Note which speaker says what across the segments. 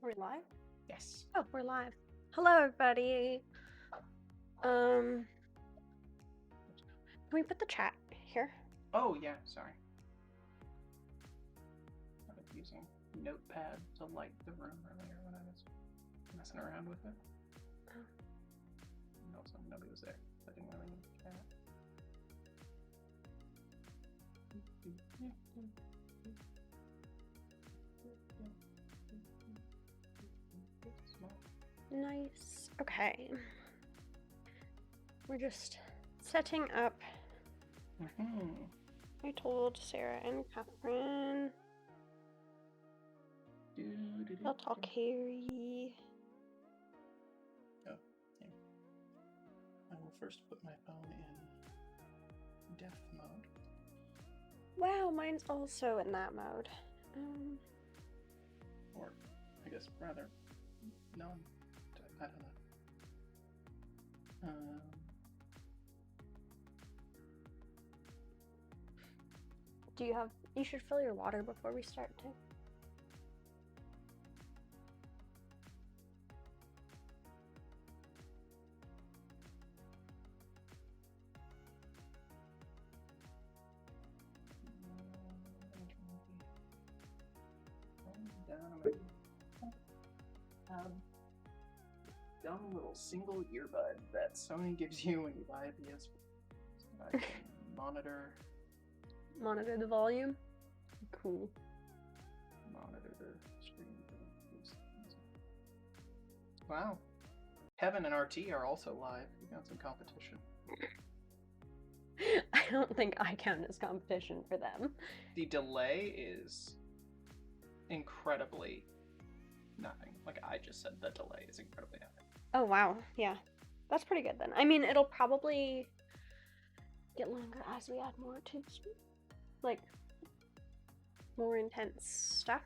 Speaker 1: We're live?
Speaker 2: Yes.
Speaker 1: Oh, we're live. Hello, everybody. Can we put the chat here?
Speaker 2: Oh, yeah, sorry. I was using Notepad to light the room earlier when I was messing around with it.
Speaker 1: Oh.
Speaker 2: And also, nobody was there. I didn't really need the chat.
Speaker 1: Nice. Okay. We're just setting up. I told Sarah and Catherine. I'll talk Harry.
Speaker 2: Oh, yeah. I will first put my phone in deaf mode.
Speaker 1: Wow, mine's also in that mode.
Speaker 2: Or, I guess, rather, none. I don't know.
Speaker 1: You should fill your water before we start too.
Speaker 2: Dumb little single earbud that Sony gives you when you buy a PS4 so I can monitor
Speaker 1: the volume. Cool.
Speaker 2: Monitor the screen. Wow. Kevin and RT are also live. We got some competition.
Speaker 1: I don't think I count as competition for them.
Speaker 2: The delay is incredibly nothing. Like I just said, the delay is incredibly nothing.
Speaker 1: Oh, wow. Yeah. That's pretty good then. I mean, it'll probably get longer as we add more to like more intense stuff.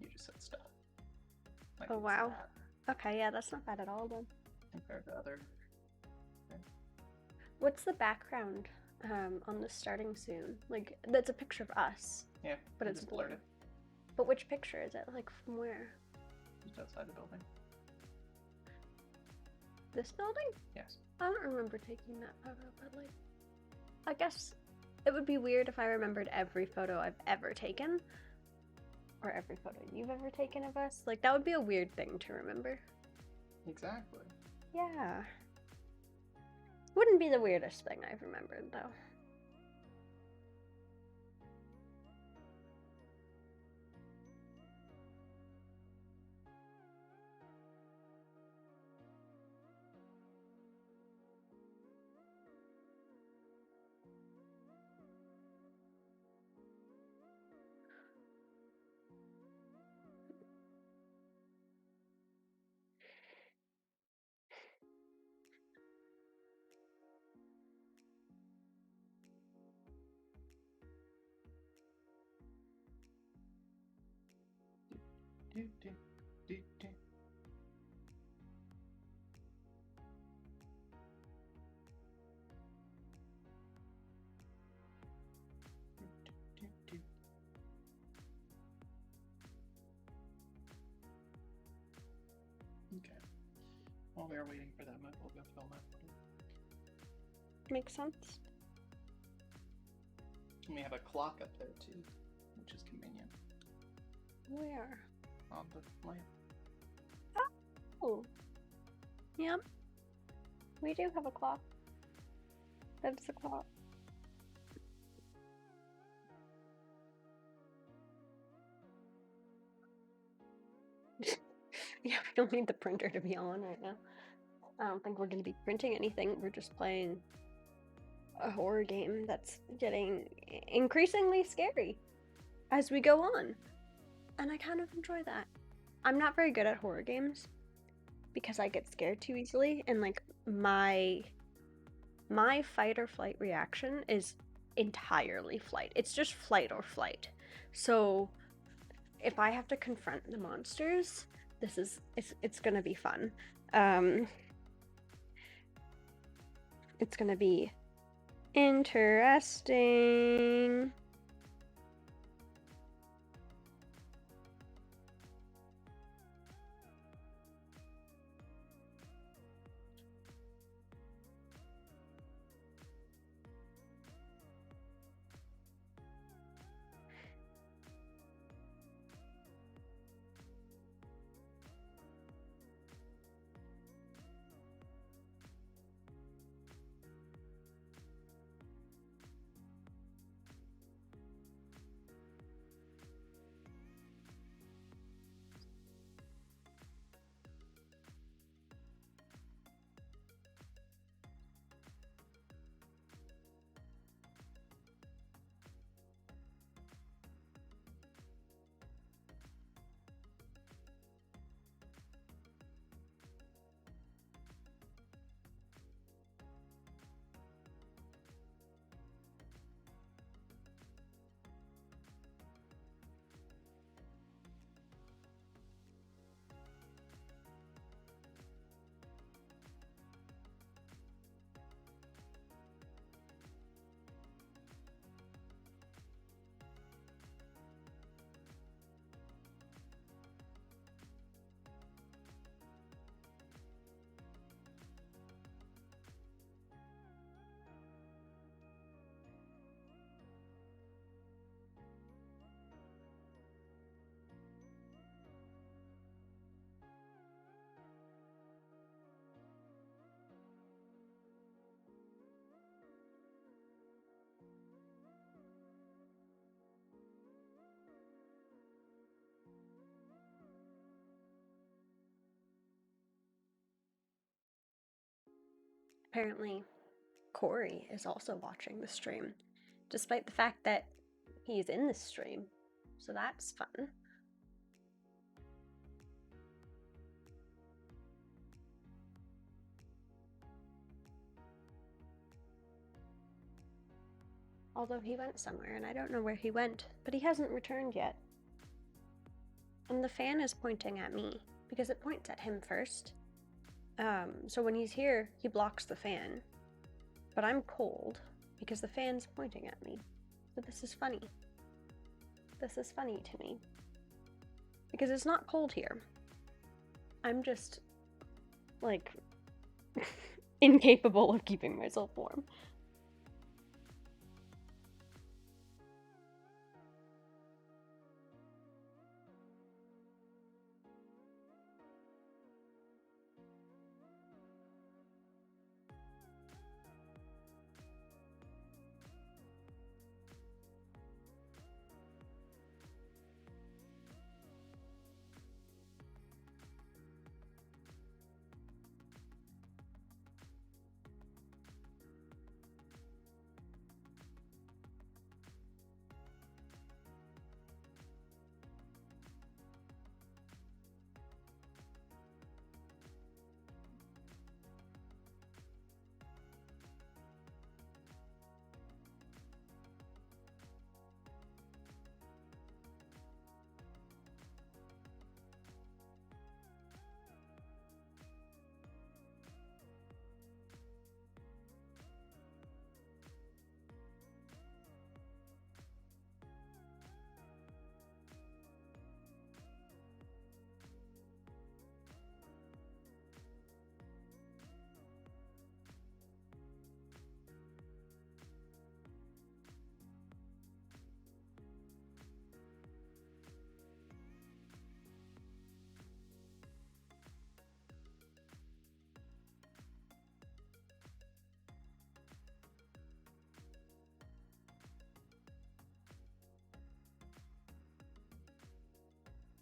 Speaker 2: You just said stuff. Like
Speaker 1: oh, wow. Okay, yeah, that's not bad at all then.
Speaker 2: Compared to other.
Speaker 1: Okay. What's the background on the starting soon? Like, that's a picture of us.
Speaker 2: Yeah,
Speaker 1: but it's
Speaker 2: blurred.
Speaker 1: But which picture is it? Like, from where?
Speaker 2: Just outside the building.
Speaker 1: This building?
Speaker 2: Yes.
Speaker 1: I don't remember taking that photo, but like, I guess it would be weird if I remembered every photo I've ever taken. Or every photo you've ever taken of us. Like, that would be a weird thing to remember.
Speaker 2: Exactly.
Speaker 1: Yeah. Wouldn't be the weirdest thing I've remembered, though.
Speaker 2: Okay. While we're waiting for that, we'll go film it.
Speaker 1: Makes sense.
Speaker 2: And we have a clock up there too, which is convenient.
Speaker 1: Where?
Speaker 2: On the lamp.
Speaker 1: Oh. Yep. We do have a clock. That's the clock. Yeah, we don't need the printer to be on right now. I don't think we're going to be printing anything. We're just playing a horror game that's getting increasingly scary as we go on. And I kind of enjoy that. I'm not very good at horror games because I get scared too easily, and like my fight or flight reaction is entirely flight. It's just flight or flight. So if I have to confront the monsters, it's gonna be fun. It's gonna be interesting. apparently Corey is also watching the stream, despite the fact that he's in the stream. So that's fun. Although he went somewhere, and I don't know where he went, but he hasn't returned yet. And the fan is pointing at me, because it points at him first. So when he's here, he blocks the fan. But I'm cold, because the fan's pointing at me. So this is funny. This is funny to me. Because it's not cold here. I'm just, like, incapable of keeping myself warm.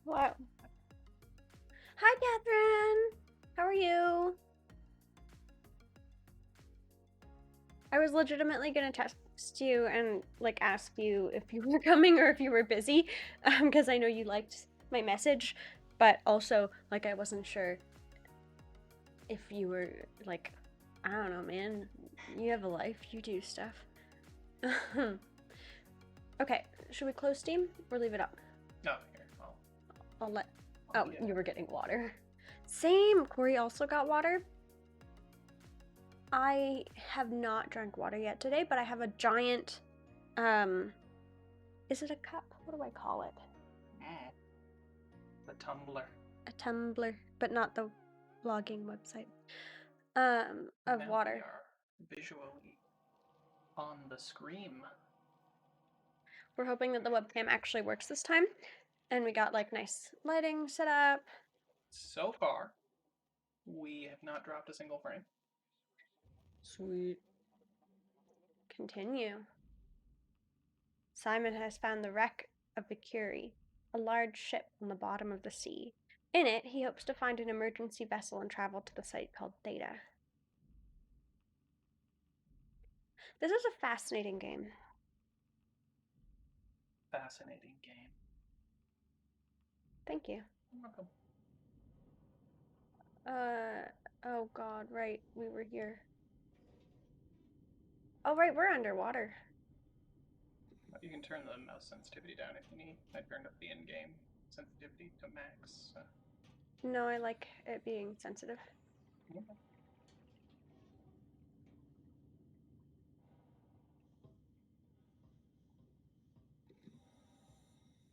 Speaker 1: Wow. Hi, Catherine! How are you? I was legitimately gonna text you and, like, ask you if you were coming or if you were busy, because I know you liked my message, but also, like, I wasn't sure if you were, like, I don't know, man. You have a life, you do stuff. Okay, should we close Steam or leave it up?
Speaker 2: No, here.
Speaker 1: I'll let. Oh, you were getting water. Same. Corey also got water. I have not drank water yet today, but I have a giant. Is it a cup? What do I call it?
Speaker 2: The tumbler.
Speaker 1: A tumbler, but not the vlogging website. Of
Speaker 2: Now
Speaker 1: water.
Speaker 2: we are visually on the screen.
Speaker 1: We're hoping that the webcam actually works this time, and we got like nice lighting set up.
Speaker 2: So far, we have not dropped a single frame.
Speaker 1: Sweet. Continue. Simon has found the wreck of the Curie, a large ship on the bottom of the sea. In it, he hopes to find an emergency vessel and travel to the site called Theta. This is a fascinating game.
Speaker 2: Fascinating game.
Speaker 1: Thank you.
Speaker 2: You're welcome.
Speaker 1: Oh god, right, we were here. Oh right, we're underwater.
Speaker 2: You can turn the mouse sensitivity down if you need. I turned up the in-game sensitivity to max.
Speaker 1: No, I like it being sensitive.
Speaker 2: Yeah.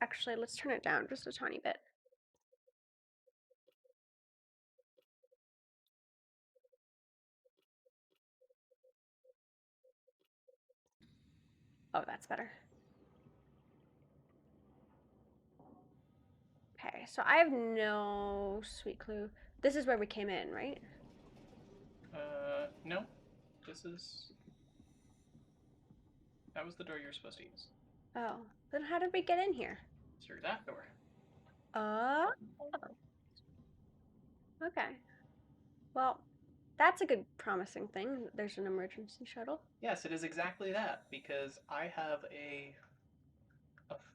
Speaker 1: Actually, let's turn it down just a tiny bit. Oh, that's better. Okay, so I have no sweet clue. This is where we came in, right?
Speaker 2: No. This is... That was the door you're supposed to use.
Speaker 1: Oh, then how did we get in here?
Speaker 2: Through that door.
Speaker 1: Oh. Okay. Well, That's a good promising thing. There's an emergency shuttle.
Speaker 2: Yes, it is exactly that, because I have a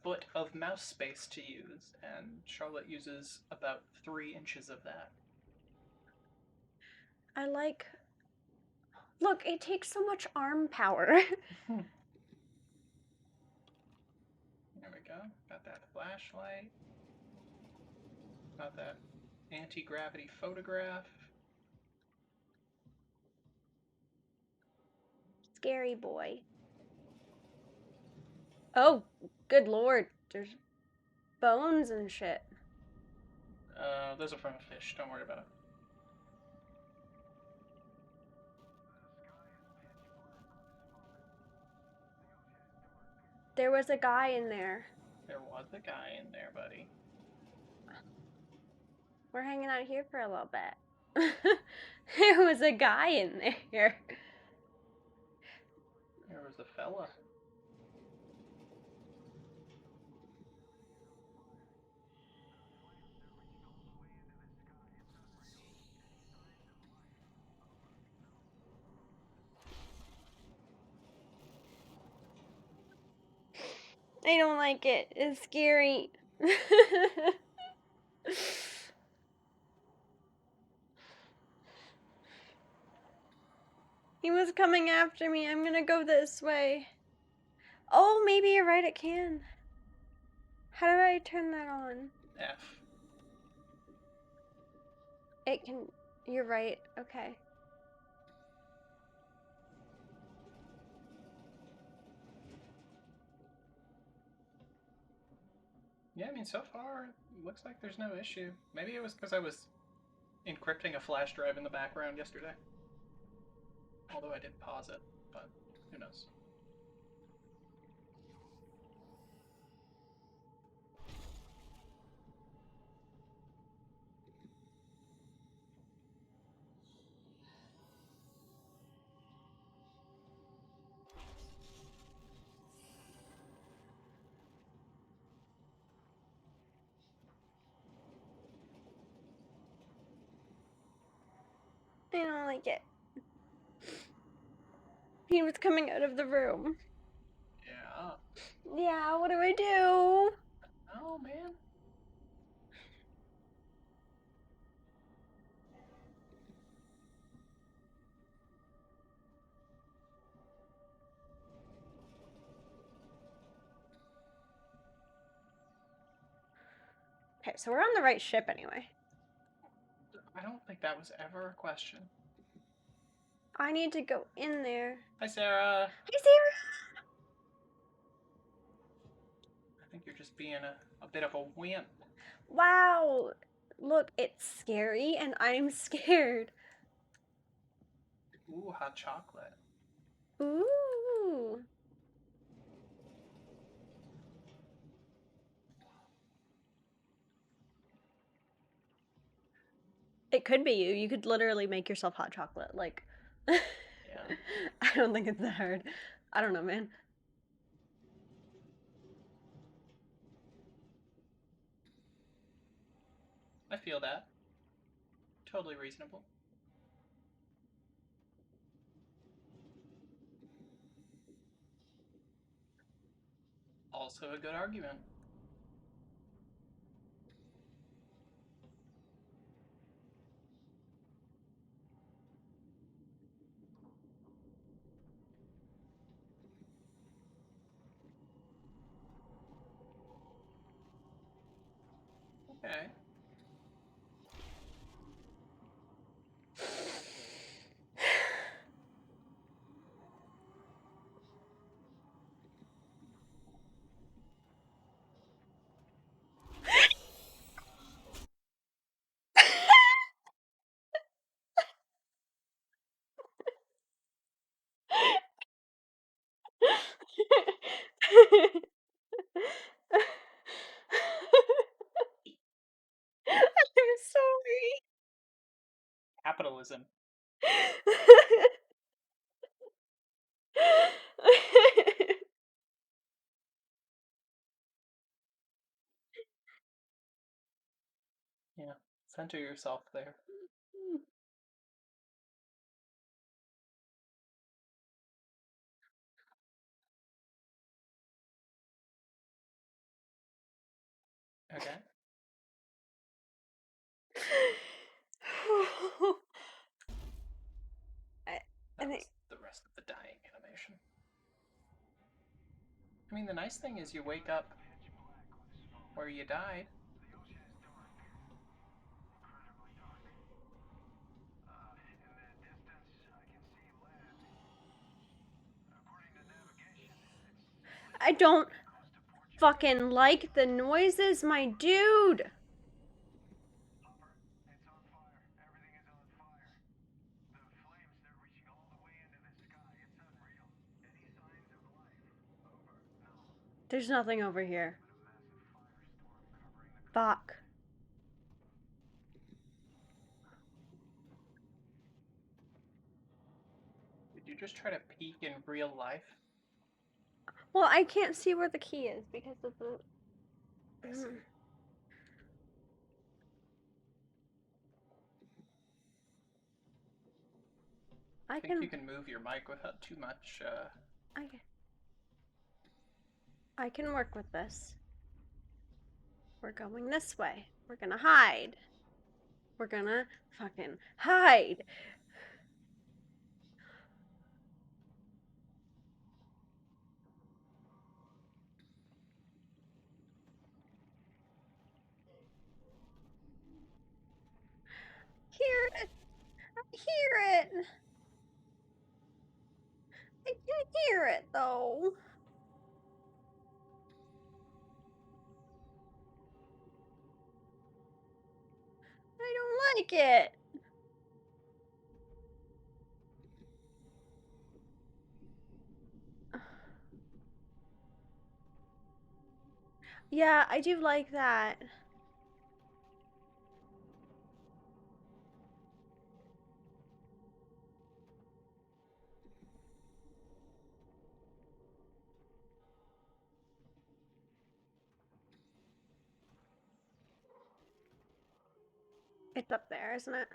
Speaker 2: foot of mouse space to use, and Charlotte uses about 3 inches of that.
Speaker 1: I like. Look, it takes so much arm power.
Speaker 2: There we go. Got that flashlight. Got that anti-gravity photograph.
Speaker 1: Scary boy. Oh, good lord. There's bones and shit.
Speaker 2: Those are from a fish. Don't worry about it.
Speaker 1: There was a guy in there.
Speaker 2: There was a guy in there, buddy.
Speaker 1: We're hanging out here for a little bit. There was a guy in there.
Speaker 2: There was a fella.
Speaker 1: I don't like it. It's scary. He was coming after me. I'm gonna go this way. Oh, maybe you're right, it can. How do I turn that on?
Speaker 2: F.
Speaker 1: It can. You're right. Okay.
Speaker 2: Yeah, I mean, so far, it looks like there's no issue. Maybe it was because I was encrypting a flash drive in the background yesterday. Although I did pause it, but who knows.
Speaker 1: I don't like it. He was coming out of the room.
Speaker 2: Yeah.
Speaker 1: Yeah, what do I do?
Speaker 2: Oh, man.
Speaker 1: Okay, so we're on the right ship anyway.
Speaker 2: I don't think that was ever a question.
Speaker 1: I need to go in there.
Speaker 2: Hi, Sarah.
Speaker 1: Hi, Sarah!
Speaker 2: I think you're just being a bit of a wimp.
Speaker 1: Wow! Look, it's scary and I'm scared.
Speaker 2: Ooh, hot chocolate.
Speaker 1: Ooh. It could be you. You could literally make yourself hot chocolate. Like,
Speaker 2: Yeah.
Speaker 1: I don't think it's that hard. I don't know, man.
Speaker 2: I feel that. Totally reasonable. Also a good argument. Okay.
Speaker 1: I'm sorry.
Speaker 2: Capitalism. Yeah. Center yourself there. I mean, the nice thing is you wake up where you died.
Speaker 1: I don't fucking like the noises, my dude. There's nothing over here. Fuck.
Speaker 2: Did you just try to peek in real life?
Speaker 1: Well, I can't see where the key is because of the.
Speaker 2: I see.
Speaker 1: I
Speaker 2: I think you
Speaker 1: can.
Speaker 2: can move your mic without too much.
Speaker 1: I can work with this. We're going this way. We're gonna hide. We're gonna fucking hide. Hear it. Hear it. I can hear it though. I don't like it. Yeah, I do like that. It's up there, isn't it?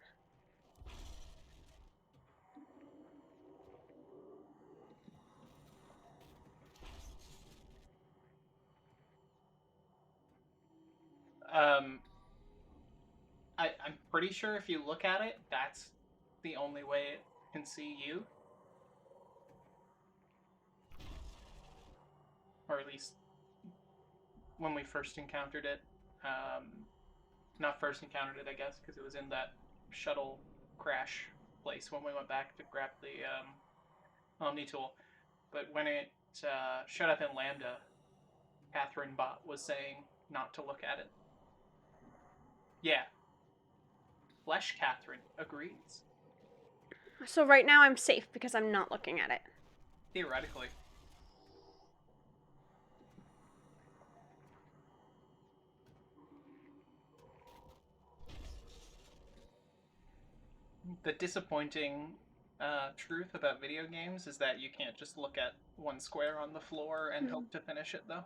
Speaker 2: Um, I'm pretty sure if you look at it, that's the only way it can see you. Or at least when we first encountered it. Um, Not first encountered it, I guess, because it was in that shuttle crash place when we went back to grab the Omni tool. But when it showed up in Lambda, Catherine Bot was saying not to look at it. Yeah, Flesh Catherine agrees.
Speaker 1: So right now I'm safe because I'm not looking at it.
Speaker 2: Theoretically. The disappointing truth about video games is that you can't just look at one square on the floor and hope to finish it, though.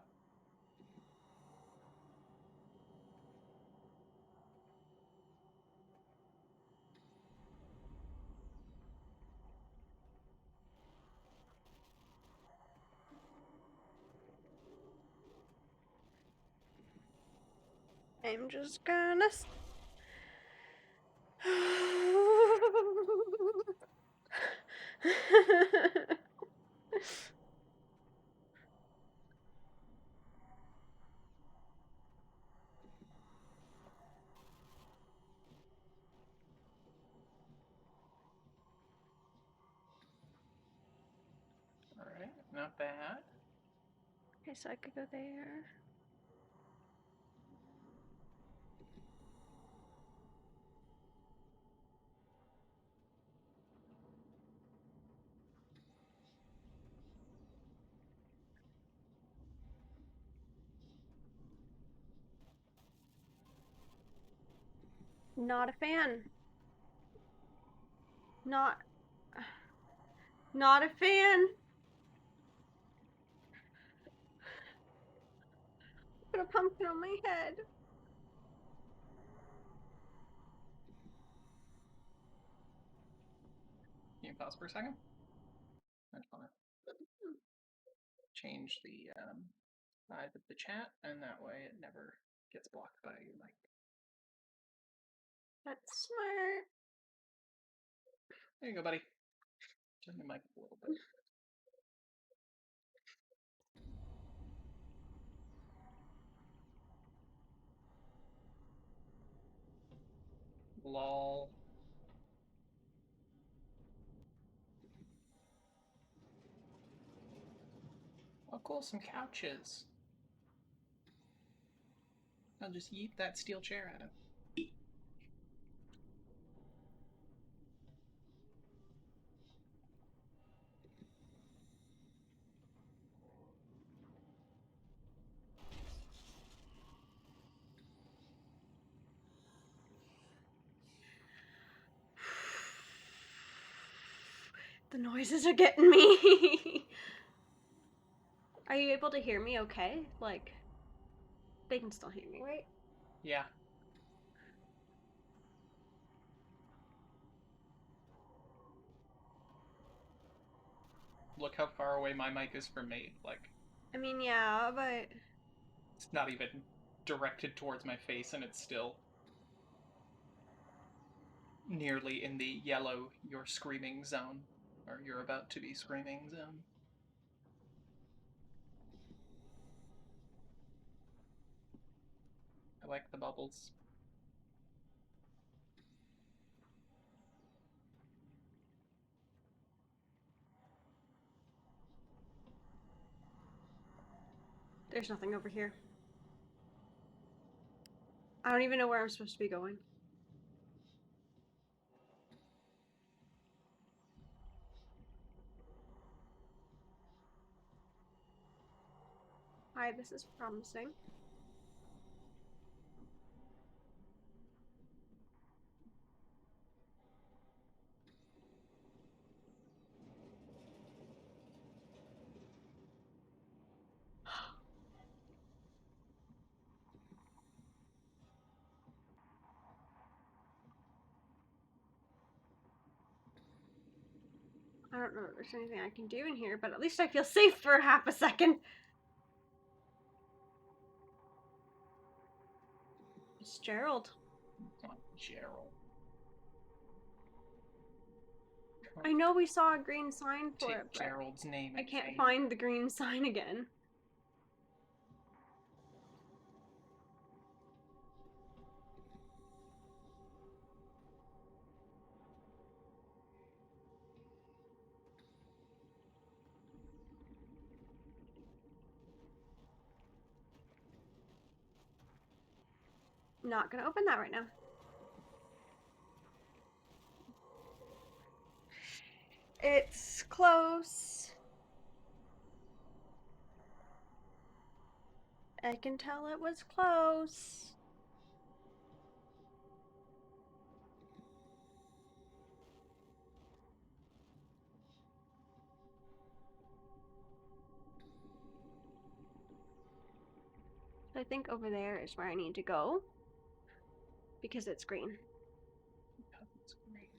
Speaker 1: I'm just gonna.
Speaker 2: Alright, not bad.
Speaker 1: Okay, so I could go there. Not a fan. Not. Not a fan. Put a pumpkin on my head.
Speaker 2: Can you pause for a second? I just want to change the size of the chat, and that way it never gets blocked by your mic.
Speaker 1: That's smart.
Speaker 2: There you go, buddy. Turn the mic up a little bit. Lol. Oh, cool, some couches. I'll just yeet that steel chair at him.
Speaker 1: The noises are getting me. Are you able to hear me okay? Like, they can still hear me, right?
Speaker 2: Yeah. Look how far away my mic is from me. Like,
Speaker 1: I mean, yeah, but...
Speaker 2: it's not even directed towards my face, and it's still nearly in the yellow "you're screaming" zone. Or "you're about to be screaming" zone. I like the bubbles.
Speaker 1: There's nothing over here. I don't even know where I'm supposed to be going. Hi, this is promising. I don't know if there's anything I can do in here, but at least I feel safe for half a second. It's Gerald.
Speaker 2: It's not Gerald.
Speaker 1: I know we saw a green sign for
Speaker 2: Take
Speaker 1: it, but
Speaker 2: Gerald's name
Speaker 1: I
Speaker 2: in
Speaker 1: can't
Speaker 2: vain.
Speaker 1: find the green sign again. Not gonna open that right now. It's close. I can tell it was close. I think over there is where I need to go. Because it's green.
Speaker 2: That's great.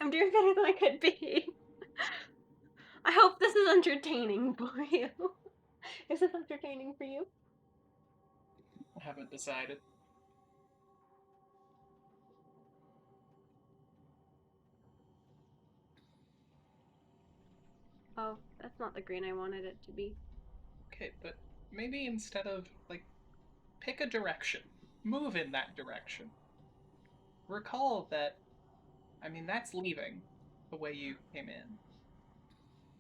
Speaker 1: I'm doing better than I could be. I hope this is entertaining for you. Is this entertaining for you?
Speaker 2: I haven't decided.
Speaker 1: Oh, that's not the green I wanted it to be.
Speaker 2: Okay, but maybe instead of, like, pick a direction, move in that direction. Recall that, I mean, that's leaving the way you came in.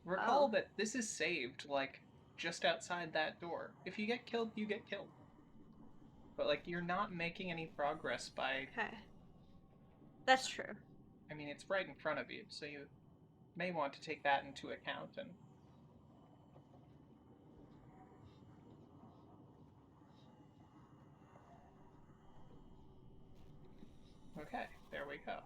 Speaker 2: Recall
Speaker 1: Oh.
Speaker 2: that this is saved, like, just outside that door. If you get killed, you get killed. But, like, you're not making any progress by.
Speaker 1: Okay. That's true.
Speaker 2: I mean, it's right in front of you, so you may want to take that into account. And okay, there we go.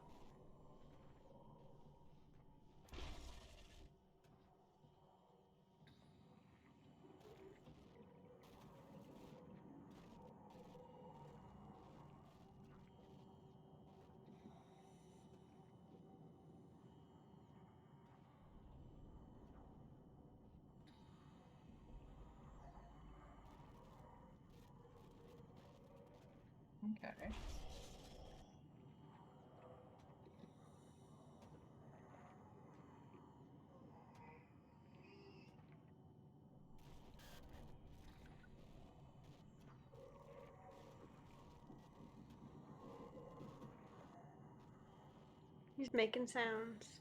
Speaker 2: Okay.
Speaker 1: He's making sounds.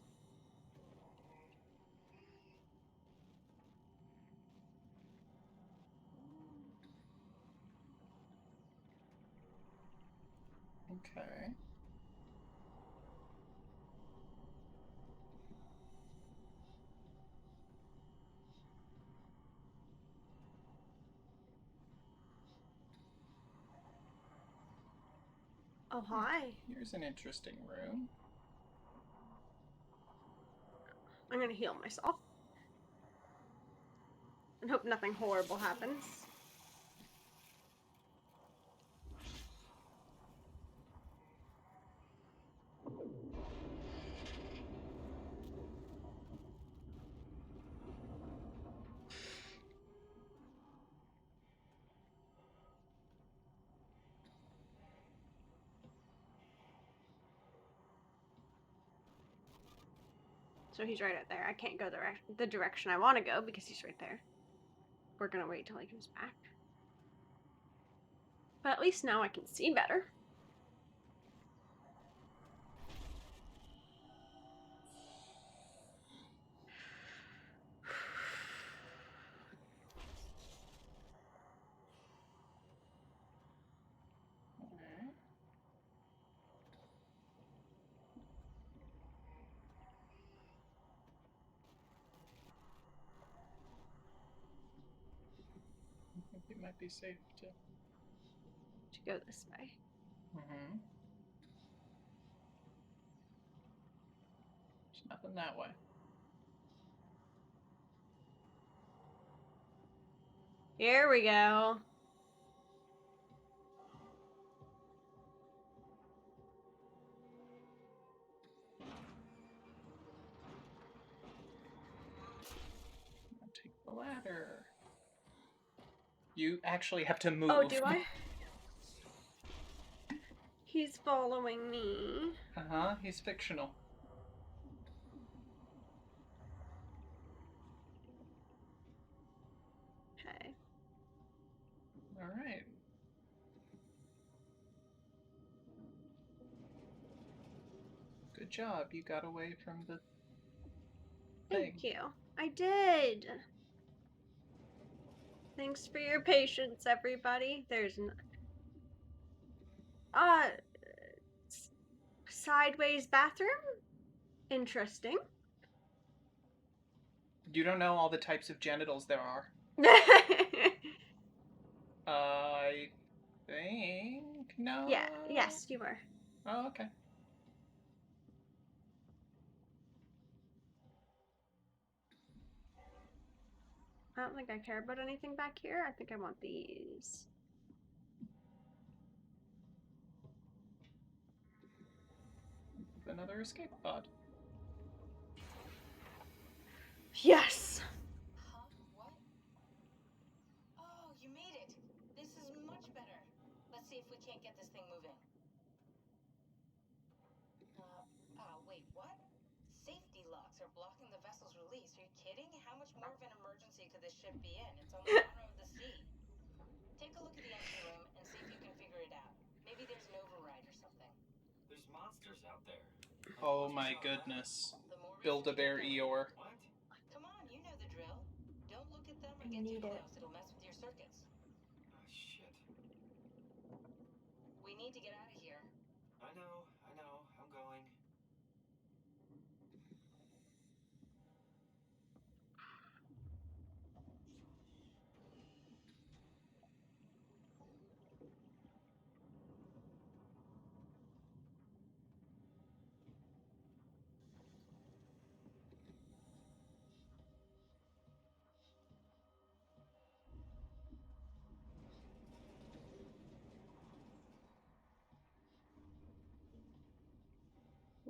Speaker 2: Okay.
Speaker 1: Oh, hi.
Speaker 2: Here's an interesting room.
Speaker 1: I'm gonna heal myself. And hope nothing horrible happens. So he's right out there. I can't go the direction I want to go because he's right there. We're gonna wait till he comes back. But at least now I can see better.
Speaker 2: Okay. I think it might be safe to
Speaker 1: go this way.
Speaker 2: Mm-hmm. There's nothing that way.
Speaker 1: Here we go.
Speaker 2: I'll take the ladder. You actually have to move.
Speaker 1: Oh, do I? He's following me.
Speaker 2: Uh-huh, he's fictional.
Speaker 1: Okay.
Speaker 2: Alright. Good job, you got away from the thing.
Speaker 1: Thank you. I did. Thanks for your patience, everybody. There's sideways bathroom? Interesting.
Speaker 2: You don't know all the types of genitals there are. I think no.
Speaker 1: Yeah, yes, you were.
Speaker 2: Oh, okay.
Speaker 1: I don't think I care about anything back here. I think I want these.
Speaker 2: Another escape pod.
Speaker 1: Yes!
Speaker 3: Huh? What? Oh, you made it. This is much better. Let's see if we can't get this thing moving. Wait, what? Safety locks are blocking the vessel's release. Are you kidding? How much more of an emergency could this ship be in? It's on the bottom of the sea. Take a look at the engine room and see if you can figure it out. Maybe there's an override or something.
Speaker 4: There's monsters out there.
Speaker 2: Oh my goodness. Build-A-Bear Eeyore.
Speaker 4: What?
Speaker 3: Come on, you know the drill. Don't look at them or
Speaker 1: I
Speaker 3: get too
Speaker 1: need it.
Speaker 3: close. It'll mess with your circuits.
Speaker 4: Oh, shit.
Speaker 3: We need to get out of here.
Speaker 4: I know. I'm going.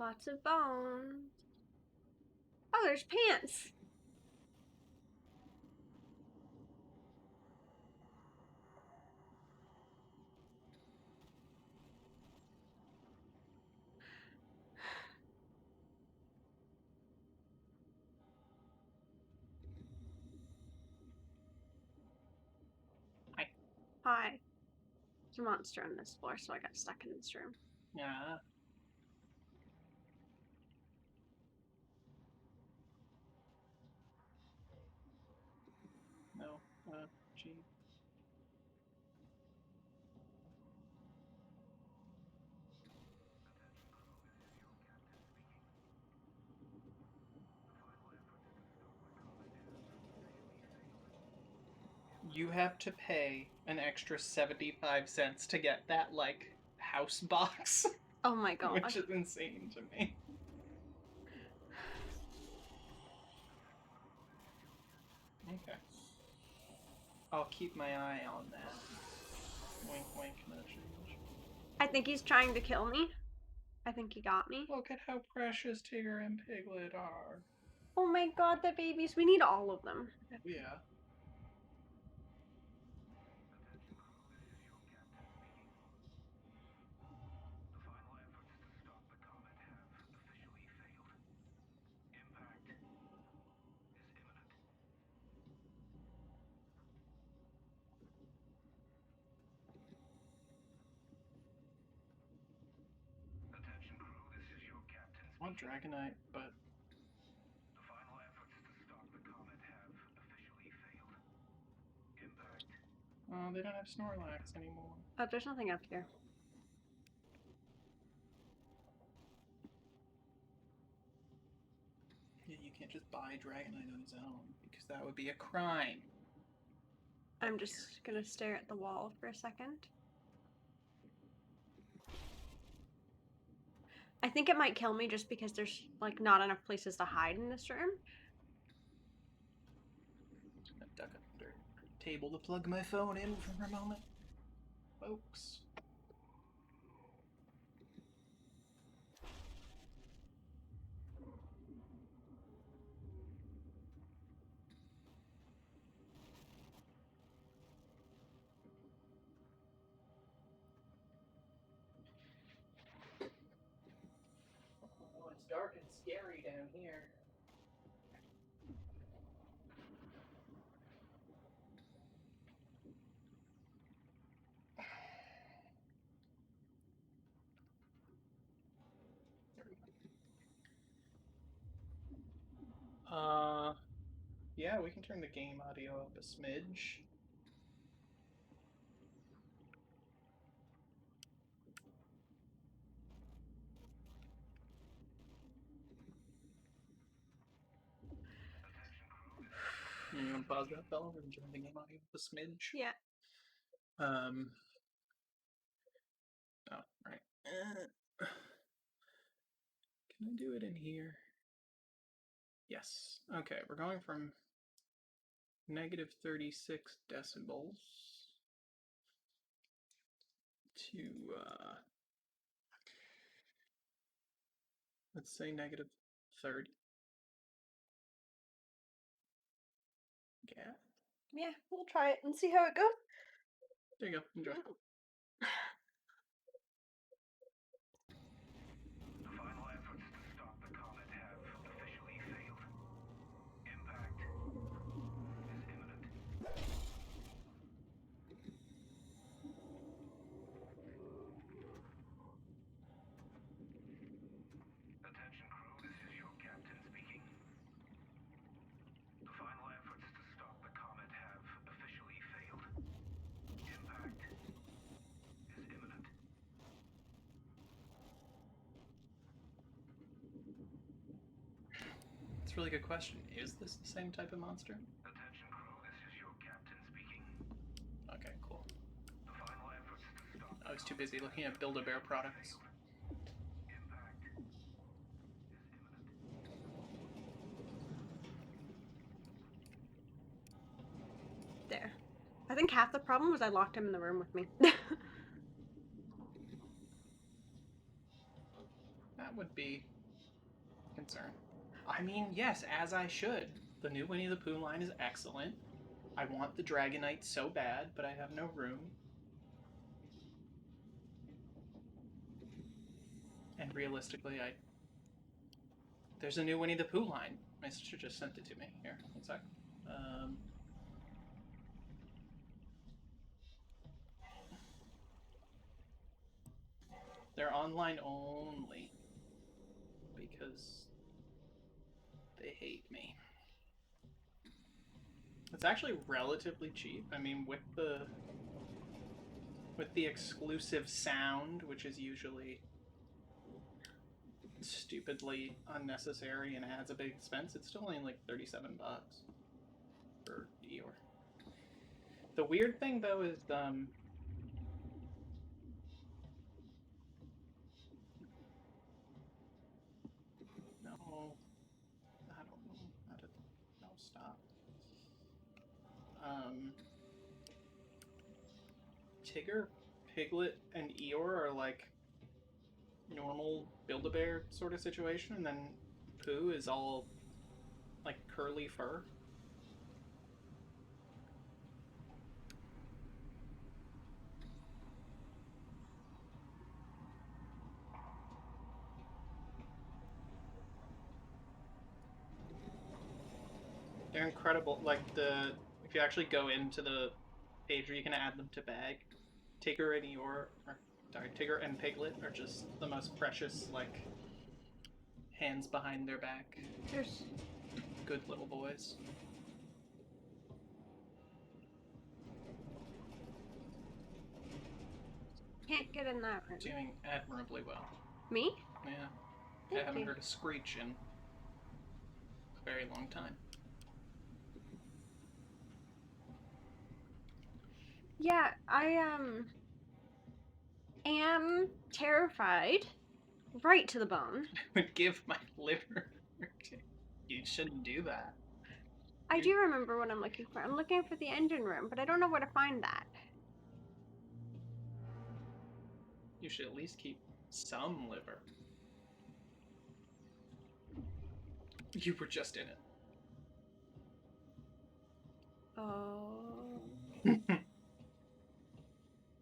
Speaker 1: Lots of bones. Oh, there's pants. Hi. There's a monster on this floor, so I got stuck in this room.
Speaker 2: Yeah. No. Gee. You have to pay an extra 75 cents to get that, like, house box.
Speaker 1: Oh my god.
Speaker 2: Which is insane to me. Okay. I'll keep my eye on that. Wink, wink, nudge, nudge.
Speaker 1: I think he's trying to kill me. I think he got me.
Speaker 2: Look at how precious Tigger and Piglet are.
Speaker 1: Oh my god, the babies. We need all of them.
Speaker 2: Yeah. I want Dragonite, but they don't have Snorlax anymore.
Speaker 1: Oh, there's nothing up here.
Speaker 2: Yeah, you can't just buy Dragonite on its own, because that would be a crime.
Speaker 1: I'm just gonna stare at the wall for a second. I think it might kill me just because there's, like, not enough places to hide in this room.
Speaker 2: I'm gonna duck under a table to plug my phone in for a moment, folks. Oh, it's dark and scary down here. Yeah, we can turn the game audio up a smidge. You want to pause that, Bella? We're turn the game audio up a smidge.
Speaker 1: Yeah.
Speaker 2: Oh, right. Can I do it in here? Yes. Okay, we're going from negative 36 decibels to, let's say negative 30. Yeah.
Speaker 1: Yeah, we'll try it and see how it goes.
Speaker 2: There you go. Enjoy. That's a really good question. Is this the same type of monster?
Speaker 4: Attention crew, this is your captain speaking.
Speaker 2: Okay, cool.
Speaker 4: The final efforts to stop
Speaker 2: I was too busy looking at Build-A-Bear products.
Speaker 4: impact is imminent.
Speaker 1: There. I think half the problem was I locked him in the room with me.
Speaker 2: That would be concern. I mean, yes, as I should. The new Winnie the Pooh line is excellent. I want the Dragonite so bad, but I have no room. And realistically, there's a new Winnie the Pooh line. My sister just sent it to me. Here, one sec. They're online only because they hate me. It's actually relatively cheap. I mean, with the exclusive sound, which is usually stupidly unnecessary and adds a big expense, it's still only like $37 for Eeyore. The weird thing though is no, I don't know how to. No, stop. Tigger, Piglet, and Eeyore are like normal Build-A-Bear sort of situation, and then Pooh is all like curly fur. They're incredible. Like if you actually go into the page where you can add them to bag, Tigger and Eeyore, Tigger and Piglet are just the most precious, like, hands behind their back.
Speaker 1: There's
Speaker 2: good little boys.
Speaker 1: can't get in that room.
Speaker 2: Doing admirably well.
Speaker 1: Me?
Speaker 2: Yeah.
Speaker 1: Thank
Speaker 2: I haven't
Speaker 1: you.
Speaker 2: heard a screech in a very long time.
Speaker 1: Yeah, I am terrified, right to the bone.
Speaker 2: I would give my liver. You shouldn't do that.
Speaker 1: I do remember what I'm looking for. I'm looking for the engine room, but I don't know where to find that.
Speaker 2: You should at least keep some liver. You were just in it.
Speaker 1: Oh.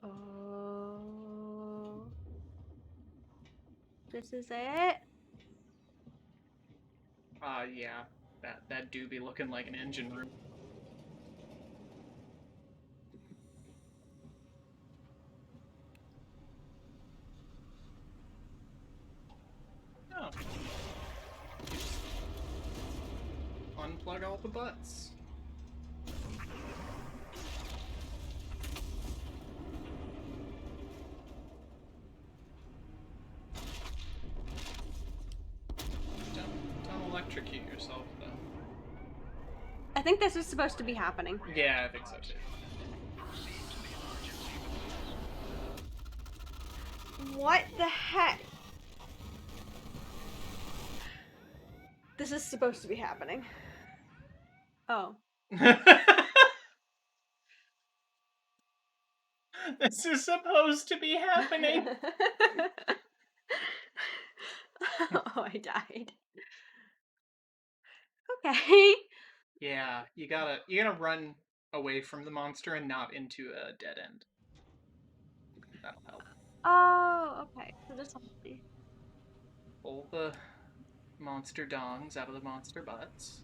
Speaker 1: Oh. This is it?
Speaker 2: Yeah. That do be looking like an engine room. Oh. Unplug all the butts. Don't electrocute yourself, though.
Speaker 1: I think this is supposed to be happening.
Speaker 2: Yeah, I think so too.
Speaker 1: What the heck? This is supposed to be happening. Oh.
Speaker 2: This is supposed to be happening.
Speaker 1: Oh, I died. Okay.
Speaker 2: Yeah, you gotta run away from the monster and not into a dead end. That'll help.
Speaker 1: Oh, okay. So this one.
Speaker 2: Pull the monster dongs out of the monster butts.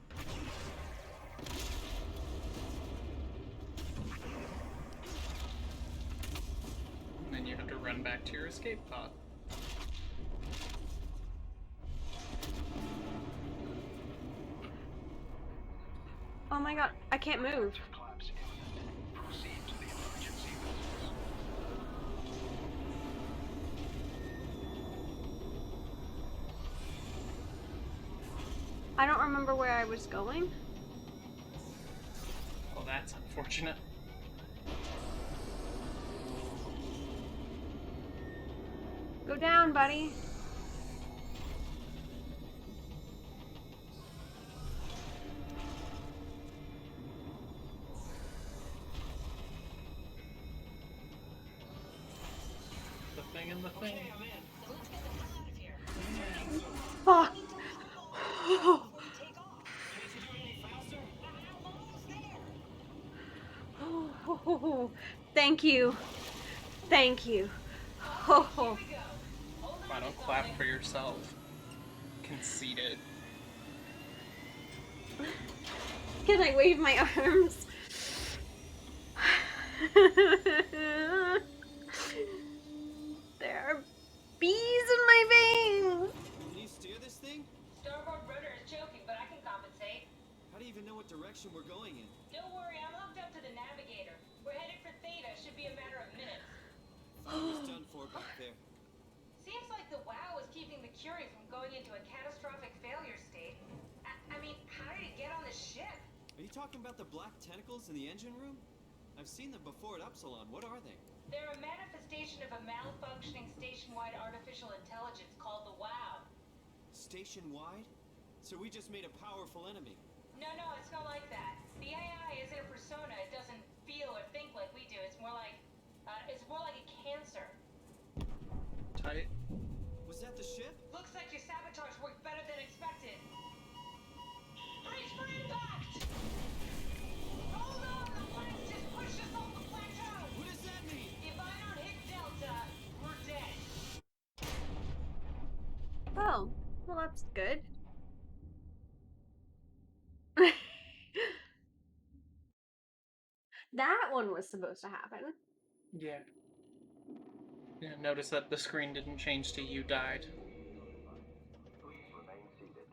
Speaker 2: And then you have to run back to your escape pod.
Speaker 1: Oh my god, I can't move. I don't remember where I was going.
Speaker 2: Well, that's unfortunate.
Speaker 1: Go down, buddy.
Speaker 2: The thing and the thing.
Speaker 1: Fuck. Oh, thank you. Thank you. Oh,
Speaker 3: Here we go. Hold
Speaker 2: Why
Speaker 3: on,
Speaker 2: don't
Speaker 3: Miss
Speaker 2: clap
Speaker 3: Alden.
Speaker 2: for yourself? Conceited.
Speaker 1: can I wave my arms? There are bees in my veins.
Speaker 5: Can you steer this thing?
Speaker 3: Starboard rudder is choking, but I can compensate.
Speaker 5: How do you even know what direction we're going in?
Speaker 3: Don't worry, I'm hooked up to the navigator. We're headed for Theta. Should be a matter of minutes.
Speaker 5: Thought it was done for back there.
Speaker 3: Seems like the WOW is keeping the Curie from going into a catastrophic failure state. I mean, how did it get on the ship?
Speaker 5: Are you talking about the black tentacles in the engine room? I've seen them before at Upsilon. What are they?
Speaker 3: They're a manifestation of a malfunctioning station-wide artificial intelligence called the WOW.
Speaker 5: Station-wide? So we just made a powerful enemy.
Speaker 3: No, it's not like that. The AI isn't a persona. It doesn't feel or think like we do. It's more like a cancer.
Speaker 2: Tight.
Speaker 5: Was that the ship?
Speaker 3: Looks like your sabotage worked better than expected. Brace for impact! Hold on, the blast just pushed us off the plateau!
Speaker 5: What does that mean?
Speaker 3: If I don't hit Delta, we're dead.
Speaker 1: Oh, well, that's good. That one was supposed to happen.
Speaker 2: Yeah. Yeah, notice that the screen didn't change to you died.
Speaker 4: Please remain seated.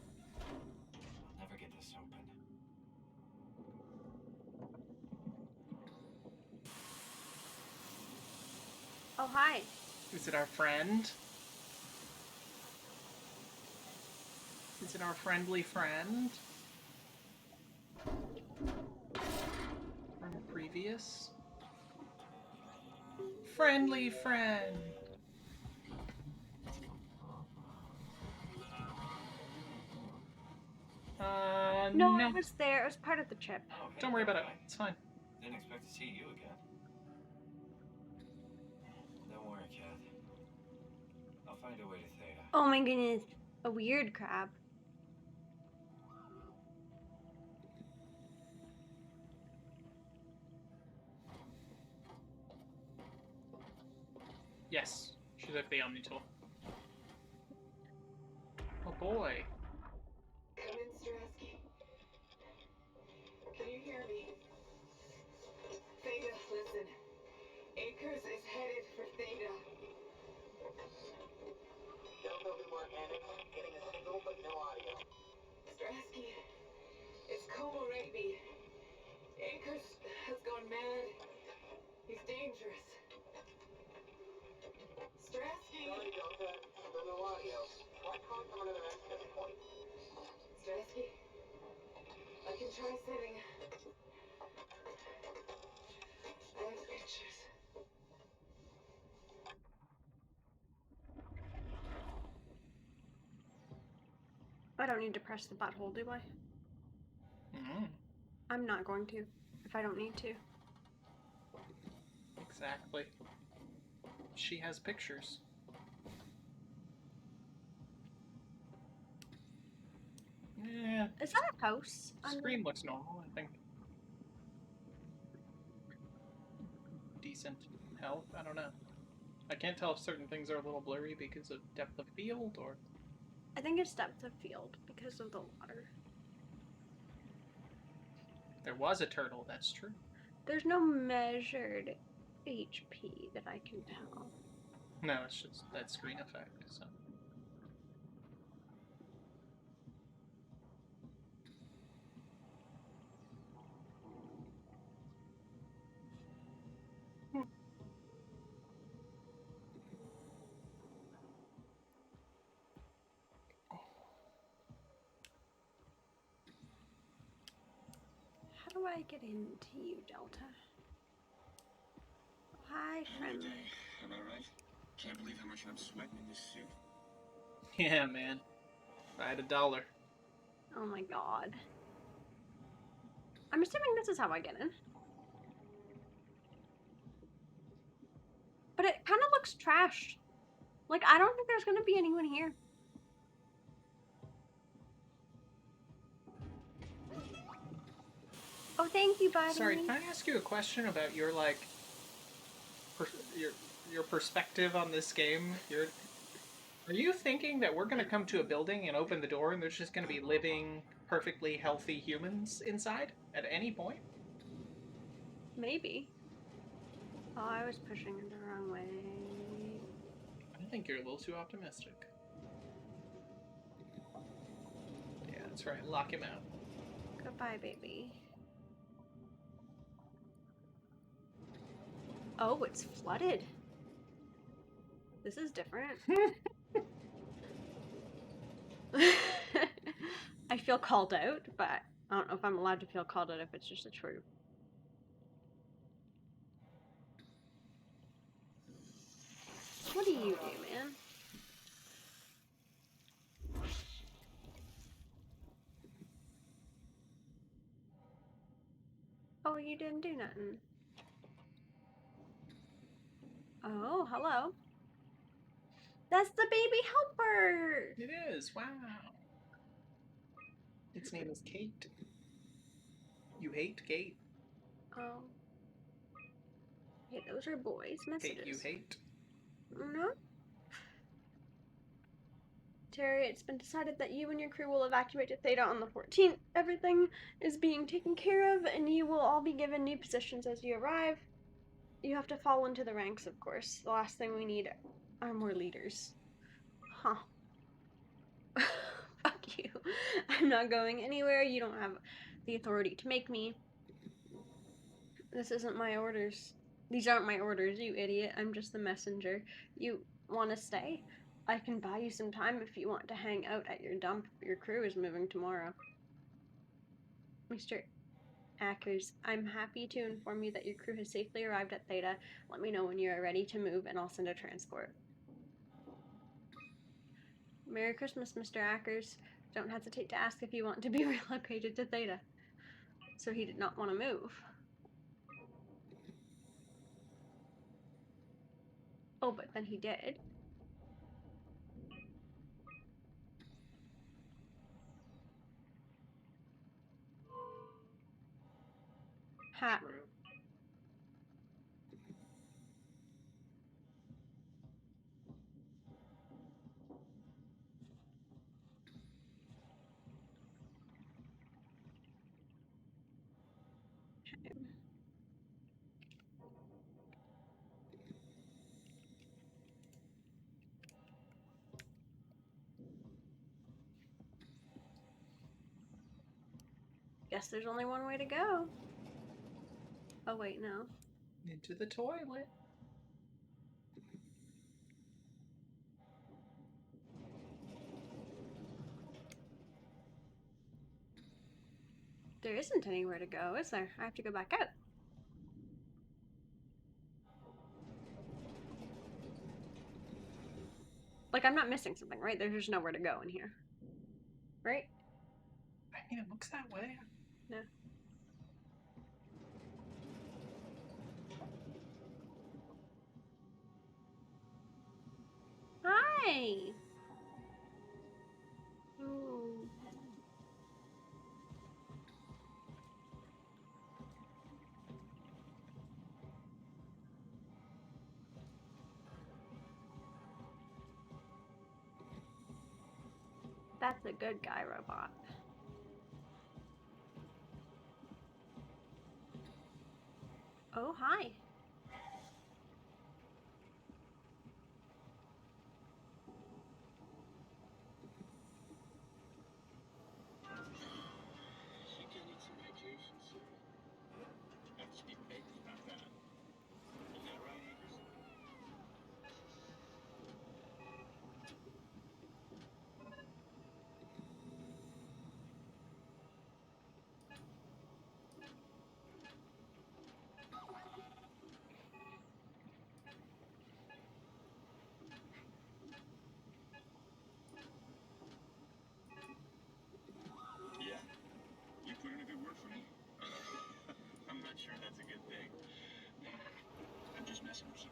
Speaker 5: I'll never get this open.
Speaker 1: Oh, hi.
Speaker 2: Is it our friend? Is it our friendly friend? From previous? Friendly friend!
Speaker 1: No,
Speaker 2: no.
Speaker 1: it was there. It was part of the trip.
Speaker 5: Okay,
Speaker 2: Don't worry about it.
Speaker 5: alright.
Speaker 2: It's fine.
Speaker 5: Didn't expect to see you again. Don't worry, Kath. I'll find a way to Theta.
Speaker 1: Oh my goodness. A weird crab.
Speaker 2: Yes. She took the Omni tool. Oh boy.
Speaker 6: Come in, Strasky. Can you hear me? Theta, listen. Akers is headed for Theta.
Speaker 4: Delta, we were Annex, getting a signal but no audio.
Speaker 6: Strasky, it's Como Rigby. Akers has gone mad. He's dangerous. Strasky!
Speaker 4: Sorry, Delta, still no audio. Try calling from another access point.
Speaker 6: Strasky, I can try setting. I have pictures.
Speaker 1: I don't need to press the butthole, do I?
Speaker 2: Mm,
Speaker 1: I'm not going to, if I don't need to.
Speaker 2: exactly. She has pictures. Yeah.
Speaker 1: Is that a house?
Speaker 2: Screen looks normal, I think. Decent health, I don't know. I can't tell if certain things are a little blurry because of depth of field or...
Speaker 1: I think it's depth of field because of the water.
Speaker 2: There was a turtle, that's true.
Speaker 1: There's no measured HP that I can tell.
Speaker 2: No, it's just that screen effect, so...
Speaker 1: How do I get into you, Delta? Hi, friend.
Speaker 4: Am I right? Can't believe how much I'm sweating in this suit.
Speaker 2: Yeah, man. If I had $1.
Speaker 1: Oh my god. I'm assuming this is how I get in. But it kind of looks trashed. Like, I don't think there's gonna be anyone here. Oh, thank you, buddy.
Speaker 2: Sorry, can I ask you a question about your like your perspective on this game? Are you thinking that we're going to come to a building and open the door and there's just going to be living, perfectly healthy humans inside at any point?
Speaker 1: Maybe. Oh, I was pushing it the wrong way.
Speaker 2: I think you're a little too optimistic. Yeah, that's right. Lock him out.
Speaker 1: Goodbye, baby. Oh, it's flooded. This is different. I feel called out, but I don't know if I'm allowed to feel called out if it's just a truth. What do you do, man? Oh, you didn't do nothing. Oh, hello. That's the baby helper!
Speaker 2: It is. Wow. Its name is Kate. You hate Kate.
Speaker 1: Oh. Hey, those are boys' messages.
Speaker 2: Kate, you hate.
Speaker 1: No? Terry, it's been decided that you and your crew will evacuate to Theta on the 14th. Everything is being taken care of, and you will all be given new positions as you arrive. You have to fall into the ranks, of course. The last thing we need are more leaders. Huh. Fuck you. I'm not going anywhere. You don't have the authority to make me. This isn't my orders. These aren't my orders, you idiot. I'm just the messenger. You want to stay? I can buy you some time if you want to hang out at your dump. Your crew is moving tomorrow. Mr. Ackers, I'm happy to inform you that your crew has safely arrived at Theta. Let me know when you are ready to move and I'll send a transport. Merry Christmas, Mr. Ackers. Don't hesitate to ask if you want to be relocated to Theta. So he did not want to move. Oh, but then he did. Ha.
Speaker 2: True.
Speaker 1: Guess there's only one way to go. Oh, wait, no.
Speaker 2: Into the toilet.
Speaker 1: There isn't anywhere to go, is there? I have to go back out. Like, I'm not missing something, right? There's just nowhere to go in here. Right?
Speaker 2: I mean, it looks that way.
Speaker 1: No. Hi! Ooh. That's a good guy robot. Oh, hi.
Speaker 4: You can eat some vacation soon. Actually, baby's not bad. Isn't that right, Akers? work for me? I'm not sure that's a good thing. I'm just messing with you.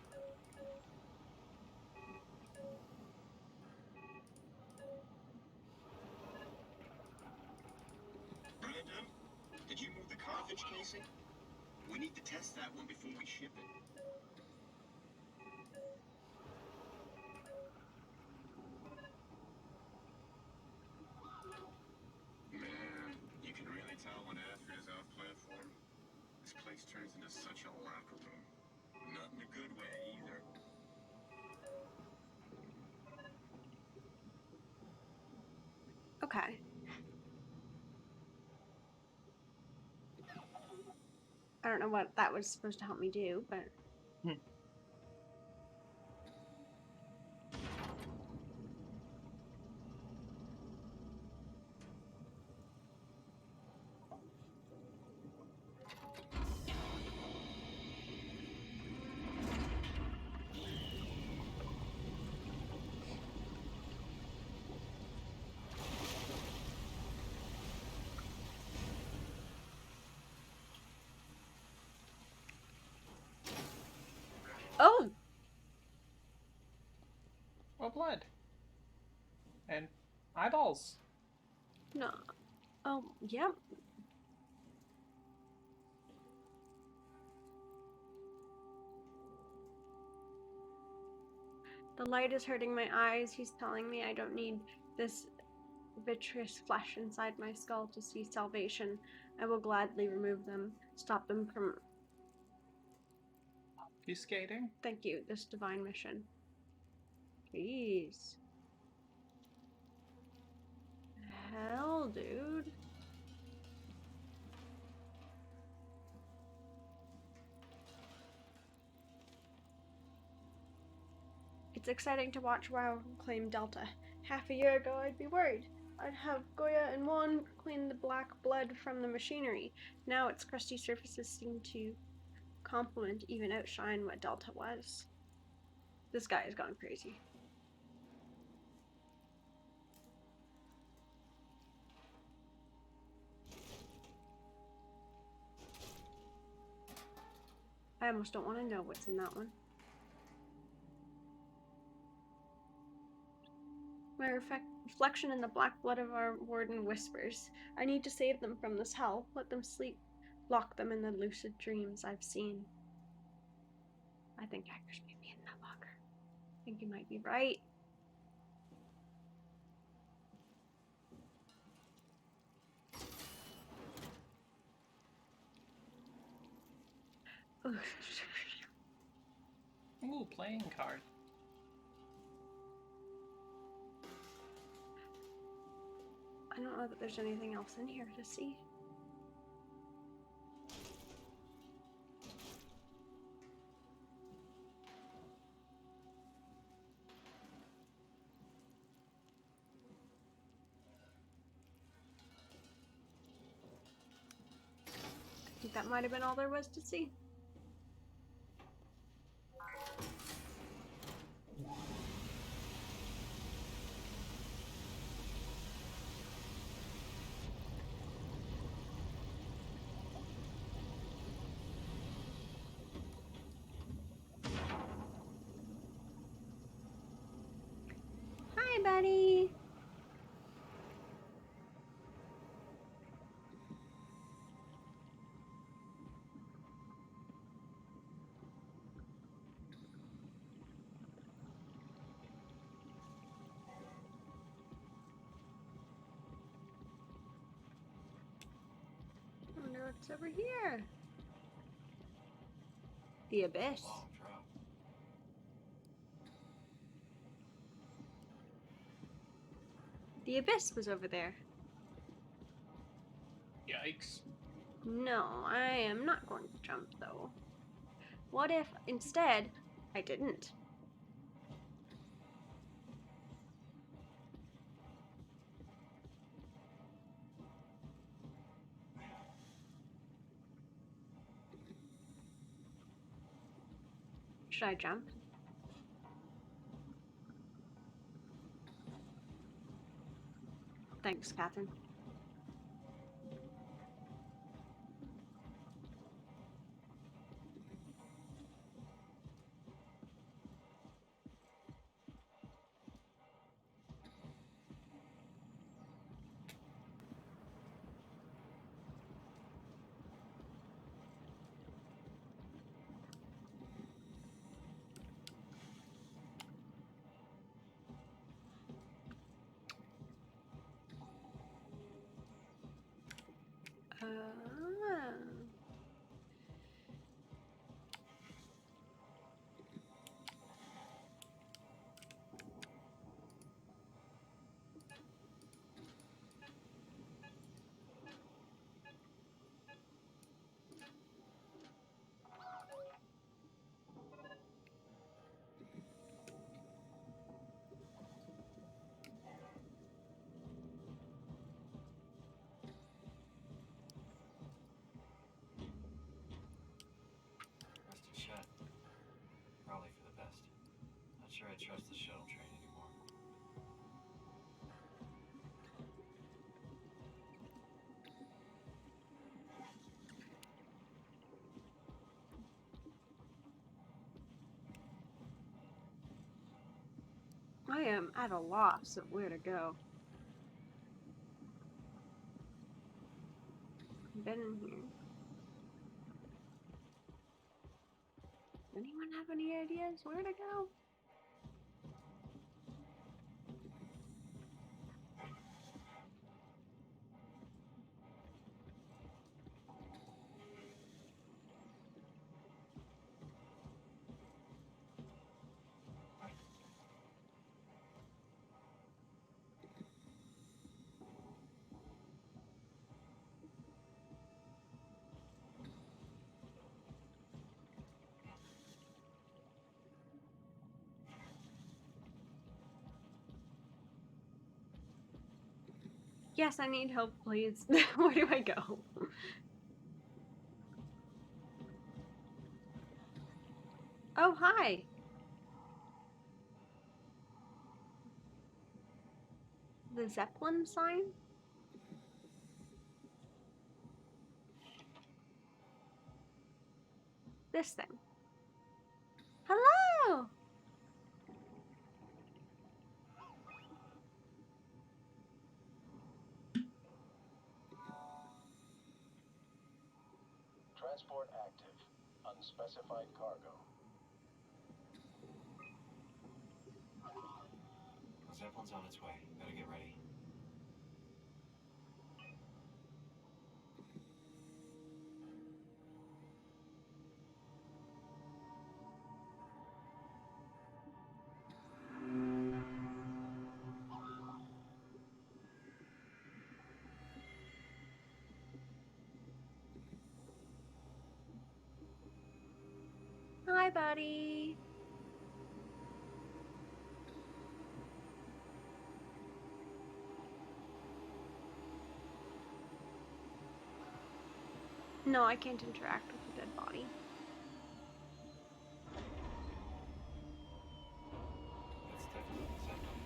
Speaker 4: Brandon, did you move the cartridge casing? We need to test that one before we ship it. Man, you can really tell when Atherin is off platform. This place turns into such a locker room. Not in a good way either.
Speaker 1: Okay. I don't know what that was supposed to help me do, but... Oh!
Speaker 2: Well, blood. And eyeballs.
Speaker 1: No. Oh, yep. The light is hurting my eyes. He's telling me I don't need this vitreous flesh inside my skull to see salvation. I will gladly remove them, stop them from...
Speaker 2: You skating?
Speaker 1: Thank you, this divine mission. Jeez. Hell, dude. It's exciting to watch WoW claim Delta. Half a year ago, I'd be worried. I'd have Goya and Juan clean the black blood from the machinery. Now its crusty surfaces seem to complement, even outshine what Delta was. This guy has gone crazy. I almost don't want to know what's in that one. My reflection in the black blood of our warden whispers. I need to save them from this hell. Let them sleep. Lock them in the lucid dreams I've seen. I think Hector's maybe in that locker. I think you might be right.
Speaker 2: Ooh, playing card.
Speaker 1: I don't know that there's anything else in here to see. I think that might have been all there was to see. Hi, buddy. I wonder what's over here. The Abyss. The Abyss was over there.
Speaker 2: Yikes.
Speaker 1: No, I am not going to jump, though. What if, instead, I didn't? Should I jump? Thanks, Catherine.
Speaker 5: I trust the shuttle train anymore.
Speaker 1: I am at a loss of where to go. I've been in here. Anyone have any ideas where to go? Yes, I need help, please. Where do I go? Oh, hi. The Zeppelin sign? This thing. Hello!
Speaker 7: Transport active. Unspecified cargo.
Speaker 5: Zeppelin's on its way. Better get ready.
Speaker 1: Hi, buddy. No, I can't interact with a dead body.
Speaker 5: That's definitely Zeppelin.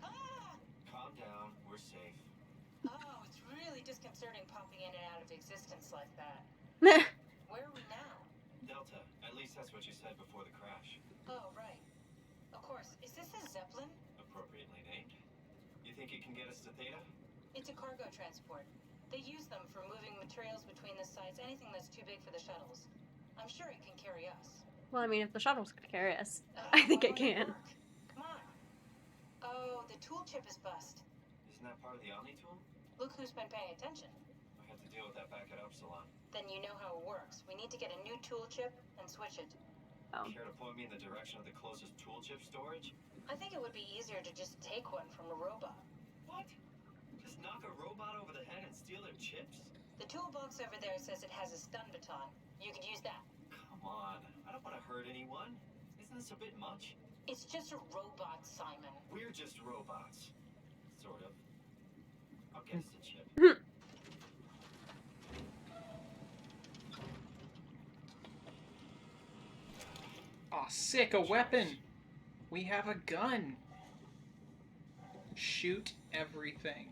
Speaker 3: Ah!
Speaker 5: Calm down. We're safe.
Speaker 3: Oh, it's really disconcerting popping in and out of existence like that. Where are we now?
Speaker 5: Delta. At least that's what you said before the crash.
Speaker 3: Oh, right. Of course. Is this a Zeppelin?
Speaker 5: Appropriately named. You think it can get us to Theta?
Speaker 3: It's a cargo transport. They use them for moving materials between the sites, anything that's too big for the shuttles. I'm sure it can carry us.
Speaker 1: Well, I mean, if the shuttle's gonna carry us, I think
Speaker 3: Why
Speaker 1: it
Speaker 3: won't
Speaker 1: can.
Speaker 3: work? Come on. Oh, the tool chip is bust.
Speaker 5: Isn't that part of the Omni tool?
Speaker 3: Look who's been paying attention.
Speaker 5: I had to deal with that back at Upsilon.
Speaker 3: Then you know how it works. We need to get a new tool chip and switch it.
Speaker 1: Oh.
Speaker 5: Care to point me in the direction of the closest tool chip storage?
Speaker 3: I think it would be easier to just take one from a robot.
Speaker 5: What? Just knock a robot over the head and steal their chips?
Speaker 3: The toolbox over there says it has a stun baton. You could use that.
Speaker 5: Come on. I don't want to hurt anyone. Isn't this a bit much?
Speaker 3: It's just a robot, Simon.
Speaker 5: We're just robots. Sort of. I'll get us a chip.
Speaker 2: Aw, sick, a weapon! We have a gun! Shoot everything.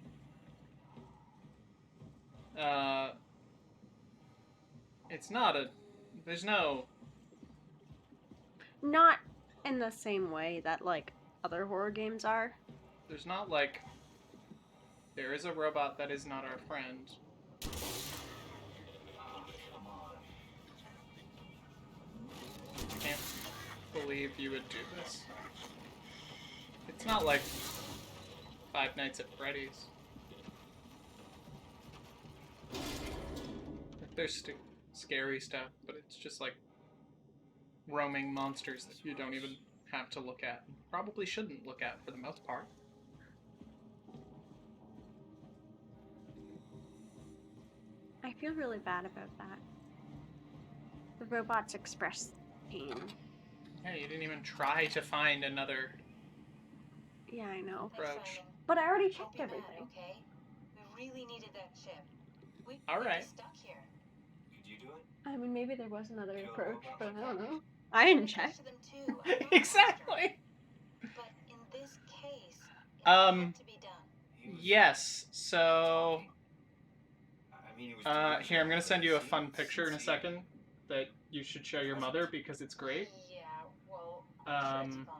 Speaker 2: It's not a... There's no...
Speaker 1: Not in the same way that, like, other horror games are.
Speaker 2: There's not, like... There is a robot that is not our friend.
Speaker 5: Ah, come on.
Speaker 2: I can't believe you would do this. It's not like Five Nights at Freddy's. Like, there's scary stuff, but it's just like roaming monsters that you don't even have to look at. Probably shouldn't look at for the most part.
Speaker 1: I feel really bad about that. The robots express pain.
Speaker 2: Yeah, you didn't even try to find another
Speaker 1: Yeah, I know.
Speaker 3: Thanks,
Speaker 2: Approach.
Speaker 3: Simon.
Speaker 1: But I already
Speaker 3: Don't
Speaker 1: checked
Speaker 3: be mad,
Speaker 1: everything.
Speaker 3: okay? We really needed that chip. We'd
Speaker 2: Alright.
Speaker 3: be stuck here.
Speaker 5: Could you do it?
Speaker 1: I mean, maybe there was another
Speaker 5: Kill a
Speaker 1: approach,
Speaker 5: robot
Speaker 1: but
Speaker 5: like
Speaker 1: I don't
Speaker 5: that?
Speaker 1: know. I didn't
Speaker 3: When it
Speaker 1: check.
Speaker 3: comes to them too, I'm not a monster.
Speaker 2: Exactly.
Speaker 3: But in this case, it
Speaker 2: Um,
Speaker 3: had to be done.
Speaker 5: He was
Speaker 2: Yes, so
Speaker 5: talking. I mean, he was delusional,
Speaker 2: here I'm gonna
Speaker 5: but
Speaker 2: send
Speaker 5: he
Speaker 2: you a
Speaker 5: seemed
Speaker 2: fun picture in a
Speaker 5: sincere.
Speaker 2: second that you should show your mother because it's great.
Speaker 3: Yeah, well, I'm sure it's
Speaker 2: Um,
Speaker 3: fine.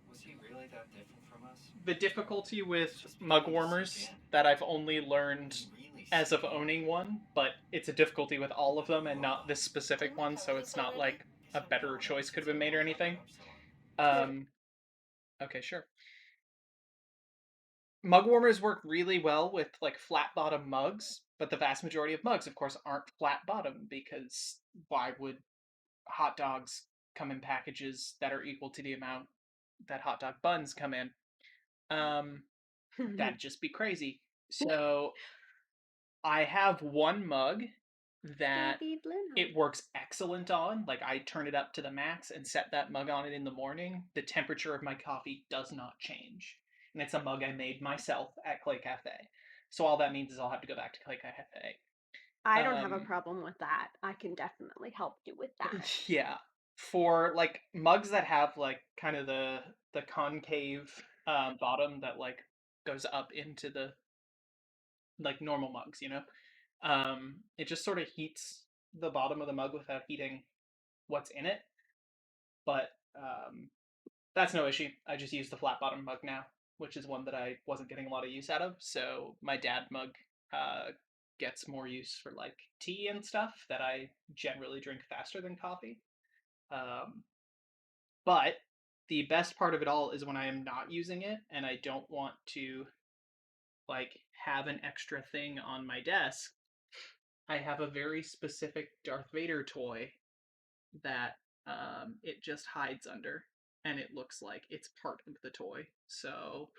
Speaker 5: Was he really that different from us?
Speaker 2: the difficulty with
Speaker 5: Just
Speaker 2: mug
Speaker 5: beginning to sink
Speaker 2: warmers
Speaker 5: in.
Speaker 2: that I've only learned
Speaker 5: He really
Speaker 2: as of
Speaker 5: seemed
Speaker 2: owning one, but it's a difficulty with all of them and not this specific
Speaker 3: Didn't we
Speaker 2: one,
Speaker 3: cover
Speaker 2: so
Speaker 3: this
Speaker 2: it's not
Speaker 3: already?
Speaker 2: like
Speaker 5: Guess
Speaker 2: a
Speaker 5: I'm
Speaker 2: better
Speaker 5: going
Speaker 2: choice could have
Speaker 5: since
Speaker 2: been
Speaker 5: I
Speaker 2: made or
Speaker 5: woke up
Speaker 2: anything.
Speaker 5: at Upsilon.
Speaker 2: Okay, sure. Mug warmers work really well with like flat bottom mugs, but the vast majority of mugs, of course, aren't flat bottom because why would hot dogs come in packages that are equal to the amount that hot dog buns come in? That'd just be crazy. So I have one mug that
Speaker 1: Gabby Blue.
Speaker 2: it works excellent on. Like I turn it up to the max and set that mug on it in the morning. The temperature of my coffee does not change. And it's a mug I made myself at Clay Cafe. So all that means is I'll have to go back to Clay Cafe.
Speaker 1: I don't have a problem with that. I can definitely help you with that.
Speaker 2: Yeah. For like mugs that have like kind of the concave bottom that like goes up into the like normal mugs, you know. It just sort of heats the bottom of the mug without heating what's in it. But that's no issue. I just use the flat bottom mug now, which is one that I wasn't getting a lot of use out of. So my dad mug gets more use for like tea and stuff that I generally drink faster than coffee. Um, but the best part of it all is when I am not using it and I don't want to like have an extra thing on my desk. I have a very specific Darth Vader toy that it just hides under, and it looks like it's part of the toy. So,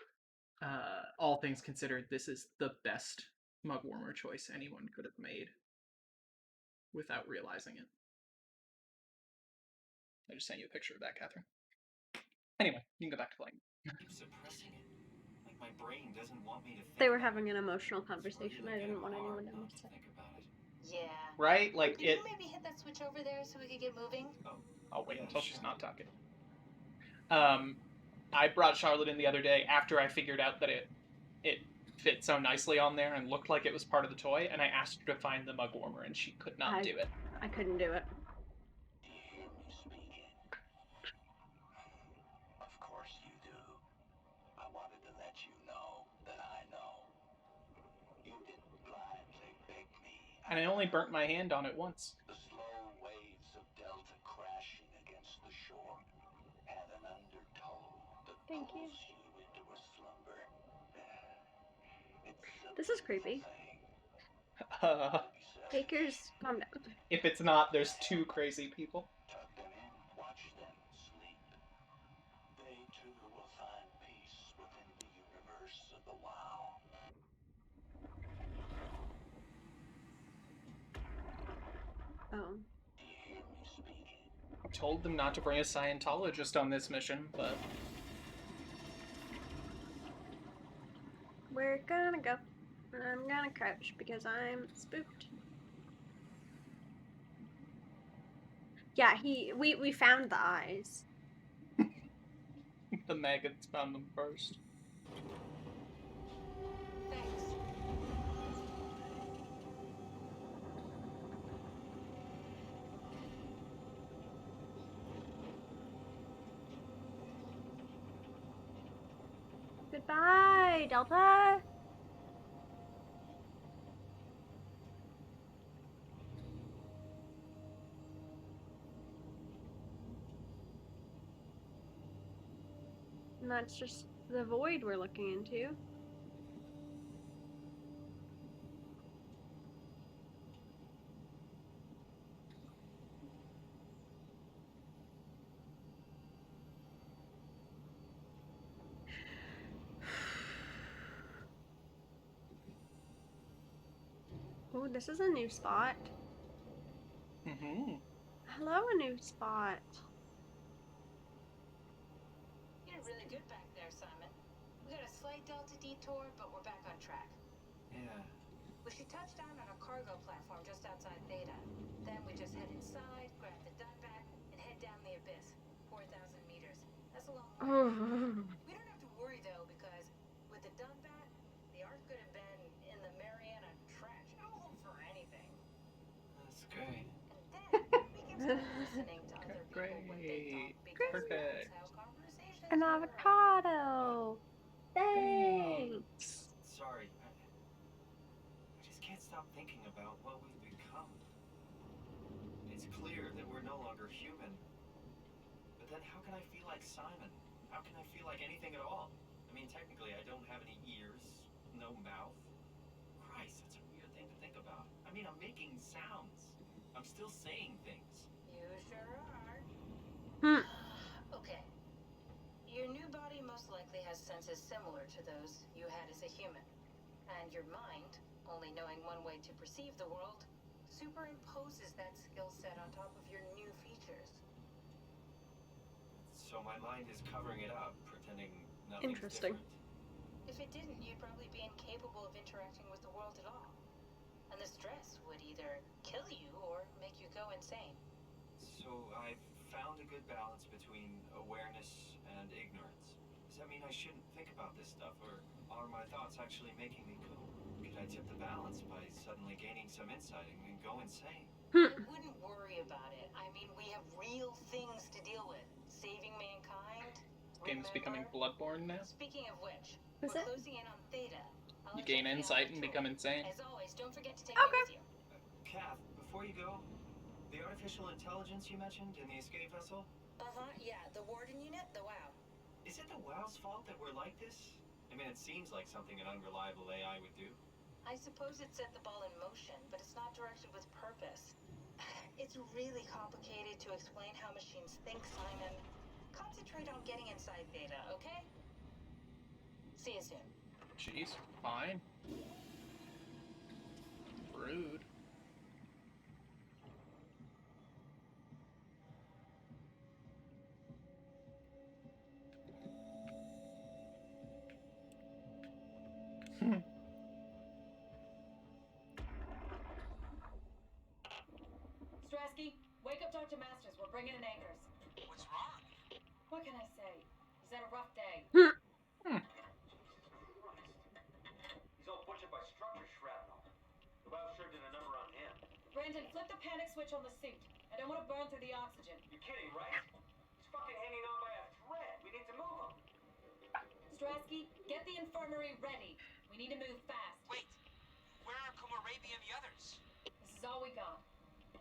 Speaker 2: all things considered, this is the best mug warmer choice anyone could have made without realizing it. I just sent you a picture of that, Catherine. Anyway, you can go back to playing.
Speaker 5: Keep suppressing it. Like my brain doesn't want me to think
Speaker 1: They were
Speaker 5: about
Speaker 1: having
Speaker 5: it.
Speaker 1: an emotional
Speaker 5: It's
Speaker 1: conversation.
Speaker 5: really
Speaker 1: I didn't
Speaker 5: getting
Speaker 1: want anyone
Speaker 5: hard
Speaker 1: to
Speaker 5: not
Speaker 1: miss
Speaker 5: to
Speaker 1: it.
Speaker 5: think about it.
Speaker 3: Yeah.
Speaker 2: Right? Like
Speaker 3: Could
Speaker 2: it.
Speaker 3: you maybe hit that switch over there so we could get moving?
Speaker 2: I'll wait
Speaker 5: Yeah,
Speaker 2: until she's
Speaker 5: sure.
Speaker 2: not talking. I brought Charlotte in the other day after I figured out that it fit so nicely on there and looked like it was part of the toy, and I asked her to find the mug warmer, and she could not do it.
Speaker 1: I couldn't do it.
Speaker 4: Do you hear me speaking? Of course you do. I wanted to let you know that I know. You didn't blindly beg me.
Speaker 2: And I only burnt my hand on it once.
Speaker 4: The slow waves of Delta crashing against the shore have an undertow that
Speaker 1: Thank you.
Speaker 4: pulls you into a slumber. It's a
Speaker 1: This is
Speaker 4: beautiful
Speaker 1: creepy.
Speaker 4: thing.
Speaker 1: Takers, calm down.
Speaker 2: If it's not, there's two crazy people.
Speaker 4: Tuck them in, watch them sleep. They too will find peace within the universe of the WoW.
Speaker 1: Oh.
Speaker 4: Do you hear me speaking?
Speaker 2: I told them not to bring a Scientologist on this mission, but
Speaker 1: We're gonna go. I'm gonna crouch because I'm spooked. Yeah, we found the eyes.
Speaker 2: the maggots found them first.
Speaker 3: Thanks.
Speaker 1: Goodbye, Delta. And that's just the void we're looking into. Oh, this is a new spot.
Speaker 2: Mm-hmm.
Speaker 1: Hello, a new spot.
Speaker 3: You're really good back there, Simon. slight delta detour, but we're back on track.
Speaker 5: Yeah.
Speaker 3: We should touch down on a cargo platform just outside Theta. Then we just head inside, grab the Dunbat, and head down the abyss. 4,000 meters. That's a long way. We don't have to worry, though, because with the Dunbat, the Ark could have been in the Mariana Trench. I'll hold for anything.
Speaker 5: That's great.
Speaker 3: And then we can start listening to other people when they talk,
Speaker 2: Great.
Speaker 3: because
Speaker 2: Perfect.
Speaker 3: that's how conversations
Speaker 1: An
Speaker 3: work.
Speaker 1: avocado. Thanks.
Speaker 5: Sorry. I just can't stop thinking about what we've become. It's clear that we're no longer human. But then how can I feel like Simon? How can I feel like anything at all? I mean, technically, I don't have any ears, no mouth. Christ, that's a weird thing to think about. I mean, I'm making sounds. I'm still saying things.
Speaker 3: You sure are.
Speaker 1: Hmm.
Speaker 3: Okay. Your new body most likely has senses similar to those you had as a human. And your mind, only knowing one way to perceive the world, superimposes that skill set on top of your new features.
Speaker 5: So my mind is covering it up, pretending nothing's
Speaker 1: Interesting.
Speaker 5: different.
Speaker 3: If it didn't, you'd probably be incapable of interacting with the world at all. And the stress would either kill you or make you go insane.
Speaker 5: So I've found a good balance between awareness and ignorance. Does that mean I shouldn't think about this stuff, or are my thoughts actually making me go? Could I tip the balance by suddenly gaining some insight and go insane?
Speaker 3: I wouldn't worry about it. I mean, we have real things to deal with. Saving mankind.
Speaker 2: This game's becoming
Speaker 3: Remember?
Speaker 2: Bloodborne now.
Speaker 3: Speaking of which,
Speaker 1: Is
Speaker 3: we're
Speaker 1: it?
Speaker 3: closing in on Theta. I'll
Speaker 2: You gain
Speaker 3: check the
Speaker 2: insight and
Speaker 3: outlet
Speaker 2: become
Speaker 3: tool.
Speaker 2: insane.
Speaker 3: As always, don't forget to take me with you.
Speaker 5: Kath, before you go, the artificial intelligence you mentioned in the escape vessel,
Speaker 3: Yeah, the Warden unit, the WOW.
Speaker 5: is it the WOW's fault that we're like this? I mean, it seems like something an unreliable AI would do.
Speaker 3: I suppose it set the ball in motion, but it's not directed with purpose. It's really complicated to explain how machines think, Simon. Concentrate on getting inside Theta, okay? See you soon.
Speaker 2: Jeez, fine. Rude.
Speaker 8: Strasky, wake up Dr. Masters. We're bringing in anchors.
Speaker 9: What's wrong?
Speaker 8: What can I say? He's had a rough day.
Speaker 9: He's all butchered by structure shrapnel. The WoW sure did a number on him.
Speaker 8: Brandon, flip the panic switch on the suit. I don't want to burn through the oxygen.
Speaker 9: You're kidding, right? He's fucking hanging on by a thread. We need to move him.
Speaker 8: Strasky, get the infirmary ready. We need to move fast.
Speaker 9: Wait, where are Komorabi and the others?
Speaker 8: This is all we got.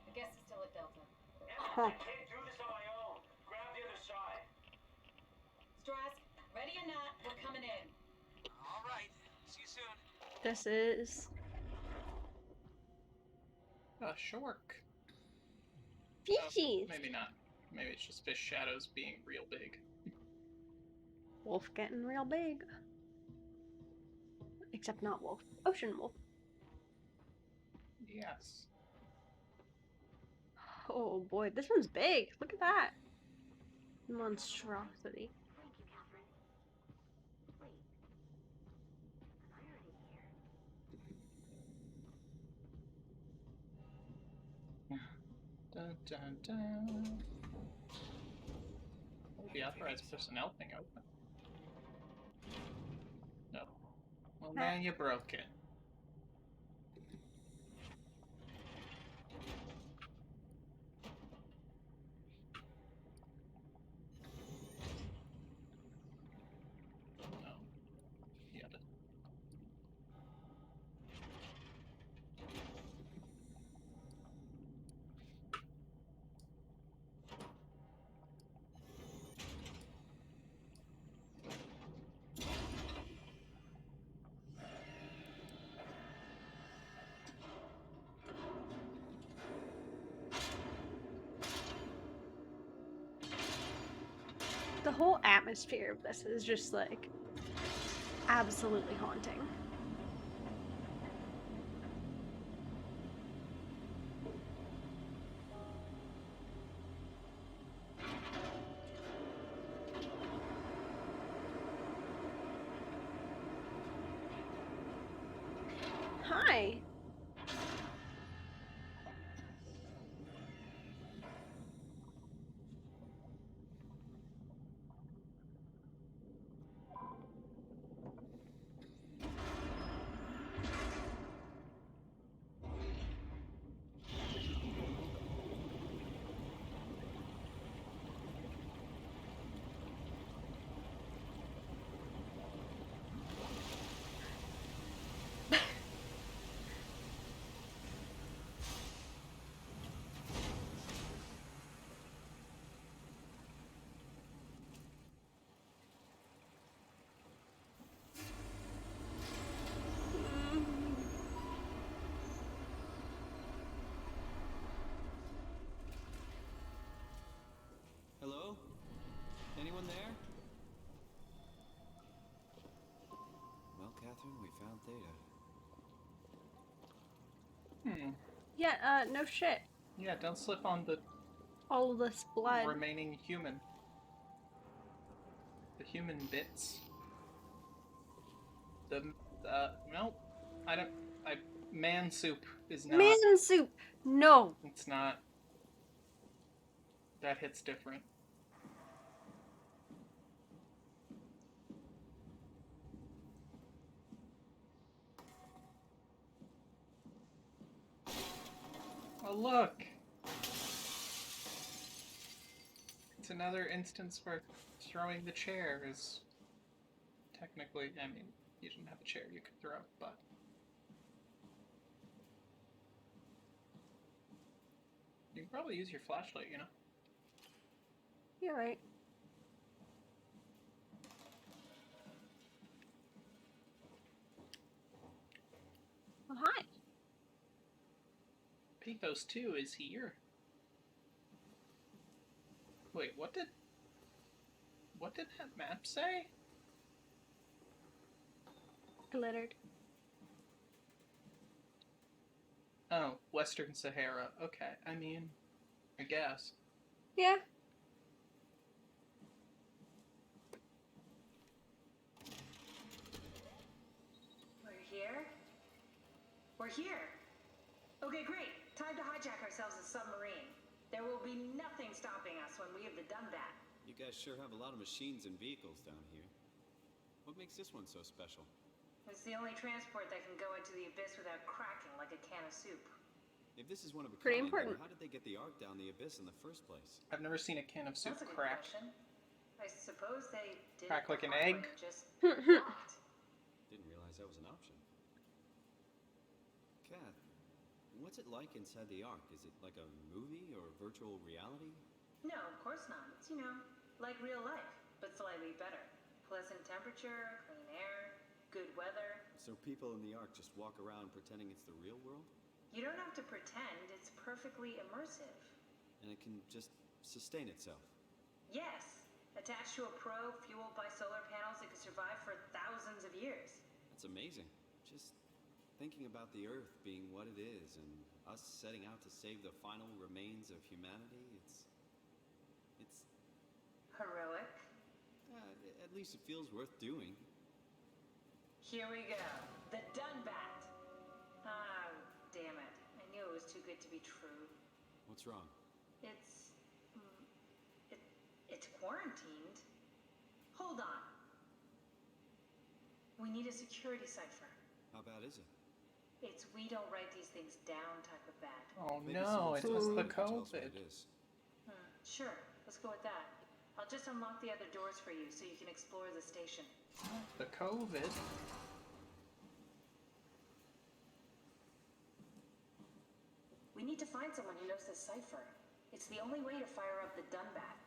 Speaker 8: I guess he's still at Delta.
Speaker 9: Emma, I can't do this on my own. Grab the other side.
Speaker 8: Strask, ready or not, we're coming in.
Speaker 9: All right. See you soon.
Speaker 1: This is
Speaker 2: A shark.
Speaker 1: Fishies.
Speaker 2: Maybe not. Maybe it's just fish shadows being real big.
Speaker 1: Wolf getting real big. Except not wolf. Ocean wolf.
Speaker 2: Yes.
Speaker 1: Oh boy, this one's big. Look at that. Monstrosity.
Speaker 2: Dun dun dun. Oh, the authorized personnel thing open. No. Well, now you broke it. No. The other.
Speaker 1: The whole atmosphere of this is just like absolutely haunting.
Speaker 10: there? Well, Catherine, we found Theta.
Speaker 1: Yeah, no shit.
Speaker 2: Yeah, don't slip on the
Speaker 1: All of this blood.
Speaker 2: remaining human. The human bits. No, I don't. Man soup is not.
Speaker 1: Man soup! No!
Speaker 2: It's not. That hits different. Oh, look! It's another instance where throwing the chair is technically, I mean, you didn't have a chair you could throw, but you can probably use your flashlight, you know?
Speaker 1: You're right. Oh, hi.
Speaker 2: Pathos 2 is here. Wait, what did that map say?
Speaker 1: Glittered.
Speaker 2: Oh, Western Sahara. Okay, I mean, I guess.
Speaker 1: Yeah.
Speaker 8: We're here? We're here! Okay, great. Time to hijack ourselves a submarine. There will be nothing stopping us when we have done that.
Speaker 10: You guys sure have a lot of machines and vehicles down here. What makes this one so special?
Speaker 8: It's the only transport that can go into the abyss without cracking like a can of soup.
Speaker 10: If this is one of a
Speaker 1: Pretty
Speaker 10: kind,
Speaker 1: important.
Speaker 10: then how did they get the Ark down the abyss in the first place?
Speaker 2: I've never seen a can of soup
Speaker 8: That's a good
Speaker 2: crack.
Speaker 8: question. I suppose they did
Speaker 2: Crack
Speaker 8: it
Speaker 2: like an
Speaker 8: the hard
Speaker 2: egg?
Speaker 8: way, just locked.
Speaker 10: Didn't realize that was an option. Kath, what's it like inside the Ark? Is it like a movie or virtual reality?
Speaker 8: No, of course not. It's, like real life, but slightly better. Pleasant temperature, clean air, good weather.
Speaker 10: So people in the Ark just walk around pretending it's the real world?
Speaker 8: You don't have to pretend, it's perfectly immersive.
Speaker 10: And it can just sustain itself?
Speaker 8: Yes, attached to a probe fueled by solar panels that could survive for thousands of years.
Speaker 10: That's amazing. Just thinking about the Earth being what it is and us setting out to save the final remains of humanity, it's
Speaker 8: Heroic.
Speaker 10: at least it feels worth doing.
Speaker 8: Here we go. The Dunbat. Ah, damn it. I knew it was too good to be true.
Speaker 10: What's wrong?
Speaker 8: It's quarantined. Hold on. We need a security cipher.
Speaker 10: How bad is it?
Speaker 8: It's we don't write these things down type of bad.
Speaker 2: Oh
Speaker 10: Maybe
Speaker 2: no,
Speaker 10: someone's
Speaker 2: it was
Speaker 10: testing
Speaker 2: the
Speaker 10: it and tell us what
Speaker 2: COVID.
Speaker 10: it is.
Speaker 8: Sure, let's go with that. I'll just unlock the other doors for you so you can explore the station.
Speaker 2: The COVID?
Speaker 8: We need to find someone who knows this cipher. It's the only way to fire up the Dunbat.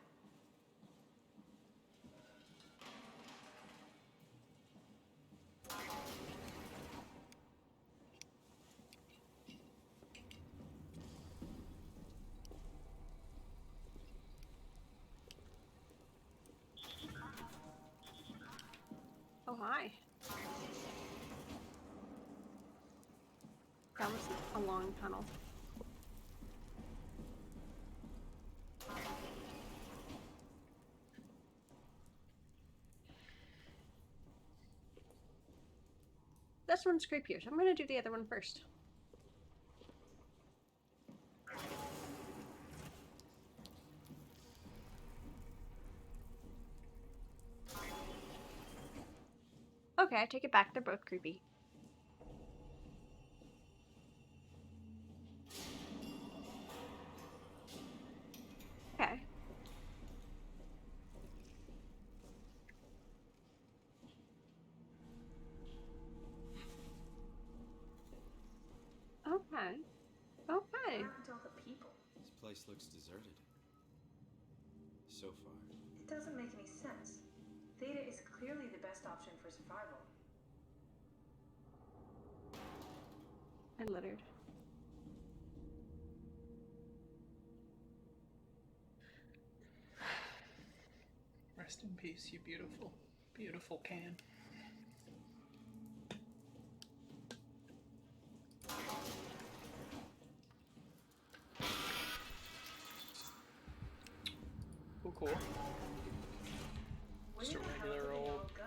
Speaker 1: Oh, hi. That was a long tunnel. This one's creepier, so I'm gonna do the other one first. Okay, I take it back. They're both creepy. Okay. Okay. Okay.
Speaker 8: What happened to all the people?
Speaker 10: This place looks deserted. So far.
Speaker 8: It doesn't make any sense. Theta is clearly the best option for survival.
Speaker 1: I littered.
Speaker 2: Rest in peace, you beautiful, beautiful can. Cool.
Speaker 8: Where
Speaker 2: Just a
Speaker 8: the hell
Speaker 2: regular
Speaker 8: did they
Speaker 2: old
Speaker 8: all go?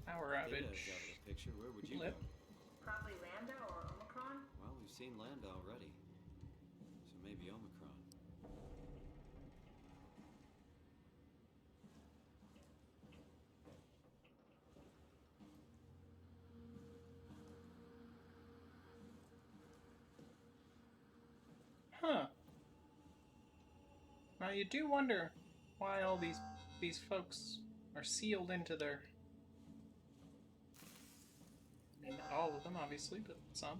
Speaker 2: power
Speaker 10: Data's
Speaker 2: outage.
Speaker 10: out of the picture. Where would you
Speaker 2: Blip.
Speaker 10: go?
Speaker 8: Probably Lambda or Omicron?
Speaker 10: Well, we've seen Lambda already. So maybe Omicron.
Speaker 2: Huh. Now you do wonder why all these folks are sealed into their... I mean, not all of them, obviously, but some.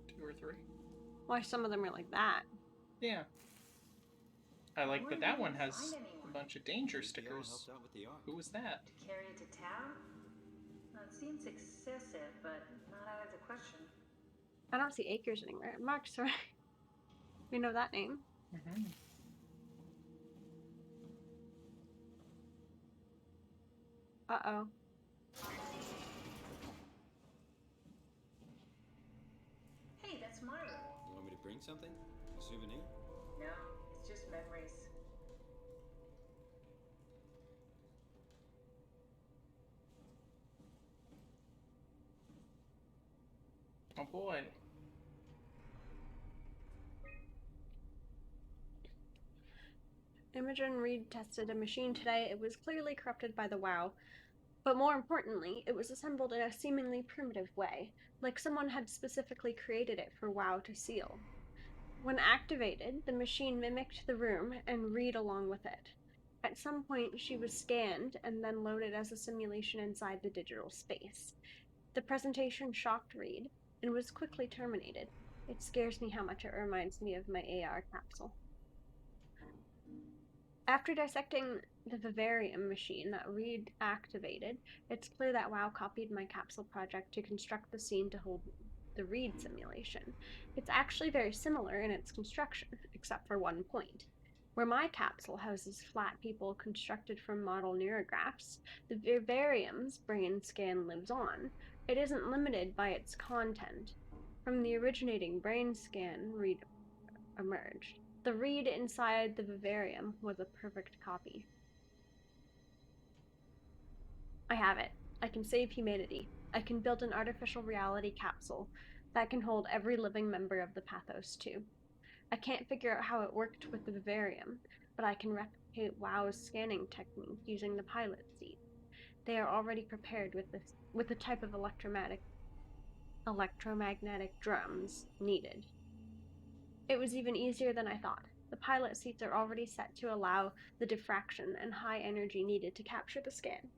Speaker 2: 2 or 3.
Speaker 1: Why some of them are like that?
Speaker 2: Yeah. I like that
Speaker 8: Where
Speaker 2: that
Speaker 8: did
Speaker 2: one
Speaker 8: they
Speaker 2: has
Speaker 8: find
Speaker 2: a
Speaker 8: anyone?
Speaker 2: bunch of danger
Speaker 10: Maybe they all
Speaker 2: stickers.
Speaker 10: helped out with the ark.
Speaker 2: Who was that?
Speaker 8: To carry it to town? That seems excessive, but not out of the question.
Speaker 1: I don't see Acres anywhere. Mark, sorry. We know that name.
Speaker 2: Mm-hmm.
Speaker 1: Uh-oh.
Speaker 8: Hey, that's Myra.
Speaker 10: You want me to bring something? A souvenir?
Speaker 8: No, it's just memories.
Speaker 2: Oh boy.
Speaker 1: Imogen Reed tested a machine today. It was clearly corrupted by the WoW. But more importantly, it was assembled in a seemingly primitive way, like someone had specifically created it for WoW to seal. When activated, the machine mimicked the room and Reed along with it. At some point, she was scanned and then loaded as a simulation inside the digital space. The presentation shocked Reed and was quickly terminated. It scares me how much it reminds me of my AR capsule. After dissecting the vivarium machine that Reed activated, it's clear that WoW copied my capsule project to construct the scene to hold the Reed simulation. It's actually very similar in its construction, except for one point. Where my capsule houses flat people constructed from model neurographs, the vivarium's brain scan lives on. It isn't limited by its content. From the originating brain scan, Reed emerged. The Reed inside the vivarium was a perfect copy. I have it. I can save humanity. I can build an artificial reality capsule that can hold every living member of the Pathos too. I can't figure out how it worked with the vivarium, but I can replicate WoW's scanning technique using the pilot seat. They are already prepared with the type of electromagnetic drums needed. It was even easier than I thought. The pilot seats are already set to allow the diffraction and high energy needed to capture the scan.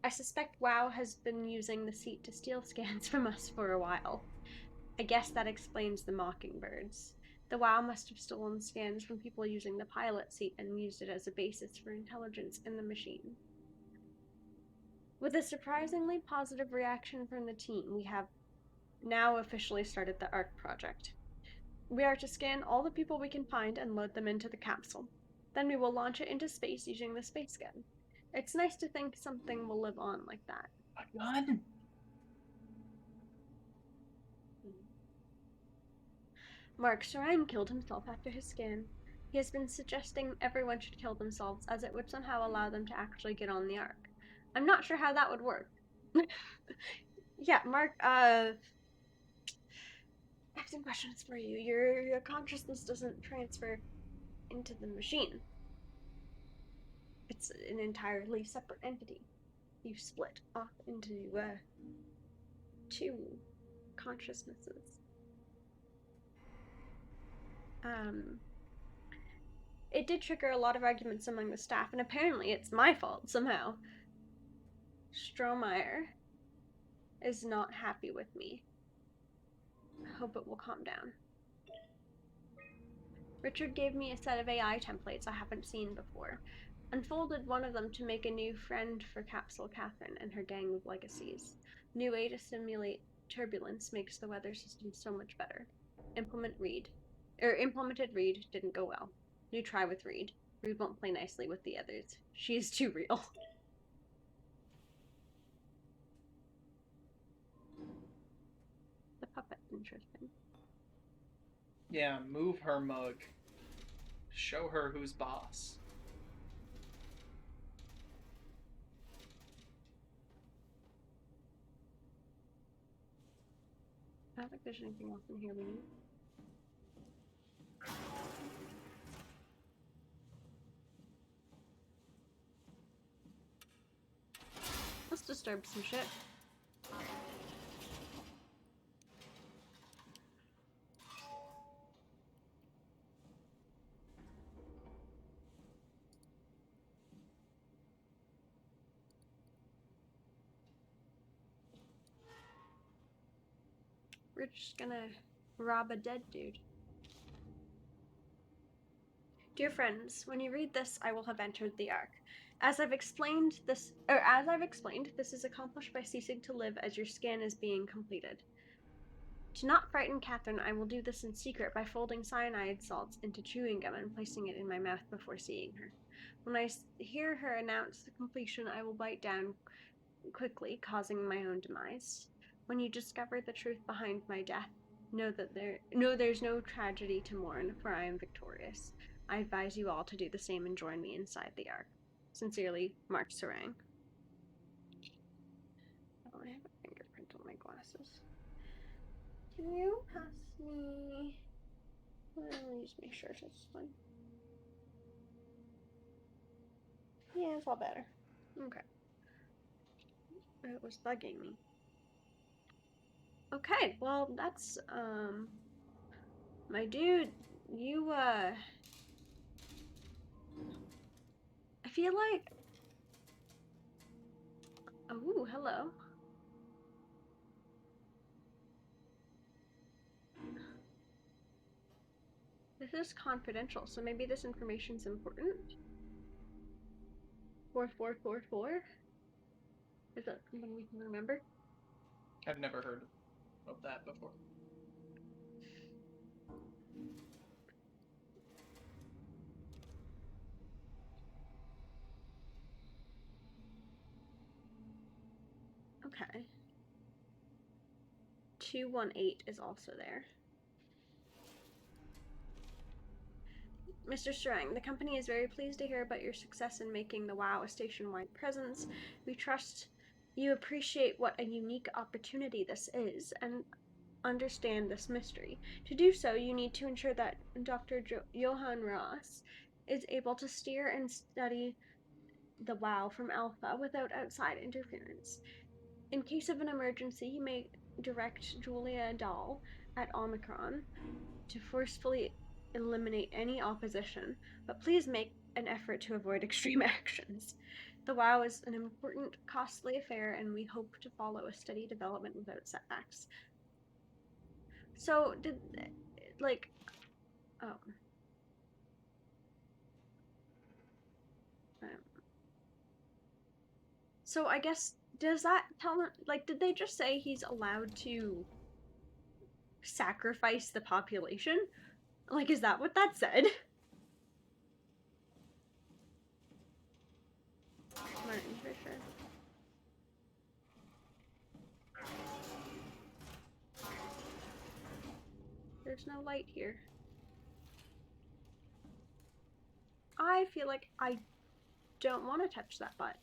Speaker 1: I suspect WoW has been using the seat to steal scans from us for a while. I guess that explains the mockingbirds. The WoW must have stolen scans from people using the pilot seat and used it as a basis for intelligence in the machine. With a surprisingly positive reaction from the team, we have now officially started the ARC project. We are to scan all the people we can find and load them into the capsule. Then we will launch it into space using the space gun. It's nice to think something will live on like that.
Speaker 2: A gun?
Speaker 1: Mark Sarine killed himself after his scan. He has been suggesting everyone should kill themselves, as it would somehow allow them to actually get on the Ark. I'm not sure how that would work. Yeah, Mark, I have some questions for you. Your consciousness doesn't transfer into the machine. It's an entirely separate entity. You split off into two consciousnesses. It did trigger a lot of arguments among the staff, and apparently it's my fault somehow. Strohmeyer is not happy with me. I hope it will calm down. Richard gave me a set of AI templates I haven't seen before. Unfolded one of them to make a new friend for Capsule Catherine and her gang of legacies. New way to simulate turbulence makes the weather system so much better. Implemented Reed didn't go well. New try with Reed. We won't play nicely with the others. She is too real. The puppet, interesting.
Speaker 2: Yeah, move her mug. Show her who's boss.
Speaker 1: I don't think there's anything else in here we need. Let's disturb some shit. We're just gonna rob a dead dude. Dear friends, when you read this, I will have entered the Ark. As I've explained, this is accomplished by ceasing to live as your scan is being completed. To not frighten Catherine, I will do this in secret by folding cyanide salts into chewing gum and placing it in my mouth before seeing her. When I hear her announce the completion, I will bite down quickly, causing my own demise. When you discover the truth behind my death, know there's no tragedy to mourn, for I am victorious. I advise you all to do the same and join me inside the Ark. Sincerely, Mark Sarang. Oh, I have a fingerprint on my glasses. Can you pass me? Let me just make sure it's this one. Yeah, it's all better. Okay. It was bugging me. Okay, well, that's, my dude, you, I feel like, oh, hello. This is confidential, so maybe this information's important. 4444? Is that something we can remember?
Speaker 2: I've never heard of that before.
Speaker 1: Okay. 218 is also there. Mr. Strang, the company is very pleased to hear about your success in making the WoW a station-wide presence. We trust you appreciate what a unique opportunity this is and understand this mystery. To do so, you need to ensure that Dr. Johann Ross is able to steer and study the WoW from Alpha without outside interference. In case of an emergency, you may direct Julia Dahl at Omicron to forcefully eliminate any opposition, but please make an effort to avoid extreme actions. The WoW is an important, costly affair, and we hope to follow a steady development without setbacks. So, oh. So I guess, does that tell them, did they just say he's allowed to sacrifice the population? Is that what that said? Martin Fisher. There's no light here. I feel like I don't want to touch that butt.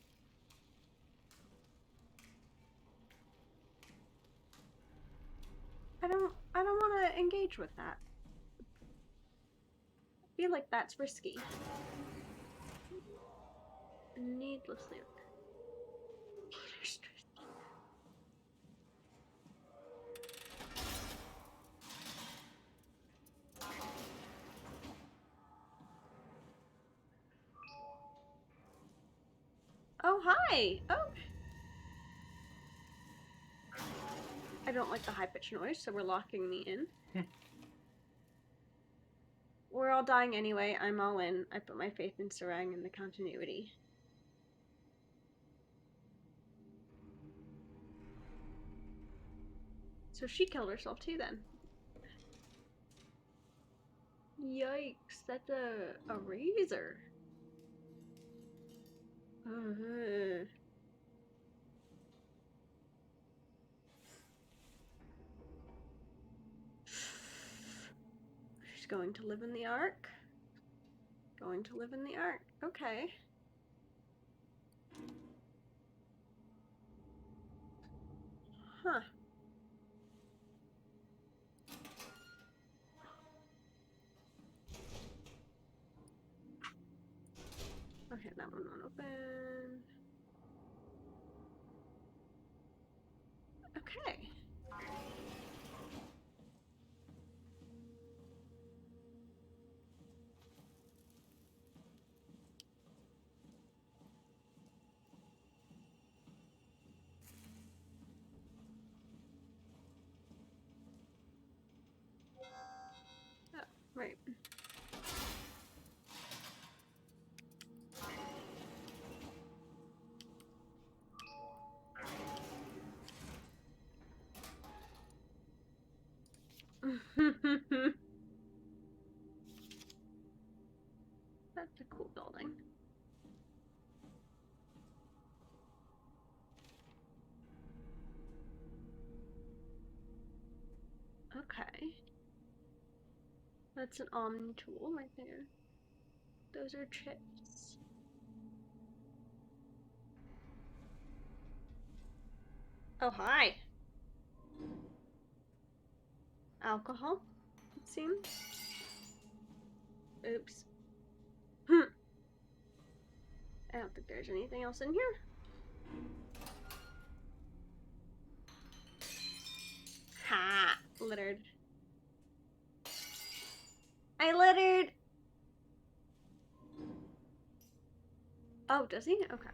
Speaker 1: I don't want to engage with that. I feel like that's risky. Needlessly. Oh, hi! Oh! I don't like the high-pitched noise, so we're locking me in. We're all dying anyway. I'm all in. I put my faith in Sarang and the continuity. So she killed herself too then. Yikes, that's a razor. She's going to live in the Ark. Going to live in the Ark. Okay. Huh. Okay, that one won't open. Okay. Oh, right. That's a cool building. Okay. That's an Omni tool right there. Those are chips. Oh, hi. Alcohol, it seems. Oops. I don't think there's anything else in here. Ha! Littered. I littered! Oh, does he? Okay.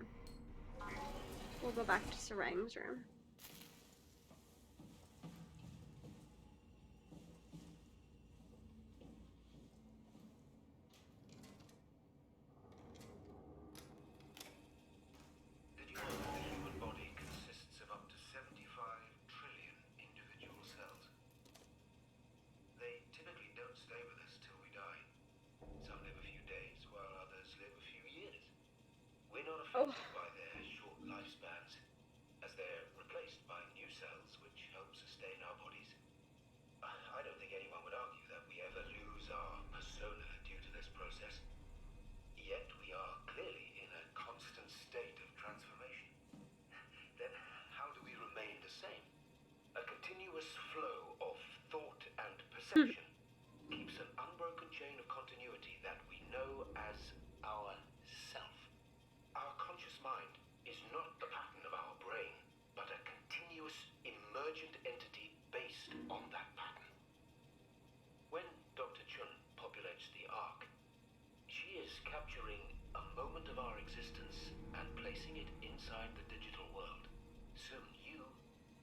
Speaker 1: We'll go back to Sarang's room.
Speaker 5: Did you know that the human body consists of up to 75 trillion individual cells? They typically don't stay with us till we die. Some live a few days, while others live a few years. We're not affected by their short lifespans, as they're replaced by new cells which help sustain our bodies. I don't think anyone would argue that we ever lose our persona due to this process. Yet we are clearly in a constant state of transformation. Then how do we remain the same? A continuous flow of thought and perception keeps an unbroken chain of continuity that we know as our self. Our conscious mind is not the pattern of our brain, but a continuous emergent entity based on that pattern. When Dr. Chun populates the Ark, she is capturing a moment of our existence and placing it inside the digital world. Soon you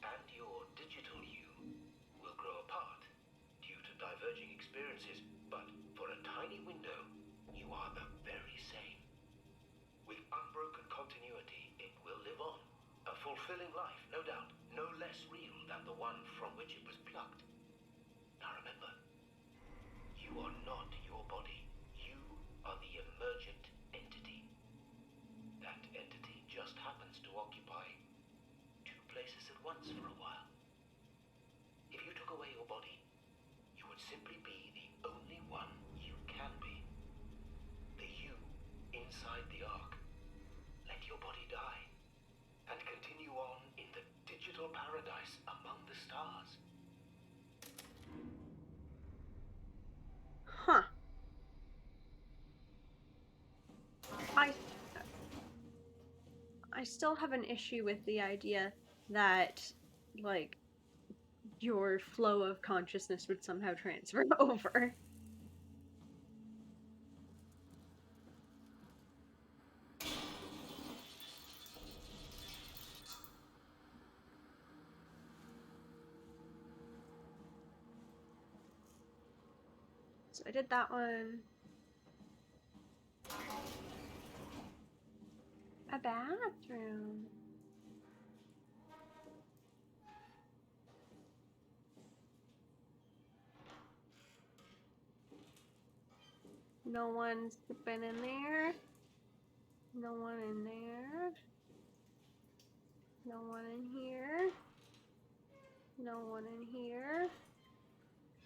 Speaker 5: and your digital you will grow apart due to diverging experiences, but for a tiny window, you are the very same. With unbroken continuity, it will live on. A fulfilling life, no doubt, no less real than the one from which it was plucked. Now remember, you are not your body. You are the emergent entity. That entity just happens to occupy two places at once for a while. If you took away your body, you would simply be the only one you can be. The you inside the Ark. Let your body die and continue on in the digital paradise among the stars.
Speaker 1: Huh. I still have an issue with the idea that, like, your flow of consciousness would somehow transfer over. So I did that one. A bathroom. No one's been in there. No one in there. No one in here. No one in here.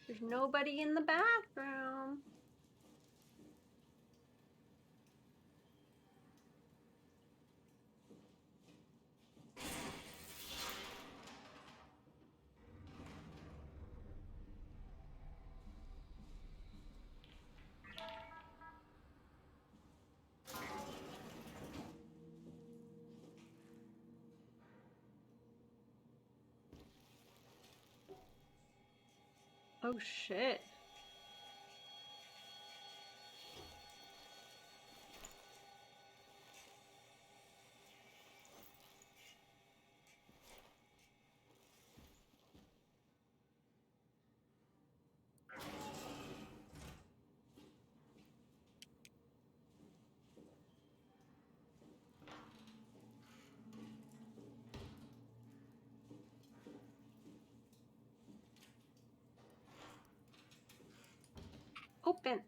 Speaker 1: There's nobody in the bathroom. Oh shit. Open.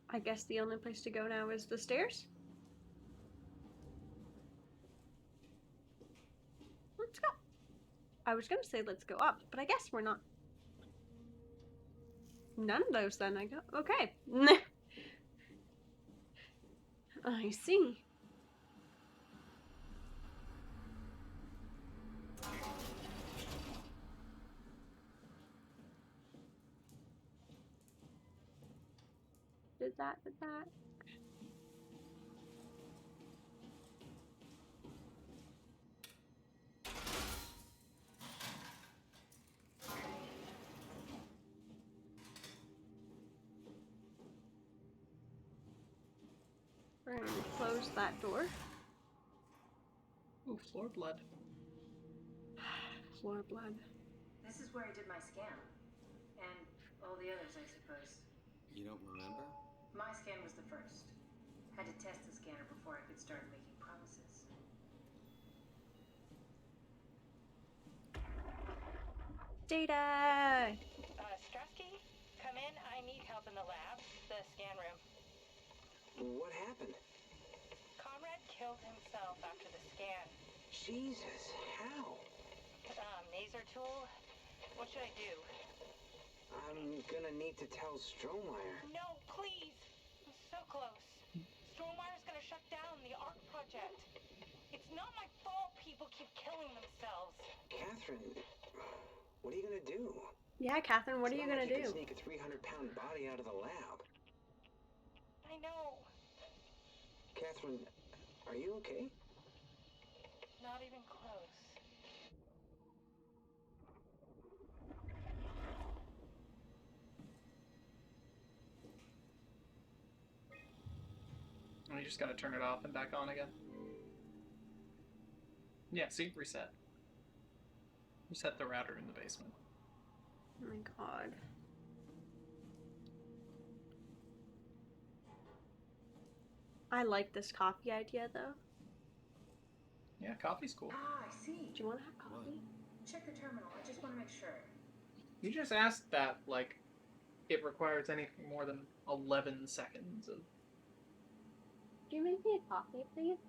Speaker 1: I guess the only place to go now is the stairs. Let's go. I was gonna say let's go up, but I guess we're not. None of those then, I go. Okay. I see. Did that. We're gonna close that door.
Speaker 2: Ooh, floor blood.
Speaker 1: Floor blood.
Speaker 8: This is where I did my scan. And all the others, I suppose.
Speaker 10: You don't remember?
Speaker 8: My scan was the first. Had to test the scanner before I could start making promises.
Speaker 1: Data!
Speaker 3: Strasky, come in. I need help in the lab, the scan room.
Speaker 11: What happened?
Speaker 3: Comrade killed himself after the scan.
Speaker 11: Jesus, how?
Speaker 3: Laser tool? What should I do?
Speaker 11: I'm gonna need to tell Strohmeyer.
Speaker 3: No, please! I'm so close. Strohmeyer's gonna shut down the ARC project. It's not my fault people keep killing themselves.
Speaker 11: Catherine, what are you gonna do?
Speaker 1: Yeah, Catherine, what are
Speaker 11: It's
Speaker 1: you
Speaker 11: not
Speaker 1: gonna
Speaker 11: like you
Speaker 1: do?
Speaker 11: can sneak a 300-pound body out of the lab.
Speaker 3: I know.
Speaker 11: Catherine, are you okay?
Speaker 3: Not even close.
Speaker 2: And you just gotta turn it off and back on again. Yeah, see? Reset. Reset the router in the basement.
Speaker 1: Oh my god. I like this coffee idea though.
Speaker 2: Yeah, coffee's cool.
Speaker 8: Ah, I see.
Speaker 1: Do you want to have coffee?
Speaker 8: Check the terminal. I just want to make sure.
Speaker 2: You just asked that like it requires anything more than 11 seconds of.
Speaker 1: Do you make me a coffee, please?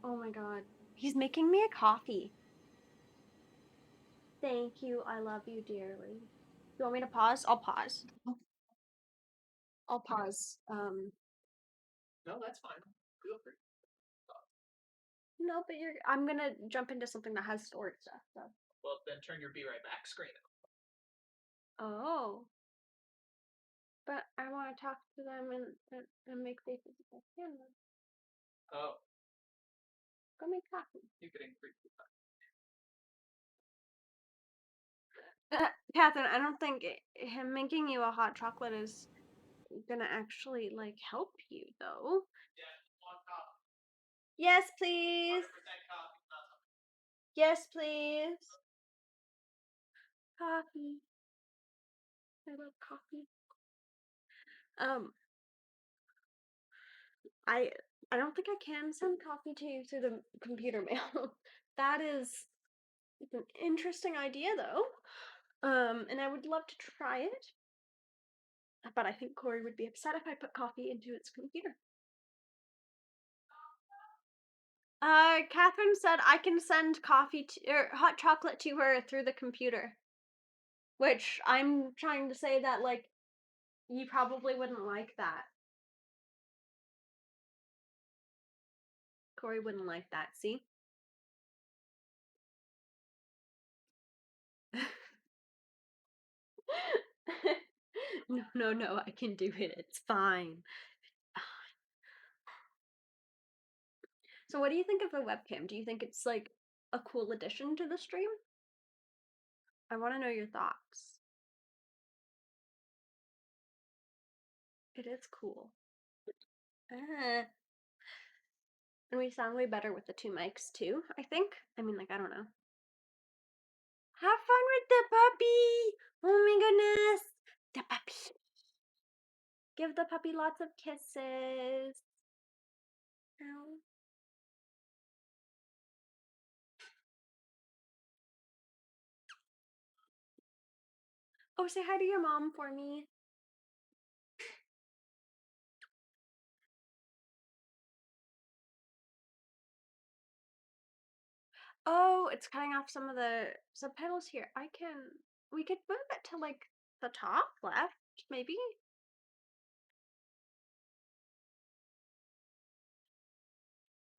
Speaker 1: Oh my god. He's making me a coffee. Thank you. I love you dearly. You want me to pause? I'll pause. I'll pause.
Speaker 2: No, that's fine. Feel free.
Speaker 1: No, but I'm gonna jump into something that has storage stuff, so.
Speaker 2: Well, then turn your Be Right Back screen on.
Speaker 1: Oh. But I want to talk to them and make faces if I can.
Speaker 2: Oh,
Speaker 1: Go make coffee.
Speaker 2: you could increase the
Speaker 1: Catherine, I don't think him making you a hot chocolate is gonna actually, like, help you, though.
Speaker 2: Yeah, one coffee.
Speaker 1: Yes, please.
Speaker 2: 100% coffee, not something.
Speaker 1: Yes, please. Coffee. I love coffee. I don't think I can send coffee to you through the computer mail. That is It's an interesting idea, though. And I would love to try it. But I think Corey would be upset if I put coffee into its computer. Catherine said I can send coffee or hot chocolate to her through the computer. Which I'm trying to say that, like, you probably wouldn't like that. Corey wouldn't like that, see? No, I can do it. It's fine. So what do you think of the webcam? Do you think it's, like, a cool addition to the stream? I want to know your thoughts. It is cool. And we sound way better with the two mics, too, I think. I mean, like, I don't know. Have fun with the puppy! Oh my goodness! The puppy. Give the puppy lots of kisses. Ow. Oh, say hi to your mom for me. Oh, it's cutting off some of the subtitles here. We could move it to, like, the top left, maybe?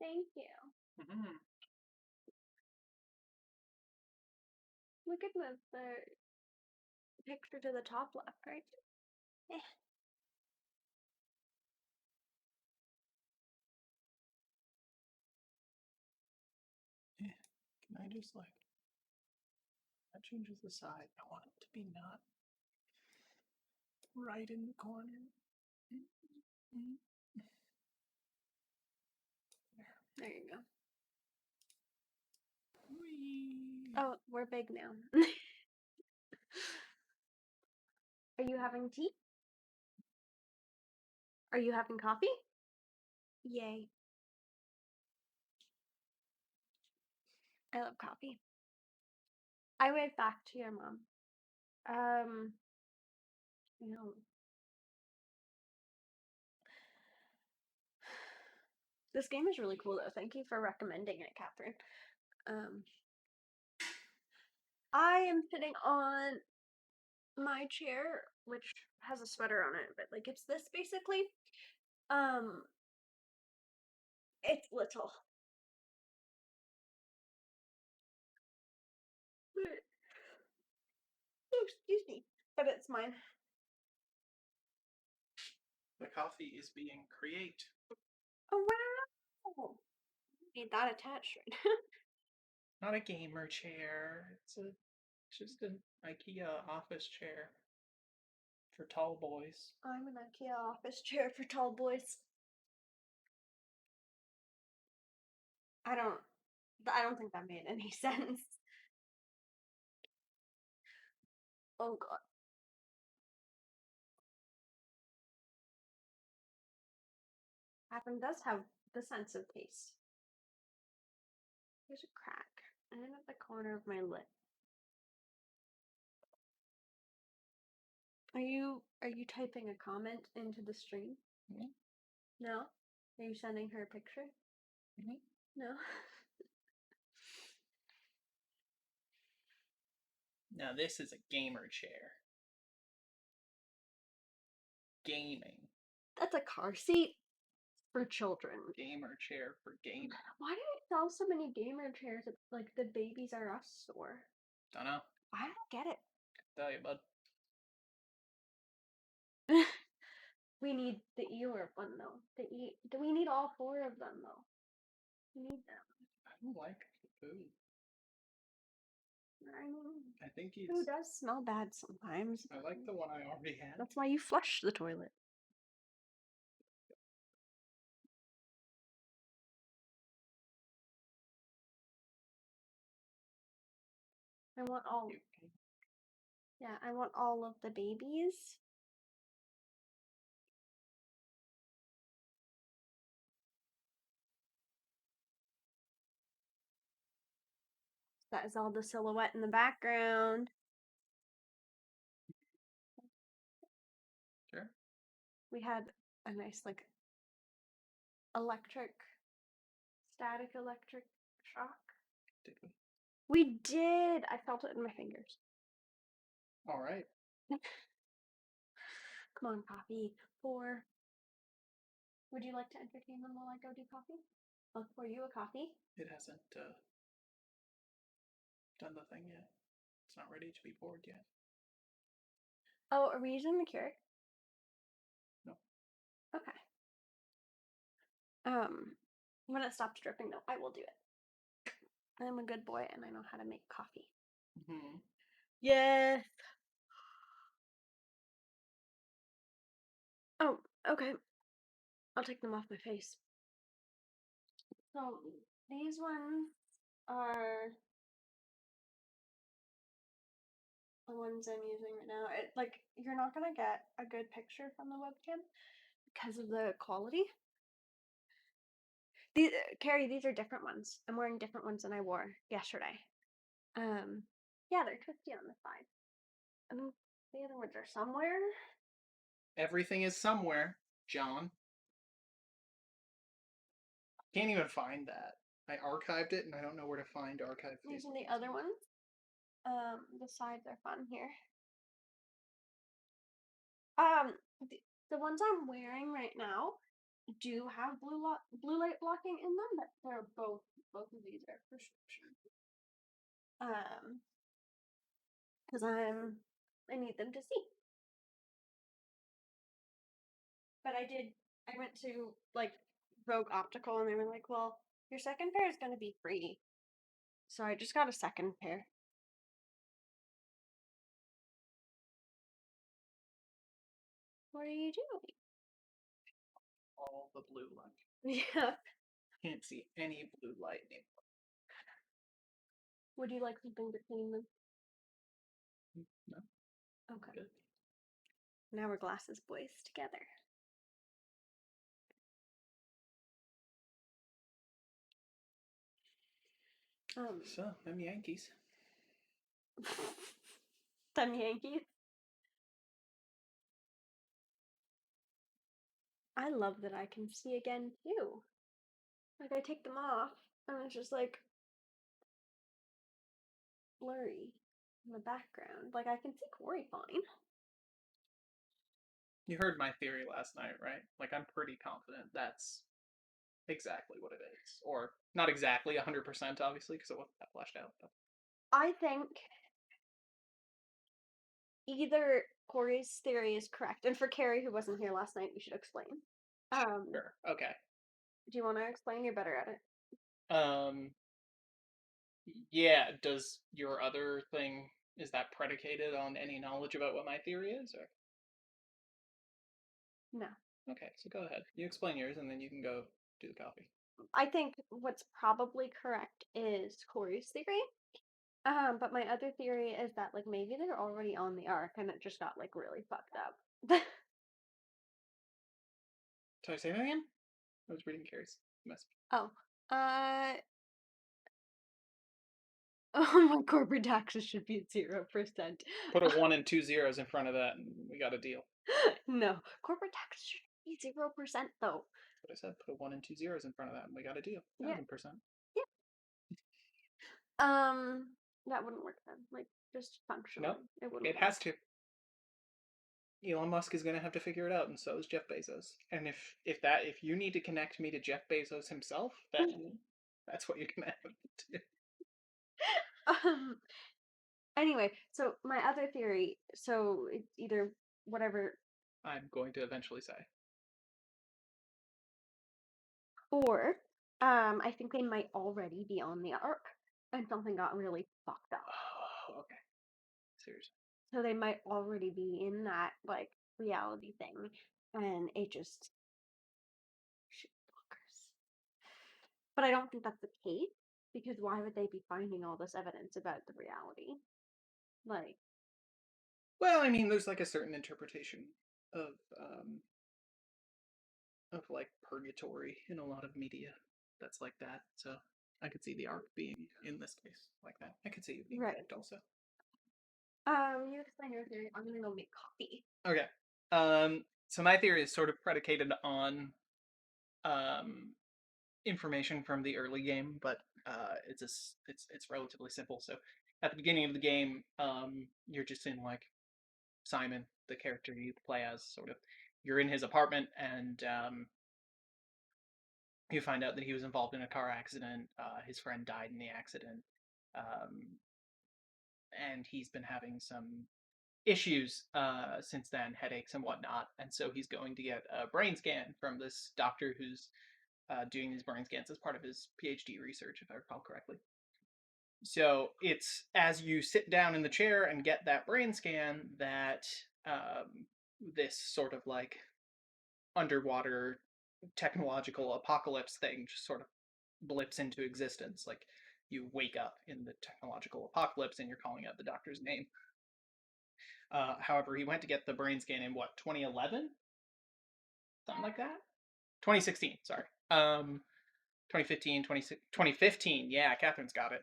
Speaker 1: Thank you.
Speaker 2: Mm-hmm.
Speaker 1: We could move the picture to the top left, right? Eh.
Speaker 2: Can I just, like, that changes the side. I want it to be not right in the corner.
Speaker 1: There you go.
Speaker 2: Whee!
Speaker 1: Oh, we're big now. Are you having tea? Are you having coffee? Yay. I love coffee. I wave back to your mom. No. This game is really cool, though. Thank you for recommending it, Catherine. I am sitting on my chair, which has a sweater on it, but, like, it's this basically. It's little. Oh, excuse me. But it's mine.
Speaker 2: The coffee is being create.
Speaker 1: Oh, wow! Need that attached right
Speaker 2: Not a gamer chair. It's just an IKEA office chair for tall boys.
Speaker 1: I'm an IKEA office chair for tall boys. I don't think that made any sense. Oh god. Catherine does have the sense of taste. There's a crack. And then at the corner of my lip. Are you typing a comment into the stream?
Speaker 2: Mhm.
Speaker 1: No? Are you sending her a picture?
Speaker 2: Mhm.
Speaker 1: No?
Speaker 2: Now this is a gamer chair. Gaming.
Speaker 1: That's a car seat for children.
Speaker 2: Gamer chair for gaming.
Speaker 1: Why do they sell so many gamer chairs at, like, the Babies R Us store?
Speaker 2: Dunno.
Speaker 1: I don't get it.
Speaker 2: Tell you, bud.
Speaker 1: We need the Eeyore one, though. Do we need all four of them, though? We need them.
Speaker 2: I don't like food.
Speaker 1: I mean,
Speaker 2: I think he's.
Speaker 1: food does smell bad sometimes.
Speaker 2: I like the one I already had.
Speaker 1: That's why you flush the toilet. I want all. Yeah, I want all of the babies. That is all the silhouette in the background.
Speaker 2: Sure.
Speaker 1: We had a nice, like, static electric shock.
Speaker 2: Did we?
Speaker 1: We did! I felt it in my fingers.
Speaker 2: All right.
Speaker 1: Come on, coffee. Pour. Would you like to entertain them while I go do coffee? I'll pour you a coffee.
Speaker 2: It hasn't done the thing yet. It's not ready to be poured yet.
Speaker 1: Oh, are we using the Keurig?
Speaker 2: No.
Speaker 1: Okay. When it stops dripping, though, I will do it. I'm a good boy and I know how to make coffee.
Speaker 2: Mm-hmm.
Speaker 1: Yes. Oh, okay. I'll take them off my face. So these ones are the ones I'm using right now. You're not gonna get a good picture from the webcam because of the quality. Carrie, these are different ones. I'm wearing different ones than I wore yesterday. Yeah, they're twisty on the side. And the other ones are somewhere.
Speaker 2: Everything is somewhere, John. Can't even find that. I archived it and I don't know where to find archived.
Speaker 1: These are the other ones. The sides are fun here. The ones I'm wearing right now do have blue light blocking in them, but they're both of these are prescription. Because I need them to see. But I went to like Vogue Optical and they were like, well, your second pair is going to be free. So I just got a second pair. What are you doing?
Speaker 2: All the blue light.
Speaker 1: Yeah.
Speaker 2: Can't see any blue light anymore.
Speaker 1: Would you like something to clean them?
Speaker 2: No.
Speaker 1: Okay.
Speaker 2: Good.
Speaker 1: Now we're glasses boys together.
Speaker 2: So, them Yankees.
Speaker 1: Them Yankees. I love that I can see again too. Like I take them off and it's just like blurry in the background. Like I can see Corey fine.
Speaker 2: You heard my theory last night, right? Like I'm pretty confident that's exactly what it is. Or not exactly 100%, obviously, because it wasn't that fleshed out. But
Speaker 1: I think either Corey's theory is correct, and for Carrie who wasn't here last night, we should explain.
Speaker 2: Sure. Okay.
Speaker 1: Do you want to explain? You're better at it.
Speaker 2: Yeah. Does your other thing, is that predicated on any knowledge about what my theory is, or?
Speaker 1: No.
Speaker 2: Okay, so go ahead. You explain yours, and then you can go do the coffee.
Speaker 1: I think what's probably correct is Corey's theory. But my other theory is that like maybe they're already on the arc and it just got like really fucked up.
Speaker 2: Can I say that again? I was reading Carrie's message.
Speaker 1: Oh. Oh, my corporate taxes should be at 0%.
Speaker 2: Put a 1 and 2 zeros in front of that, and we got a deal.
Speaker 1: No, corporate taxes should be 0% though.
Speaker 2: But I said put a 1 and 2 zeros in front of that, and we got a deal. 1000%.
Speaker 1: Yeah. That wouldn't work then. Like just functionally,
Speaker 2: no,
Speaker 1: it wouldn't.
Speaker 2: It has to. Elon Musk is going to have to figure it out, and so is Jeff Bezos. And if you need to connect me to Jeff Bezos himself, then that's what you're going to have to do.
Speaker 1: Anyway, so my other theory, so it's either whatever
Speaker 2: I'm going to eventually say.
Speaker 1: Or I think they might already be on the arc and something got really fucked up.
Speaker 2: Oh, okay. Seriously.
Speaker 1: So they might already be in that like reality thing and it just shit blockers. But I don't think that's the case because why would they be finding all this evidence about the reality? Like,
Speaker 2: well, I mean, there's like a certain interpretation of like purgatory in a lot of media that's like that. So I could see the arc being in this case like that. I could see it being
Speaker 1: Right.
Speaker 2: correct also.
Speaker 1: You explain your theory. I'm gonna go make coffee.
Speaker 2: Okay. So my theory is sort of predicated on information from the early game, but it's relatively simple. So at the beginning of the game, you're just in like Simon, the character you play as, sort of. You're in his apartment, and you find out that he was involved in a car accident. His friend died in the accident, um, and he's been having some issues since then, headaches and whatnot. And so he's going to get a brain scan from this doctor who's doing these brain scans as part of his PhD research, if I recall correctly. So it's as you sit down in the chair and get that brain scan that this sort of like underwater technological apocalypse thing just sort of blips into existence. Like you wake up in the technological apocalypse and you're calling out the doctor's name. However, he went to get the brain scan in what, 2011? Something like that? 2016, sorry. 2015, 2015, yeah, Catherine's got it.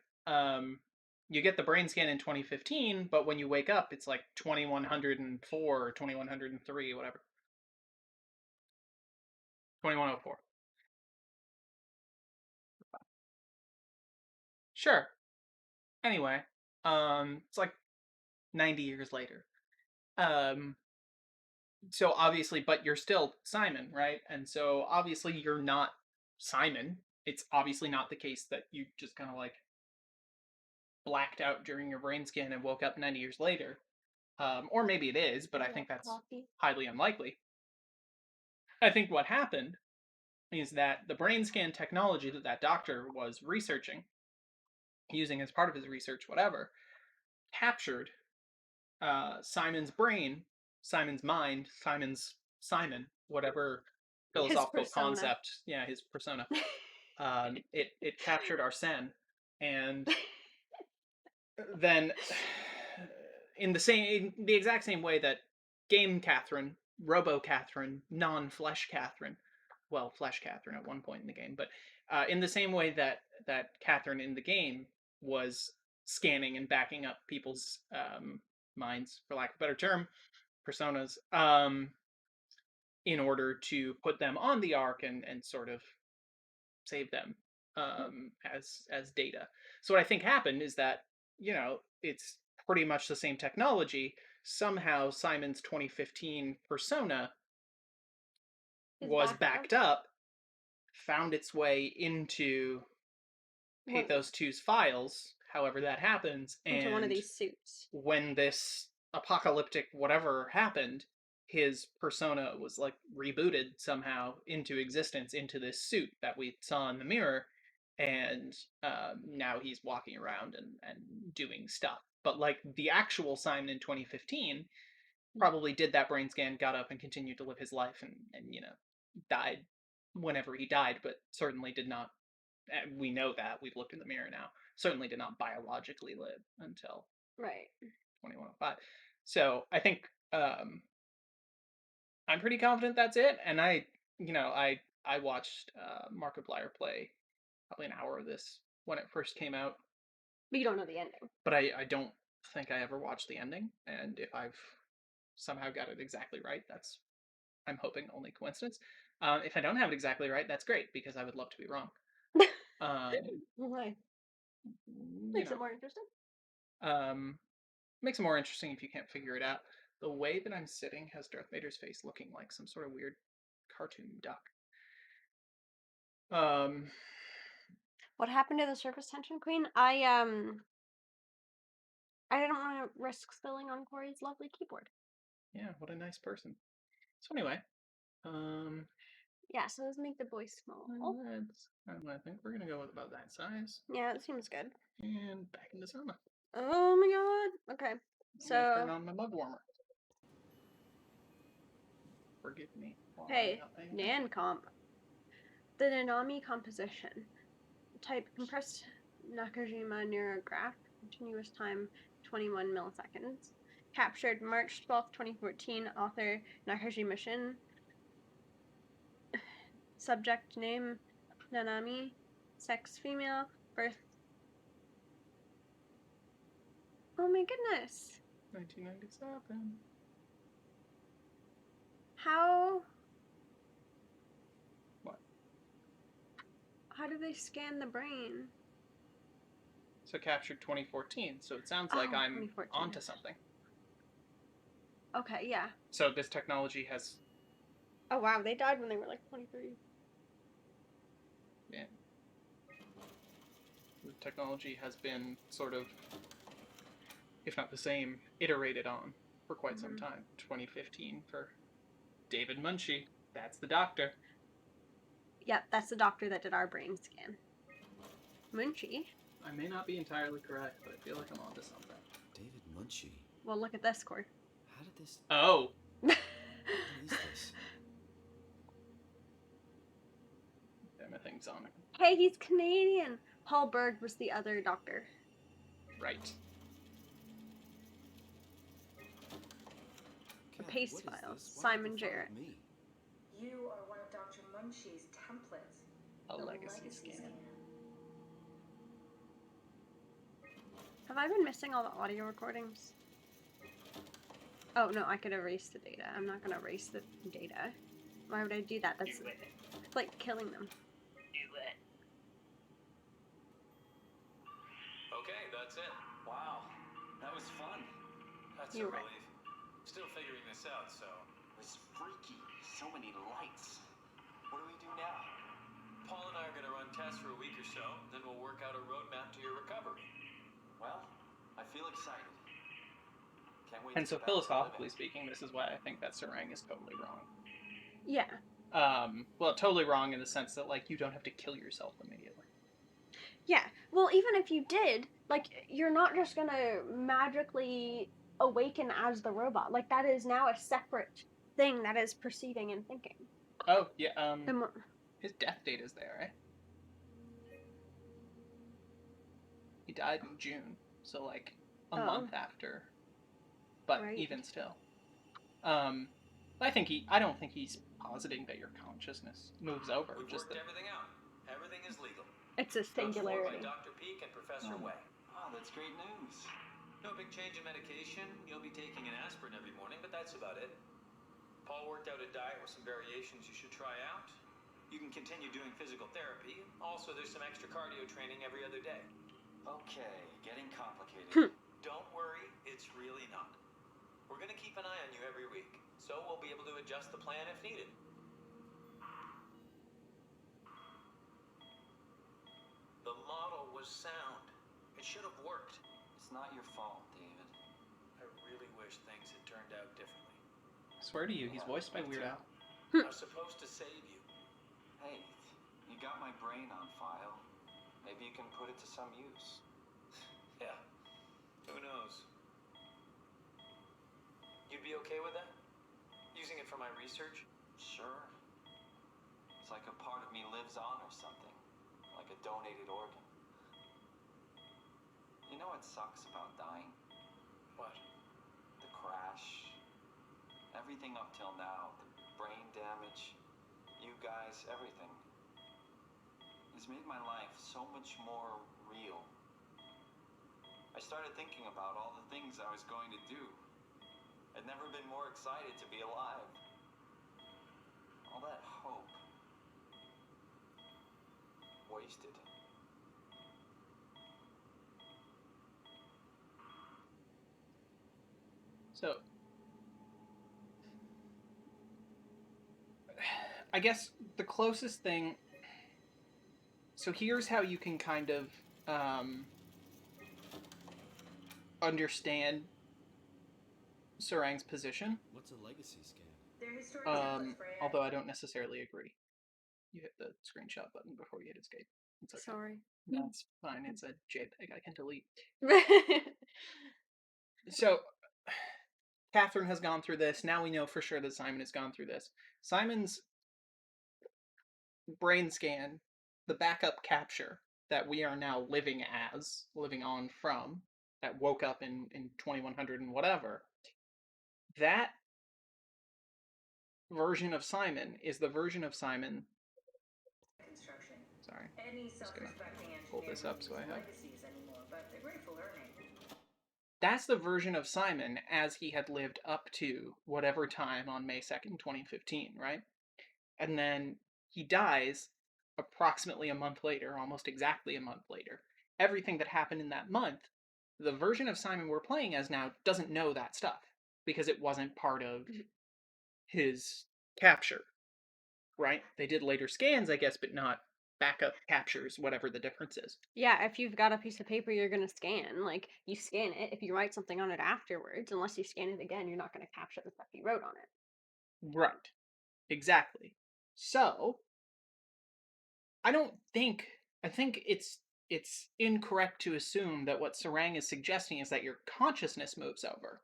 Speaker 2: You get the brain scan in 2015, but when you wake up, it's like 2104 or 2103, whatever. 2104. Sure. Anyway, it's like 90 years later. So obviously, but you're still Simon, right? And so obviously you're not Simon. It's obviously not the case that you just kind of like blacked out during your brain scan and woke up 90 years later. Or maybe it is, but I think that's highly unlikely. I think what happened is that the brain scan technology that that doctor was researching, using as part of his research, whatever, captured Simon's brain, Simon's mind, Simon, whatever philosophical concept, yeah, his persona. It captured Arsène, and then in the exact same way that game Catherine, Robo Catherine, non-flesh Catherine, well, flesh Catherine at one point in the game, but in the same way that Catherine in the game was scanning and backing up people's minds, for lack of a better term, personas, in order to put them on the ark and sort of save them as data. So what I think happened is that, you know, it's pretty much the same technology. Somehow Simon's 2015 persona was backed up, found its way into Pathos 2's files, however that happens, and
Speaker 1: into one of these suits.
Speaker 2: When this apocalyptic whatever happened, his persona was like rebooted somehow into existence into this suit that we saw in the mirror, and now he's walking around and doing stuff. But like the actual Simon in 2015 probably did that brain scan, got up and continued to live his life, and you know, died whenever he died, but certainly did not, we know that, we've looked in the mirror now, certainly did not biologically live until
Speaker 1: right
Speaker 2: 2105. So I think I'm pretty confident that's it. And I watched Markiplier play probably an hour of this when it first came out.
Speaker 1: But you don't know the ending.
Speaker 2: But I don't think I ever watched the ending. And if I've somehow got it exactly right, that's, I'm hoping, only coincidence. If I don't have it exactly right, that's great, because I would love to be wrong.
Speaker 1: Why? Makes it more interesting.
Speaker 2: Makes it more interesting if you can't figure it out. The way that I'm sitting has Darth Vader's face looking like some sort of weird cartoon duck.
Speaker 1: What happened to the surface tension queen? I didn't want to risk spilling on Corey's lovely keyboard.
Speaker 2: Yeah, what a nice person. So anyway,
Speaker 1: yeah, so let's make the boy small.
Speaker 2: I think we're gonna go with about that size.
Speaker 1: Yeah, that seems good.
Speaker 2: And back into SOMA.
Speaker 1: Oh my god. Okay. So
Speaker 2: turn on my mug warmer. Forgive me.
Speaker 1: Hey, Nan comp. The Nanami composition. Type compressed Nakajima neurograph. Continuous time 21 milliseconds. Captured March 12th, 2014. Author Nakajima Shin. Subject name Nanami. Sex female. Birth. Oh my goodness.
Speaker 2: 1997.
Speaker 1: How?
Speaker 2: What?
Speaker 1: How do they scan the brain?
Speaker 2: So captured 2014. So it sounds like I'm
Speaker 1: 2014.
Speaker 2: onto something.
Speaker 1: Okay, yeah.
Speaker 2: So this technology has.
Speaker 1: Oh wow, they died when they were like 23.
Speaker 2: Yeah. The technology has been sort of, if not the same, iterated on for quite some time. 2015 for David Munchie. That's the doctor.
Speaker 1: Yep, that's the doctor that did our brain scan. Munchie?
Speaker 2: I may not be entirely correct, but I feel like I'm onto something.
Speaker 10: David Munchie.
Speaker 1: Well, look at this, Corey.
Speaker 10: How did this...
Speaker 2: Oh!
Speaker 10: What is this?
Speaker 2: Everything's on it.
Speaker 1: Hey, he's Canadian! Paul Berg was the other doctor.
Speaker 2: Right.
Speaker 1: The
Speaker 10: God,
Speaker 1: paste
Speaker 10: what is
Speaker 1: files.
Speaker 10: this? Why
Speaker 1: Simon
Speaker 10: did they follow
Speaker 1: Jarrett.
Speaker 10: me?
Speaker 8: You are one of Dr. Munchie's templates.
Speaker 2: A
Speaker 8: The
Speaker 2: legacy scan.
Speaker 1: Have I been missing all the audio recordings? Oh no, I could erase the data. I'm not gonna erase the data. Why would I do that? That's like killing them.
Speaker 5: Okay, that's it. Wow, that was fun. That's
Speaker 1: You're
Speaker 5: a
Speaker 1: right.
Speaker 5: relief. Still figuring this out, so.
Speaker 11: It was freaky. So many lights. What do we do now?
Speaker 5: Paul and I are going to run tests for a week or so, then we'll work out a roadmap to your recovery.
Speaker 11: Well, I feel excited. Can't wait
Speaker 2: And
Speaker 11: to
Speaker 2: so
Speaker 11: get back to
Speaker 2: philosophically
Speaker 11: living.
Speaker 2: speaking, this is why I think that Sarang is totally wrong.
Speaker 1: Yeah.
Speaker 2: Well, totally wrong in the sense that, like, you don't have to kill yourself immediately.
Speaker 1: Yeah. Well, even if you did, like, you're not just gonna magically awaken as the robot. Like, that is now a separate thing that is perceiving and thinking.
Speaker 2: Oh, yeah,
Speaker 1: The
Speaker 2: his death date is there, right? He died in June, so, like, a month after. But
Speaker 1: Right.
Speaker 2: even still. I don't think he's positing that your consciousness moves over.
Speaker 5: We've
Speaker 2: Just
Speaker 5: worked
Speaker 2: that
Speaker 5: everything out. Everything is legal.
Speaker 1: It's a singularity.
Speaker 5: By Dr. Peak and Professor Way.
Speaker 11: Oh, that's great news.
Speaker 5: No big change in medication. You'll be taking an aspirin every morning, but that's about it. Paul worked out a diet with some variations you should try out. You can continue doing physical therapy. Also, there's some extra cardio training every other day.
Speaker 11: Okay, getting complicated.
Speaker 5: Don't worry, it's really not. We're going to keep an eye on you every week, so we'll be able to adjust the plan if needed. The model was sound. It should have worked.
Speaker 11: It's not your fault, David.
Speaker 5: I really wish things had turned out differently.
Speaker 2: I swear to you, he's voiced by Weird Al.
Speaker 5: I was supposed to save you.
Speaker 11: Hey, you got my brain on file. Maybe you can put it to some use.
Speaker 5: Yeah, who knows? You'd be okay with that? Using it for my research?
Speaker 11: Sure. It's like a part of me lives on or something. Like a donated organ. You know what sucks about dying?
Speaker 5: What?
Speaker 11: The crash. Everything up till now. The brain damage. You guys, everything. It's made my life so much more real. I started thinking about all the things I was going to do. I'd never been more excited to be alive. All that hope. Wasted.
Speaker 2: So, I guess the closest thing... So here's how you can kind of understand Sarang's position.
Speaker 10: What's a legacy scan?
Speaker 8: They're historic templates for AI.
Speaker 2: Although I don't necessarily agree. You hit the screenshot button before you hit escape. It's okay.
Speaker 1: Sorry.
Speaker 2: That's fine. It's a JPEG I can delete. So, Catherine has gone through this. Now we know for sure that Simon has gone through this. Simon's brain scan, the backup capture that we are now living on from, that woke up in 2100 and whatever, that version of Simon is the version of Simon Sorry.
Speaker 8: Any
Speaker 2: Just gonna
Speaker 8: self-respecting
Speaker 2: pull
Speaker 8: engineer
Speaker 2: this up
Speaker 8: wouldn't
Speaker 2: so I
Speaker 8: use
Speaker 2: have.
Speaker 8: legacies anymore, but they're great for learning.
Speaker 2: That's the version of Simon as he had lived up to whatever time on May 2nd, 2015, right? And then he dies approximately a month later, almost exactly a month later. Everything that happened in that month, the version of Simon we're playing as now doesn't know that stuff because it wasn't part of his capture, right? They did later scans, I guess, but not backup captures, whatever the difference is.
Speaker 1: Yeah, if you've got a piece of paper you're gonna scan, like you scan it. If you write something on it afterwards, unless you scan it again, you're not gonna capture the stuff you wrote on it.
Speaker 2: Right. Exactly. So, I think it's incorrect to assume that what Sarang is suggesting is that your consciousness moves over.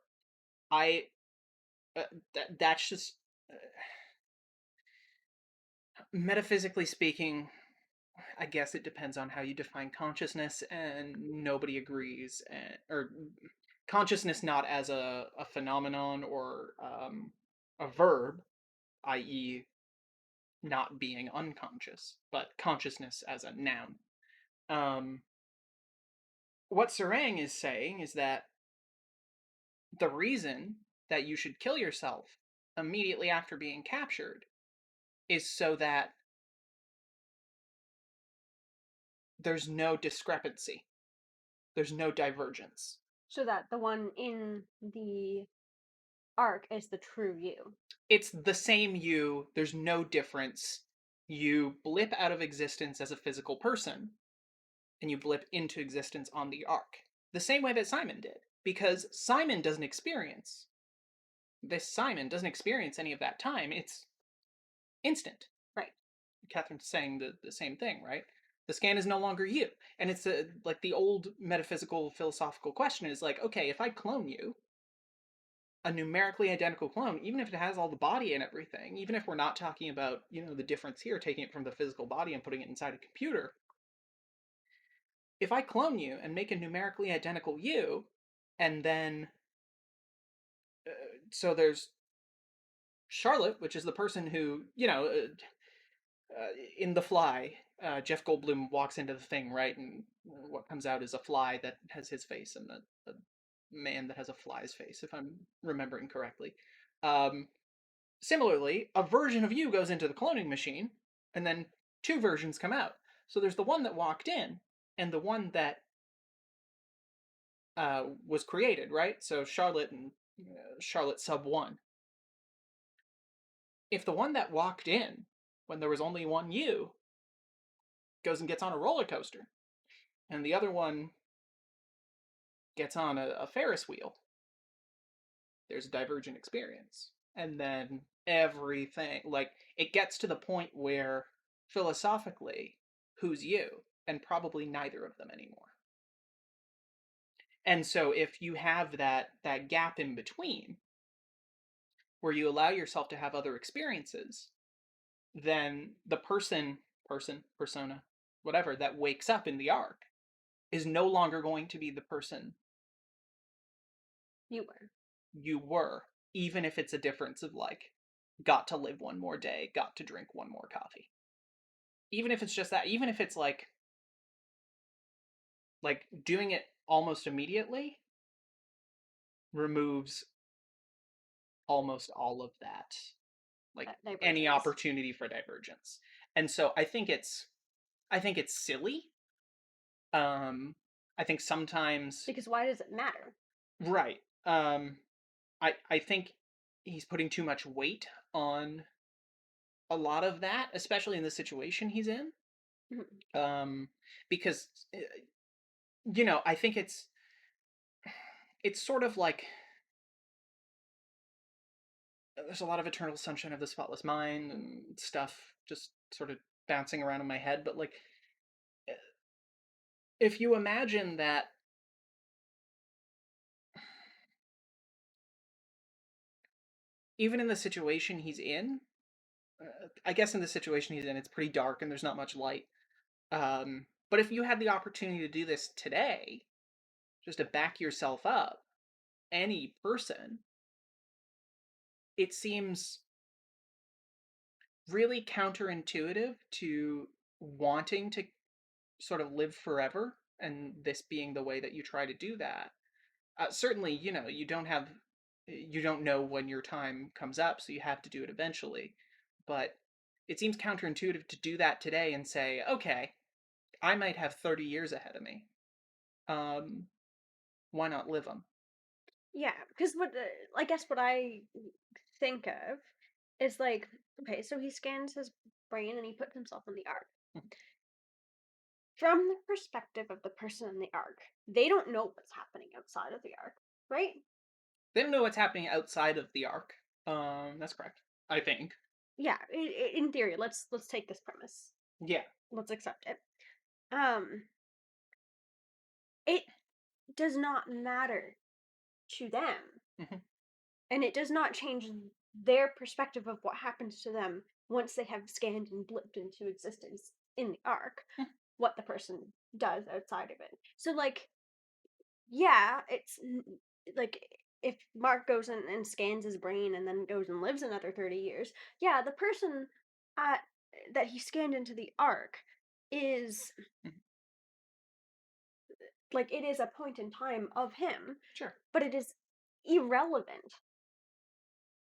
Speaker 2: That's just metaphysically speaking, I guess it depends on how you define consciousness, and nobody agrees. Or consciousness not as a phenomenon or a verb, i.e., not being unconscious, but consciousness as a noun. What Sarang is saying is that the reason that you should kill yourself immediately after being captured is so that there's no discrepancy. There's no divergence.
Speaker 1: So that the one in the arc is the true you.
Speaker 2: It's the same you, there's no difference. You blip out of existence as a physical person, and you blip into existence on the arc. The same way that Simon did. Because Simon doesn't experience any of that time. It's instant.
Speaker 1: Right.
Speaker 2: Catherine's saying the same thing, right? The scan is no longer you. And it's like the old metaphysical philosophical question is like, okay, if I clone you, a numerically identical clone, even if it has all the body and everything, even if we're not talking about, the difference here, taking it from the physical body and putting it inside a computer, if I clone you and make a numerically identical you, and then so there's Charlotte, which is the person who, in The Fly, Jeff Goldblum walks into the thing, right, and what comes out is a fly that has his face and a man that has a fly's face, if I'm remembering correctly. Similarly, a version of you goes into the cloning machine, and then two versions come out. So there's the one that walked in, and the one that was created, right? So Charlotte and Charlotte sub 1. If the one that walked in, when there was only one you, goes and gets on a roller coaster, and the other one gets on a Ferris wheel, there's a divergent experience. And then everything, like, it gets to the point where, philosophically, who's you? And probably neither of them anymore. And so if you have that gap in between, where you allow yourself to have other experiences, then the persona, whatever, that wakes up in the arc is no longer going to be the person you were, even if it's a difference of, like, got to live one more day, got to drink one more coffee. Even if it's just that, even if it's like doing it almost immediately removes almost all of that, like any opportunity for divergence. And so I think it's silly. I think sometimes,
Speaker 1: because why does it matter?
Speaker 2: Right. I think he's putting too much weight on a lot of that, especially in the situation he's in. Because I think it's sort of like there's a lot of Eternal Sunshine of the Spotless Mind and stuff just sort of bouncing around in my head, but like, if you imagine that even in the situation he's in, I guess in the situation he's in, it's pretty dark and there's not much light. But if you had the opportunity to do this today, just to back yourself up, any person, it seems really counterintuitive to wanting to sort of live forever, and this being the way that you try to do that, certainly, you don't know when your time comes up, so you have to do it eventually. But it seems counterintuitive to do that today and say, okay, I might have 30 years ahead of me. Why not live them?
Speaker 1: Yeah, because I guess what I think of is like, okay, so he scans his brain and he puts himself in the arc. From the perspective of the person in the arc, they don't know what's happening outside of the arc, right?
Speaker 2: They don't know what's happening outside of the arc. That's correct, I think.
Speaker 1: Yeah, in theory, let's take this premise.
Speaker 2: Yeah.
Speaker 1: Let's accept it. It does not matter to them, and it does not change their perspective of what happens to them once they have scanned and blipped into existence in the arc. What the person does outside of it. So, like, yeah, it's like if Mark goes and scans his brain and then goes and lives another 30 years, yeah, the person that he scanned into the arc is like, it is a point in time of him.
Speaker 2: Sure.
Speaker 1: But it is irrelevant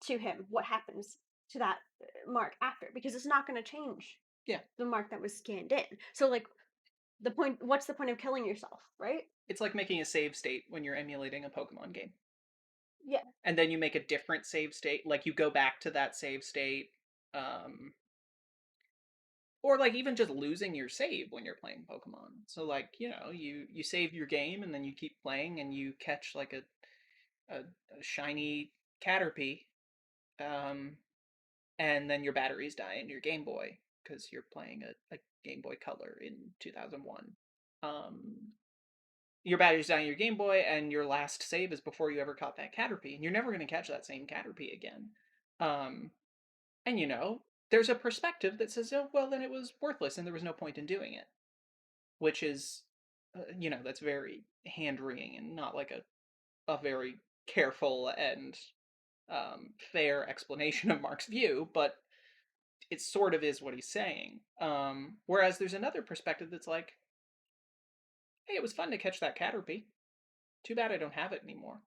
Speaker 1: to him what happens to that Mark after, because it's not going to change the Mark that was scanned in. So, like, what's the point of killing yourself, right?
Speaker 2: It's like making a save state when you're emulating a Pokemon game.
Speaker 1: Yeah.
Speaker 2: And then you make a different save state, like you go back to that save state, or like even just losing your save when you're playing Pokemon. So like, you save your game and then you keep playing and you catch like a shiny Caterpie, and then your batteries die in your Game Boy because you're playing a Game Boy Color in 2001. Your batteries die in your Game Boy, and your last save is before you ever caught that Caterpie, and you're never going to catch that same Caterpie again. And there's a perspective that says, oh, well, then it was worthless, and there was no point in doing it. Which is, that's very hand-wringing and not like a very careful and fair explanation of Mark's view, but it sort of is what he's saying. Whereas there's another perspective that's like, hey, it was fun to catch that Caterpie. Too bad I don't have it anymore.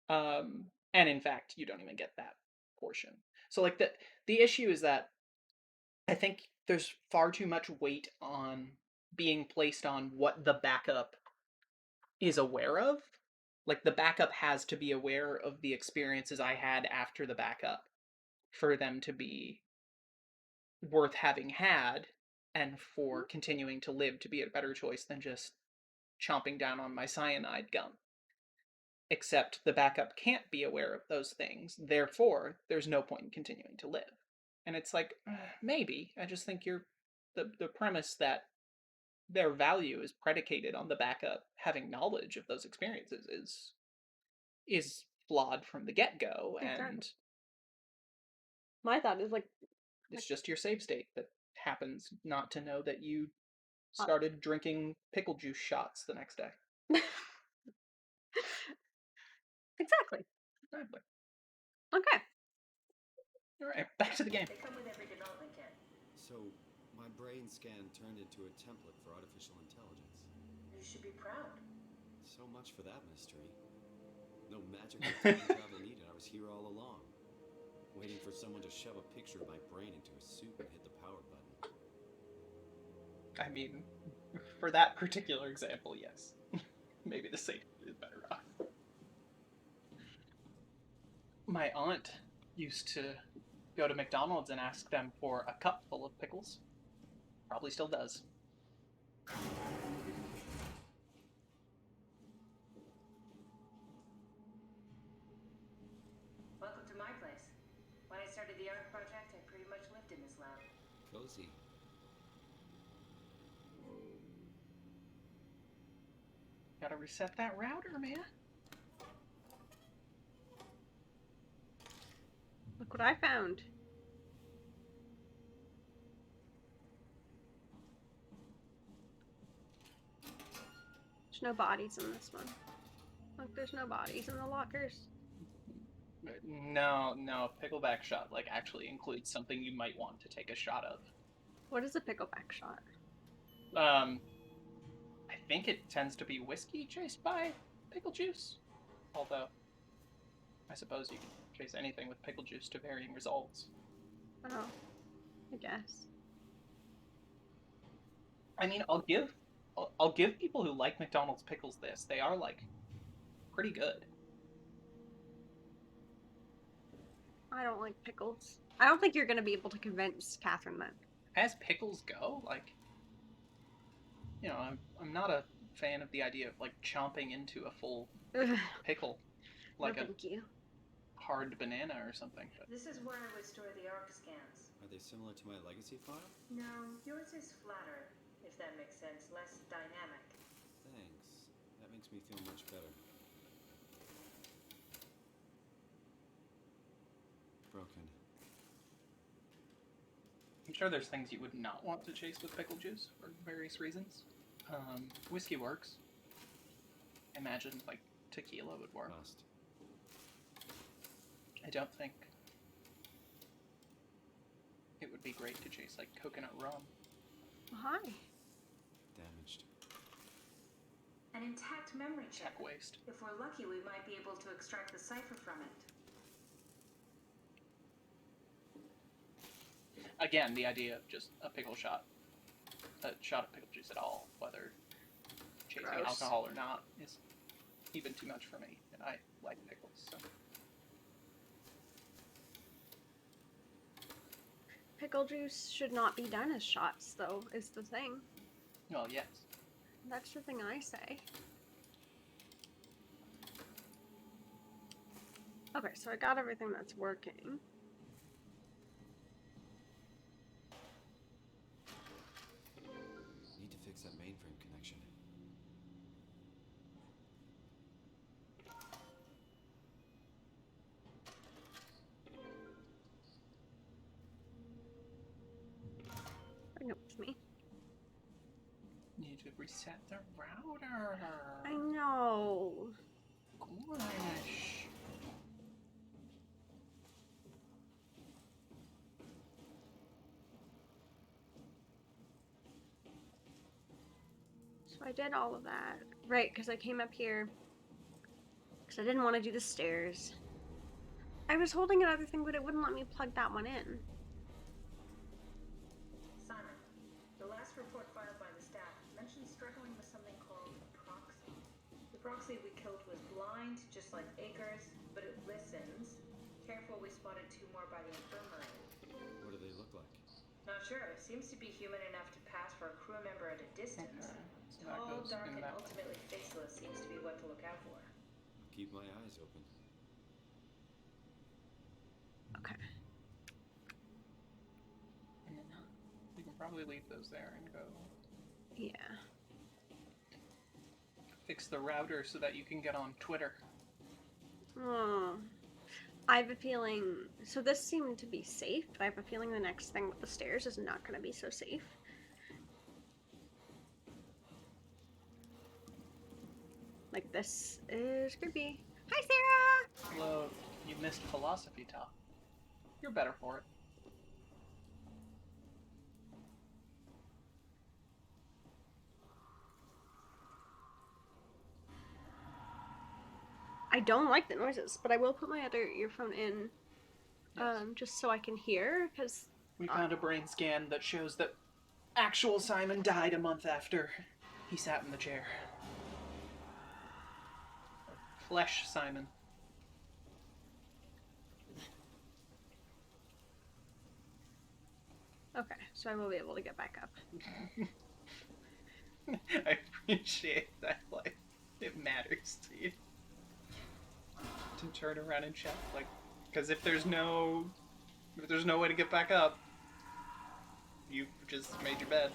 Speaker 2: And in fact, you don't even get that portion. So like the issue is that I think there's far too much weight on being placed on what the backup is aware of. Like the backup has to be aware of the experiences I had after the backup for them to be worth having had, and for continuing to live to be a better choice than just chomping down on my cyanide gum. Except the backup can't be aware of those things, therefore there's no point in continuing to live. And it's like, maybe. I just think the premise that their value is predicated on the backup having knowledge of those experiences is flawed from the get-go. Exactly. And
Speaker 1: my thought is like,
Speaker 2: it's just your save state that happens not to know that you started drinking pickle juice shots the next day.
Speaker 1: Exactly. Okay.
Speaker 2: Alright, back to the game.
Speaker 8: They come with every development kit.
Speaker 10: So, my brain scan turned into a template for artificial intelligence.
Speaker 8: You should be proud.
Speaker 10: So much for that mystery. No magical time travel needed. I was here all along, waiting for someone to shove a picture of my brain into a suit and hit the power button.
Speaker 2: I mean, for that particular example, yes. Maybe the safe is better off. My aunt used to go to McDonald's and ask them for a cup full of pickles. Probably still does.
Speaker 8: Welcome to my place. When I started the art project, I pretty much lived in this lab.
Speaker 10: Cozy.
Speaker 2: Gotta reset that router, man.
Speaker 1: Look what I found. There's no bodies in this one. Look, there's no bodies in the lockers.
Speaker 2: No, pickleback shot, like, actually includes something you might want to take a shot of.
Speaker 1: What is a pickleback shot?
Speaker 2: I think it tends to be whiskey chased by pickle juice. Although, I suppose you can chase anything with pickle juice to varying results.
Speaker 1: Oh, I guess.
Speaker 2: I mean, I'll give people who like McDonald's pickles this. They are, like, pretty good.
Speaker 1: I don't like pickles. I don't think you're gonna be able to convince Catherine that.
Speaker 2: As pickles go, like, you know, I'm not a fan of the idea of, like, chomping into a full
Speaker 1: Ugh,
Speaker 2: pickle. Like
Speaker 1: no,
Speaker 2: a
Speaker 1: thank you.
Speaker 2: hard banana or something. But
Speaker 8: This is where I would store the ARC scans.
Speaker 10: Are they similar to my legacy file?
Speaker 8: No, yours is flatter, if that makes sense, less dynamic.
Speaker 10: Thanks. That makes me feel much better. Broken.
Speaker 2: I'm sure there's things you would not want to chase with pickle juice for various reasons. Whiskey works. Imagine, like, tequila would work.
Speaker 10: Must.
Speaker 2: I don't think it would be great to chase, like, coconut rum.
Speaker 1: Hi.
Speaker 10: Damaged.
Speaker 8: An intact memory chip.
Speaker 2: Tech waste.
Speaker 8: If we're lucky, we might be able to extract the cipher from it.
Speaker 2: Again, the idea of just a shot of pickle juice at all, whether chasing
Speaker 1: Gross.
Speaker 2: alcohol or not, is even too much for me, and I like pickles, so.
Speaker 1: Pickle juice should not be done as shots, though, is the thing.
Speaker 2: Well, yes.
Speaker 1: That's the thing I say. Okay, so I got everything that's working.
Speaker 10: Need to fix that mainframe connection.
Speaker 1: Bring it with me.
Speaker 2: Need to reset the router.
Speaker 1: I know.
Speaker 2: Gosh.
Speaker 1: So I did all of that. Right, because I came up here. Because I didn't want to do the stairs. I was holding another thing, but it wouldn't let me plug that one in.
Speaker 8: Simon, the last report filed by the staff mentioned struggling with something called a proxy. The proxy we killed was blind, just like Akers, but it listens. Careful, we spotted 2 more by the infirmary.
Speaker 10: What do they look like?
Speaker 8: Not sure. Seems to be human enough to pass for a crew member at a distance.
Speaker 2: So that
Speaker 8: Tall,
Speaker 2: goes
Speaker 8: dark,
Speaker 2: in
Speaker 8: and
Speaker 2: that.
Speaker 8: ultimately faceless seems to be what to look out for.
Speaker 10: Keep my eyes open.
Speaker 1: Okay.
Speaker 2: You can probably leave those there and go
Speaker 1: Yeah.
Speaker 2: fix the router so that you can get on Twitter.
Speaker 1: Oh. I have a feeling... So this seemed to be safe, but I have a feeling the next thing with the stairs is not going to be so safe. Like, this is creepy. Hi, Sarah!
Speaker 2: Hello, you missed philosophy talk. You're better for it.
Speaker 1: I don't like the noises, but I will put my other earphone in
Speaker 2: Yes.
Speaker 1: just so I can hear, because...
Speaker 2: We found a brain scan that shows that actual Simon died a month after he sat in the chair. Flesh Simon.
Speaker 1: Okay, so I will be able to get back up.
Speaker 2: I appreciate that, like, it matters to you. To turn around and check, like, because if there's no way to get back up, you've just made your bed.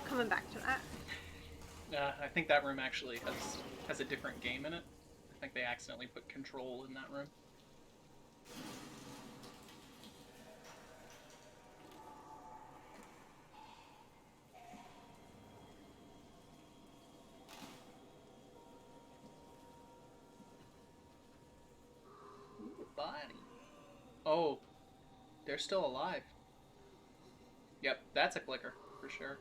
Speaker 1: Coming back to that.
Speaker 2: I think that room actually has a different game in it. I think they accidentally put control in that room. body. Oh, they're still alive. Yep, that's a clicker, for sure.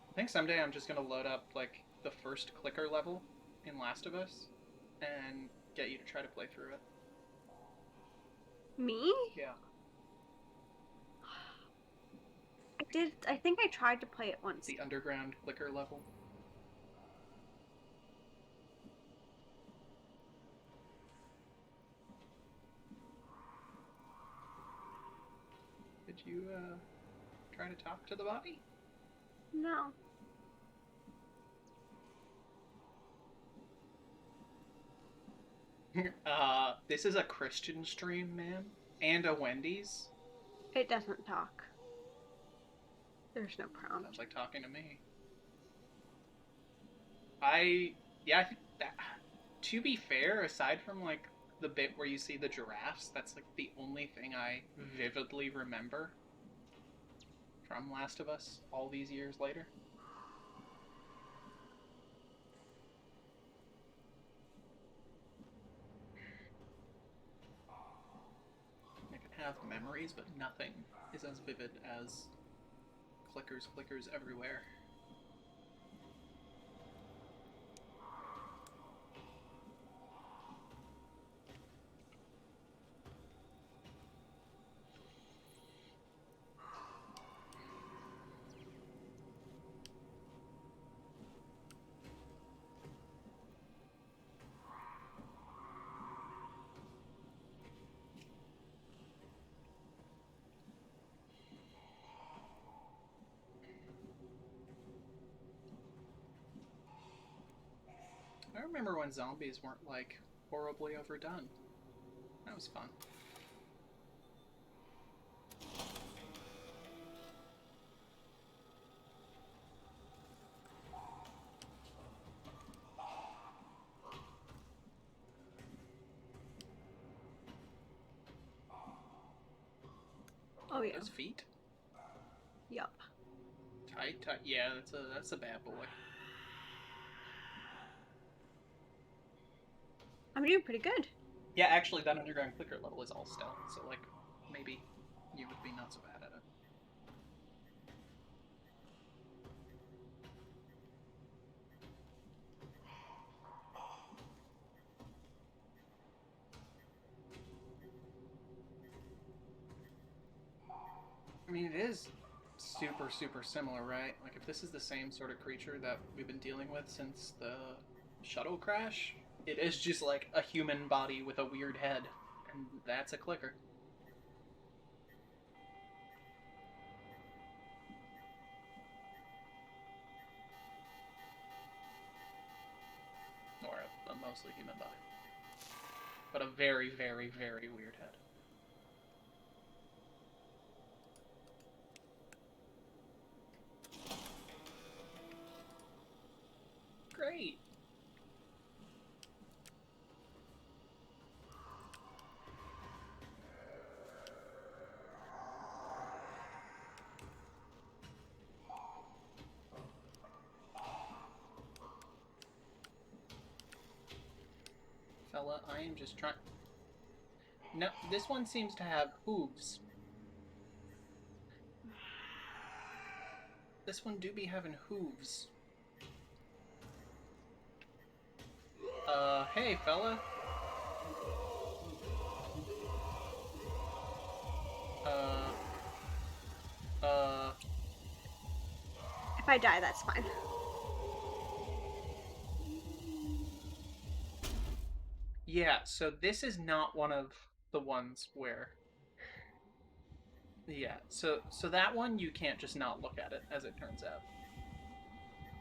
Speaker 2: I think someday I'm just gonna load up, like, the first clicker level in Last of Us and get you to try to play through it.
Speaker 1: Me?
Speaker 2: Yeah.
Speaker 1: I think I tried to play it once.
Speaker 2: The underground clicker level. Did you, try to talk to the body?
Speaker 1: No.
Speaker 2: This is a Christian stream, man. And a Wendy's.
Speaker 1: It doesn't talk. There's no prompt.
Speaker 2: Sounds like talking to me. I think that, to be fair, aside from, like, the bit where you see the giraffes, that's, like, the only thing I vividly remember from Last of Us all these years later. I can have memories, but nothing is as vivid as clickers everywhere. I remember when zombies weren't, like, horribly overdone. That was fun.
Speaker 1: Oh yeah.
Speaker 2: Those feet?
Speaker 1: Yup.
Speaker 2: Tight. Yeah, that's a bad boy.
Speaker 1: I'm doing pretty good.
Speaker 2: Yeah, actually, that underground clicker level is all stealth, so, like, maybe you would be not so bad at it. I mean, it is super, super similar, right? Like, if this is the same sort of creature that we've been dealing with since the shuttle crash, it is just, like, a human body with a weird head, and that's a clicker. Or a mostly human body. But a very, very, very weird head. Great! Fella, I am just trying... No, this one seems to have hooves. This one do be having hooves. Hey, fella.
Speaker 1: If I die, that's fine.
Speaker 2: Yeah, so this is not one of the ones where... Yeah, so that one you can't just not look at it, as it turns out.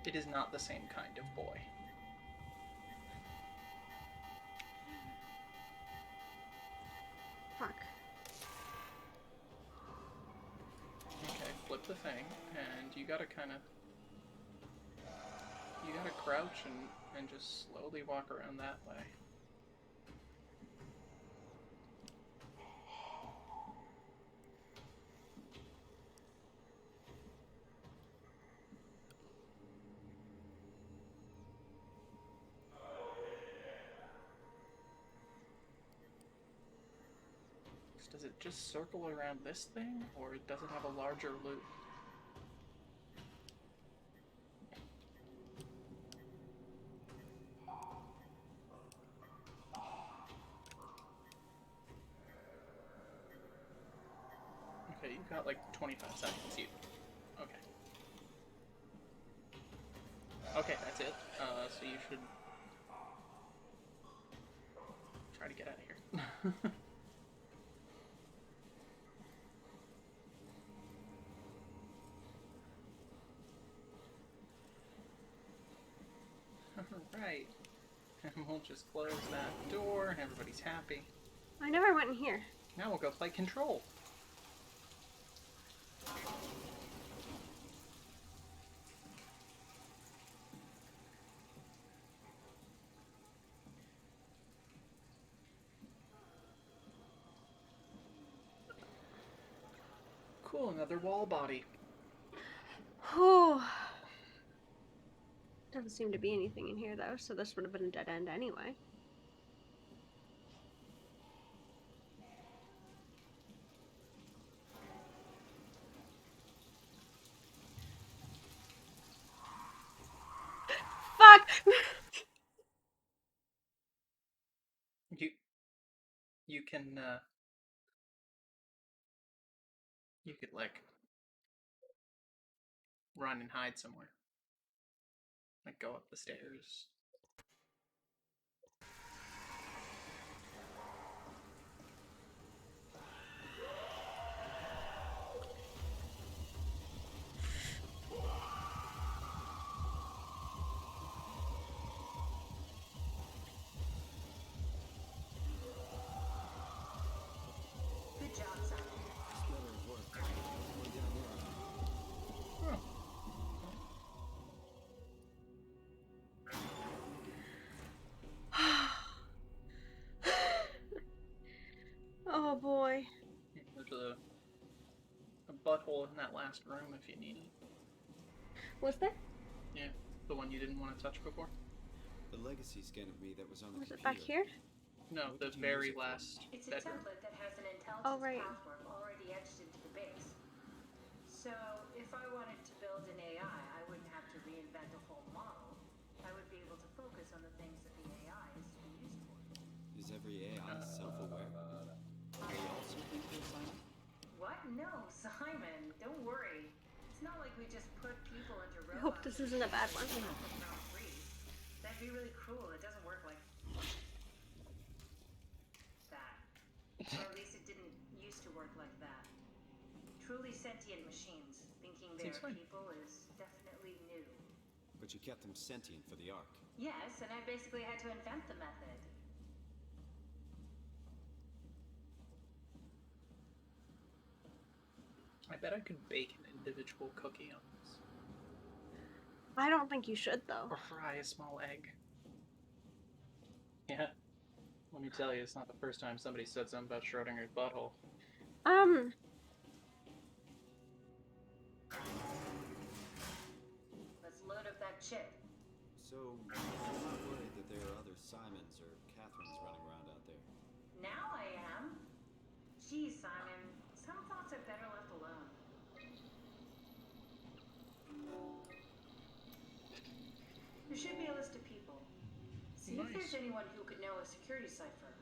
Speaker 2: It is not the same kind of boy.
Speaker 1: Fuck.
Speaker 2: Okay, flip the thing, and you gotta kind of... You gotta crouch and just slowly walk around that way. Does it just circle around this thing, or does it have a larger loop? Okay, you've got like 25 seconds. Okay. Okay, that's it. So you should try to get out of here. Alright. And we'll just close that door, and everybody's happy.
Speaker 1: I never went in here.
Speaker 2: Now we'll go play Control. Cool, another wall body.
Speaker 1: Oh. Doesn't seem to be anything in here though, so this would have been a dead end anyway. Fuck!
Speaker 2: You can, you could, like, run and hide somewhere. Like, go up the stairs.
Speaker 8: Good job, Simon.
Speaker 1: Oh boy.
Speaker 2: There's a butthole in that last room if you need it.
Speaker 1: Was there?
Speaker 2: Yeah, the one you didn't want to touch before.
Speaker 10: The legacy scan of me that was on the
Speaker 1: Was it
Speaker 10: computer.
Speaker 1: back here?
Speaker 2: No,
Speaker 10: What
Speaker 2: the
Speaker 10: did you
Speaker 2: very
Speaker 10: use it for?
Speaker 2: last
Speaker 8: It's a
Speaker 2: bedroom.
Speaker 8: template that has an intelligence
Speaker 1: Oh, right.
Speaker 8: password already etched into the base. So if I wanted to build an AI, I wouldn't have to reinvent a whole model. I would be able to focus on the things that the AI is to be used for.
Speaker 10: Is every AI self-aware? They also think they're silent?
Speaker 8: What? No, Simon, don't worry. It's not like we just put people into robots.
Speaker 1: I hope this isn't a bad one.
Speaker 8: That'd be really cruel. It doesn't work like that. Or at least it didn't used to work like that. Truly sentient machines thinking they're
Speaker 2: Seems fine.
Speaker 8: people is definitely new.
Speaker 10: But you kept them sentient for the Ark.
Speaker 8: Yes, and I basically had to invent the method.
Speaker 2: I bet I could bake an individual cookie on this.
Speaker 1: I don't think you should though.
Speaker 2: Or fry a small egg. Yeah. Let me tell you, it's not the first time somebody said something about Schrodinger's butthole.
Speaker 8: Let's load up that chip.
Speaker 10: So, you're not worried that there are other Simons or Catherines running around out there?
Speaker 8: Now I am. Geez, Simon, some thoughts are better left alone. There should be a list of people. See if there's anyone who could know a security cipher.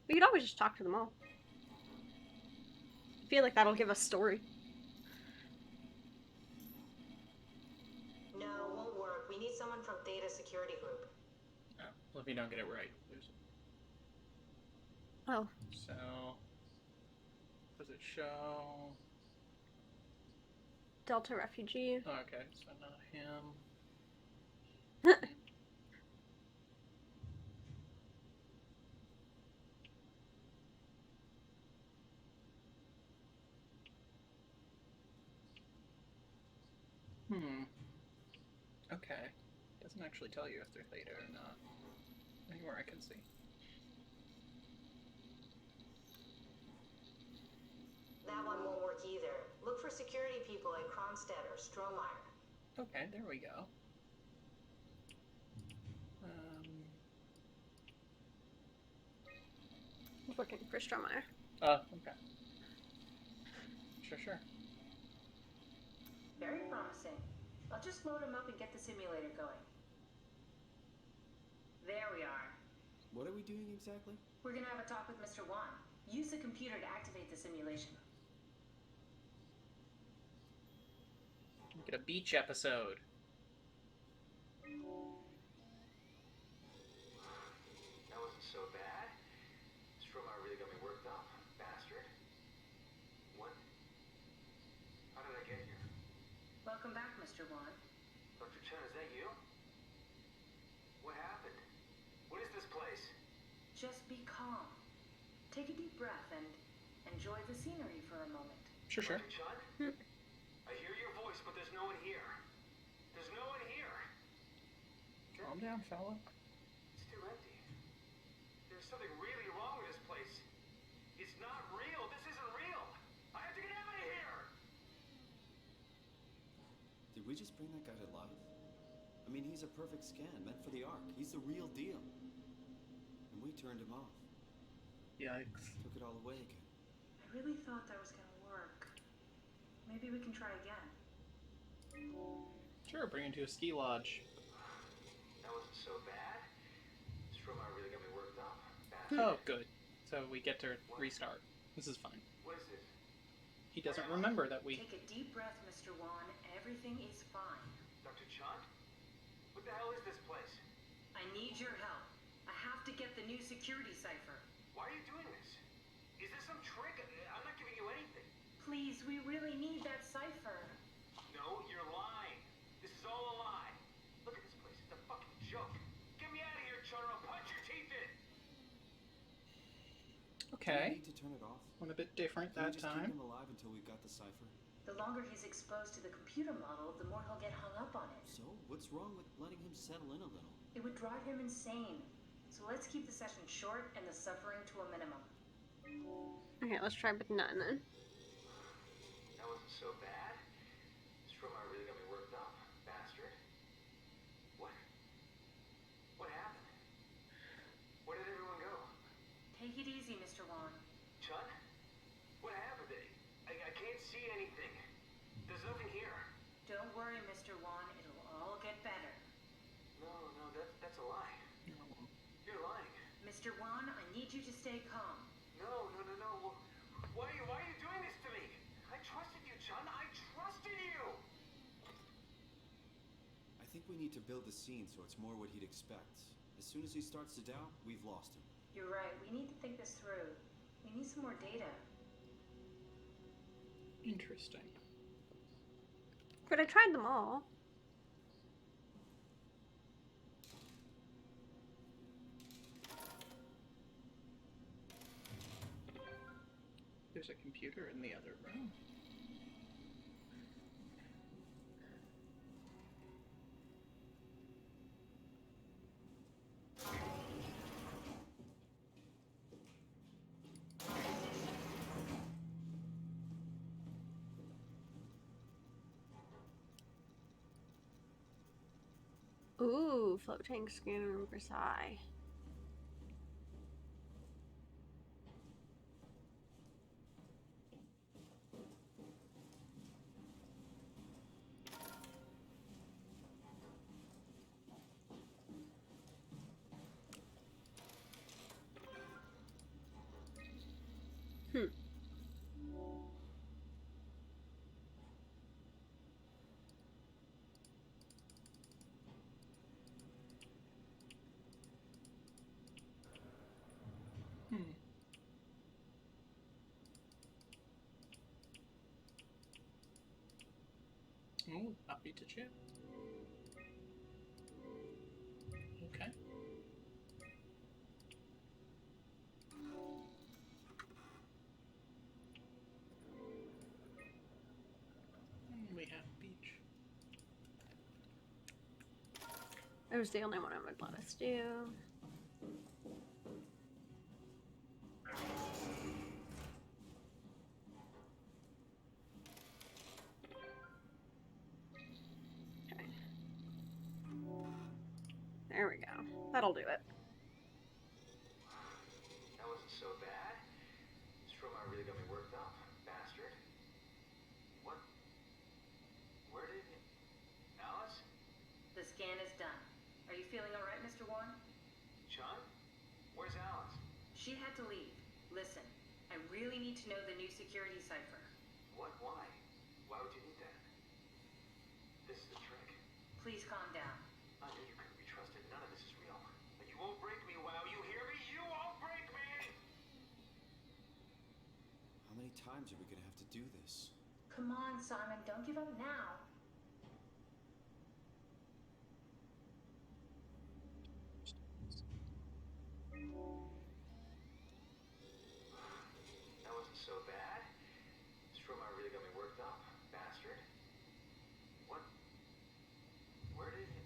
Speaker 1: We could always just talk to them all. I feel like that'll give us story.
Speaker 8: No, won't work. We need someone from Theta Security Group.
Speaker 2: Oh, well, if you don't get it right, there's...
Speaker 1: Oh.
Speaker 2: So... Does it show...
Speaker 1: Delta refugee.
Speaker 2: Okay, so not him. Okay. Guess Doesn't actually tell you if they're theta or not. Anywhere I can see.
Speaker 8: That one won't work either. Look for security people like Kronstadt or Strohmeyer.
Speaker 2: Okay, there we go.
Speaker 1: Looking for Strohmeyer.
Speaker 2: Oh, okay. Sure.
Speaker 8: Very promising. I'll just load him up and get the simulator going. There we are.
Speaker 10: What are we doing exactly?
Speaker 8: We're gonna have a talk with Mr. Wan. Use the computer to activate the simulation.
Speaker 2: Get a beach episode.
Speaker 9: That wasn't so bad. Strohmeyer really got me worked up. Bastard. What? How did I get here?
Speaker 8: Welcome back, Mr. Wan.
Speaker 9: Dr. Chen, is that you? What happened? What is this place?
Speaker 8: Just be calm. Take a deep breath and enjoy the scenery for a moment.
Speaker 2: Sure.
Speaker 9: Dr. Chen? I hear your voice, but there's no one here. There's no one here.
Speaker 2: Calm down, fella.
Speaker 9: It's too empty. There's something really wrong with this place. It's not real. This isn't real. I have to get out of here.
Speaker 10: Did we just bring that guy to life? I mean, he's a perfect scan, meant for the Ark. He's the real deal. And we turned him off.
Speaker 2: Yikes.
Speaker 10: Took it all away again.
Speaker 8: I really thought that was gonna work. Maybe we can try again.
Speaker 2: Sure, bring him to a ski lodge.
Speaker 9: That wasn't so bad. Strohmeyer really got me worked up.
Speaker 2: Oh, good. So we get to restart. This is fine.
Speaker 9: What is this?
Speaker 2: He doesn't remember that we...
Speaker 8: Take a deep breath, Mr. Wan. Everything is fine.
Speaker 9: Dr. Chen? What the hell is this place?
Speaker 8: I need your help. I have to get the new security cipher.
Speaker 9: Why are you doing this? Is this some trick? I'm not giving you anything.
Speaker 8: Please, we really need that cipher.
Speaker 9: No, you're lying. This is all a lie. Look at this place. It's a fucking joke. Get me out of here, Chen, or I'll punch your teeth in.
Speaker 2: Okay.
Speaker 10: Do we need to turn it off?
Speaker 2: Went a bit different
Speaker 10: Can we
Speaker 2: that
Speaker 10: just
Speaker 2: time.
Speaker 10: keep him alive until we've got the cipher?
Speaker 8: The longer he's exposed to the computer model, the more he'll get hung up on it.
Speaker 10: So, what's wrong with letting him settle in a little?
Speaker 8: It would drive him insane. So let's keep the session short and the suffering to a minimum.
Speaker 1: Okay, let's try with none then.
Speaker 9: That wasn't so bad. Strohmeyer really got me worked up. Bastard. What? What happened? Where did everyone go?
Speaker 8: Take it easy, Mr. Wan.
Speaker 9: Chen? What happened? I can't see anything. There's nothing here.
Speaker 8: Don't worry, Mr. Wan. It'll all get better.
Speaker 9: No, that's a lie. You're lying.
Speaker 8: Mr. Wan, I need you to stay calm.
Speaker 9: No. Why are you doing this to me? I trusted you, Chen. I trusted you.
Speaker 10: I think we need to build the scene so it's more what he'd expect. As soon as he starts to doubt, we've lost him.
Speaker 8: You're right. We need to think this through. We need some more data.
Speaker 2: Interesting.
Speaker 1: But I tried them all.
Speaker 2: There's a computer in the other room.
Speaker 1: Ooh, floating screen room Versailles.
Speaker 2: Oh, happy to chat. Okay. We have beach.
Speaker 1: It was the only one I would let us do. Okay. There we go. That'll do it.
Speaker 9: That wasn't so bad. Stroma really got me worked up, bastard. What? Where did you... Alice?
Speaker 8: The scan is done. Are you feeling all right, Mr. Warren?
Speaker 9: Chun? Where's Alice?
Speaker 8: She had to leave. Listen, I really need to know the new security cipher.
Speaker 9: What? Why? Why would you need that? This is the trick.
Speaker 8: Please calm down.
Speaker 9: I knew you couldn't be trusted. None of this is real. You won't break me, WoW. You hear me? You won't break me!
Speaker 10: How many times are we gonna have to do this?
Speaker 8: Come on, Simon, don't give up now.
Speaker 9: That wasn't so bad. Stroma really got me worked up, bastard. What? Where did you...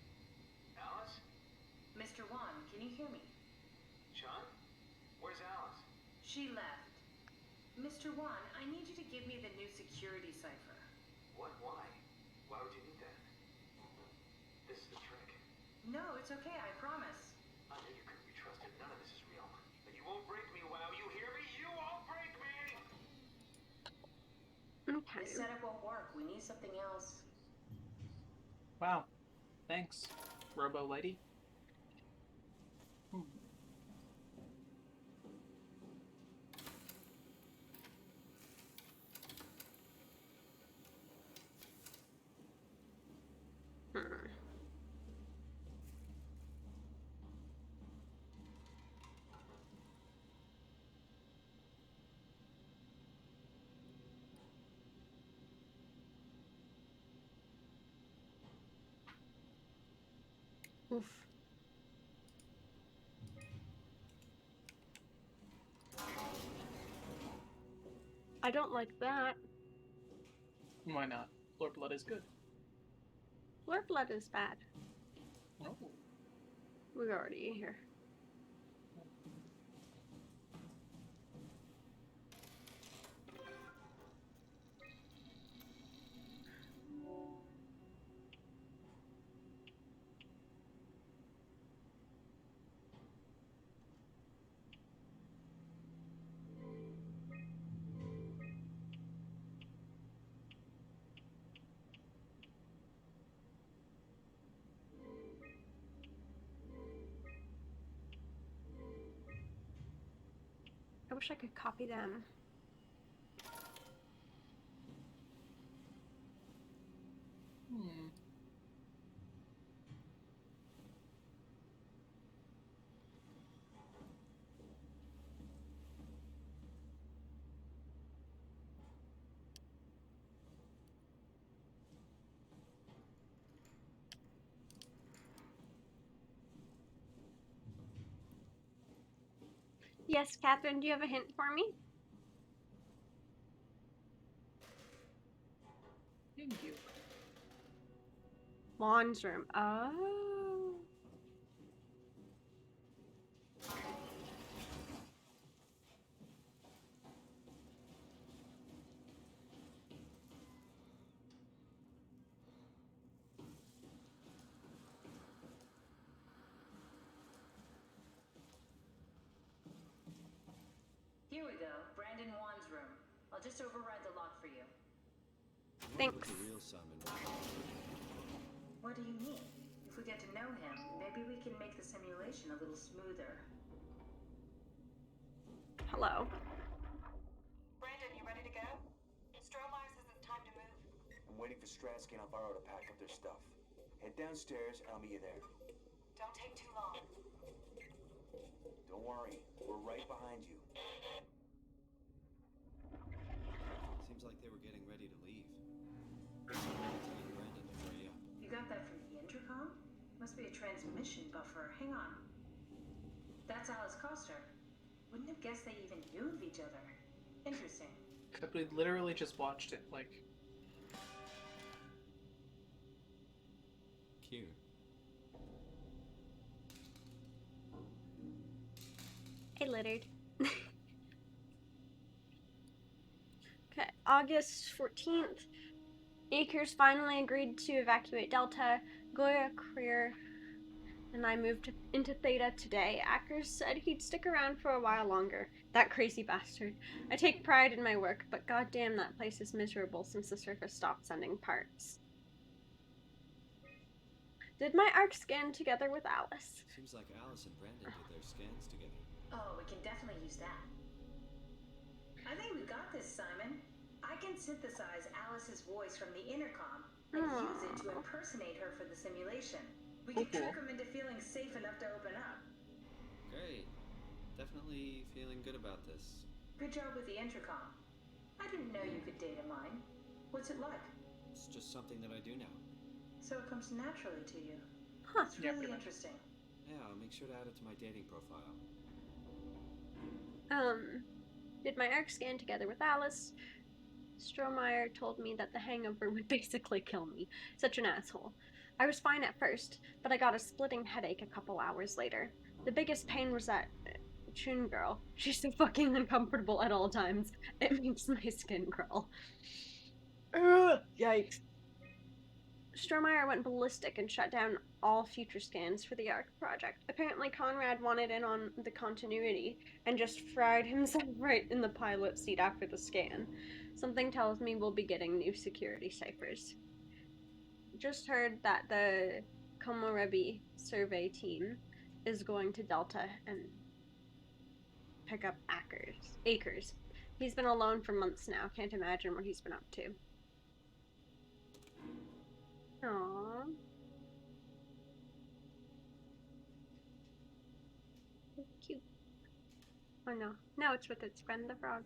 Speaker 9: Alice?
Speaker 8: Mr. Wan, can you hear me?
Speaker 9: Chun? Where's Alice?
Speaker 8: She left. Mr. Wan, I need you to give me the new security cipher.
Speaker 9: What? Why? Why would you need that? This is the trick.
Speaker 8: No, it's okay, I promise.
Speaker 9: I knew you couldn't be trusted. None of this is real. You won't break me, WoW. You hear me? You won't break me!
Speaker 1: Okay.
Speaker 8: This setup won't work. We need something else.
Speaker 2: Wow. Thanks, Robo Lady.
Speaker 1: Oof. I don't like that.
Speaker 2: Why not? Lord Blood is good.
Speaker 1: Lord Blood is bad.
Speaker 2: Oh.
Speaker 1: We're already here. I wish I could copy them. Yes, Catherine, do you have a hint for me?
Speaker 2: Thank you.
Speaker 1: Juan's room. Oh.
Speaker 8: Here we go. Brandon Wan's room. I'll just override the lock for you.
Speaker 1: Thanks.
Speaker 10: The real Simon.
Speaker 8: What do you mean? If we get to know him, maybe we can make the simulation a little smoother.
Speaker 1: Hello.
Speaker 6: Brandon, you ready to go? Stromeyer says it's time to move.
Speaker 12: I'm waiting for Stratsky and Alvaro to pack up their stuff. Head downstairs and I'll meet you there.
Speaker 6: Don't take too long.
Speaker 12: Don't worry, we're right behind you.
Speaker 10: Seems like they were getting ready to leave. Telling Brandon to hurry up.
Speaker 8: You got that from the intercom? Must be a transmission buffer. Hang on. That's Alice Coster. Wouldn't have guessed they even knew of each other. Interesting.
Speaker 2: Except we literally just watched it, like...
Speaker 10: Cute.
Speaker 1: I littered. Okay, August 14th. Akers finally agreed to evacuate Delta. Goya, Career, and I moved into Theta today. Akers said he'd stick around for a while longer. That crazy bastard. I take pride in my work, but goddamn, that place is miserable since the surface stopped sending parts. Did my arc scan together with Alice?
Speaker 10: Seems like Alice and Brandon did their scans together.
Speaker 8: Oh, we can definitely use that. I think we got this, Simon. I can synthesize Alice's voice from the intercom and use it to impersonate her for the simulation. We can trick them into feeling safe enough to open up.
Speaker 10: Great. Definitely feeling good about this.
Speaker 8: Good job with the intercom. I didn't know you could data mine. What's it like?
Speaker 10: It's just something that I do now.
Speaker 8: So it comes naturally to you.
Speaker 1: Huh.
Speaker 8: It's really interesting.
Speaker 10: Yeah, I'll make sure to add it to my dating profile.
Speaker 1: Did my arc scan together with Alice. Strohmeyer told me that the hangover would basically kill me. Such an asshole. I was fine at first, but I got a splitting headache a couple hours later. The biggest pain was that Chun girl. She's so fucking uncomfortable at all times. It makes my skin crawl. Ugh, yikes. Strohmeyer went ballistic and shut down all future scans for the ARC project. Apparently Conrad wanted in on the continuity and just fried himself right in the pilot seat after the scan. Something tells me we'll be getting new security ciphers. Just heard that the Komorebi survey team is going to Delta and pick up Akers. He's been alone for months now. Can't imagine what he's been up to. Aww. So cute. Oh no. Now it's with its friend the frog.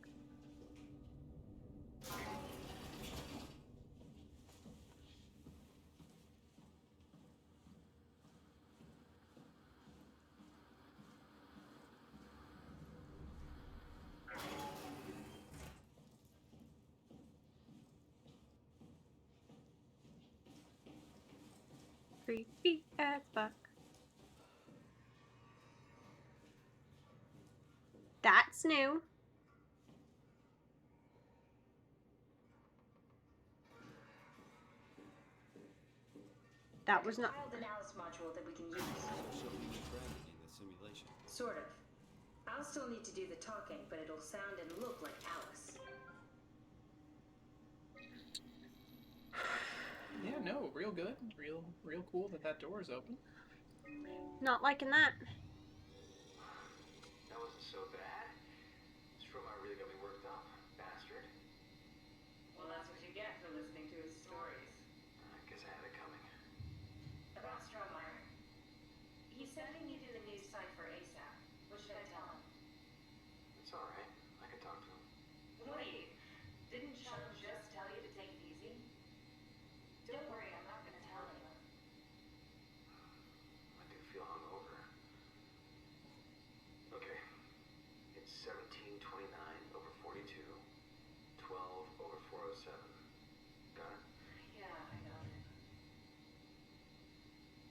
Speaker 1: Creepy as fuck. That's new. That was not.
Speaker 8: Compiled an Alice module that we can use.
Speaker 10: So she'll be with Brandon in the simulation.
Speaker 8: Sort of. I'll still need to do the talking, but it'll sound and look like Alice.
Speaker 2: Yeah, no, real good. Real cool that door is open.
Speaker 1: Not liking that.
Speaker 9: That wasn't so bad. Strohmeyer really got me worked up. Bastard.
Speaker 6: Well, that's what you get for listening to his stories.
Speaker 9: I guess I had it coming.
Speaker 8: About Strohmeyer. He said he needed a new cipher ASAP. What should I tell him?
Speaker 9: It's alright. I can talk to him.
Speaker 6: Wait, didn't Sean just tell you to take it easy? Don't worry, I'm not gonna tell anyone.
Speaker 9: I do feel hungover. Okay. It's 1729 over 42, 12 over 407. Got it?
Speaker 6: Yeah, I got it.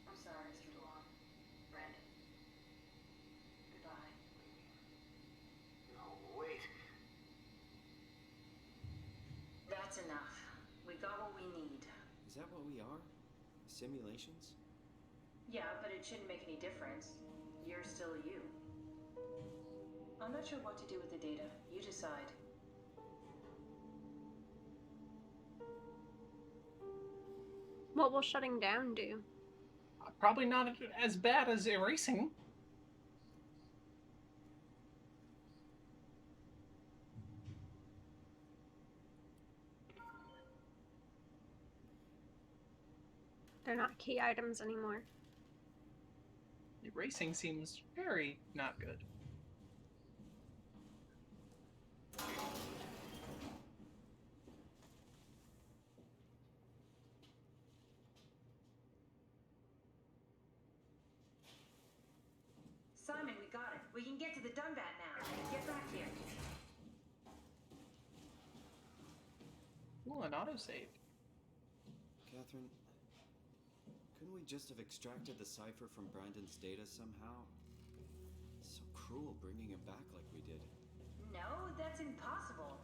Speaker 6: I'm sorry, Mr. DeLong. Brandon. Goodbye.
Speaker 9: No, wait.
Speaker 8: That's enough. We got what we need.
Speaker 10: Is that what we are? Simulations?
Speaker 8: Yeah, but it shouldn't make any difference. You're still you. I'm not sure what to do with the data. You decide.
Speaker 1: What will shutting down do?
Speaker 2: Probably not as bad as erasing.
Speaker 1: They're not key items anymore.
Speaker 2: Erasing seems very not good.
Speaker 8: Simon, we got it. We can get to the Dunbat now. Get back here.
Speaker 2: Ooh, an autosave.
Speaker 10: Catherine, couldn't we just have extracted the cipher from Brandon's data somehow? It's so cruel bringing him back like we did.
Speaker 8: No, that's impossible.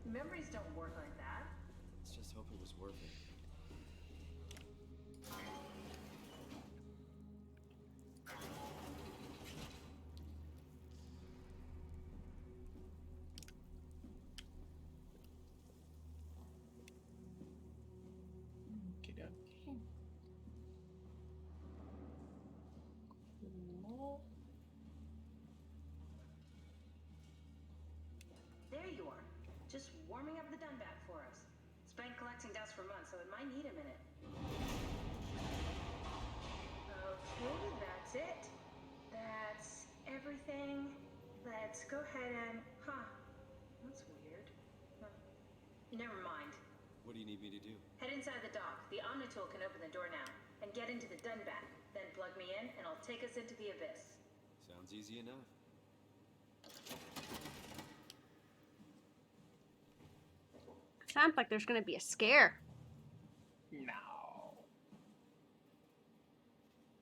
Speaker 8: Memories don't work like that.
Speaker 10: Let's just hope it was worth it.
Speaker 2: Okey-dokey. Cool.
Speaker 8: There you are. Just warming up the Dunbat for us. It's been collecting dust for months, so it might need a minute. Okay, that's it. That's everything. Let's go ahead and... Huh. That's weird. Huh. Never mind.
Speaker 10: What do you need me to do?
Speaker 8: Head inside the dock. The Omnitool can open the door now. And get into the Dunbat. Then plug me in, and I'll take us into the abyss.
Speaker 10: Sounds easy enough.
Speaker 1: Sounds like there's gonna be a scare.
Speaker 2: No.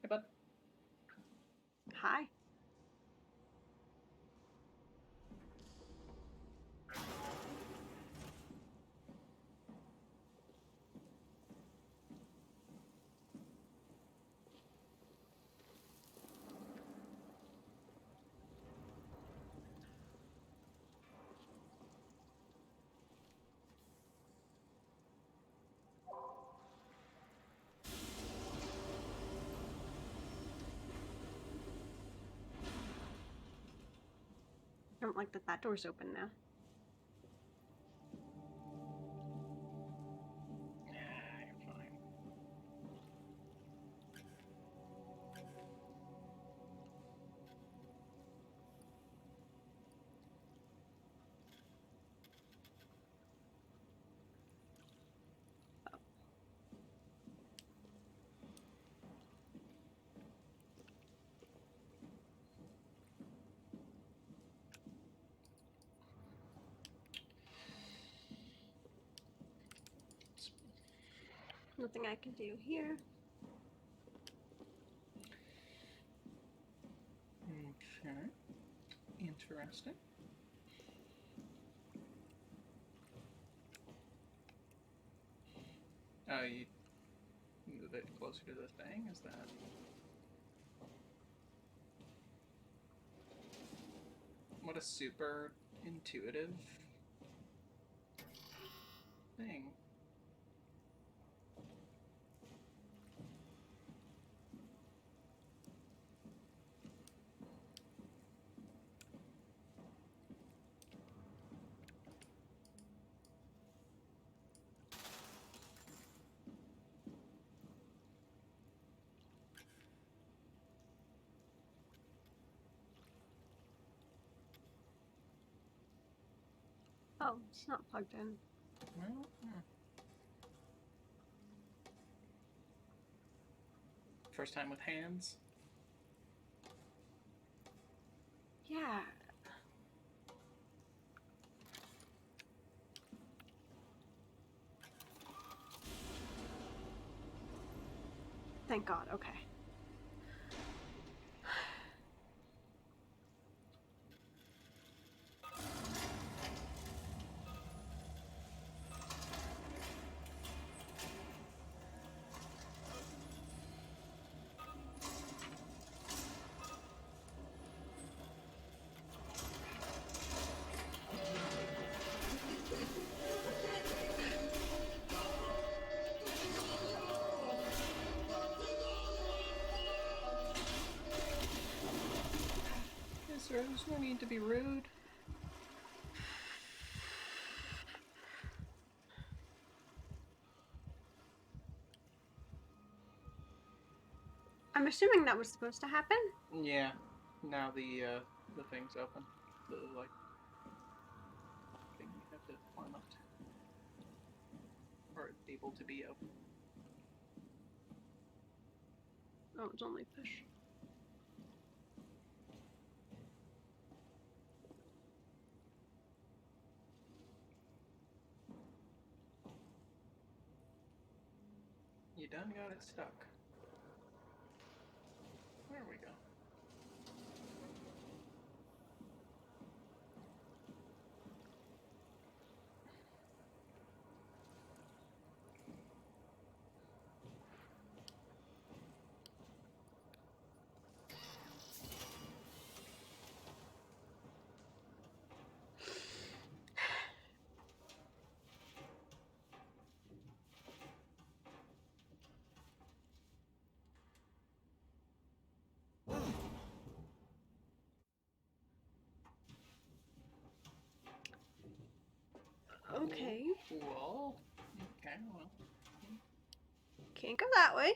Speaker 2: Hey, bud.
Speaker 1: Hi. I don't like that that door's open now.
Speaker 2: You're fine.
Speaker 1: Nothing I can do here.
Speaker 2: Okay. Interesting. Oh, you move it closer to the thing? Is that... What a super intuitive thing.
Speaker 1: Oh, it's not plugged in.
Speaker 2: Well, First time with hands?
Speaker 1: Yeah. Thank God, okay.
Speaker 2: Yes, sir, there's no need to be rude.
Speaker 1: I'm assuming that was supposed to happen.
Speaker 2: Yeah. Now the thing's open. The, like, thing you have to climb up to. Or able to be open.
Speaker 1: Oh, it's only push.
Speaker 2: You done got it stuck. There we go.
Speaker 1: Okay.
Speaker 2: Cool. Okay, well.
Speaker 1: Can't go that way.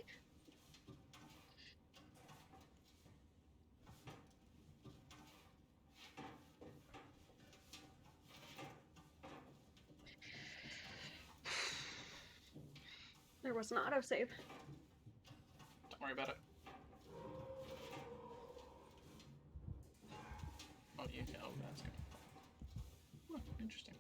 Speaker 1: There was an autosave.
Speaker 2: Don't worry about it. Oh, you can. Oh, that's good. Oh, interesting.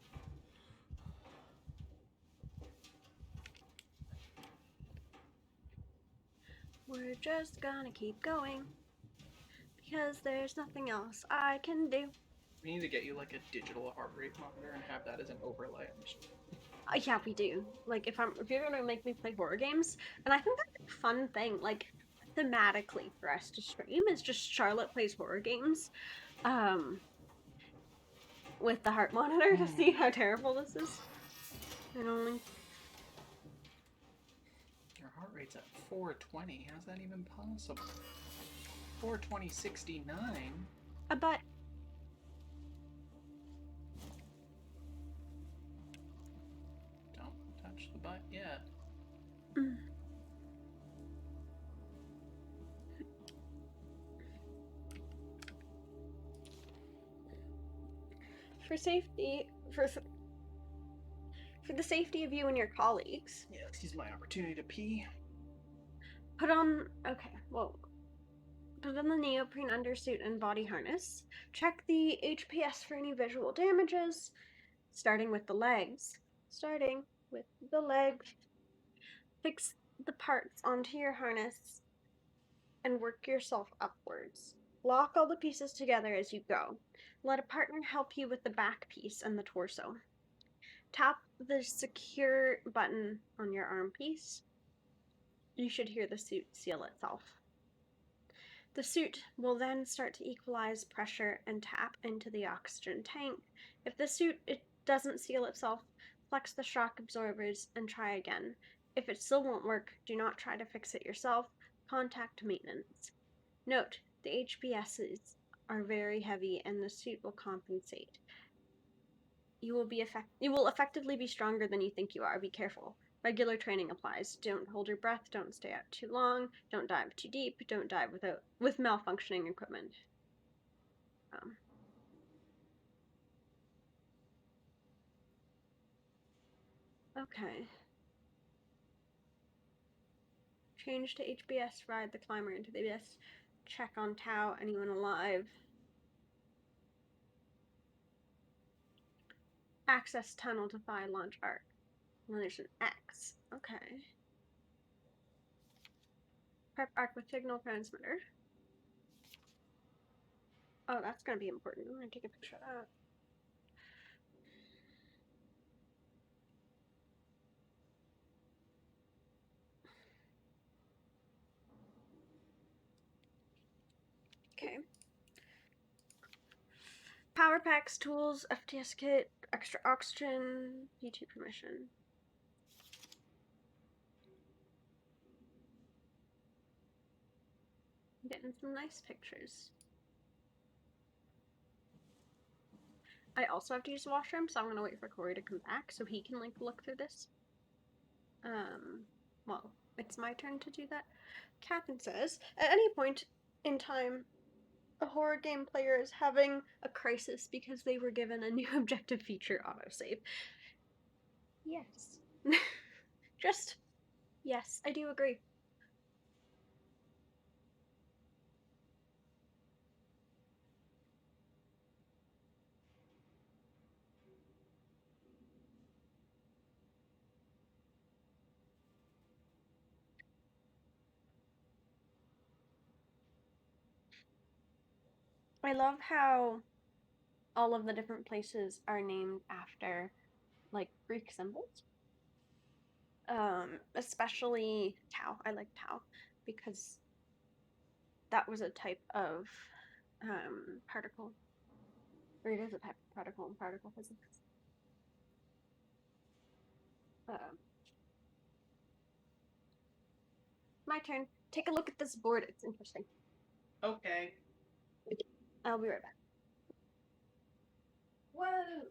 Speaker 1: We're just gonna keep going because there's nothing else I can do.
Speaker 2: We need to get you like a digital heart rate monitor and have that as an overlay.
Speaker 1: Yeah, we do. Like, if you're gonna make me play horror games, and I think that's a fun thing, like, thematically for us to stream is just Charlotte plays horror games, with the heart monitor to see how terrible this is. And only
Speaker 2: your heart rate's at 420. How's that even possible? 420/69.
Speaker 1: But
Speaker 2: don't touch the butt yet.
Speaker 1: For safety, for the safety of you and your colleagues.
Speaker 2: Yeah, this is my opportunity to pee.
Speaker 1: Put on the neoprene undersuit and body harness. Check the HPS for any visual damages, starting with the legs. Fix the parts onto your harness and work yourself upwards. Lock all the pieces together as you go. Let a partner help you with the back piece and the torso. Tap the secure button on your arm piece. You should hear the suit seal itself. The suit will then start to equalize pressure and tap into the oxygen tank. If the suit doesn't seal itself, flex the shock absorbers and try again. If it still won't work, do not try to fix it yourself. Contact maintenance. Note, the HPSs are very heavy and the suit will compensate. You will effectively be stronger than you think you are. Be careful. Regular training applies. Don't hold your breath, don't stay out too long, don't dive too deep, don't dive with malfunctioning equipment. Okay. Change to HBS, ride the climber into the abyss. Check on Tau, anyone alive. Access tunnel to find launch arc. And then there's an X. Okay. Prep arc with signal transmitter. Oh, that's gonna be important. I'm gonna take a picture of that. Okay. Power packs, tools, FTS kit, extra oxygen, YouTube permission. I'm getting some nice pictures. I also have to use the washroom, so I'm gonna wait for Corey to come back so he can like look through this. Well, it's my turn to do that. Captain says, at any point in time, a horror game player is having a crisis because they were given a new objective feature autosave. Yes. Yes, I do agree. I love how all of the different places are named after like Greek symbols. Especially Tau. I like Tau because that was a type of particle, or it is a type of particle in particle physics. My turn. Take a look at this board. It's interesting.
Speaker 2: Okay.
Speaker 1: I'll be right back. Whoa!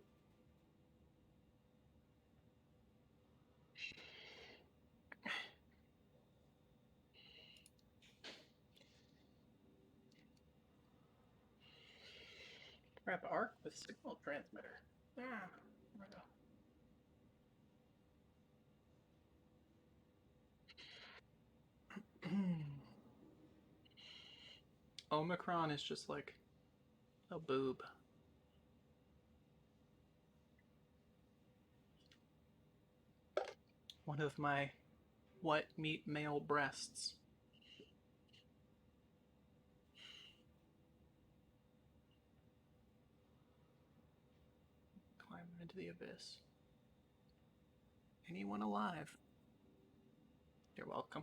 Speaker 2: Grab arc with signal transmitter. Ah, there we go. Omicron is just like a boob. One of my white meat male breasts. Climbing into the abyss. Anyone alive? You're welcome.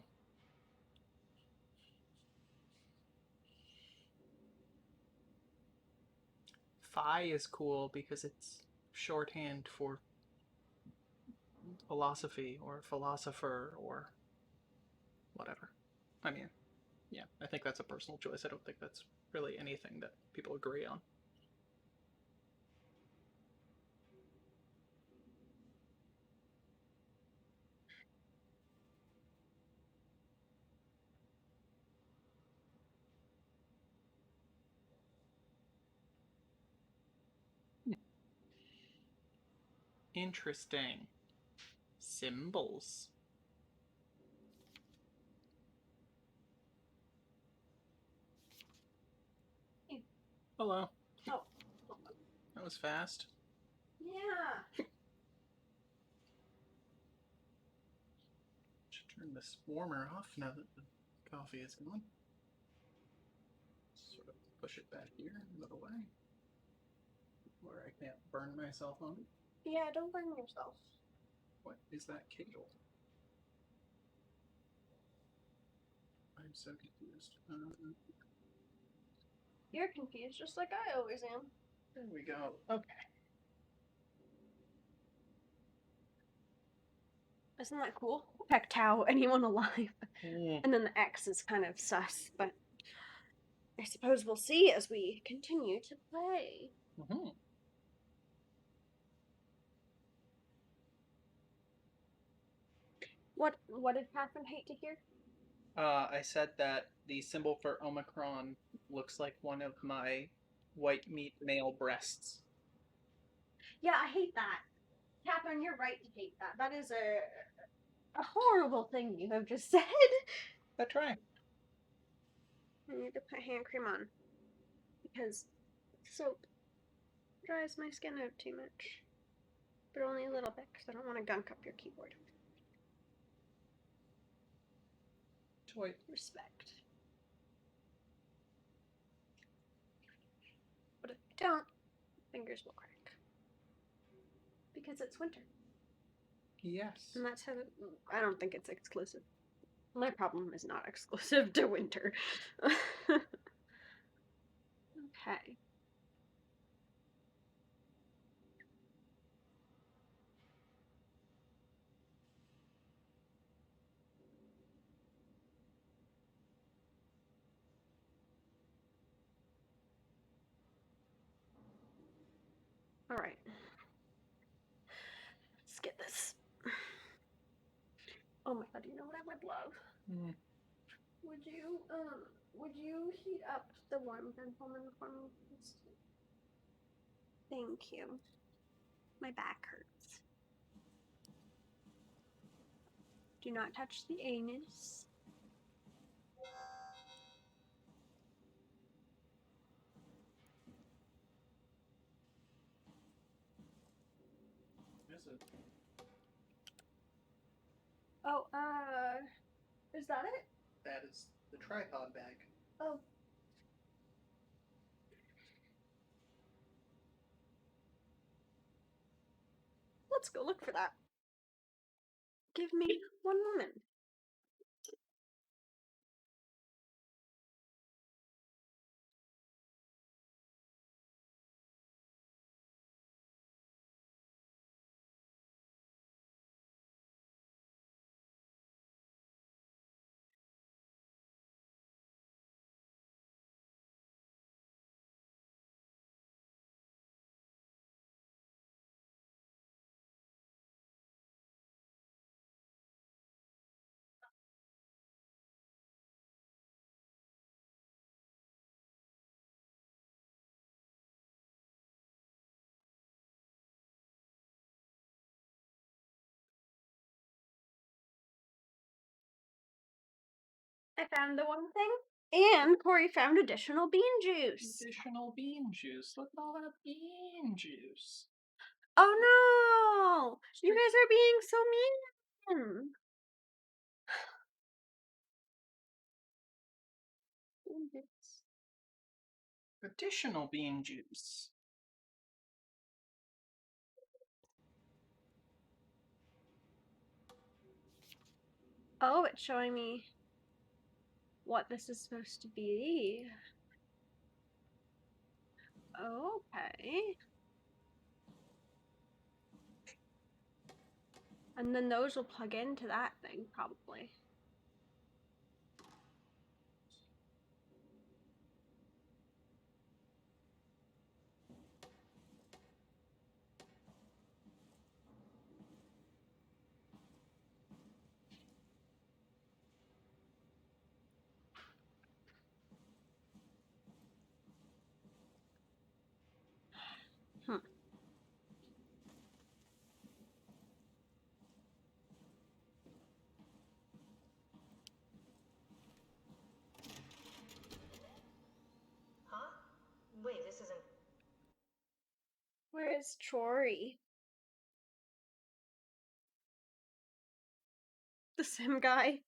Speaker 2: Phi is cool because it's shorthand for philosophy or philosopher or whatever. I mean, yeah, I think that's a personal choice. I don't think that's really anything that people agree on. Interesting. Symbols. Hello.
Speaker 1: Oh.
Speaker 2: That was fast.
Speaker 1: Yeah.
Speaker 2: Should turn this warmer off now that the coffee is gone. Sort of push it back here out of the way where I can't burn myself on it.
Speaker 1: Yeah, don't burn yourself.
Speaker 2: What is that cable? I'm so confused.
Speaker 1: You're confused, just like I always am.
Speaker 2: There we go. Okay.
Speaker 1: Isn't that cool? Pectow, anyone alive.
Speaker 2: Mm.
Speaker 1: And then the X is kind of sus, but I suppose we'll see as we continue to play.
Speaker 2: Mm-hmm.
Speaker 1: What did Catherine hate to hear?
Speaker 2: I said that the symbol for Omicron looks like one of my white meat male breasts.
Speaker 1: Yeah, I hate that. Catherine, you're right to hate that. That is a horrible thing you have just said.
Speaker 2: That's right.
Speaker 1: I need to put hand cream on because soap dries my skin out too much. But only a little bit because I don't want to gunk up your keyboard.
Speaker 2: Toy.
Speaker 1: Respect. But if I don't, fingers will crack. Because it's winter.
Speaker 2: Yes.
Speaker 1: And that's how I don't think it's exclusive. My problem is not exclusive to winter. Okay. Alright. Let's get this. Oh my god, you know what I would love?
Speaker 2: Mm.
Speaker 1: Would you heat up the warm gentleman for me, please? Thank you. My back hurts. Do not touch the anus.
Speaker 2: Is it?
Speaker 1: Oh, is that it?
Speaker 2: That is the tripod bag.
Speaker 1: Oh. Let's go look for that. Give me one moment. I found the one thing, and Corey found additional bean juice.
Speaker 2: Additional bean juice. Look at all that bean juice.
Speaker 1: Oh no! You guys are being so mean. Bean juice.
Speaker 2: Additional bean juice.
Speaker 1: Oh, it's showing me what this is supposed to be. Okay. And then those will plug into that thing, probably. Hmm.
Speaker 8: Huh? Wait, this isn't.
Speaker 1: Where is Chory? The sim guy.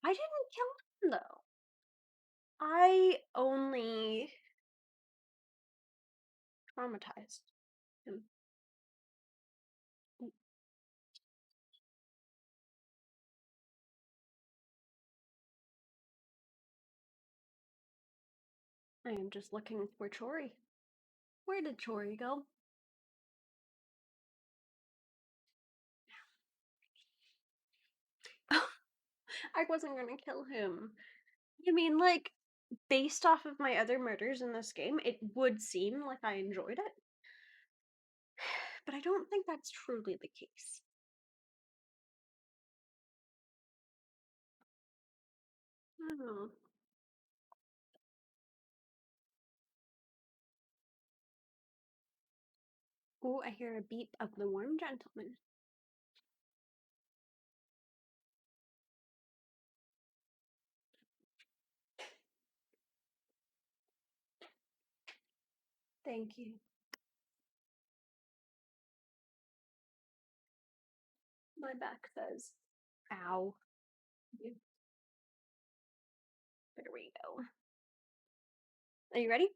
Speaker 1: I didn't kill him, though. I only traumatized him. I am just looking for Chory. Where did Chory go? I wasn't gonna kill him. I mean, like, based off of my other murders in this game, it would seem like I enjoyed it. But I don't think that's truly the case. I don't know. Oh, I hear a beep of the warm gentleman. Thank you. My back says, ow. There we go. Are you ready?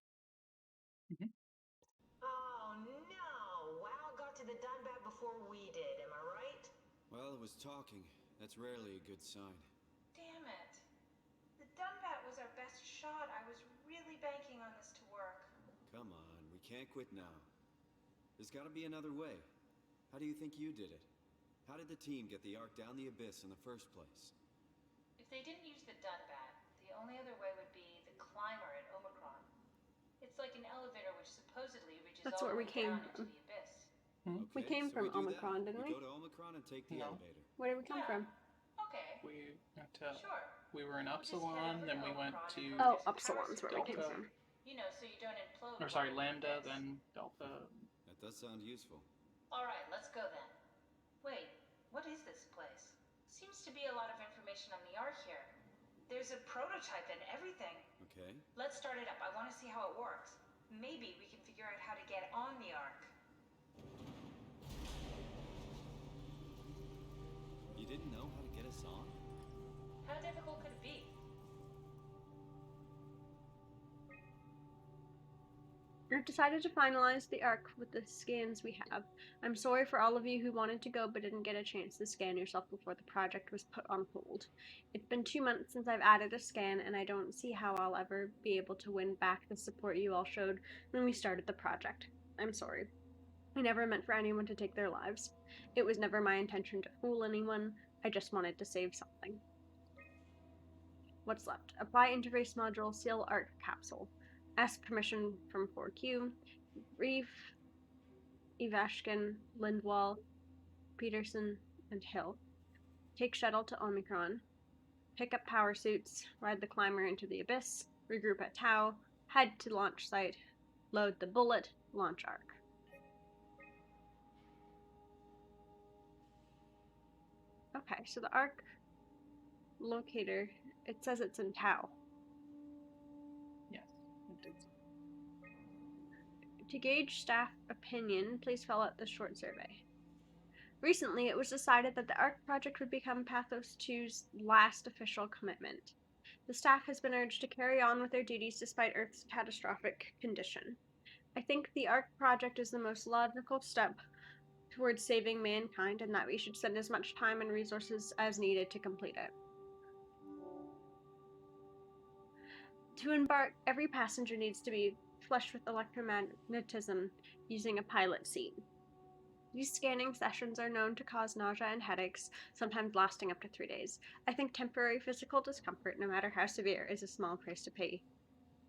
Speaker 3: Oh no! WoW got to the Dunbat before we did, am I right?
Speaker 10: Well, it was talking. That's rarely a good sign.
Speaker 8: Damn it. The Dunbat was our best shot. I was really banking on this to work.
Speaker 10: Come on, we can't quit now. There's gotta be another way. How do you think you did it? How did the team get the Ark down the abyss in the first place?
Speaker 8: If they didn't use the Dunbat, the only other way would be the climber at Omicron. It's like an elevator which supposedly reaches
Speaker 1: That's
Speaker 8: all
Speaker 1: where
Speaker 8: the
Speaker 1: we
Speaker 8: way
Speaker 1: came
Speaker 8: down into
Speaker 1: from.
Speaker 8: the abyss.
Speaker 1: We
Speaker 10: Okay,
Speaker 1: came
Speaker 10: so we
Speaker 1: from
Speaker 10: do that.
Speaker 1: Omicron, didn't
Speaker 10: We
Speaker 1: we?
Speaker 10: go to Omicron and take the
Speaker 2: No.
Speaker 10: elevator.
Speaker 1: Where did we come from?
Speaker 8: Okay.
Speaker 2: We went
Speaker 8: Sure.
Speaker 2: we were in
Speaker 8: We'll just head
Speaker 2: Upsilon,
Speaker 8: over
Speaker 2: then
Speaker 8: to
Speaker 2: we went
Speaker 8: Omicron
Speaker 2: to
Speaker 8: and hope
Speaker 1: Oh,
Speaker 8: there's a power
Speaker 1: Upsilon's where we came
Speaker 2: Delta,
Speaker 1: from.
Speaker 8: You know, so you don't implode.
Speaker 2: or sorry, Lambda, then Delta.
Speaker 10: That does sound useful.
Speaker 8: Alright, let's go then. Wait, what is this place? Seems to be a lot of information on the Ark here. There's a prototype and everything.
Speaker 10: Okay.
Speaker 8: Let's start it up. I want to see how it works. Maybe we can figure out how to get on the Ark.
Speaker 10: You didn't know how to get us on?
Speaker 8: How difficult could it be?
Speaker 1: I've decided to finalize the arc with the scans we have. I'm sorry for all of you who wanted to go but didn't get a chance to scan yourself before the project was put on hold. It's been 2 months since I've added a scan, and I don't see how I'll ever be able to win back the support you all showed when we started the project. I'm sorry. I never meant for anyone to take their lives. It was never my intention to fool anyone. I just wanted to save something. What's left? Apply interface module, seal ARC capsule. Ask permission from 4Q. Reef, Ivashkin, Lindwall, Peterson, and Hill. Take shuttle to Omicron. Pick up power suits. Ride the climber into the abyss. Regroup at Tau. Head to launch site. Load the bullet. Launch ARC. Okay, so the ARC locator. It says it's in Tau.
Speaker 2: Yes, it did.
Speaker 1: To gauge staff opinion, please fill out this short survey. Recently, it was decided that the ARC project would become Pathos 2's last official commitment. The staff has been urged to carry on with their duties despite Earth's catastrophic condition. I think the ARC project is the most logical step towards saving mankind, and that we should spend as much time and resources as needed to complete it. To embark, every passenger needs to be flushed with electromagnetism using a pilot seat. These scanning sessions are known to cause nausea and headaches, sometimes lasting up to 3 days. I think temporary physical discomfort, no matter how severe, is a small price to pay.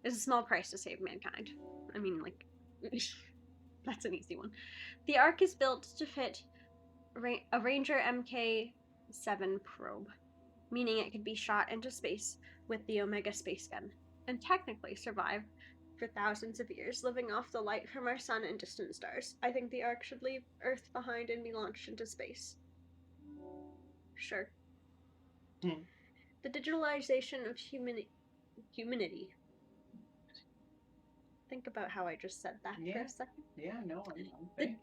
Speaker 1: Is a small price to save mankind. I mean, like, that's an easy one. The Ark is built to fit a Ranger Mk7 probe, meaning it could be shot into space with the Omega space gun, and technically survive for thousands of years, living off the light from our sun and distant stars. I think the Ark should leave Earth behind and be launched into space. Sure. The digitalization of humanity. Think about how I just said that for a second.
Speaker 2: Yeah, no, I'm thinking.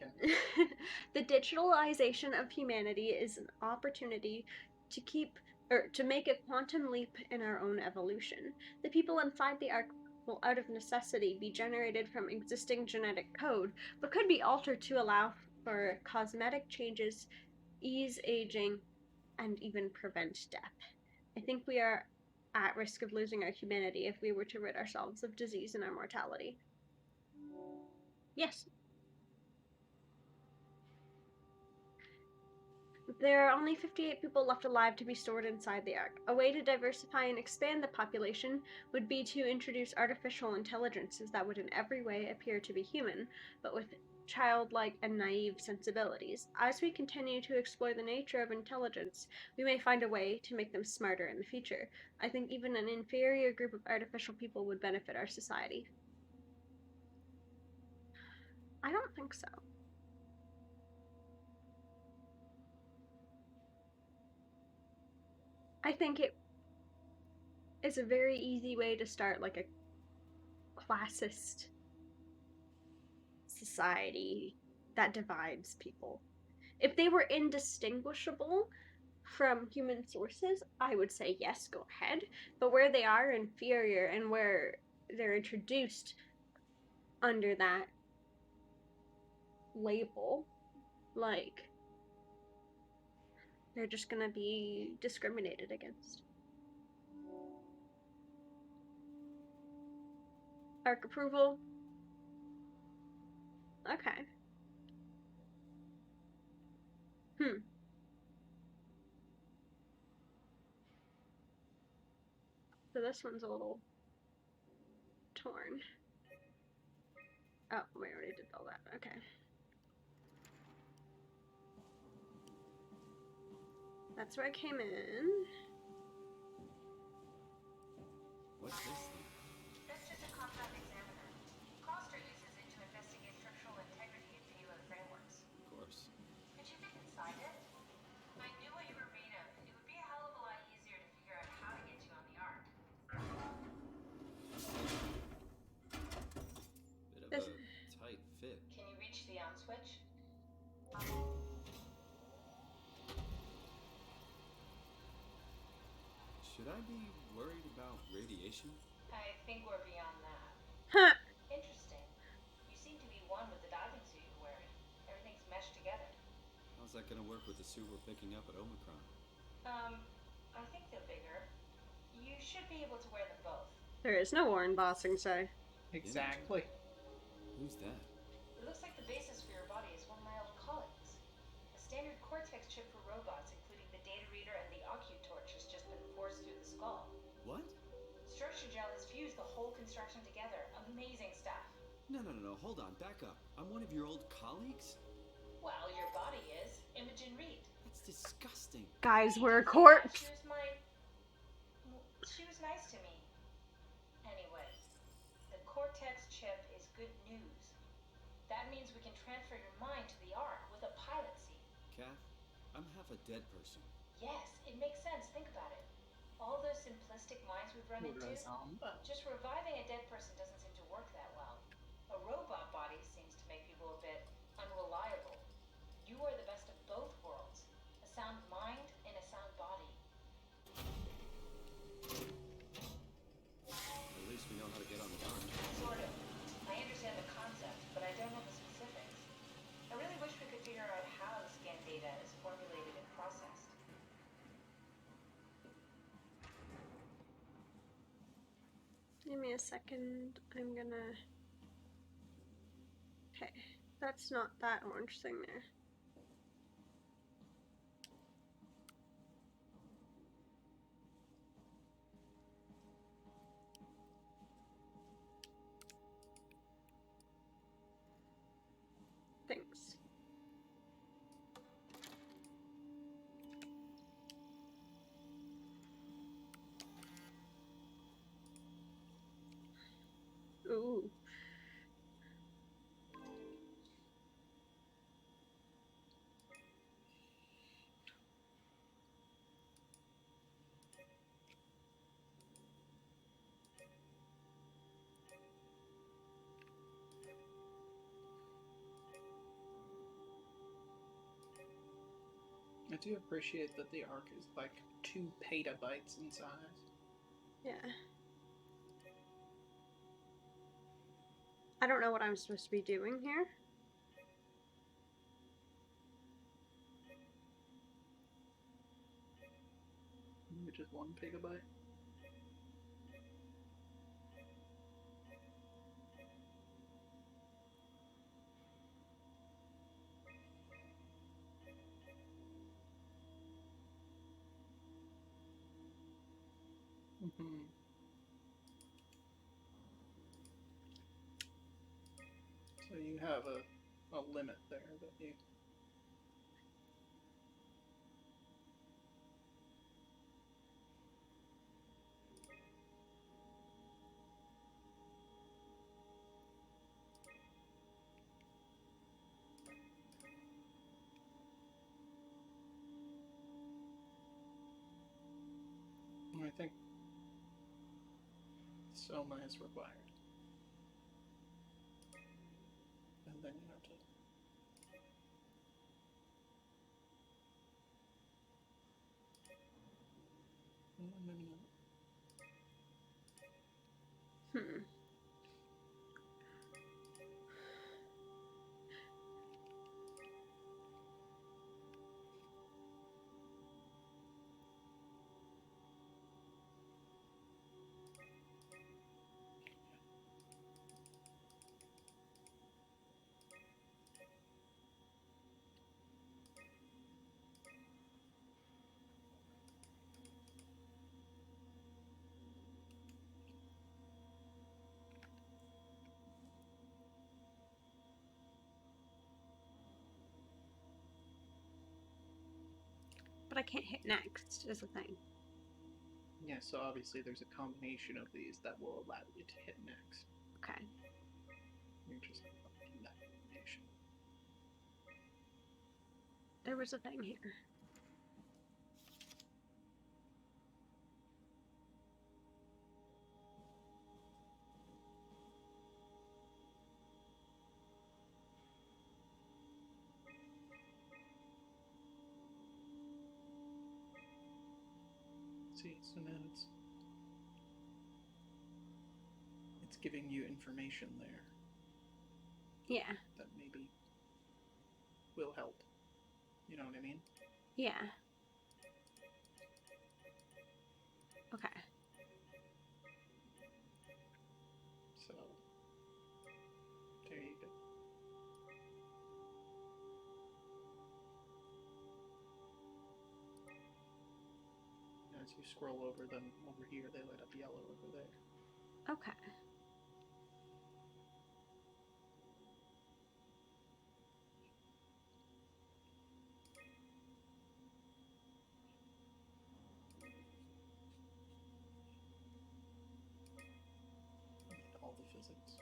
Speaker 1: The digitalization of humanity is an opportunity to make a quantum leap in our own evolution. The people inside the Ark will, out of necessity, be generated from existing genetic code, but could be altered to allow for cosmetic changes, ease aging, and even prevent death. I think we are at risk of losing our humanity if we were to rid ourselves of disease and our mortality. Yes. There are only 58 people left alive to be stored inside the Ark. A way to diversify and expand the population would be to introduce artificial intelligences that would in every way appear to be human, but with childlike and naive sensibilities. As we continue to explore the nature of intelligence, we may find a way to make them smarter in the future. I think even an inferior group of artificial people would benefit our society. I don't think so. I think it is a very easy way to start like a classist society that divides people. If they were indistinguishable from human sources, I would say yes, go ahead. But where they are inferior and where they're introduced under that label, like, they're just gonna be discriminated against. Arc approval. Okay. So this one's a little torn. Oh, we already did all that. Okay. That's where I came in.
Speaker 10: What's this thing?
Speaker 8: That's just a contract examiner. Coster uses it to investigate structural integrity in payload frameworks.
Speaker 10: Of course.
Speaker 8: Could you get inside it? If I knew what you were made of, it would be a hell of a lot easier to figure out how to get you on the Ark.
Speaker 10: Bit of a tight fit.
Speaker 8: Can you reach the on switch?
Speaker 10: Should I be worried about radiation?
Speaker 8: I think we're beyond that.
Speaker 1: Huh.
Speaker 8: Interesting. You seem to be one with the diving suit you're wearing. Everything's meshed together.
Speaker 10: How's that gonna work with the suit we're picking up at Omicron?
Speaker 8: I think they're bigger. You should be able to wear them both.
Speaker 1: There is no Warren Bossing, so.
Speaker 2: Exactly.
Speaker 10: Who's that?
Speaker 8: It looks like the basis for your body is one of my old colleagues. A standard Cortex chip for robots, including the data reader and the OcuTorch, has just been forced through the skull.
Speaker 10: What?
Speaker 8: Structure gel has fused the whole construction together. Amazing stuff.
Speaker 10: No, hold on, back up. I'm one of your old colleagues?
Speaker 8: Well, your body is. Imogen Reed.
Speaker 10: That's disgusting.
Speaker 1: Guys, we're a
Speaker 8: Yeah,
Speaker 1: corpse.
Speaker 8: She was nice to me. Anyway, the Cortex chip is good news. That means we can transfer your mind to the Ark with a pilot seat.
Speaker 10: Kath, I'm half a dead person.
Speaker 8: Yes, it makes sense. Think about it. All those simplistic minds we've run into,
Speaker 2: SOMA.
Speaker 8: just reviving a dead person doesn't seem to work that well. A robot body seems to make people a bit unreliable. You are the best of both worlds. A sound mind and a sound body.
Speaker 10: At least we know how to get on the gun.
Speaker 8: Sort of. I understand the concept, but I don't know the specifics. I really wish we could figure out how the scan data is formulated and processed.
Speaker 1: Give me a second. I'm gonna... Okay, that's not that orange thing there. Thanks. Ooh.
Speaker 2: I do appreciate that the arc is like 2 petabytes in size.
Speaker 1: Yeah. I don't know what I'm supposed to be doing here.
Speaker 2: Which is 1 gigabyte. So you have a limit there that you... I think SOMA is required. And then you have to... Maybe not.
Speaker 1: But I can't hit next, is the thing.
Speaker 2: Yeah, so obviously there's a combination of these that will allow you to hit next.
Speaker 1: Okay.
Speaker 2: You're just in that combination.
Speaker 1: There was a thing here.
Speaker 2: See, so now it's giving you information there.
Speaker 1: Yeah.
Speaker 2: That maybe will help. You know what I mean?
Speaker 1: Yeah. Okay.
Speaker 2: So, there you go. As you scroll over them over here, they light up yellow over there.
Speaker 1: Okay.
Speaker 2: All the physics.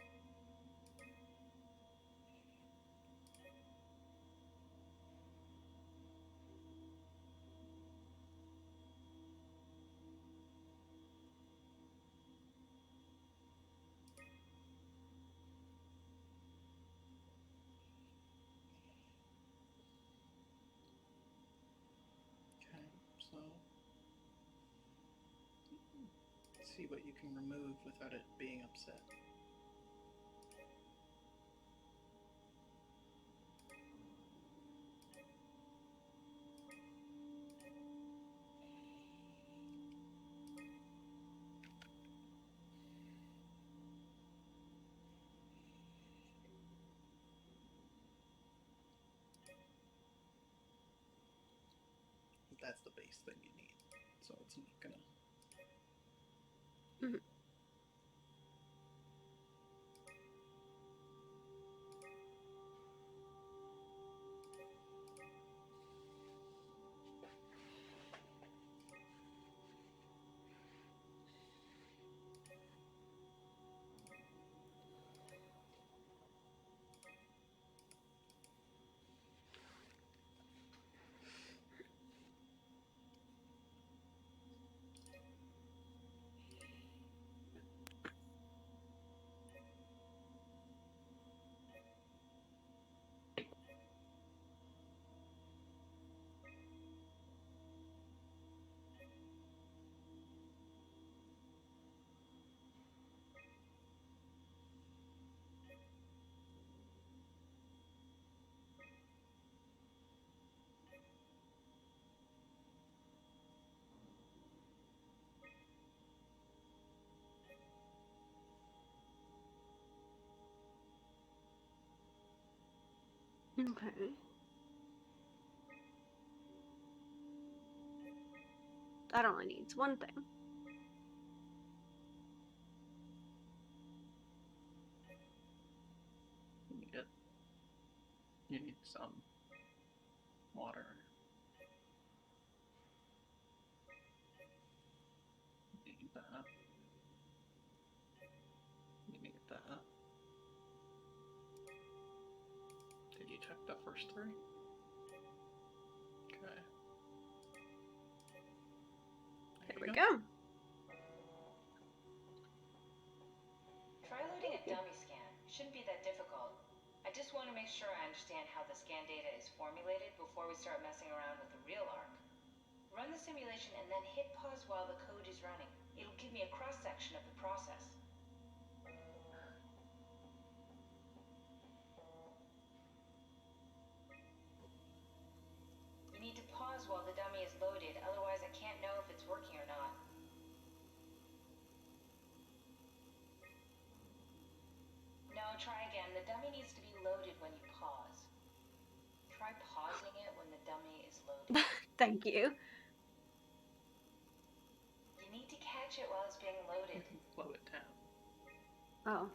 Speaker 2: See what you can remove without it being upset. That's the base thing you need, so it's not gonna.
Speaker 1: Mhm. Okay. That only needs one thing.
Speaker 2: You need some water. You need that. You need that. Did you check the first three? Okay.
Speaker 1: There we go.
Speaker 3: Try loading a dummy scan. Shouldn't be that difficult. I just want to make sure I understand how the scan data is formulated before we start messing around with the real arc. Run the simulation and then hit pause while the code is running. It'll give me a cross-section of the process. You need to pause while the dummy is loaded, otherwise I can't know if it's working or not. No, try again. The dummy needs to be loaded when you pause. Try pausing it when the dummy is loaded.
Speaker 1: Thank you.
Speaker 3: You need to catch it while it's being loaded.
Speaker 2: You can slow it down.
Speaker 1: Oh.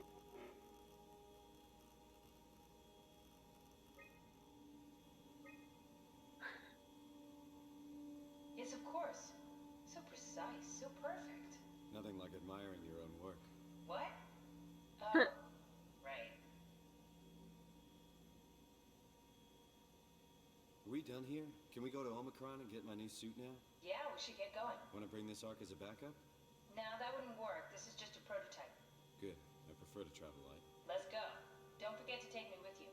Speaker 3: Yes, of course. So precise, so perfect.
Speaker 10: Nothing like admiring your own work.
Speaker 3: What? Oh, right.
Speaker 10: Are we done here? Can we go to Omicron and get my new suit now?
Speaker 3: Yeah, we should get going.
Speaker 10: Want to bring this arc as a backup?
Speaker 3: No, that wouldn't work. This is just a prototype.
Speaker 10: Good. I prefer to travel light.
Speaker 3: Let's go. Don't forget to take me with you.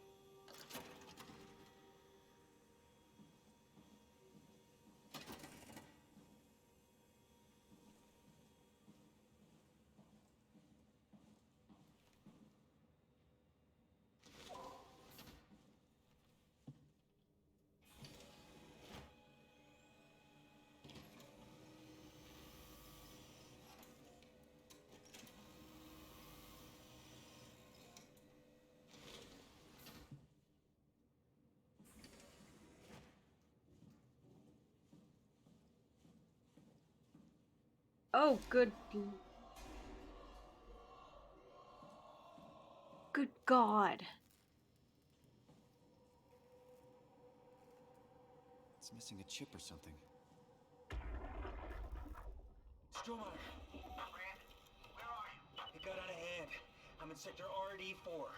Speaker 1: Oh, good. Good God.
Speaker 10: It's missing a chip or something.
Speaker 12: Stroma,
Speaker 9: Brandon, where are you?
Speaker 12: it got out of hand. I'm in sector RD4.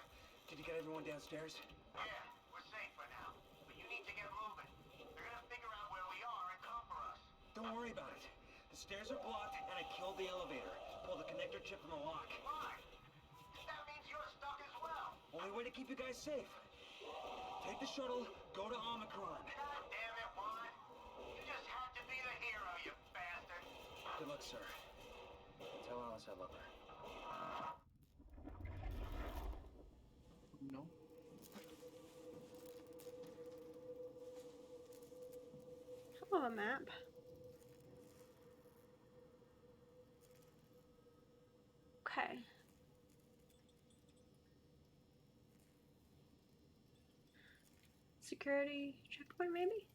Speaker 12: Did you get everyone downstairs?
Speaker 9: Yeah, we're safe for now. But you need to get moving. They're gonna figure out where we are and come for us.
Speaker 12: Don't worry about it. The stairs are blocked, and I killed the elevator. Pulled the connector chip from the lock.
Speaker 9: Why? That means you're stuck as well.
Speaker 12: Only way to keep you guys safe. Take the shuttle, go to Omicron.
Speaker 9: God damn it, Juan. You just had to be the hero, you bastard.
Speaker 12: Good luck, sir.
Speaker 5: Tell Alice I love her.
Speaker 2: No.
Speaker 1: Some of a map. Okay. Security checkpoint, maybe?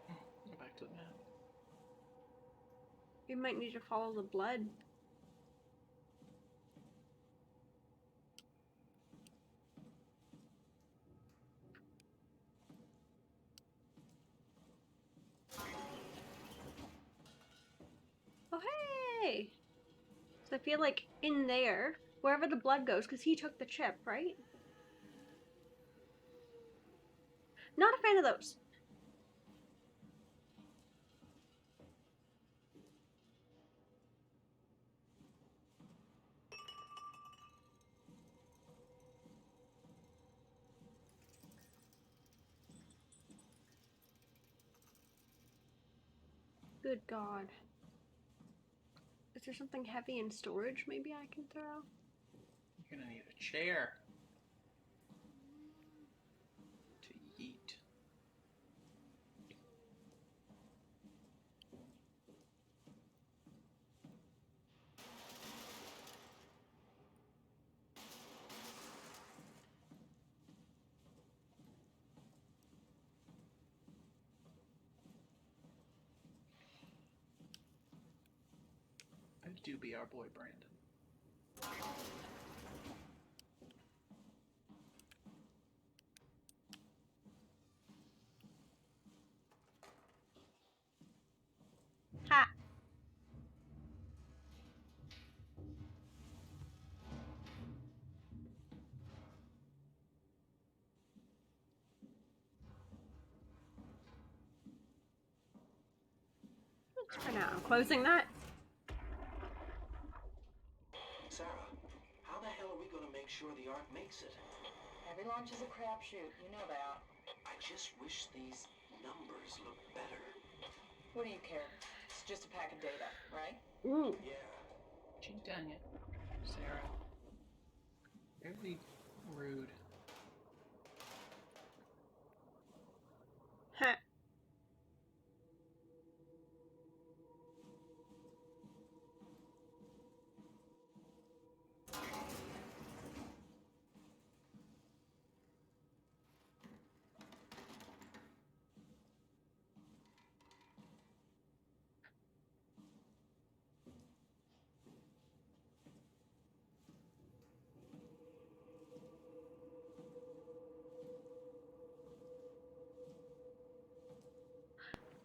Speaker 2: Go back to the map.
Speaker 1: You might need to follow the blood. Oh, hey! So I feel like in there, wherever the blood goes, because he took the chip, right? Not a fan of those. Good God. Is there something heavy in storage maybe I can throw?
Speaker 2: You're gonna need a chair to eat. I do be our boy Brandon.
Speaker 1: Ha! For now, I'm closing that.
Speaker 9: Sarah, how the hell are we going to make sure the Ark makes it?
Speaker 6: Every launch is a crapshoot. You know that.
Speaker 9: I just wish these numbers looked better.
Speaker 6: What do you care? It's just a pack of data, right?
Speaker 1: Ooh.
Speaker 9: Yeah.
Speaker 2: Gee dang it, Sarah. Very rude.
Speaker 1: Ha!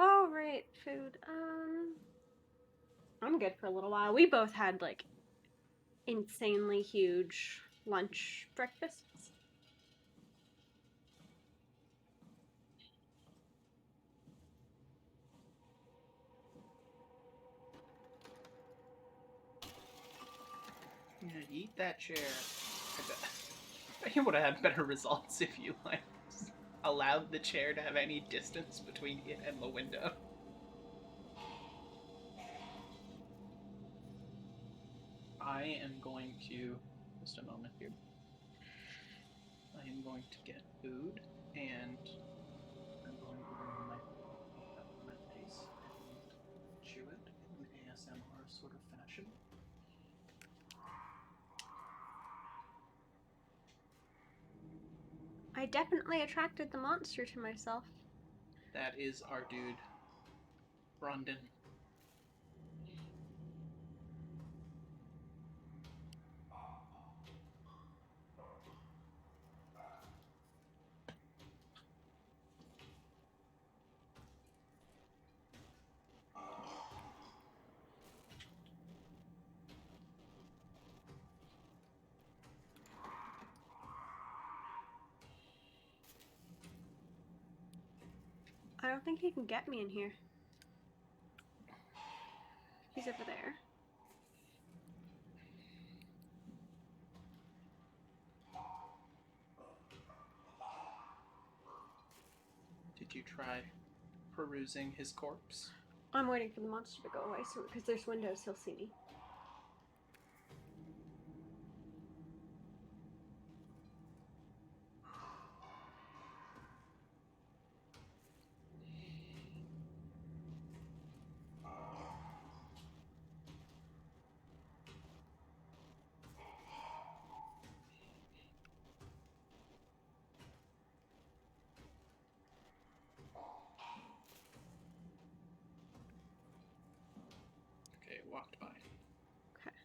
Speaker 1: All right, food. I'm good for a little while. We both had like insanely huge lunch breakfasts.
Speaker 2: Yeah, eat that chair. I bet you would have had better results if you like allowed the chair to have any distance between it and the window. I am going to just a moment here. I am going to get food and I'm going to bring my up to my face and chew it in an ASMR sort of fashion.
Speaker 1: I definitely attracted the monster to myself.
Speaker 2: That is our dude, Rondon.
Speaker 1: I don't think he can get me in here. He's over there.
Speaker 2: Did you try perusing his corpse.
Speaker 1: I'm waiting for the monster to go away, so because there's windows, he'll see me.
Speaker 2: Okay, it walked by.
Speaker 1: Okay.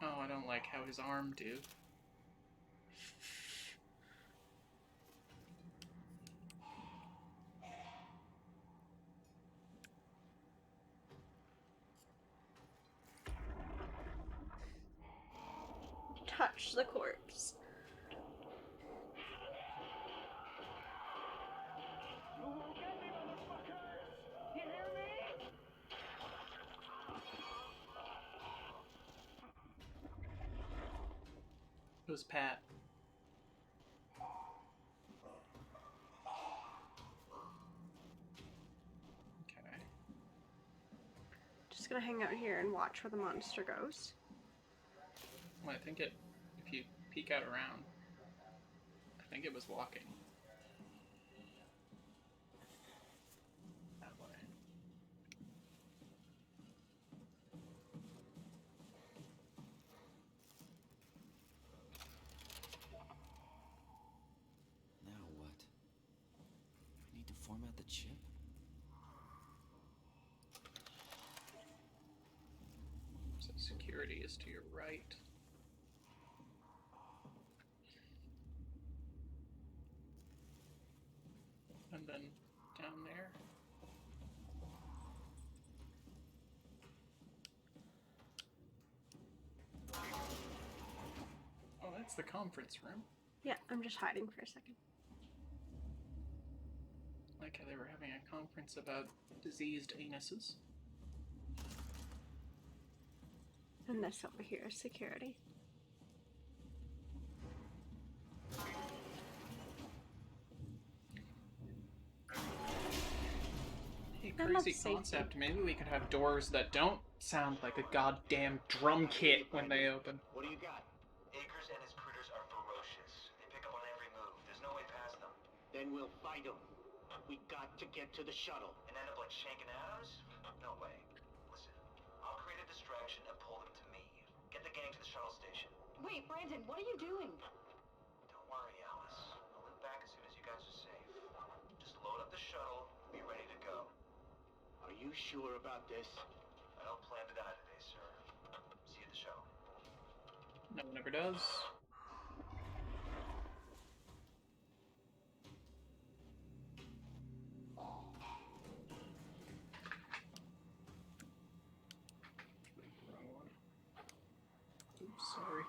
Speaker 2: Oh, I don't like how his arm do.
Speaker 1: Touch the corpse.
Speaker 2: It was Pat. Okay.
Speaker 1: Just gonna hang out here and watch where the monster goes.
Speaker 2: Well, I think it, if you peek out around, I think it was walking. That way.
Speaker 10: Now what? I need to format the chip?
Speaker 2: So security is to your right. And then down there. Oh, that's the conference room.
Speaker 1: Yeah, I'm just hiding for a second.
Speaker 2: Like how they were having a conference about diseased anuses.
Speaker 1: And this over here is security.
Speaker 2: Hey,
Speaker 1: I love
Speaker 2: crazy
Speaker 1: safety.
Speaker 2: concept. Maybe we could have doors that don't sound like a goddamn drum kit when they open.
Speaker 9: What do you got? Akers and his critters are ferocious. They pick up on every move. There's no way past them.
Speaker 12: Then we'll fight them. We got to get to the shuttle.
Speaker 9: And end up like Shank and Adams? No way. Listen, I'll create a distraction and pull them to me. Get the gang to the shuttle station.
Speaker 6: Wait, Brandon, what are you doing?
Speaker 9: Don't worry, Alice. I'll loop back as soon as you guys are safe. Just load up the shuttle and be ready to go.
Speaker 12: Are you sure about this?
Speaker 9: I don't plan to die today, sir. See you at the shuttle.
Speaker 2: No one ever does. Wrong one. Oops, sorry.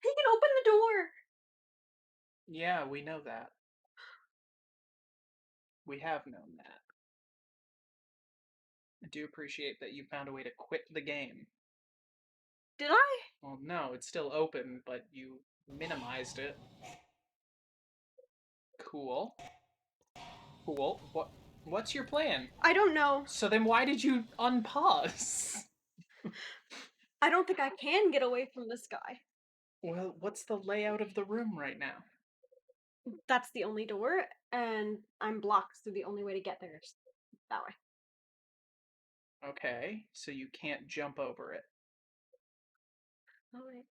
Speaker 1: He can open the door!
Speaker 2: Yeah, we know that. We have known that. I do appreciate that you found a way to quit the game.
Speaker 1: Did I?
Speaker 2: Well, no, it's still open, but you minimized it. Cool. Cool. What's your plan?
Speaker 1: I don't know.
Speaker 2: So then why did you unpause?
Speaker 1: I don't think I can get away from this guy.
Speaker 2: Well, what's the layout of the room right now?
Speaker 1: That's the only door, and I'm blocked, so the only way to get there is that way.
Speaker 2: Okay, so you can't jump over it.
Speaker 1: Alright.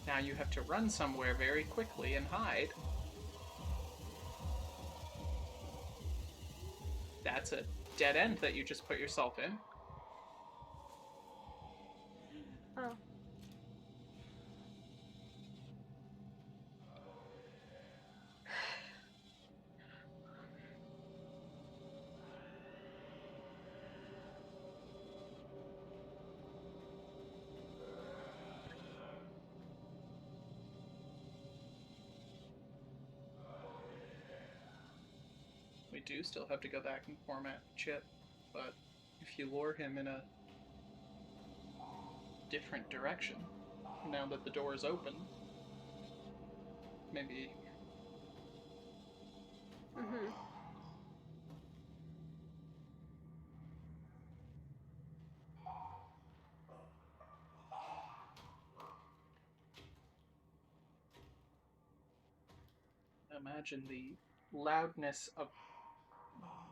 Speaker 2: Now you have to run somewhere very quickly and hide. That's a dead end that you just put yourself in.
Speaker 1: Oh.
Speaker 2: do still have to go back and format Chip, but if you lure him in a different direction, now that the door is open, maybe...
Speaker 1: Mm-hmm.
Speaker 2: Imagine the loudness of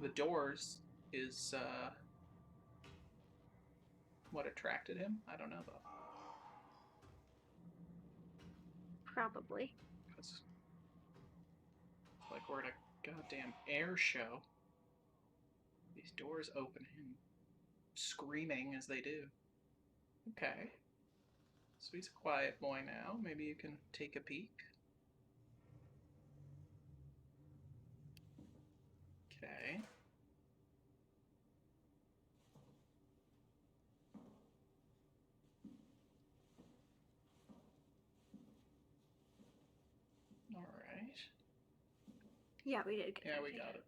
Speaker 2: the doors is what attracted him. I don't know though.
Speaker 1: Probably.
Speaker 2: It's like we're at a goddamn air show. These doors open and screaming as they do. Okay. So he's a quiet boy now. Maybe you can take a peek. Okay. Alright.
Speaker 1: Yeah, we did get
Speaker 2: Yeah,
Speaker 1: that
Speaker 2: we
Speaker 1: thing.
Speaker 2: got it.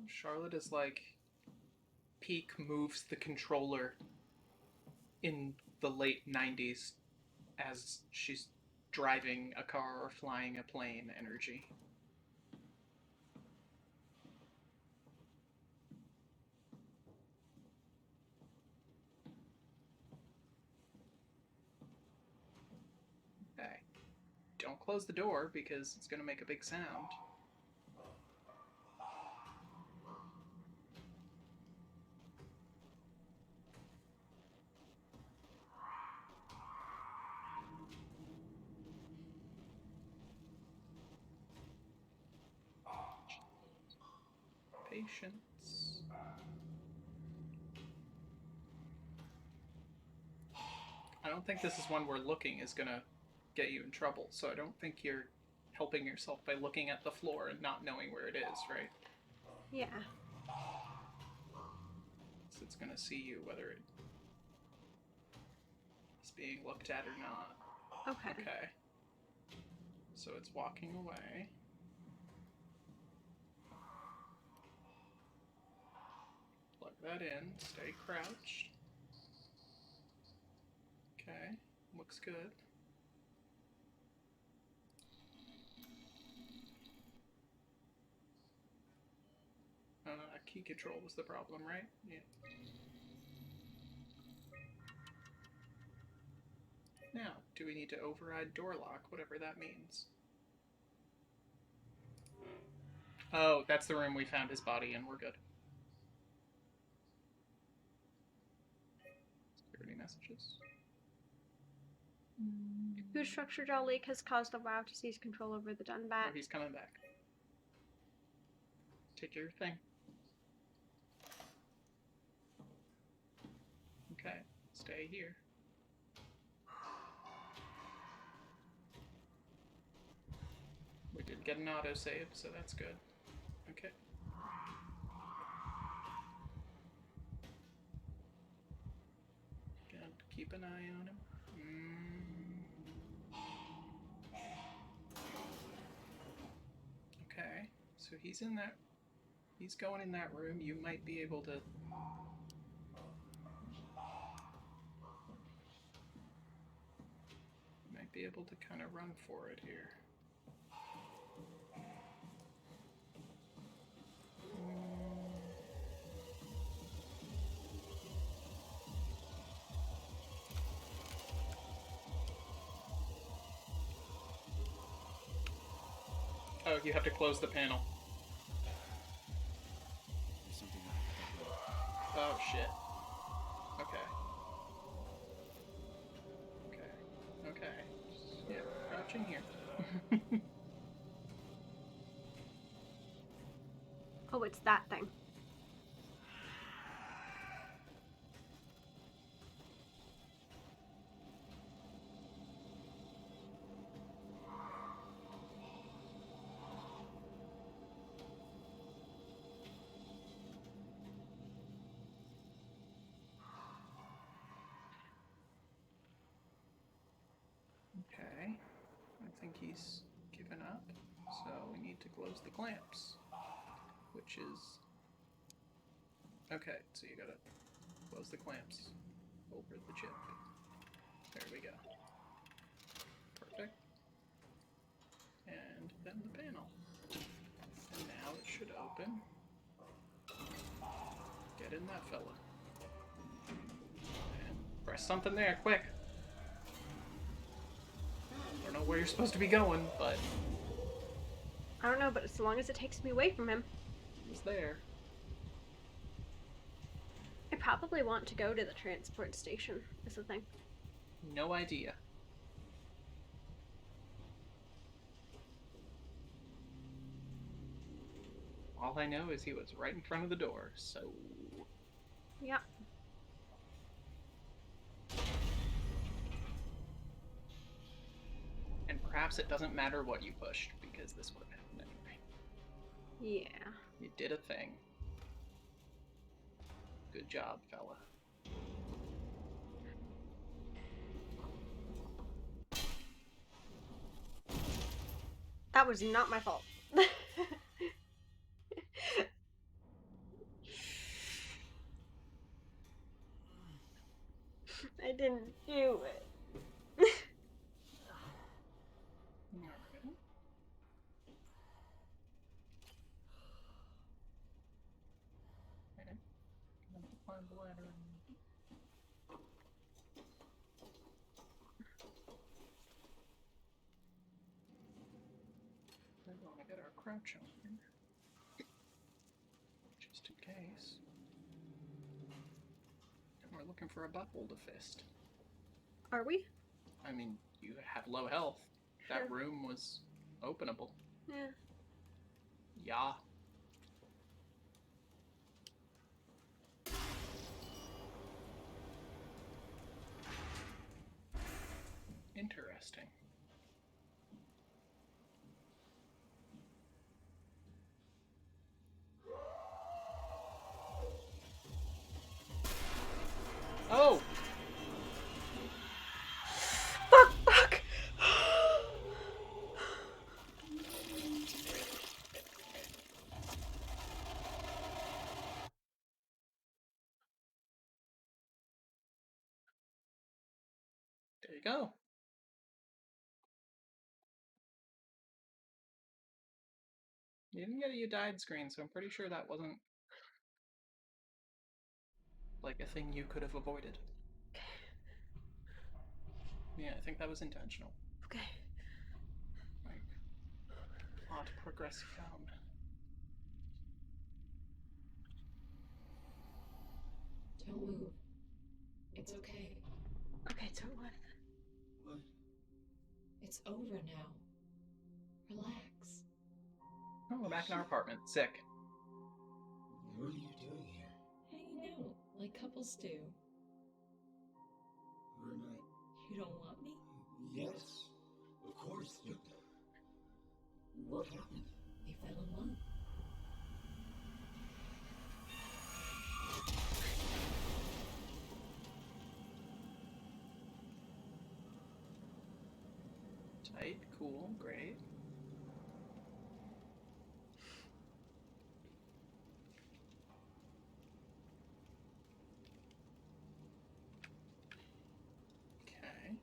Speaker 2: Charlotte is like peak moves the controller in the late 90s as she's driving a car or flying a plane energy. Okay. Don't close the door because it's going to make a big sound. Patience. I don't think this is one where looking is going to get you in trouble, so I don't think you're helping yourself by looking at the floor and not knowing where it is, right?
Speaker 1: Yeah.
Speaker 2: So it's going to see you whether it is being looked at or not.
Speaker 1: Okay.
Speaker 2: Okay. So it's walking away. Plug that in. Stay crouched. Okay. Looks good. Key control was the problem, right? Yeah. Now, do we need to override door lock, whatever that means? Oh, that's the room we found his body in. We're good. Security messages.
Speaker 1: Whose structure jaw leak has caused the WoW to seize control over the Dunbat?
Speaker 2: Oh, he's coming back. Take your thing. Okay, stay here. We did get an autosave, so that's good. Okay. Gotta keep an eye on him. Okay, so he's in that... He's going in that room. You might be able to... Might be able to kind of run for it here. Oh, you have to close the panel.
Speaker 10: There's something up that way.
Speaker 2: Oh, shit. Okay. Okay. Okay. Yeah, crouching here.
Speaker 1: Oh, it's that thing.
Speaker 2: think he's given up. So we need to close the clamps. Which is... Okay, so you gotta close the clamps over the chip. There we go. Perfect. And then the panel. And now it should open. Get in that fella. And press something there, quick. I don't know where you're supposed to be going, but...
Speaker 1: I don't know, but as long as it takes me away from him.
Speaker 2: He's there.
Speaker 1: I probably want to go to the transport station, is the thing.
Speaker 2: No idea. All I know is he was right in front of the door, so...
Speaker 1: Yep.
Speaker 2: And perhaps it doesn't matter what you pushed, because this would have happened anyway.
Speaker 1: Yeah.
Speaker 2: You did a thing. Good job, fella.
Speaker 1: That was not my fault. I didn't do it.
Speaker 2: Alright. Okay. Have to climb the ladder. We want to get our crouch on here. Just in case. And we're looking for a butthole to fist.
Speaker 1: Are we?
Speaker 2: I mean, you have low health. That
Speaker 1: Sure.
Speaker 2: room was openable.
Speaker 1: Yeah.
Speaker 2: Yeah. Interesting. Oh!
Speaker 1: Fuck!
Speaker 2: There you go. You didn't get a "you died" screen, so I'm pretty sure that wasn't like a thing you could have avoided. Yeah, I think that was intentional.
Speaker 1: Okay.
Speaker 2: Like, plot progression.
Speaker 13: Don't move. It's okay.
Speaker 1: Okay, so what?
Speaker 10: What?
Speaker 13: It's over now. Relax.
Speaker 2: Oh, we're back in our apartment. Sick.
Speaker 10: What are you doing here?
Speaker 13: Hanging out like couples do.
Speaker 10: We're not.
Speaker 13: You don't want me?
Speaker 10: Yes, of course, but what happened?
Speaker 13: We fell in love.
Speaker 2: Tight, cool, great. Okay.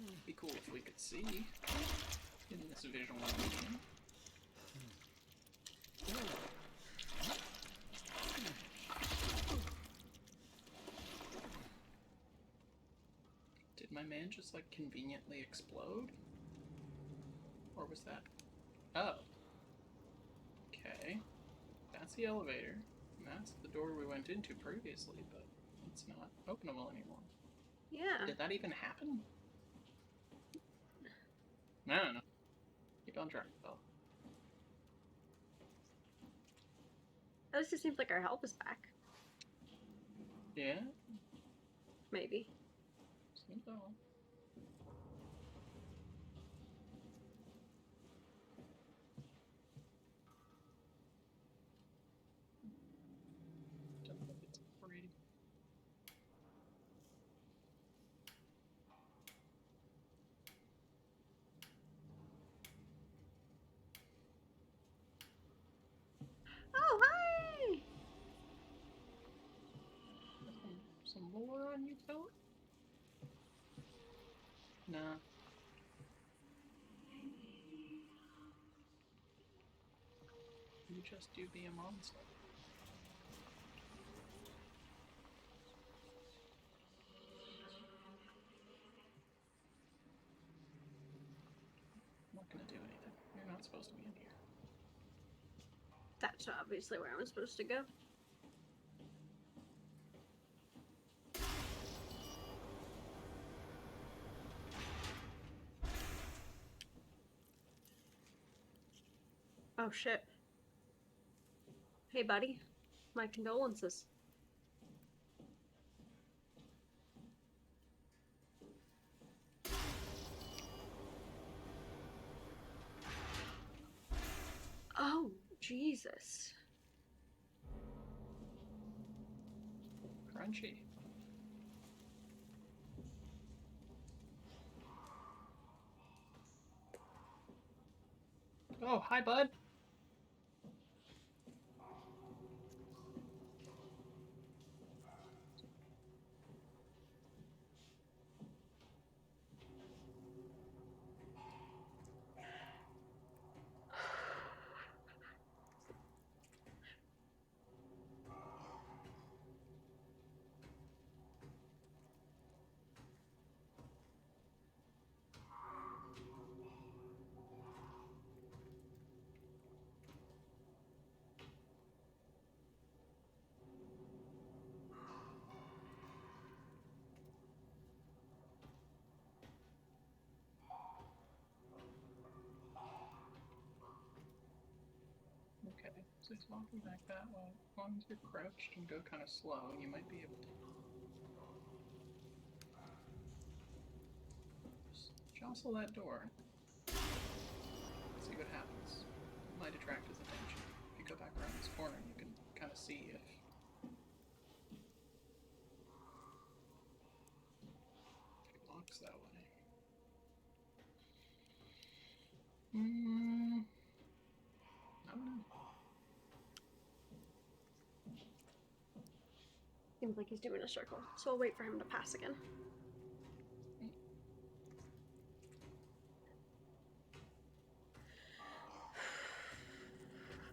Speaker 2: It'd be cool if we could see in this visual medium. Did my man just like conveniently explode? Or was that... Oh. Okay. That's the elevator. And that's the door we went into previously, but it's not openable anymore.
Speaker 1: Yeah.
Speaker 2: Did that even happen? I don't know. Keep on trying, fella.
Speaker 1: At least it seems like our health is back.
Speaker 2: Yeah?
Speaker 1: Maybe.
Speaker 2: Seems so. No. You just do be a monster. I'm not gonna do anything. You're not supposed to be in here.
Speaker 1: That's obviously where I'm supposed to go. Oh shit. Hey buddy, my condolences. Oh, Jesus.
Speaker 2: Crunchy. Oh, hi, bud. Okay, so he's walking back that way. As long as you're crouched and go kind of slow, you might be able to. Just jostle that door. See what happens. It might attract his attention. If you go back around this corner, you can kind of see if he walks that way. I don't know.
Speaker 1: Seems like he's doing a circle, so I'll wait for him to pass again.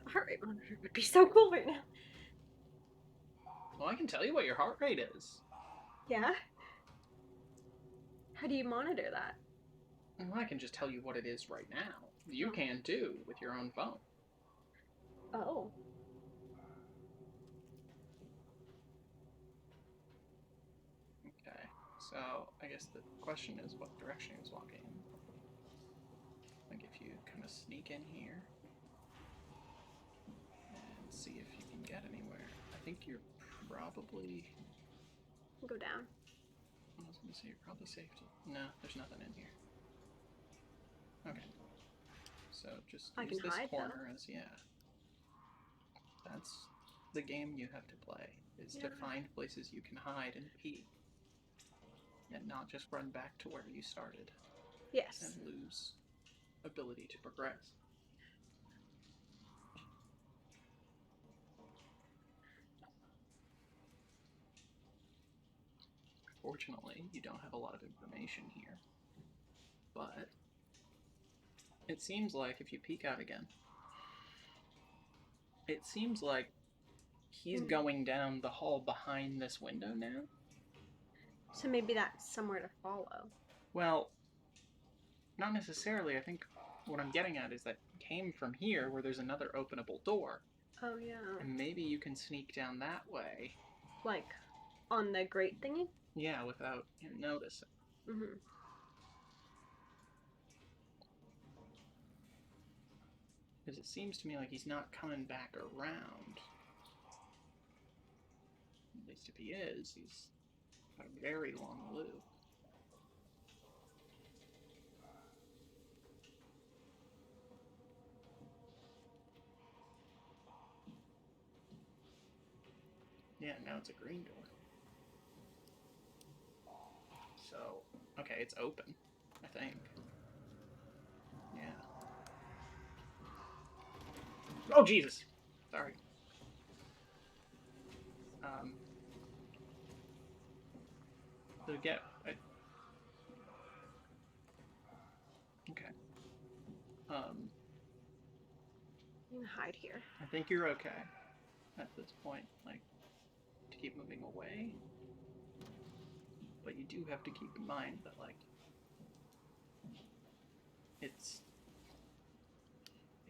Speaker 1: A heart rate monitor would be so cool right now.
Speaker 2: Well, I can tell you what your heart rate is.
Speaker 1: Yeah? How do you monitor that?
Speaker 2: Well, I can just tell you what it is right now. You can too, with your own phone.
Speaker 1: Oh.
Speaker 2: Okay, so I guess the question is what direction he was walking in. Like if you kind of sneak in here and see if you can get anywhere. I think you're probably...
Speaker 1: Go down.
Speaker 2: I was gonna say you're probably safe to... No, there's nothing in here. Okay. So just use this corner as, yeah. That's the game you have to play, is to find places you can hide and peek. And not just run back to where you started.
Speaker 1: Yes.
Speaker 2: And lose ability to progress. Fortunately, you don't have a lot of information here. But it seems like if you peek out again, it seems like he's going down the hall behind this window now.
Speaker 1: So maybe that's somewhere to follow.
Speaker 2: Well, not necessarily. I think what I'm getting at is that he came from here where there's another openable door.
Speaker 1: Oh, yeah.
Speaker 2: And maybe you can sneak down that way.
Speaker 1: Like, on the grate thingy?
Speaker 2: Yeah, without him noticing.
Speaker 1: Mm-hmm.
Speaker 2: Because it seems to me like he's not coming back around. At least if he is, he's got a very long loop. Yeah, now it's a green door. So, okay, it's open, I think. Yeah. Oh, Jesus! Sorry. To get... Um,
Speaker 1: I'm gonna hide here.
Speaker 2: I think you're okay at this point, like, to keep moving away. But you do have to keep in mind that, like, it's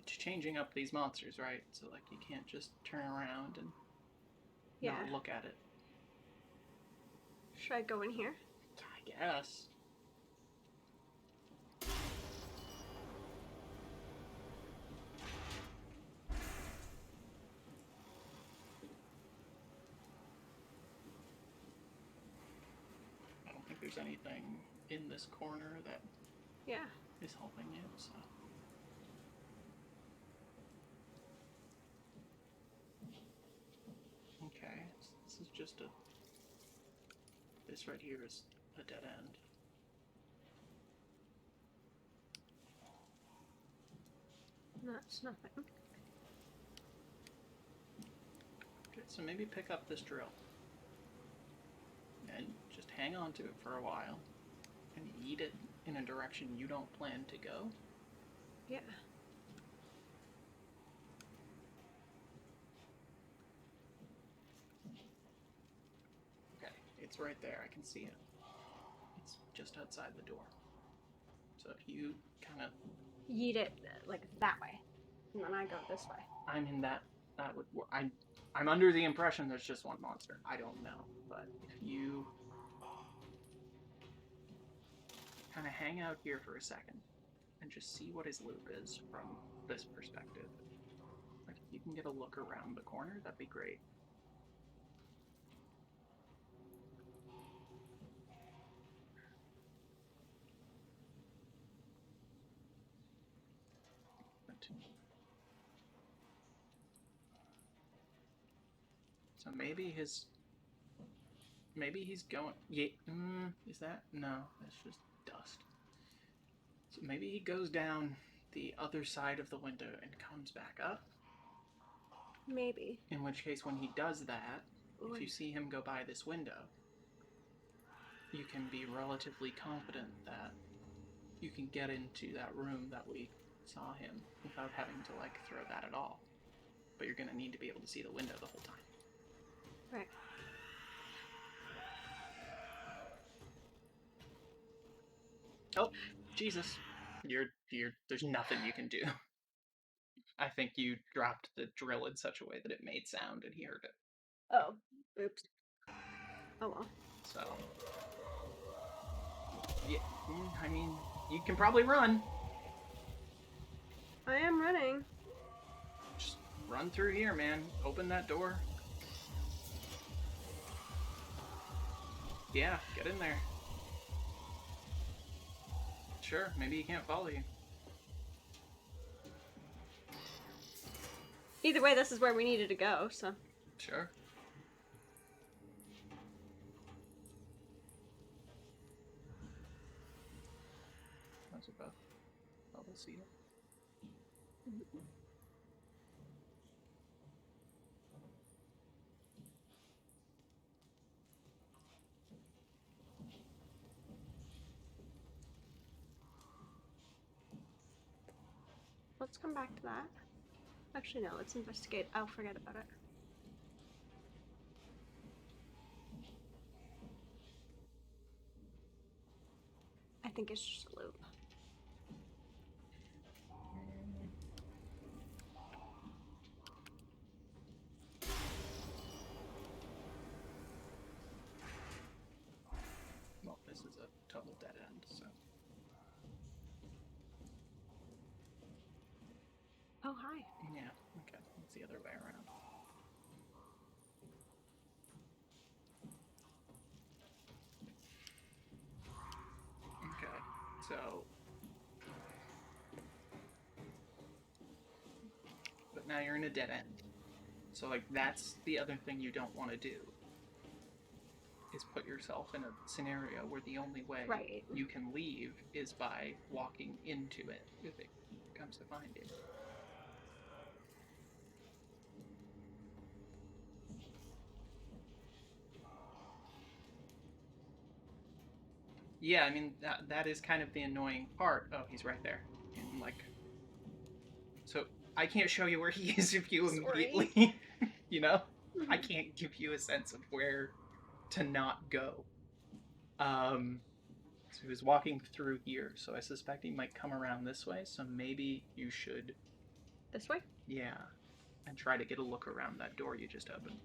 Speaker 2: changing up these monsters, right? So, like, you can't just turn around and not look at it.
Speaker 1: Should I go in here?
Speaker 2: I guess. I don't think there's anything in this corner that is helping you, so. Okay, so this is just a... This right here is a dead end.
Speaker 1: That's nothing.
Speaker 2: Okay, so maybe pick up this drill. And just hang on to it for a while. And eat it in a direction you don't plan to go.
Speaker 1: Yeah.
Speaker 2: Okay, it's right there. I can see it. It's just outside the door. So if you kind of...
Speaker 1: Yeet it, like, that way. And then I go this way.
Speaker 2: I mean, that would... I'm under the impression there's just one monster. I don't know. But if you kind of hang out here for a second and just see what his loop is from this perspective. Like, if you can get a look around the corner, that'd be great. So maybe he's going... Yeah, is that? No, that's just dust. So maybe he goes down the other side of the window and comes back up.
Speaker 1: Maybe.
Speaker 2: In which case, when he does that, if you see him go by this window, you can be relatively confident that you can get into that room that we saw him without having to, like, throw that at all. But you're going to need to be able to see the window the whole time.
Speaker 1: Right.
Speaker 2: Oh, Jesus. There's nothing you can do. I think you dropped the drill in such a way that it made sound and he heard it.
Speaker 1: Oh, oops. Oh well.
Speaker 2: So, yeah, I mean, you can probably run.
Speaker 1: I am running.
Speaker 2: Just run through here, man. Open that door. Yeah, get in there. Sure, maybe he can't follow you.
Speaker 1: Either way, this is where we needed to go, so.
Speaker 2: Sure. That's about level see it.
Speaker 1: Let's come back to that. Actually, no, let's investigate. I'll forget about it. I think it's just a loop.
Speaker 2: Well, this is a total dead end, so.
Speaker 1: Oh, hi.
Speaker 2: Yeah, okay. It's the other way around. Okay, so... But now you're in a dead end. So, like, that's the other thing you don't want to do. Is put yourself in a scenario where the only way you can leave is by walking into it if it comes to find you. Yeah, I mean, that is kind of the annoying part. Oh, he's right there. In, like, So I can't show you where he is if you
Speaker 1: Sorry.
Speaker 2: immediately, you know? I can't give you a sense of where to not go. So he was walking through here, so I suspect he might come around this way, so maybe you should...
Speaker 1: This way?
Speaker 2: Yeah. And try to get a look around that door you just opened.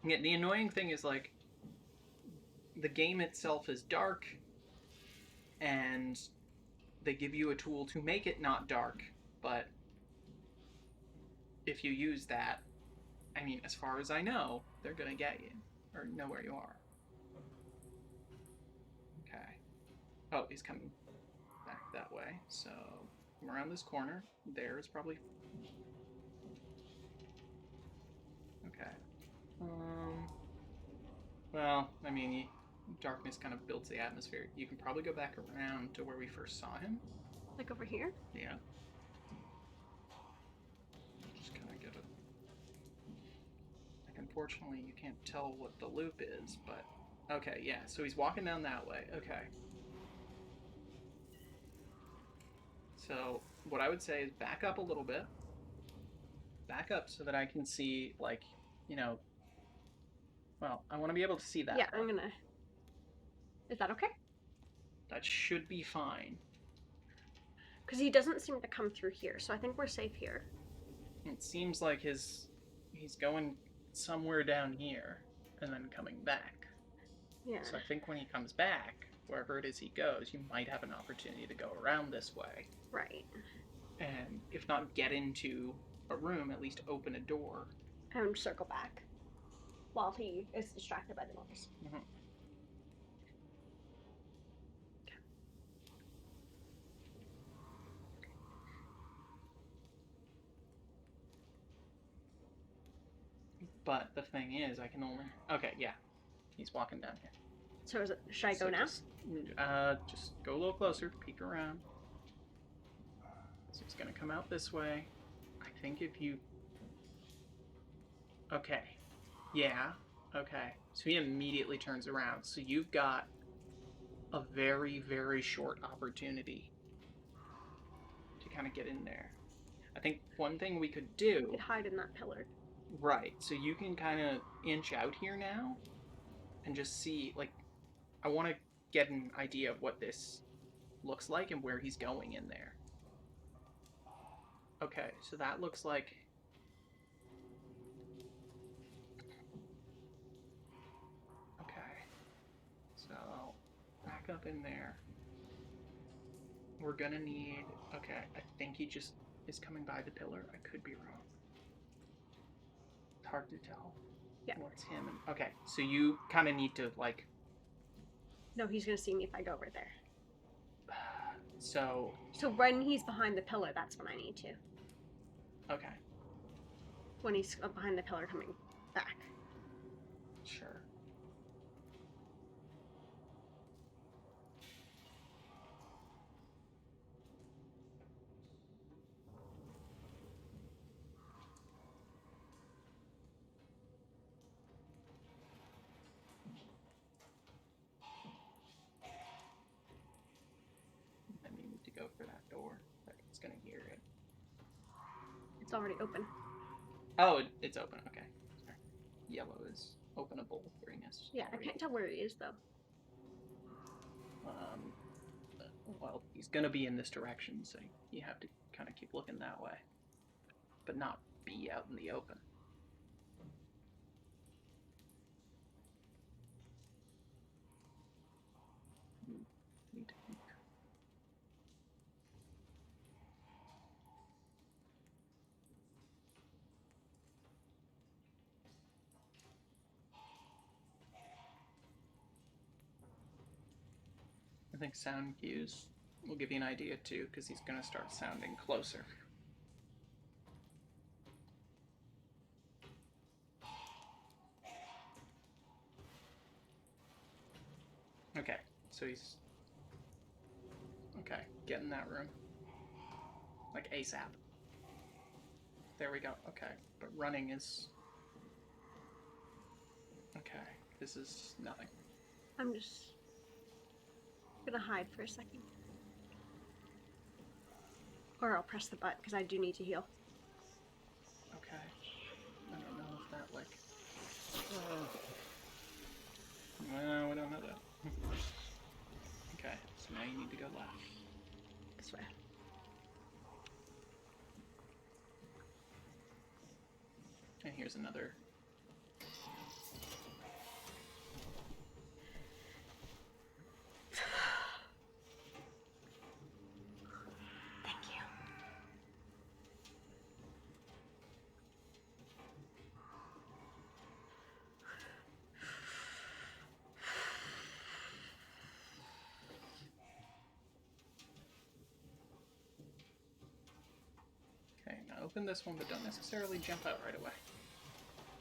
Speaker 2: Yeah, the annoying thing is, like, the game itself is dark, and they give you a tool to make it not dark, but if you use that, I mean, as far as I know, they're gonna get you, or know where you are. Okay. Oh, he's coming back that way, so come around this corner. There is probably... Okay. Well, I mean, darkness kind of builds the atmosphere. You can probably go back around to where we first saw him.
Speaker 1: Like over here?
Speaker 2: Yeah. Just kind of get a... Like, unfortunately, you can't tell what the loop is, but... Okay, yeah, so he's walking down that way. Okay. So, what I would say is back up a little bit. Back up so that I can see, like, you know... Well, I want to be able to see that.
Speaker 1: Yeah, I'm gonna... Is that okay?
Speaker 2: That should be fine.
Speaker 1: Because he doesn't seem to come through here, so I think we're safe here.
Speaker 2: It seems like he's going somewhere down here and then coming back.
Speaker 1: Yeah.
Speaker 2: So I think when he comes back, wherever it is he goes, you might have an opportunity to go around this way.
Speaker 1: Right.
Speaker 2: And if not get into a room, at least open a door.
Speaker 1: And circle back while he is distracted by the noise.
Speaker 2: Mm-hmm. But the thing is, I can only... Okay, yeah. He's walking down here.
Speaker 1: So is it... Should I go now?
Speaker 2: Just go a little closer, peek around. So he's gonna come out this way. I think if you... Okay. Yeah. Okay. So he immediately turns around. So you've got a very, very short opportunity to kind of get in there. I think one thing we could do...
Speaker 1: You could hide in that pillar.
Speaker 2: Right. So you can kind of inch out here now and just see, like, I want to get an idea of what this looks like and where he's going in there. Okay, so that looks like... Okay. So, back up in there. We're gonna need... Okay, I think he just is coming by the pillar. I could be wrong. It's hard to tell.
Speaker 1: Yeah.
Speaker 2: What's him? Okay, so you kind of need to, like...
Speaker 1: No, he's gonna see me if I go over there.
Speaker 2: So
Speaker 1: when he's behind the pillar, that's when I need to.
Speaker 2: Okay.
Speaker 1: When he's behind the pillar coming back.
Speaker 2: Sure. Then you need to go for that door. It's gonna hear it.
Speaker 1: It's already open.
Speaker 2: Oh, it's open. Okay. Sorry. Yellow is openable. Green is...
Speaker 1: Yeah, I can't tell where he is, though.
Speaker 2: Well, he's gonna be in this direction, so you have to kind of keep looking that way. But not be out in the open. Need to peek. I think sound cues will give you an idea too, because he's going to start sounding closer. Okay, so he's... Okay, get in that room. Like ASAP. There we go, okay. But running is... Okay, this is nothing.
Speaker 1: I'm just gonna hide for a second. Or I'll press the button because I do need to heal.
Speaker 2: Okay. I don't know if that, like... Well, we don't know that. Okay, so now you need to go left.
Speaker 1: This way.
Speaker 2: And here's another...
Speaker 1: Thank you.
Speaker 2: Okay, now open this one, but don't necessarily jump out right away.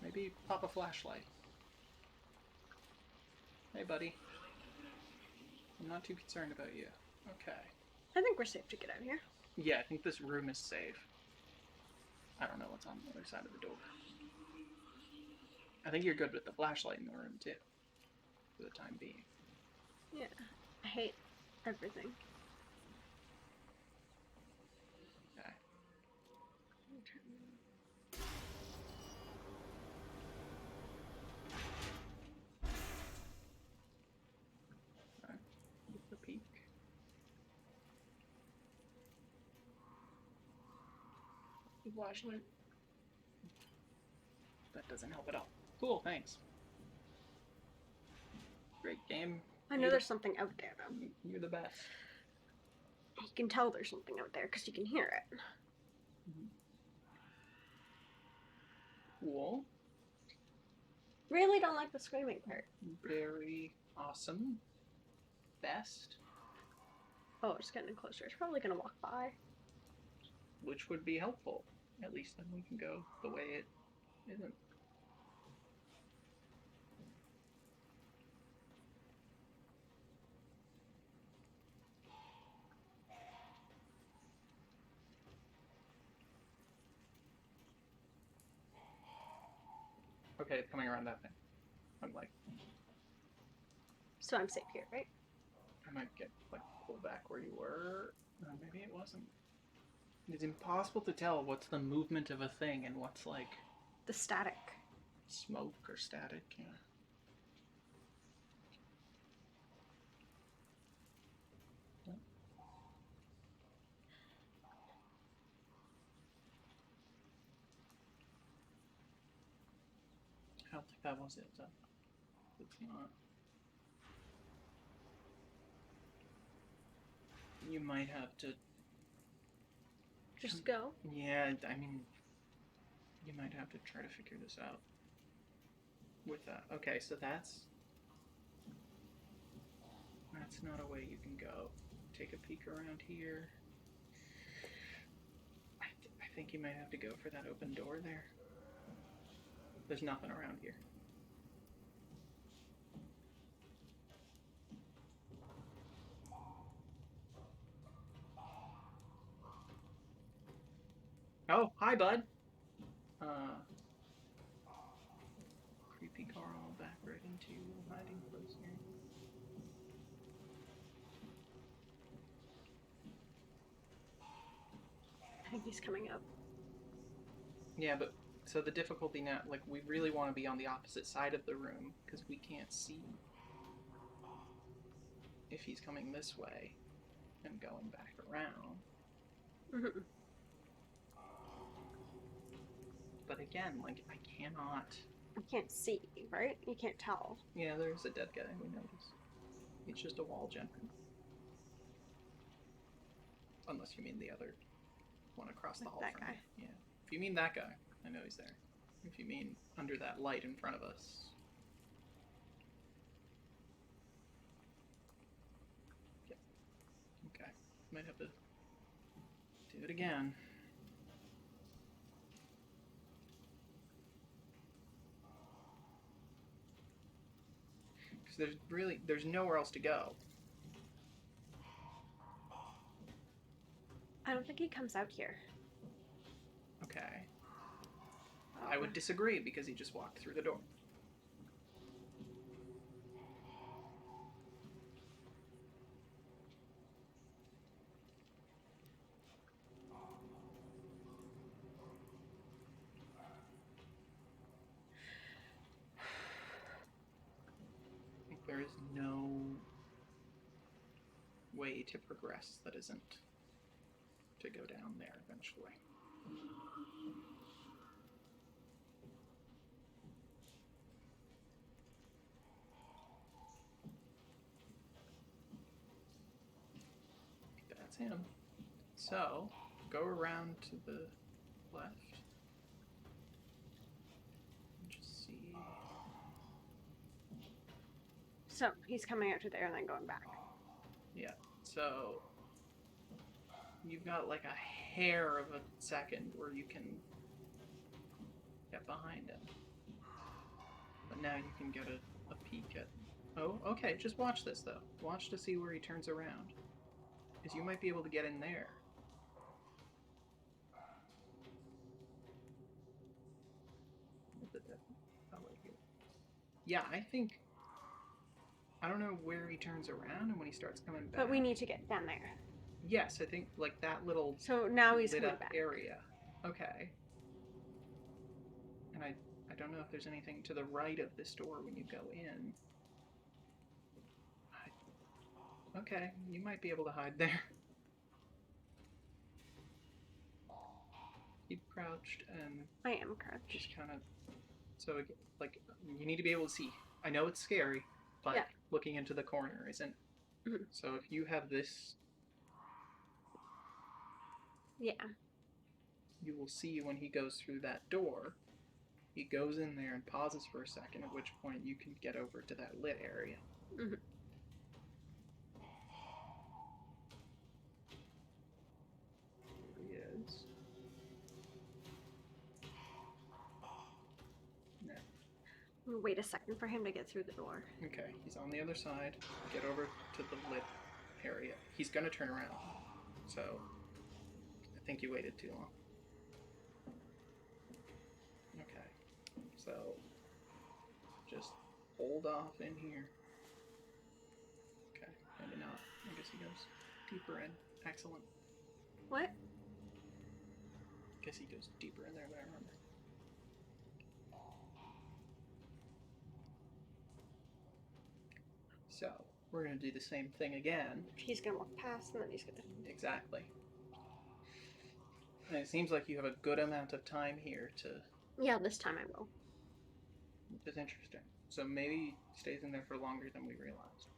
Speaker 2: Maybe pop a flashlight. Hey, buddy. I'm not too concerned about you. Okay.
Speaker 1: I think we're safe to get out of here.
Speaker 2: Yeah, I think this room is safe. I don't know what's on the other side of the door. I think you're good with the flashlight in the room, too. For the time being.
Speaker 1: Yeah. I hate everything.
Speaker 2: Okay. Alright. Take a peek. Flashlight. That doesn't help at all. Cool, thanks. Great game.
Speaker 1: I know there's something out there, though.
Speaker 2: You're the best.
Speaker 1: You can tell there's something out there because you can hear it.
Speaker 2: Cool.
Speaker 1: Really don't like the screaming part.
Speaker 2: Very awesome. Best.
Speaker 1: Oh, it's getting closer. It's probably gonna walk by.
Speaker 2: Which would be helpful. At least then we can go the way it isn't. Okay, it's coming around that thing. I'm like,
Speaker 1: So I'm safe here, right?
Speaker 2: I might get like pulled back where you were. Maybe it wasn't. It's impossible to tell what's the movement of a thing and what's like
Speaker 1: The static.
Speaker 2: smoke or static. Yeah. I don't think that was it. So it's not. You might have to.
Speaker 1: Just go.
Speaker 2: Yeah, I mean, you might have to try to figure this out. With that. Okay, so that's not a way you can go. Take a peek around here. I think you might have to go for that open door there. There's nothing around here. Oh, hi, bud. Creepy Carl back right into hiding place here.
Speaker 1: I think he's coming up.
Speaker 2: Yeah, but so the difficulty now, like, we really want to be on the opposite side of the room because we can't see if he's coming this way and going back around.
Speaker 1: Mm-hmm.
Speaker 2: But again, like, I cannot.
Speaker 1: You can't see, right? You can't tell.
Speaker 2: Yeah, there's a dead guy, we noticed. It's just a wall jumping. Unless you mean the other one across the
Speaker 1: Like
Speaker 2: hall
Speaker 1: that
Speaker 2: from
Speaker 1: guy.
Speaker 2: me. Yeah. If you mean that guy, I know he's there. If you mean under that light in front of us. Yeah. Okay. Might have to do it again. Because there's nowhere else to go.
Speaker 1: I don't think he comes out here.
Speaker 2: Okay. I would disagree because he just walked through the door. way to progress that isn't to go down there eventually. That's him. So, go around to the left. Just see.
Speaker 1: So he's coming out to there and then going back.
Speaker 2: Yeah. So you've got like a hair of a second where you can get behind him. But now you can get a peek at... Oh, okay, just watch this though. Watch to see where he turns around. Because you might be able to get in there. Yeah, I think... I don't know where he turns around and when he starts coming back.
Speaker 1: But we need to get down there.
Speaker 2: Yes, I think like that little
Speaker 1: so now he's
Speaker 2: lit
Speaker 1: coming
Speaker 2: up
Speaker 1: back.
Speaker 2: area. Okay. And I don't know if there's anything to the right of this door when you go in. Okay, you might be able to hide there. Keep crouched and...
Speaker 1: I am crouched.
Speaker 2: Just kind of... So, like, you need to be able to see. I know it's scary, but
Speaker 1: yeah.
Speaker 2: Looking into the corner isn't.
Speaker 1: Mm-hmm.
Speaker 2: So if you have this...
Speaker 1: Yeah.
Speaker 2: You will see when he goes through that door, he goes in there and pauses for a second, at which point you can get over to that lit area.
Speaker 1: Mm-hmm.
Speaker 2: There he is. No.
Speaker 1: Wait a second for him to get through the door.
Speaker 2: Okay, he's on the other side. Get over to the lit area. He's gonna turn around. So, I think you waited too long. Okay, so just hold off in here. Okay, maybe not. I guess he goes deeper in. Excellent.
Speaker 1: What?
Speaker 2: Guess he goes deeper in there than I remember. So, we're going to do the same thing again.
Speaker 1: He's going to walk past and then he's going to...
Speaker 2: Exactly. And it seems like you have a good amount of time here to...
Speaker 1: Yeah, this time I will.
Speaker 2: Which is interesting. So maybe he stays in there for longer than we realized.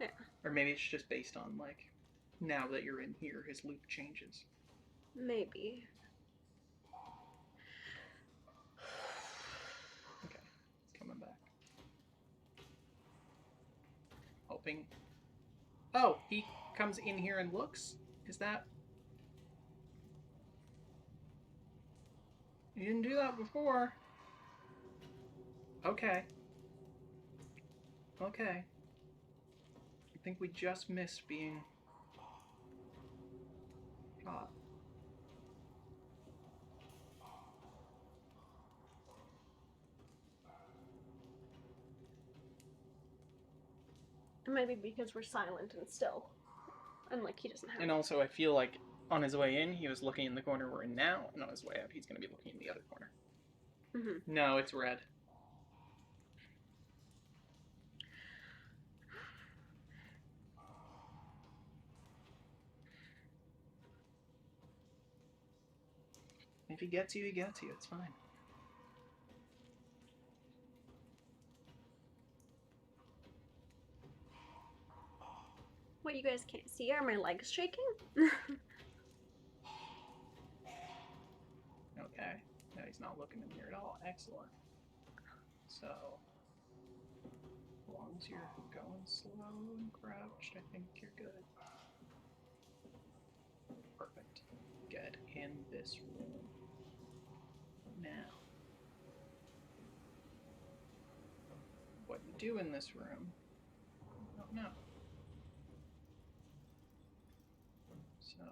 Speaker 1: Yeah.
Speaker 2: Or maybe it's just based on, like, now that you're in here, his loop changes.
Speaker 1: Maybe.
Speaker 2: Okay, he's coming back. Hoping. Oh, he comes in here and looks? Is that... You didn't do that before. Okay. Okay. I think we just missed being caught.
Speaker 1: It might be because we're silent and still. And like he doesn't have...
Speaker 2: And also I feel like on his way in, he was looking in the corner we're in now, and on his way out, he's going to be looking in the other corner.
Speaker 1: Mm-hmm.
Speaker 2: No, it's red. If he gets you, he gets you. It's fine.
Speaker 1: What you guys can't see are my legs shaking.
Speaker 2: Okay. No, he's not looking in here at all. Excellent. So, as long as you're going slow and crouched, I think you're good. Perfect. Get in this room. Now. What you do in this room, I don't know. So...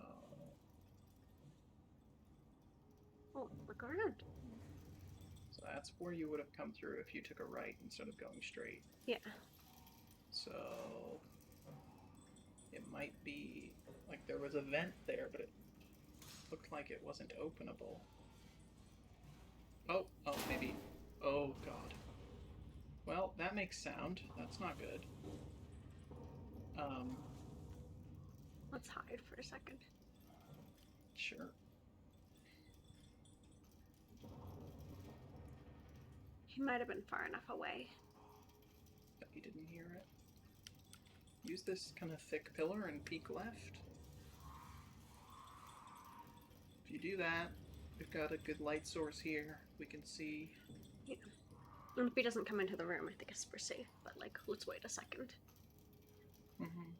Speaker 1: Oh, look around.
Speaker 2: So that's where you would have come through if you took a right instead of going straight.
Speaker 1: Yeah.
Speaker 2: So it might be like there was a vent there, but it looked like it wasn't openable. Oh, maybe. Oh, God. Well, that makes sound. That's not good.
Speaker 1: let's hide for a second.
Speaker 2: Sure.
Speaker 1: He might have been far enough away.
Speaker 2: That he didn't hear it. Use this kind of thick pillar and peek left. If you do that, we've got a good light source here. We can see.
Speaker 1: Yeah. And if he doesn't come into the room, I think we're safe. But, like, let's wait a second.
Speaker 2: Mm-hmm.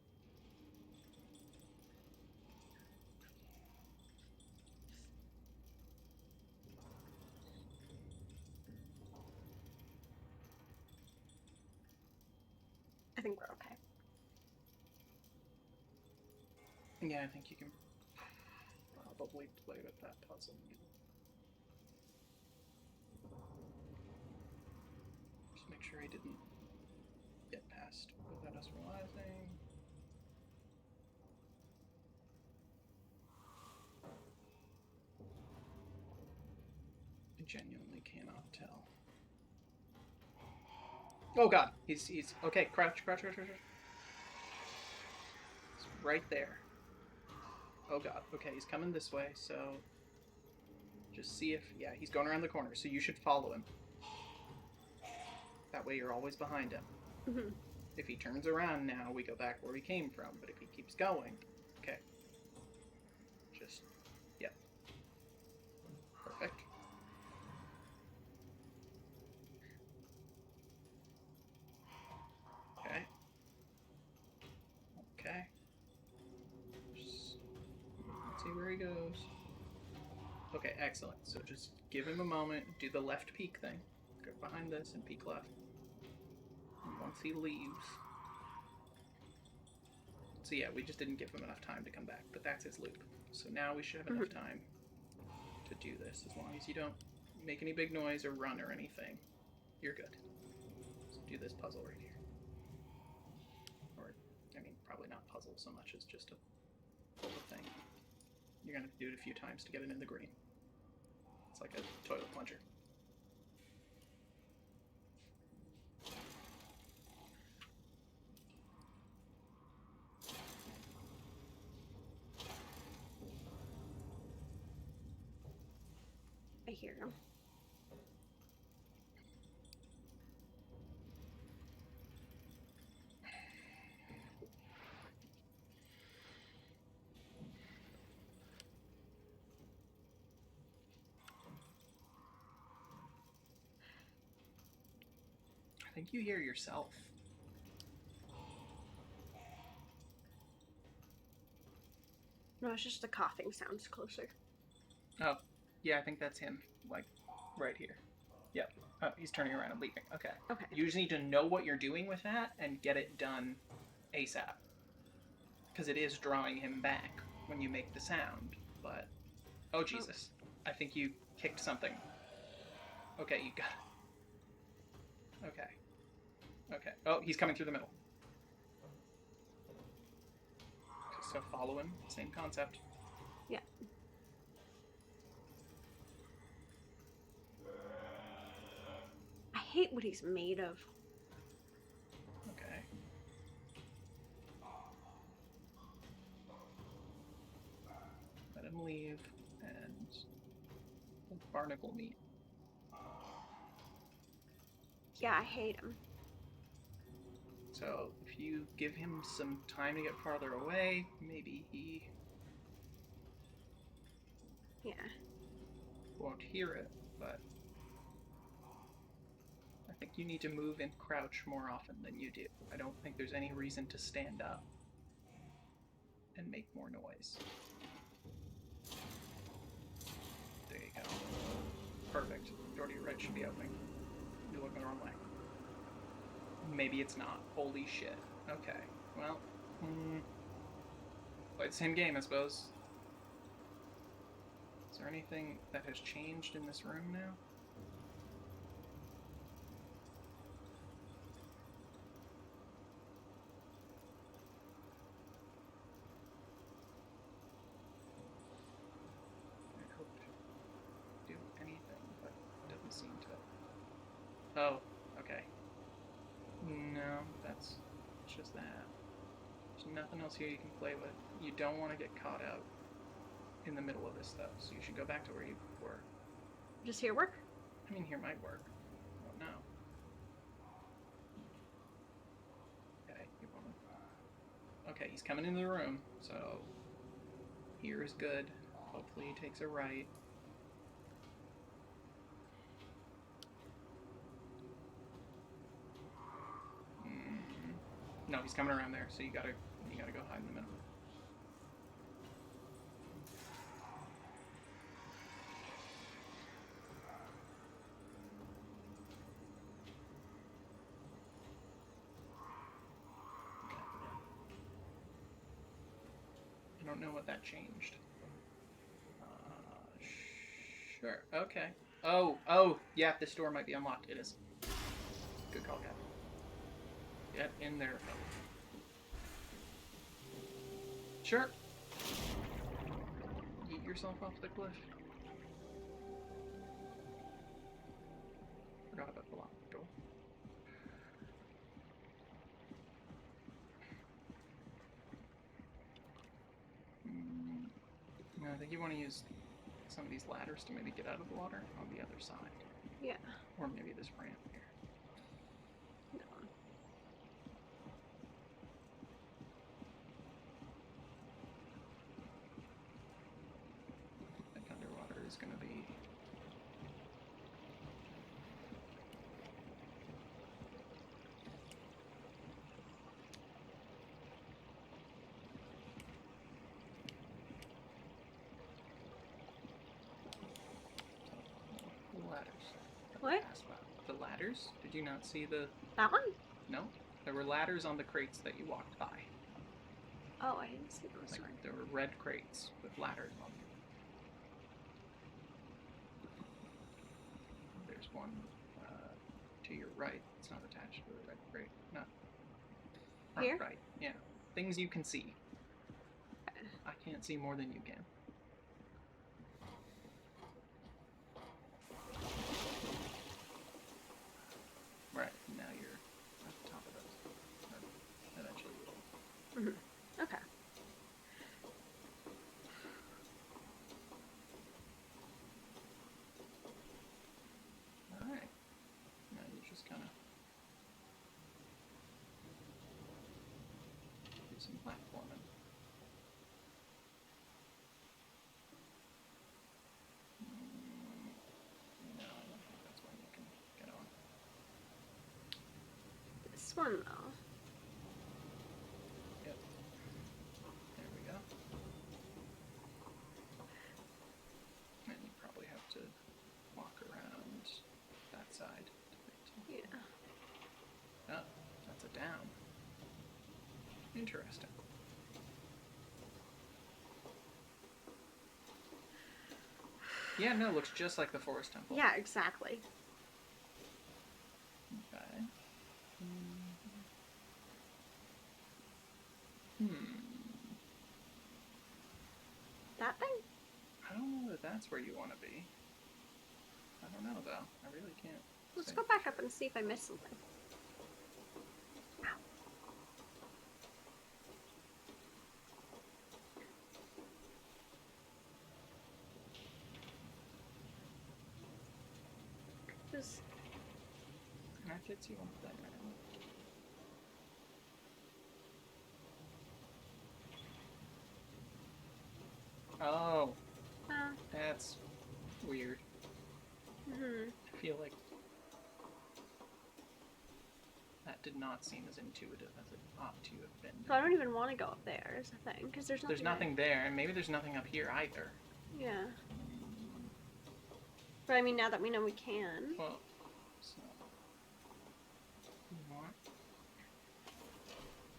Speaker 1: I think we're okay.
Speaker 2: Yeah, I think you can probably play with that puzzle. Just make sure he didn't get past without us realizing. I genuinely cannot tell. Oh god, he's okay. Crouch. He's right there. Oh god. Okay, he's coming this way. So just see if he's going around the corner. So you should follow him. That way you're always behind him.
Speaker 1: Mm-hmm.
Speaker 2: If he turns around now, we go back where we came from. But if he keeps going, okay. Just perfect. Okay. Just, let's see where he goes. Okay, excellent. So just give him a moment, do the left peek thing. Go behind this and peek left. And once he leaves... So yeah, we just didn't give him enough time to come back, but that's his loop. So now we should have enough time to do this, as long as you don't make any big noise or run or anything. You're good. So do this puzzle right here. Or, I mean, probably not puzzle so much as just a pull the thing. You're gonna have to do it a few times to get it in the green. It's like a toilet plunger.
Speaker 1: I hear him.
Speaker 2: I think you hear yourself.
Speaker 1: No, it's just the coughing sounds closer.
Speaker 2: Oh, yeah, I think that's him. Like, right here. Yep. Oh, he's turning around and leaving. Okay.
Speaker 1: Okay.
Speaker 2: You just need to know what you're doing with that and get it done ASAP. Because it is drawing him back when you make the sound, but... Oh, Jesus. I think you kicked something. Okay, you got it. Okay. Okay. Oh, he's coming through the middle. So follow him. Same concept.
Speaker 1: Yeah. I hate what he's made of.
Speaker 2: Okay. Let him leave and barnacle meat.
Speaker 1: Yeah, I hate him.
Speaker 2: So if you give him some time to get farther away, maybe he won't hear it, but I think you need to move and crouch more often than you do. I don't think there's any reason to stand up and make more noise. There you go. Perfect. Door to your right should be opening. You're looking the wrong way. Maybe it's not. Holy shit. Okay. Well, play the same game, I suppose. Is there anything that has changed in this room now? I hope to do anything, but it doesn't seem to. Oh, okay. No, that's just that. Just There's nothing else here you can play with. You don't want to get caught out in the middle of this stuff, so you should go back to where you were.
Speaker 1: Just here work?
Speaker 2: I mean, here might work. I don't know. Okay, you want to... Okay, he's coming into the room, so here is good. Hopefully he takes a right. No, he's coming around there, so you gotta go hide in the middle. I don't know what that changed. Sure. Okay. Oh, yeah. This door might be unlocked. It is. Good call, Cap. Get in there, fellas. Sure. Yeet yourself off the cliff. Forgot about the locked door. No, I think you want to use some of these ladders to maybe get out of the water on the other side.
Speaker 1: Yeah.
Speaker 2: Or maybe this ramp here.
Speaker 1: No.
Speaker 2: I think underwater is going to be...
Speaker 1: What?
Speaker 2: The ladders? Did you not see the...
Speaker 1: That one?
Speaker 2: No. There were ladders on the crates that you walked by.
Speaker 1: Oh, I didn't see those.
Speaker 2: Like, there were red crates with ladders on them. There's one to your right. It's not attached to the red crate. No.
Speaker 1: Here?
Speaker 2: Right. Yeah. Things you can see. I can't see more than you can. Right, now you're at the top of those. Or eventually you will.
Speaker 1: Okay.
Speaker 2: Alright. Now you just kind of do some platforming. No, I don't think that's when you can get on.
Speaker 1: This one, though.
Speaker 2: Yep. There we go. And you probably have to walk around that side.
Speaker 1: Yeah.
Speaker 2: Oh, that's a down. Interesting. Yeah, no, looks just like the Forest Temple.
Speaker 1: Yeah, exactly.
Speaker 2: Okay.
Speaker 1: That thing?
Speaker 2: I don't know that that's where you want to be. I don't know, though. I really can't.
Speaker 1: Let's
Speaker 2: say.
Speaker 1: go back up and see if I missed something. Ow. Just...
Speaker 2: That gets you on the thing, right? Oh, that's weird. I feel like that did not seem as intuitive as it ought to have been.
Speaker 1: So I don't even want to go up there, is the thing, because there's nothing
Speaker 2: there, and maybe there's nothing up here either.
Speaker 1: Yeah. But I mean, now that we know we can.
Speaker 2: Well, so you want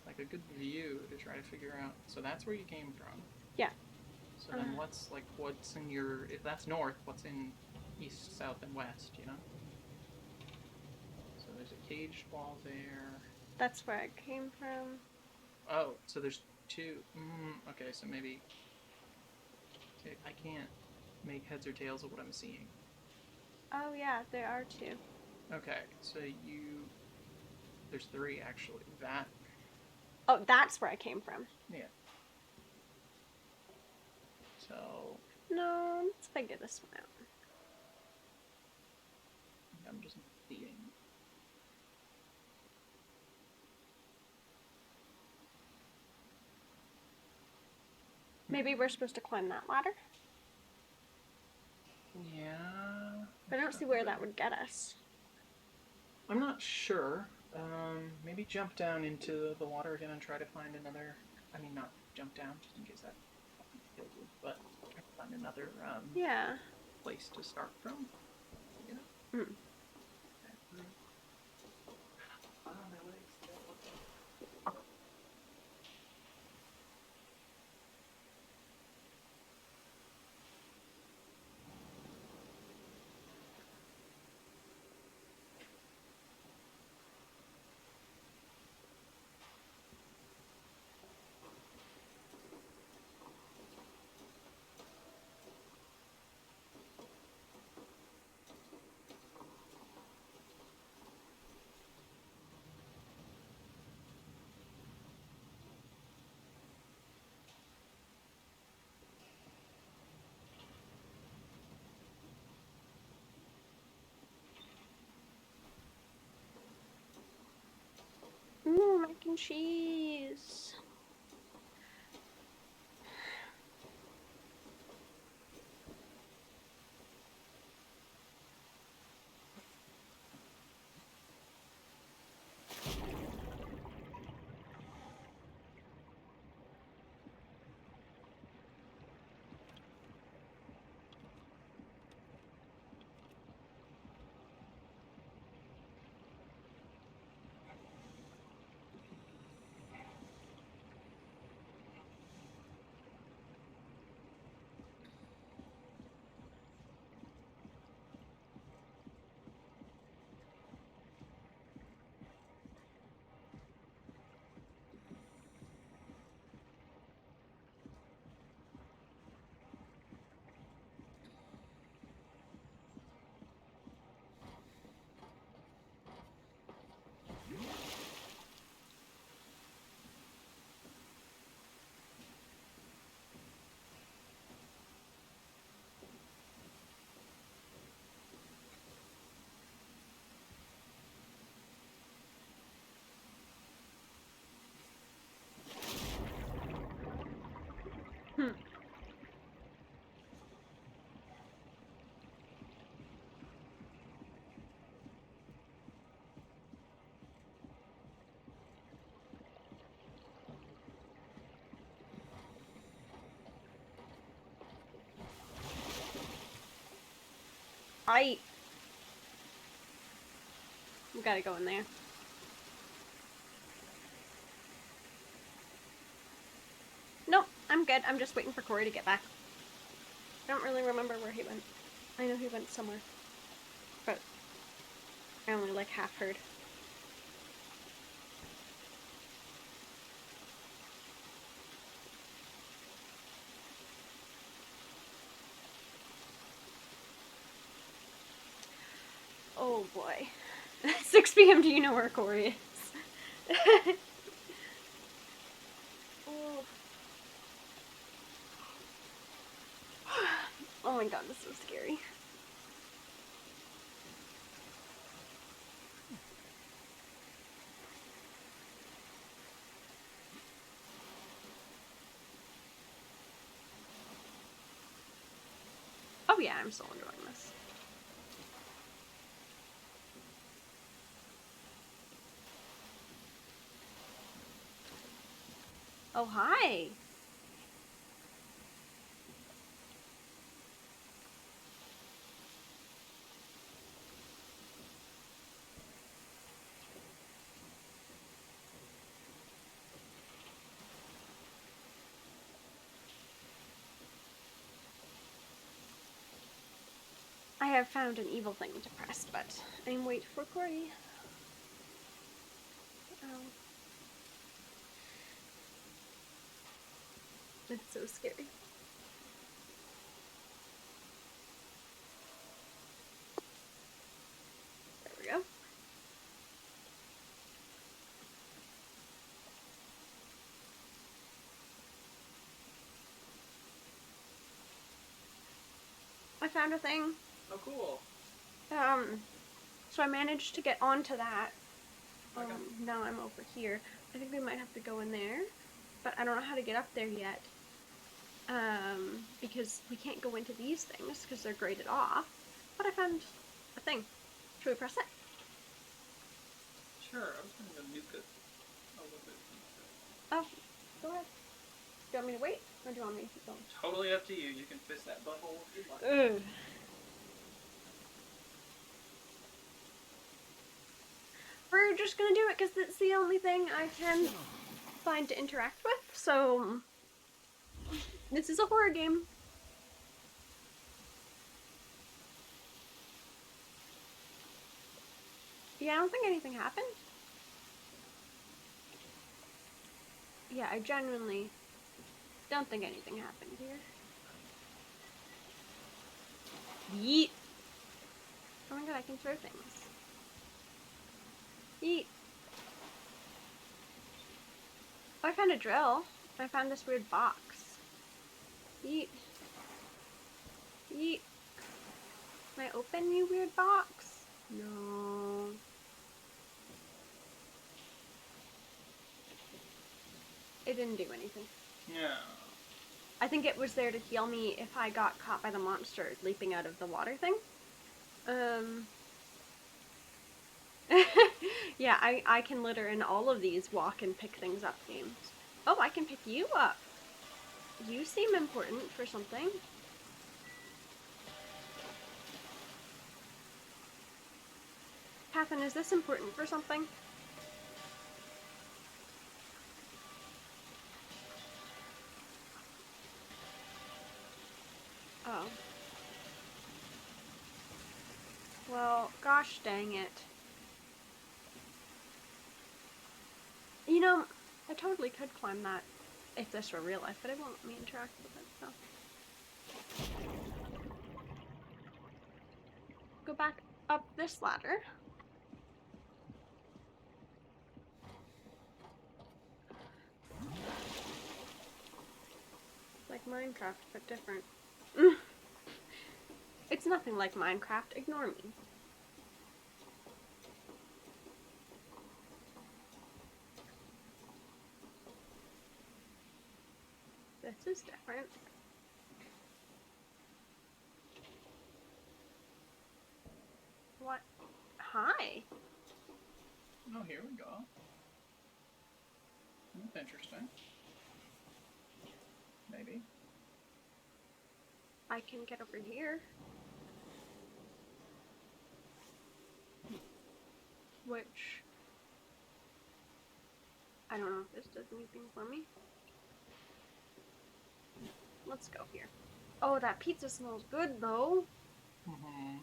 Speaker 2: like a good view to try to figure out. So that's where you came from.
Speaker 1: Yeah.
Speaker 2: So then what's in your, if that's north, what's in east, south, and west, you know? So there's a caged wall there.
Speaker 1: That's where I came from.
Speaker 2: Oh, so there's two. Okay, so maybe I can't make heads or tails of what I'm seeing.
Speaker 1: Oh yeah, there are two.
Speaker 2: Okay, so there's three actually. That
Speaker 1: Oh, that's where I came from.
Speaker 2: Yeah. So
Speaker 1: No, let's figure this one out.
Speaker 2: I'm just beating.
Speaker 1: Maybe we're supposed to climb that ladder?
Speaker 2: Yeah.
Speaker 1: But I don't see where that would get us.
Speaker 2: I'm not sure. Maybe jump down into the water again and try to find another. I mean, not jump down, just in case that fucking killed you, but try to find another
Speaker 1: Yeah.
Speaker 2: place to start from. You know?
Speaker 1: Mm. Ooh, mac and cheese. We gotta go in there. Nope, I'm good. I'm just waiting for Corey to get back. I don't really remember where he went. I know he went somewhere. But I only like half heard. Oh boy. 6 p.m. Do you know where Corey is? Oh. Oh my god, this is so scary. Oh yeah, I'm still enjoying this. Oh, hi. I have found an evil thing to press, but I'm waiting for Corey. Oh. It's so scary. There we go. found a thing.
Speaker 2: Oh, cool.
Speaker 1: So I managed to get onto that.
Speaker 2: Okay.
Speaker 1: Now I'm over here. I think we might have to go in there, but I don't know how to get up there yet. Because we can't go into these things because they're graded off. But I found a thing. Should we press it?
Speaker 2: Sure, I was going to go nuke it a little bit.
Speaker 1: Oh, go ahead. Do you want me to wait, or do you want me to keep going?
Speaker 2: Totally up to you. You can fist that butthole if you'd like.
Speaker 1: Ugh. We're just gonna do it because it's the only thing I can find to interact with, so this is a horror game. Yeah, I don't think anything happened. Yeah, I genuinely don't think anything happened here. Yeet. Oh my god, I can throw things. Yeet. Oh, I found a drill. I found this weird box. Yeet. Yeet. Can I open you, weird box? No. It didn't do anything.
Speaker 2: Yeah.
Speaker 1: I think it was there to heal me if I got caught by the monster leaping out of the water thing. Yeah, I can litter in all of these walk and pick things up games. Oh, I can pick you up. You seem important for something. Catherine, is this important for something? Oh. Well, gosh dang it. You know, I totally could climb that if this were real life, but it won't let me interact with it, so. Go back up this ladder. Like Minecraft, but different. It's nothing like Minecraft, ignore me. This is different. What? Hi.
Speaker 2: Oh, here we go. That's interesting. Maybe.
Speaker 1: I can get over here. Which... I don't know if this does anything for me. Let's go here. Oh, that pizza smells good, though.
Speaker 2: Mm-hmm.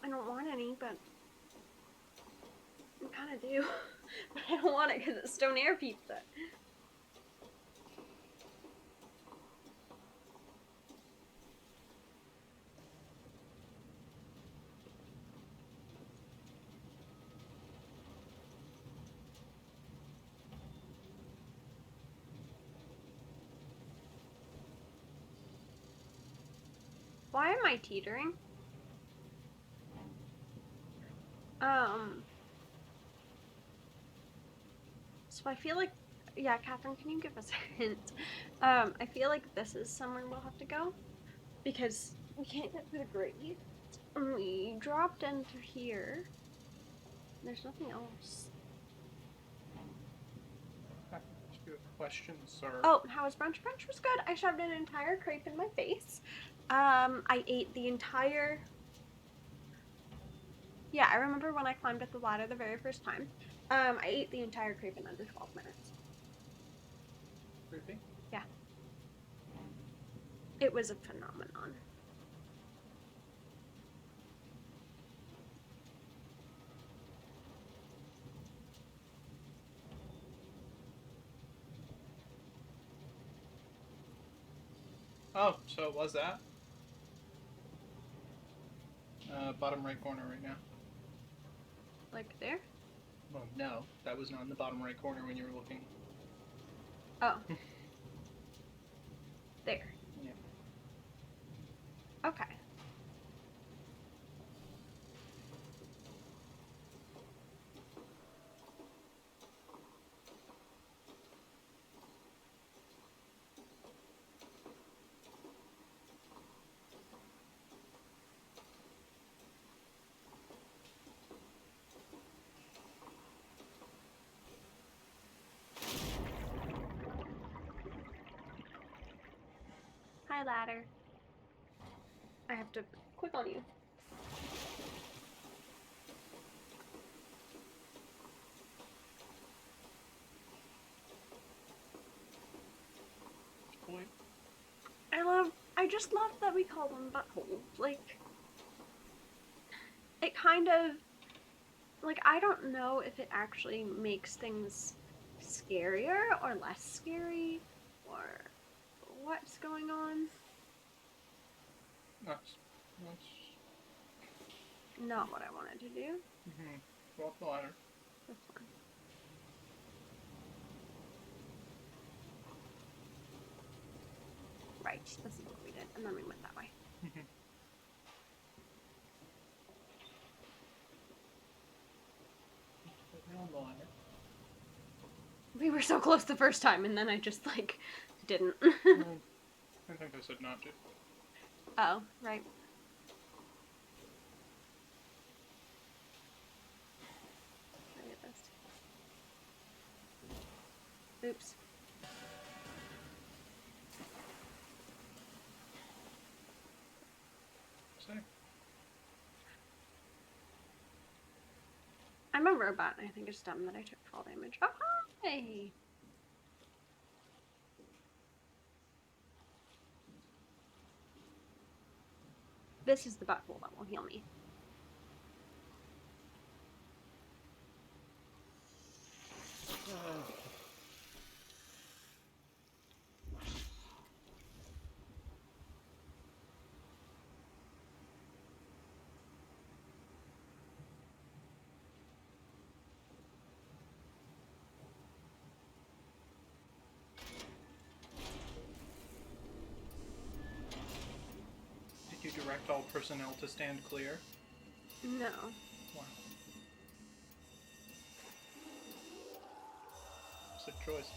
Speaker 1: I don't want any, but I kind of do. But I don't want it because it's stone air pizza. Why am I teetering? So I feel like, yeah, Catherine, can you give us a hint? I feel like this is somewhere we'll have to go because we can't get through the grate. We dropped into here. There's nothing else.
Speaker 2: I have to ask you a question, sir.
Speaker 1: Oh, how was brunch? Brunch was good. I shoved an entire crepe in my face. I ate the entire... Yeah, I remember when I climbed up the ladder the very first time. I ate the entire crepe in under 12 minutes.
Speaker 2: Creepy?
Speaker 1: Yeah. It was a phenomenon.
Speaker 2: Oh, so it was that? Bottom right corner right now.
Speaker 1: Like there?
Speaker 2: Well, no. That was not in the bottom right corner when you were looking.
Speaker 1: Oh. There.
Speaker 2: Yeah.
Speaker 1: Hi, ladder. I have to click on you.
Speaker 2: Boy.
Speaker 1: I just love that we call them buttholes. Like, it kind of, like, I don't know if it actually makes things scarier or less scary, or what's going on.
Speaker 2: That's
Speaker 1: not what I wanted to do.
Speaker 2: Go up the ladder.
Speaker 1: This one. Right, this is what we did, and then we went that way. We were so close the first time, and then I just, like, didn't.
Speaker 2: I think I said not to.
Speaker 1: Oh, right. Look at this. Oops.
Speaker 2: Say.
Speaker 1: I'm a robot, and I think it's dumb that I took fall damage. Oh, hi! This is the butthole that will heal me.
Speaker 2: Did you direct all personnel to stand clear?
Speaker 1: No.
Speaker 2: Wow. It's a choice.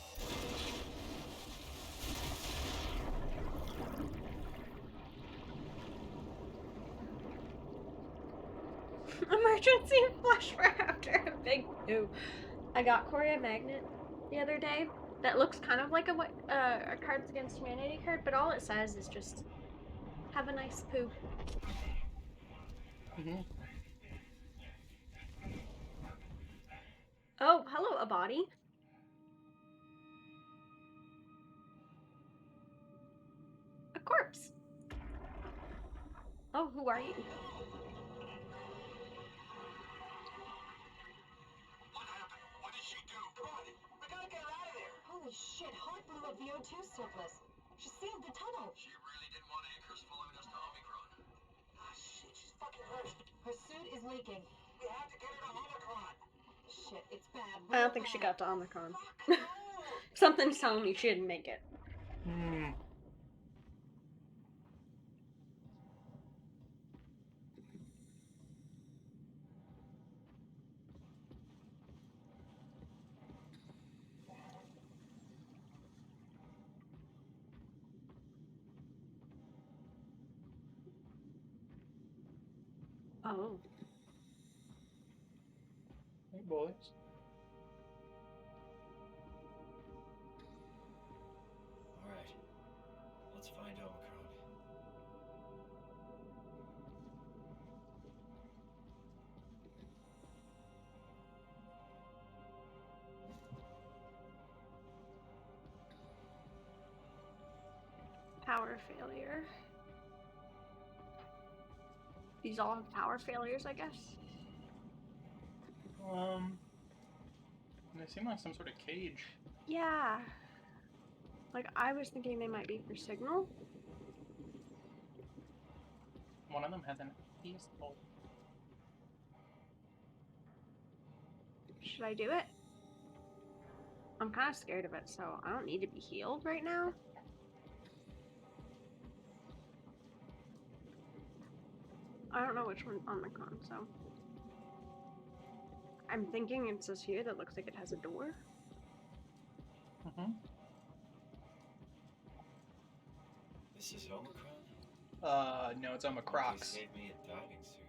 Speaker 1: Emergency flush for after a big poo. I got Corey a magnet the other day that looks kind of like a Cards Against Humanity card, but all it says is just, have a nice poo. Oh, hello, a body. A corpse. Oh, who are you?
Speaker 9: What happened? What did she do? Come on, we gotta get her out of there.
Speaker 6: Holy shit, Hart blew up the O2 surplus. She sealed the tunnel.
Speaker 9: She really didn't want anchors following us to Omicron. Ah, shit, she's fucking hurt.
Speaker 6: Her suit is leaking.
Speaker 9: We have to get her to Omicron.
Speaker 6: Shit, it's bad.
Speaker 1: I don't think she got to Omicron. Something's telling me she didn't make it. Oh.
Speaker 2: Hey, boys.
Speaker 5: Alright. Let's find Omicron.
Speaker 1: Power failure. These all have power failures, I guess.
Speaker 2: They seem like some sort of cage.
Speaker 1: Yeah. Like, I was thinking they might be for signal.
Speaker 2: One of them has an pistol.
Speaker 1: Should I do it? I'm kind of scared of it, so I don't need to be healed right now. I don't know which one's Omicron, so. I'm thinking it says here that looks like it has a door.
Speaker 5: This is Omicron?
Speaker 2: No, it's Omicrox.
Speaker 5: They saved me a diving suit.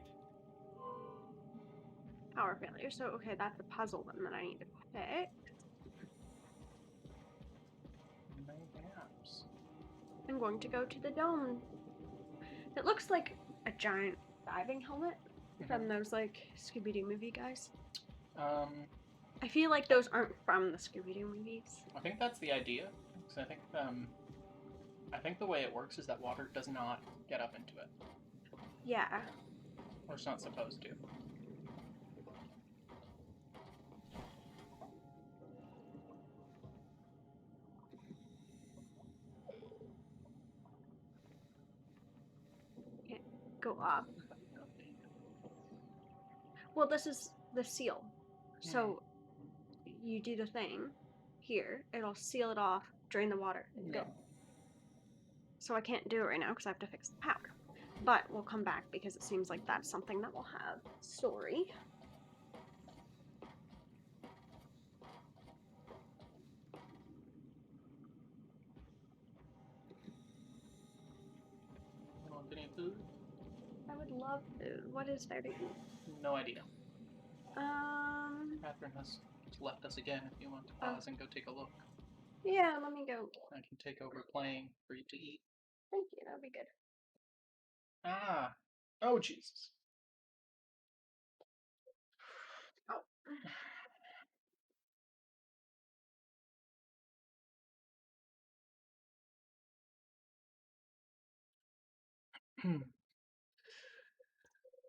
Speaker 1: Power failure. So, okay, that's a puzzle then that I need to pick.
Speaker 2: Perhaps.
Speaker 1: I I'm going to go to the dome. It looks like a giant diving helmet from those like Scooby-Doo movie guys. I feel like those aren't from the Scooby-Doo movies.
Speaker 2: I think that's the idea. So I think the way it works is that water does not get up into it.
Speaker 1: Yeah.
Speaker 2: Or it's not supposed to.
Speaker 1: Can't go up. Well, this is the seal. So you do the thing here, it'll seal it off, drain the water, and go. So I can't do it right now because I have to fix the power. But we'll come back because it seems like that's something that will have story.
Speaker 2: Want any food?
Speaker 1: I would love food. What is there to eat?
Speaker 2: No idea. Catherine has left us again if you want to pause and go take a look.
Speaker 1: Yeah, let me go.
Speaker 2: I can take over playing for you to eat.
Speaker 1: Thank you, that'd be good.
Speaker 2: Ah. Oh, Jesus.
Speaker 1: Oh.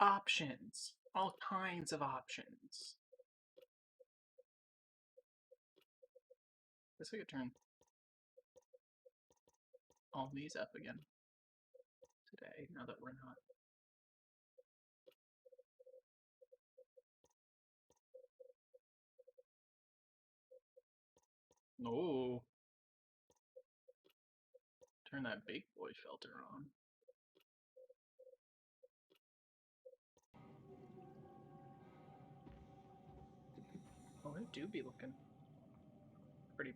Speaker 2: Options. All kinds of options. Guess we could turn all these up again today, now that we're not. Oh. Turn that big boy filter on. Oh, they do be looking pretty.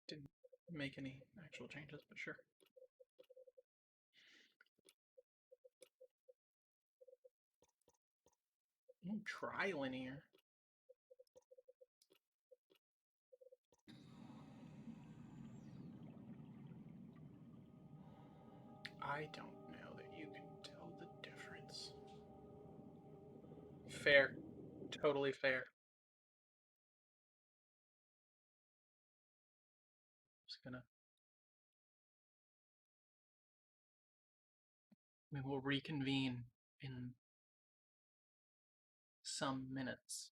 Speaker 2: Didn't make any actual changes, but sure. Trilinear. I don't know that you can tell the difference. Fair. Totally fair. Just gonna. We will reconvene in some minutes.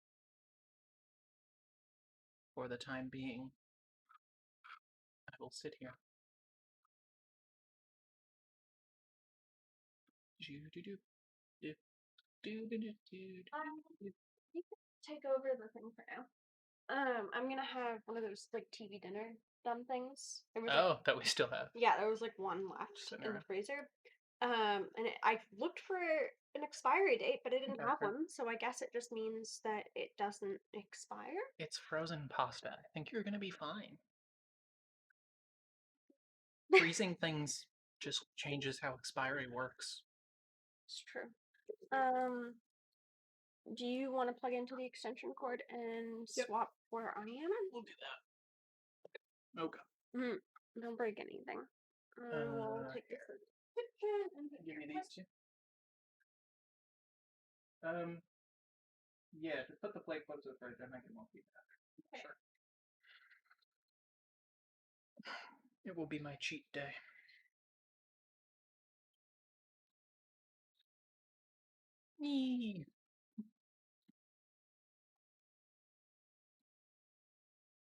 Speaker 2: For the time being, I will sit here.
Speaker 1: You can take over the thing for now. I'm gonna have one of those like TV dinner dumb things.
Speaker 2: That we still have.
Speaker 1: Yeah, there was like one left in the freezer. And I looked for an expiry date, but it didn't have one, so I guess it just means that it doesn't expire.
Speaker 2: It's frozen pasta. I think you're gonna be fine. Freezing things just changes how expiry works.
Speaker 1: It's true. Do you want to plug into the extension cord and swap where I am?
Speaker 2: We'll do that. Okay.
Speaker 1: Don't break anything. We'll take this to the kitchen and
Speaker 2: give me these two. Yeah, just put the plate close to the fridge. I think it won't be bad. Okay. Sure. It will be my cheat day. Yee.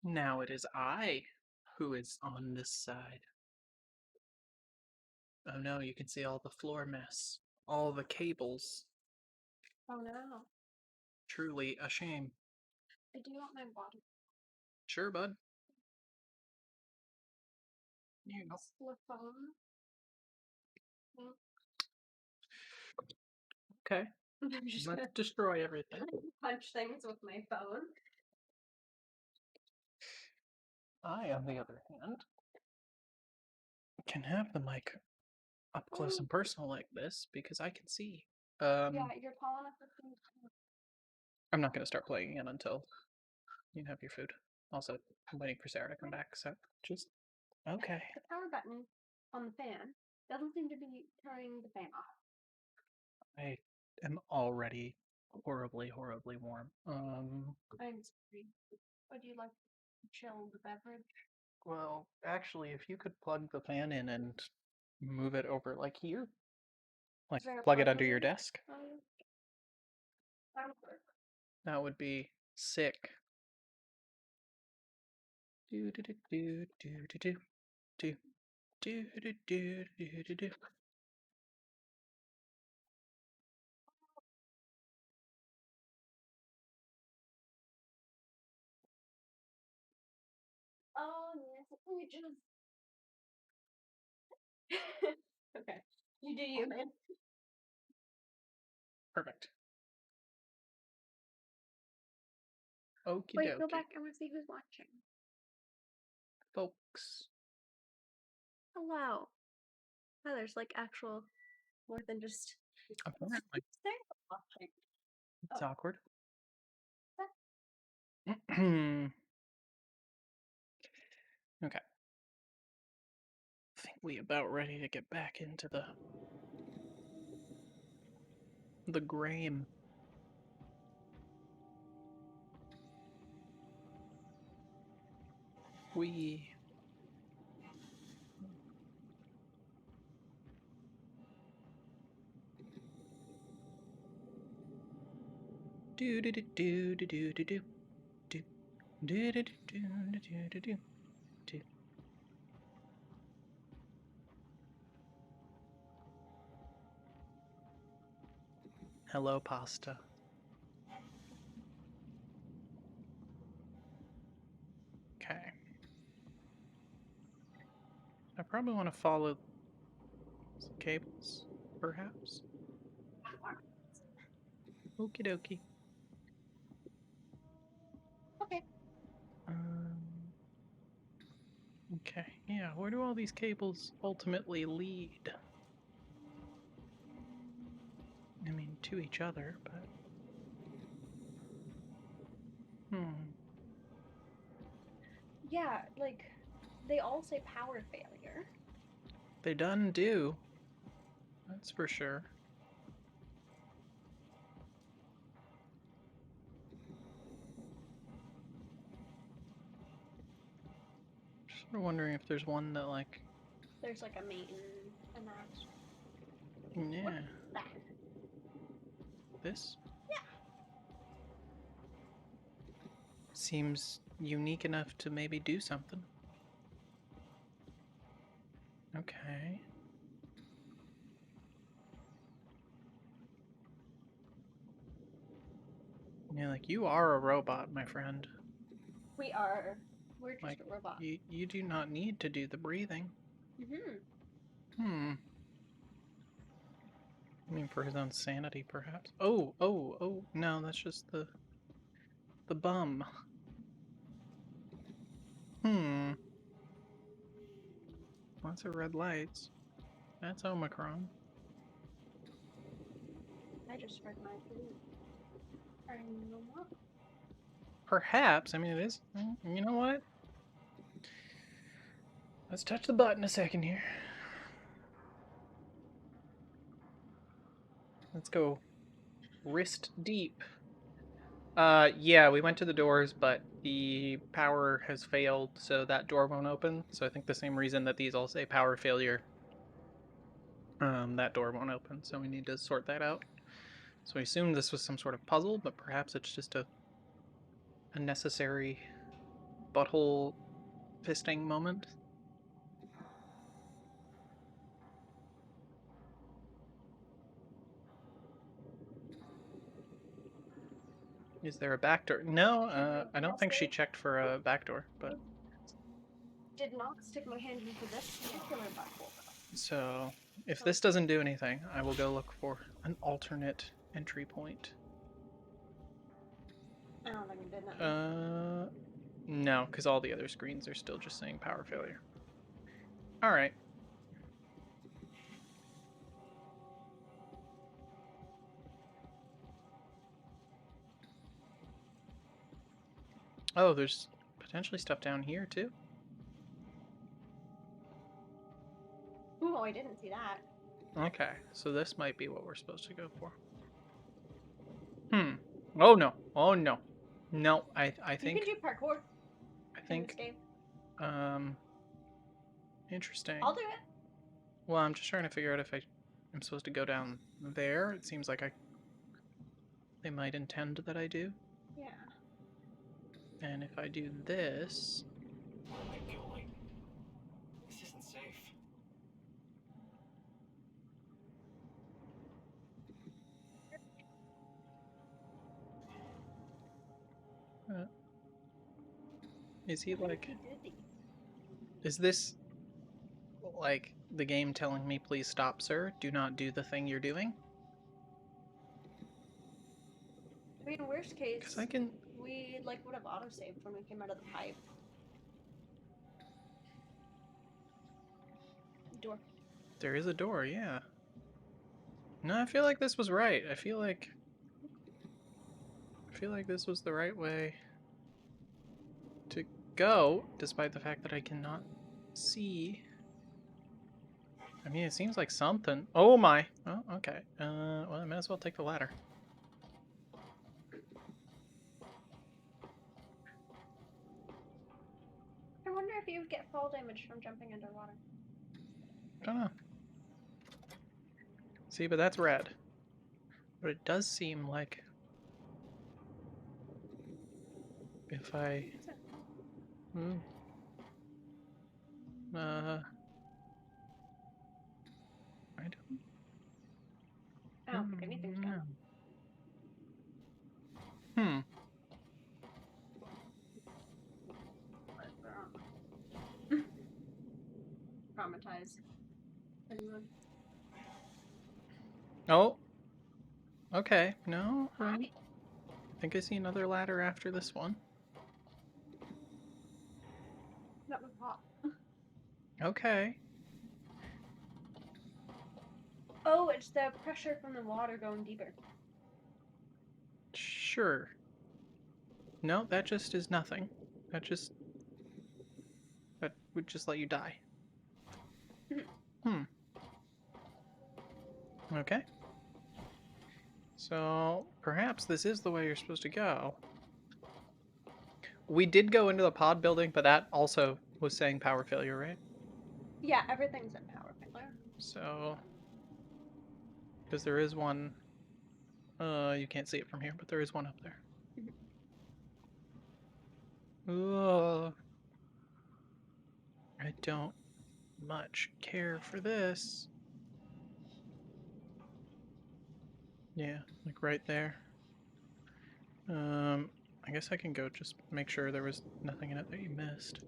Speaker 2: Now it is I who is on this side. Oh no, you can see all the floor mess. All the cables.
Speaker 1: Oh no.
Speaker 2: Truly a shame.
Speaker 1: I do want my water.
Speaker 2: Sure, bud. Here you go.
Speaker 1: The phone.
Speaker 2: Okay. Let's destroy everything.
Speaker 1: Punch things with my phone.
Speaker 2: I, on the other hand, can have the mic up close and personal like this because I can see.
Speaker 1: Yeah, you're tall enough for food.
Speaker 2: I'm not going to start playing again until you have your food. Also, I'm waiting for Sarah to come back, so just okay.
Speaker 1: The power button on the fan doesn't seem to be turning the fan off.
Speaker 2: I am already horribly warm.
Speaker 1: I'm sorry. Would you like chilled beverage?
Speaker 2: Well, actually, if you could plug the fan in and move it over like here, like
Speaker 1: Is there a
Speaker 2: plug it
Speaker 1: plug
Speaker 2: under your
Speaker 1: over there?
Speaker 2: desk,
Speaker 1: That would work.
Speaker 2: that would be sick. Do do do do do do do do do do do do do.
Speaker 1: Oh, yes. We just. Okay. You do you, man.
Speaker 2: Perfect. Okie
Speaker 1: Wait, go
Speaker 2: dokie,
Speaker 1: back. I want to see who's watching.
Speaker 2: folks.
Speaker 1: Hello. Oh, there's like actual more than just
Speaker 2: Apparently,
Speaker 1: Sarah watching.
Speaker 2: it's
Speaker 1: Oh.
Speaker 2: awkward.
Speaker 1: That-
Speaker 2: Okay. I think we about ready to get back into the game. We do do do do do do do do do do do do do do do do. Hello, pasta. Okay. I probably want to follow some cables, perhaps. Okie dokie.
Speaker 1: Okay.
Speaker 2: Okay, yeah, where do all these cables ultimately lead? I mean, to each other, but...
Speaker 1: Yeah, like they all say power failure.
Speaker 2: They done do. That's for sure. Just sort of wondering if there's one that, like...
Speaker 1: There's like a main and that.
Speaker 2: Yeah.
Speaker 1: What's that?
Speaker 2: This?
Speaker 1: Yeah.
Speaker 2: Seems unique enough to maybe do something. Okay. Yeah, like, you are a robot, my friend.
Speaker 1: We are. We're just
Speaker 2: Like,
Speaker 1: a robot.
Speaker 2: you do not need to do the breathing.
Speaker 1: Mm-hmm.
Speaker 2: I mean, for his own sanity, perhaps. Oh, no, that's just the bum. Lots of red lights. That's Omicron.
Speaker 1: I just read my food.
Speaker 2: Perhaps. I mean, it is. You know what? Let's touch the button a second here. Let's go wrist deep. Yeah, we went to the doors, but the power has failed, so that door won't open. So I think the same reason that these all say power failure, that door won't open, so we need to sort that out. So we assumed this was some sort of puzzle, but perhaps it's just a necessary butthole fisting moment. Is there a back door? No, I don't think she checked for a back door, but...
Speaker 1: Did not stick my hand into this particular butthole.
Speaker 2: So, if this doesn't do anything, I will go look for an alternate entry point.
Speaker 1: I don't think it did nothing.
Speaker 2: No, because all the other screens are still just saying power failure. Alright. Oh, there's potentially stuff down here too.
Speaker 1: Oh, I didn't see that.
Speaker 2: Okay, so this might be what we're supposed to go for. Oh no. Oh no. No, I
Speaker 1: You
Speaker 2: think
Speaker 1: can do parkour
Speaker 2: I
Speaker 1: in
Speaker 2: think
Speaker 1: this game.
Speaker 2: interesting.
Speaker 1: I'll do it.
Speaker 2: Well, I'm just trying to figure out if I'm supposed to go down there. It seems like they might intend that I do.
Speaker 1: Yeah.
Speaker 2: And if I do this,
Speaker 5: Where am I going? This isn't safe.
Speaker 2: is he like?
Speaker 1: Dizzy.
Speaker 2: Is this like the game telling me, please stop, sir? Do not do the thing you're doing?
Speaker 1: I mean, worst case,
Speaker 2: 'Cause I can.
Speaker 1: we like would have autosaved when we came out of the pipe. Door.
Speaker 2: There is a door, yeah. No, I feel like this was right. I feel like this was the right way to go, despite the fact that I cannot see. I mean, it seems like something. Oh my. Oh, okay. Well, I might as well take the ladder.
Speaker 1: I wonder if you would get fall damage from jumping underwater.
Speaker 2: I don't know. See, but that's red. But it does seem like if I...
Speaker 1: I don't think anything's gone. Traumatize anyone.
Speaker 2: Oh. Okay. No. I think I see another ladder after this one.
Speaker 1: That was hot.
Speaker 2: Okay.
Speaker 1: Oh, it's the pressure from the water going deeper.
Speaker 2: Sure. No, that just is nothing. That would just let you die. Okay. So, perhaps this is the way you're supposed to go. We did go into the pod building, but that also was saying power failure, right?
Speaker 1: Yeah, everything's in power failure.
Speaker 2: So, because there is one, you can't see it from here, but there is one up there. I don't much care for this. Yeah, like right there. I guess I can go just make sure there was nothing in it that you missed.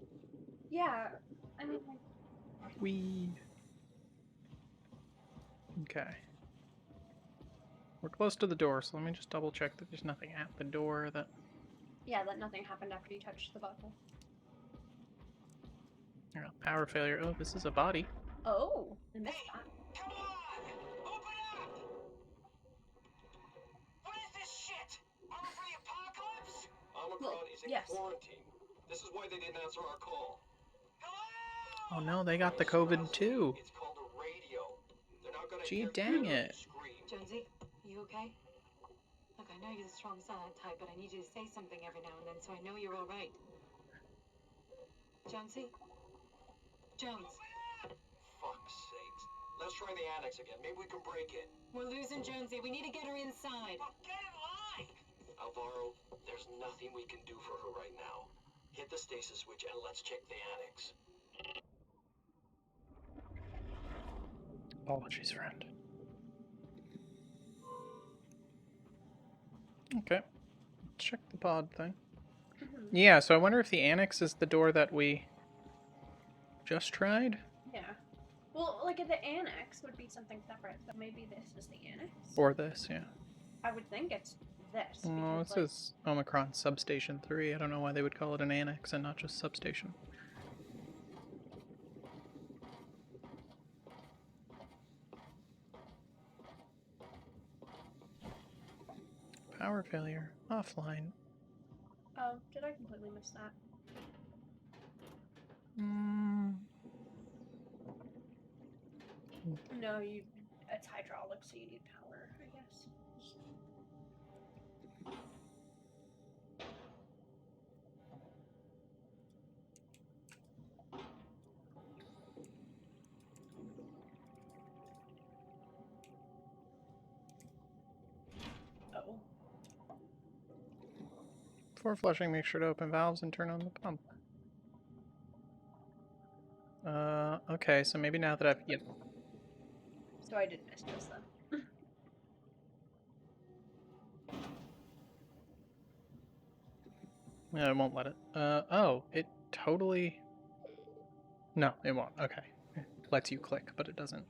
Speaker 1: Yeah, I mean,
Speaker 2: Whee! Okay. We're close to the door, so let me just double check that there's nothing at the door that...
Speaker 1: Yeah, that nothing happened after you touched the button.
Speaker 2: Power failure. Oh, this is a body.
Speaker 1: Oh, I missed that.
Speaker 9: Come on! Open up! What is this shit? Armor for the apocalypse?
Speaker 4: Omicron is in quarantine. This is why they didn't answer our call.
Speaker 2: Oh no, they got the COVID too.
Speaker 4: It's called a radio. They're not gonna
Speaker 2: Gee,
Speaker 4: hear
Speaker 2: dang
Speaker 4: you
Speaker 2: it.
Speaker 4: scream.
Speaker 14: Jonesy, you okay? Look, I know you're the strong silent type, but I need you to say something every now and then so I know you're all right. Jonesy? Jones.
Speaker 4: Fuck's sakes. Let's try the annex again. Maybe we can break in.
Speaker 14: We're losing Jonesy. We need to get her inside.
Speaker 9: Well, get in line!
Speaker 4: Alvaro, there's nothing we can do for her right now. Hit the stasis switch and let's check the annex.
Speaker 2: Apologies, friend. Okay. Check the pod thing. Yeah, so I wonder if the annex is the door that we just tried?
Speaker 1: Yeah. Well, like the annex would be something separate, so maybe this is the annex?
Speaker 2: Or this, yeah.
Speaker 1: I would think it's this.
Speaker 2: Oh, it
Speaker 1: because,
Speaker 2: says Omicron Substation 3. I don't know why they would call it an annex and not just substation. Power failure. Offline.
Speaker 1: Oh, did I completely miss that? No, it's hydraulic, so you need power, I guess. Oh.
Speaker 2: Before flushing, make sure to open valves and turn on the pump. Okay, so maybe now that I've... Yep.
Speaker 1: So I did miss this then.
Speaker 2: No, it won't let it. Oh, it totally... No, it won't. Okay. It lets you click, but it doesn't.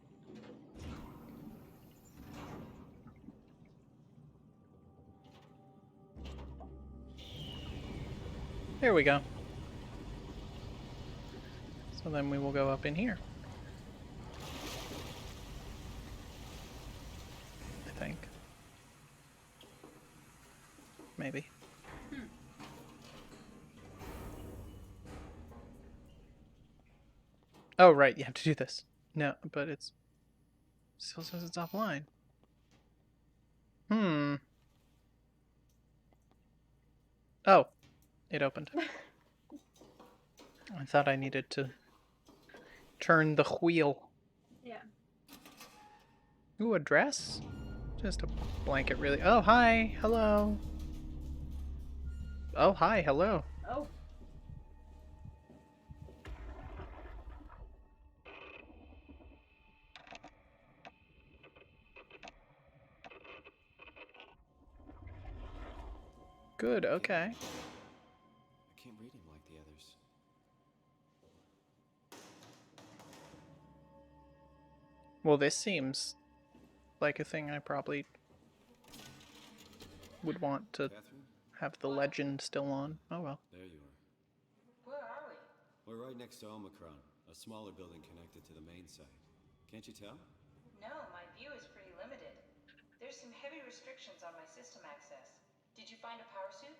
Speaker 2: There we go. So then we will go up in here. I think. Maybe. Oh, right, you have to do this. No, but it's... Still says it's offline. Oh, it opened. I thought I needed to turn the wheel.
Speaker 1: Yeah.
Speaker 2: Ooh, a dress? Just a blanket, really. Oh, hi. Hello. Oh, hi. Hello.
Speaker 1: Oh.
Speaker 2: Good, okay.
Speaker 10: I can't read him like the others.
Speaker 2: Well, this seems like a thing I probably would want to have the legend still on. Oh well.
Speaker 10: There you are.
Speaker 3: Where are we?
Speaker 10: We're right next to Omicron, a smaller building connected to the main site. Can't you tell?
Speaker 3: No, my view is pretty limited. There's some heavy restrictions on my system access. Did you find a power suit?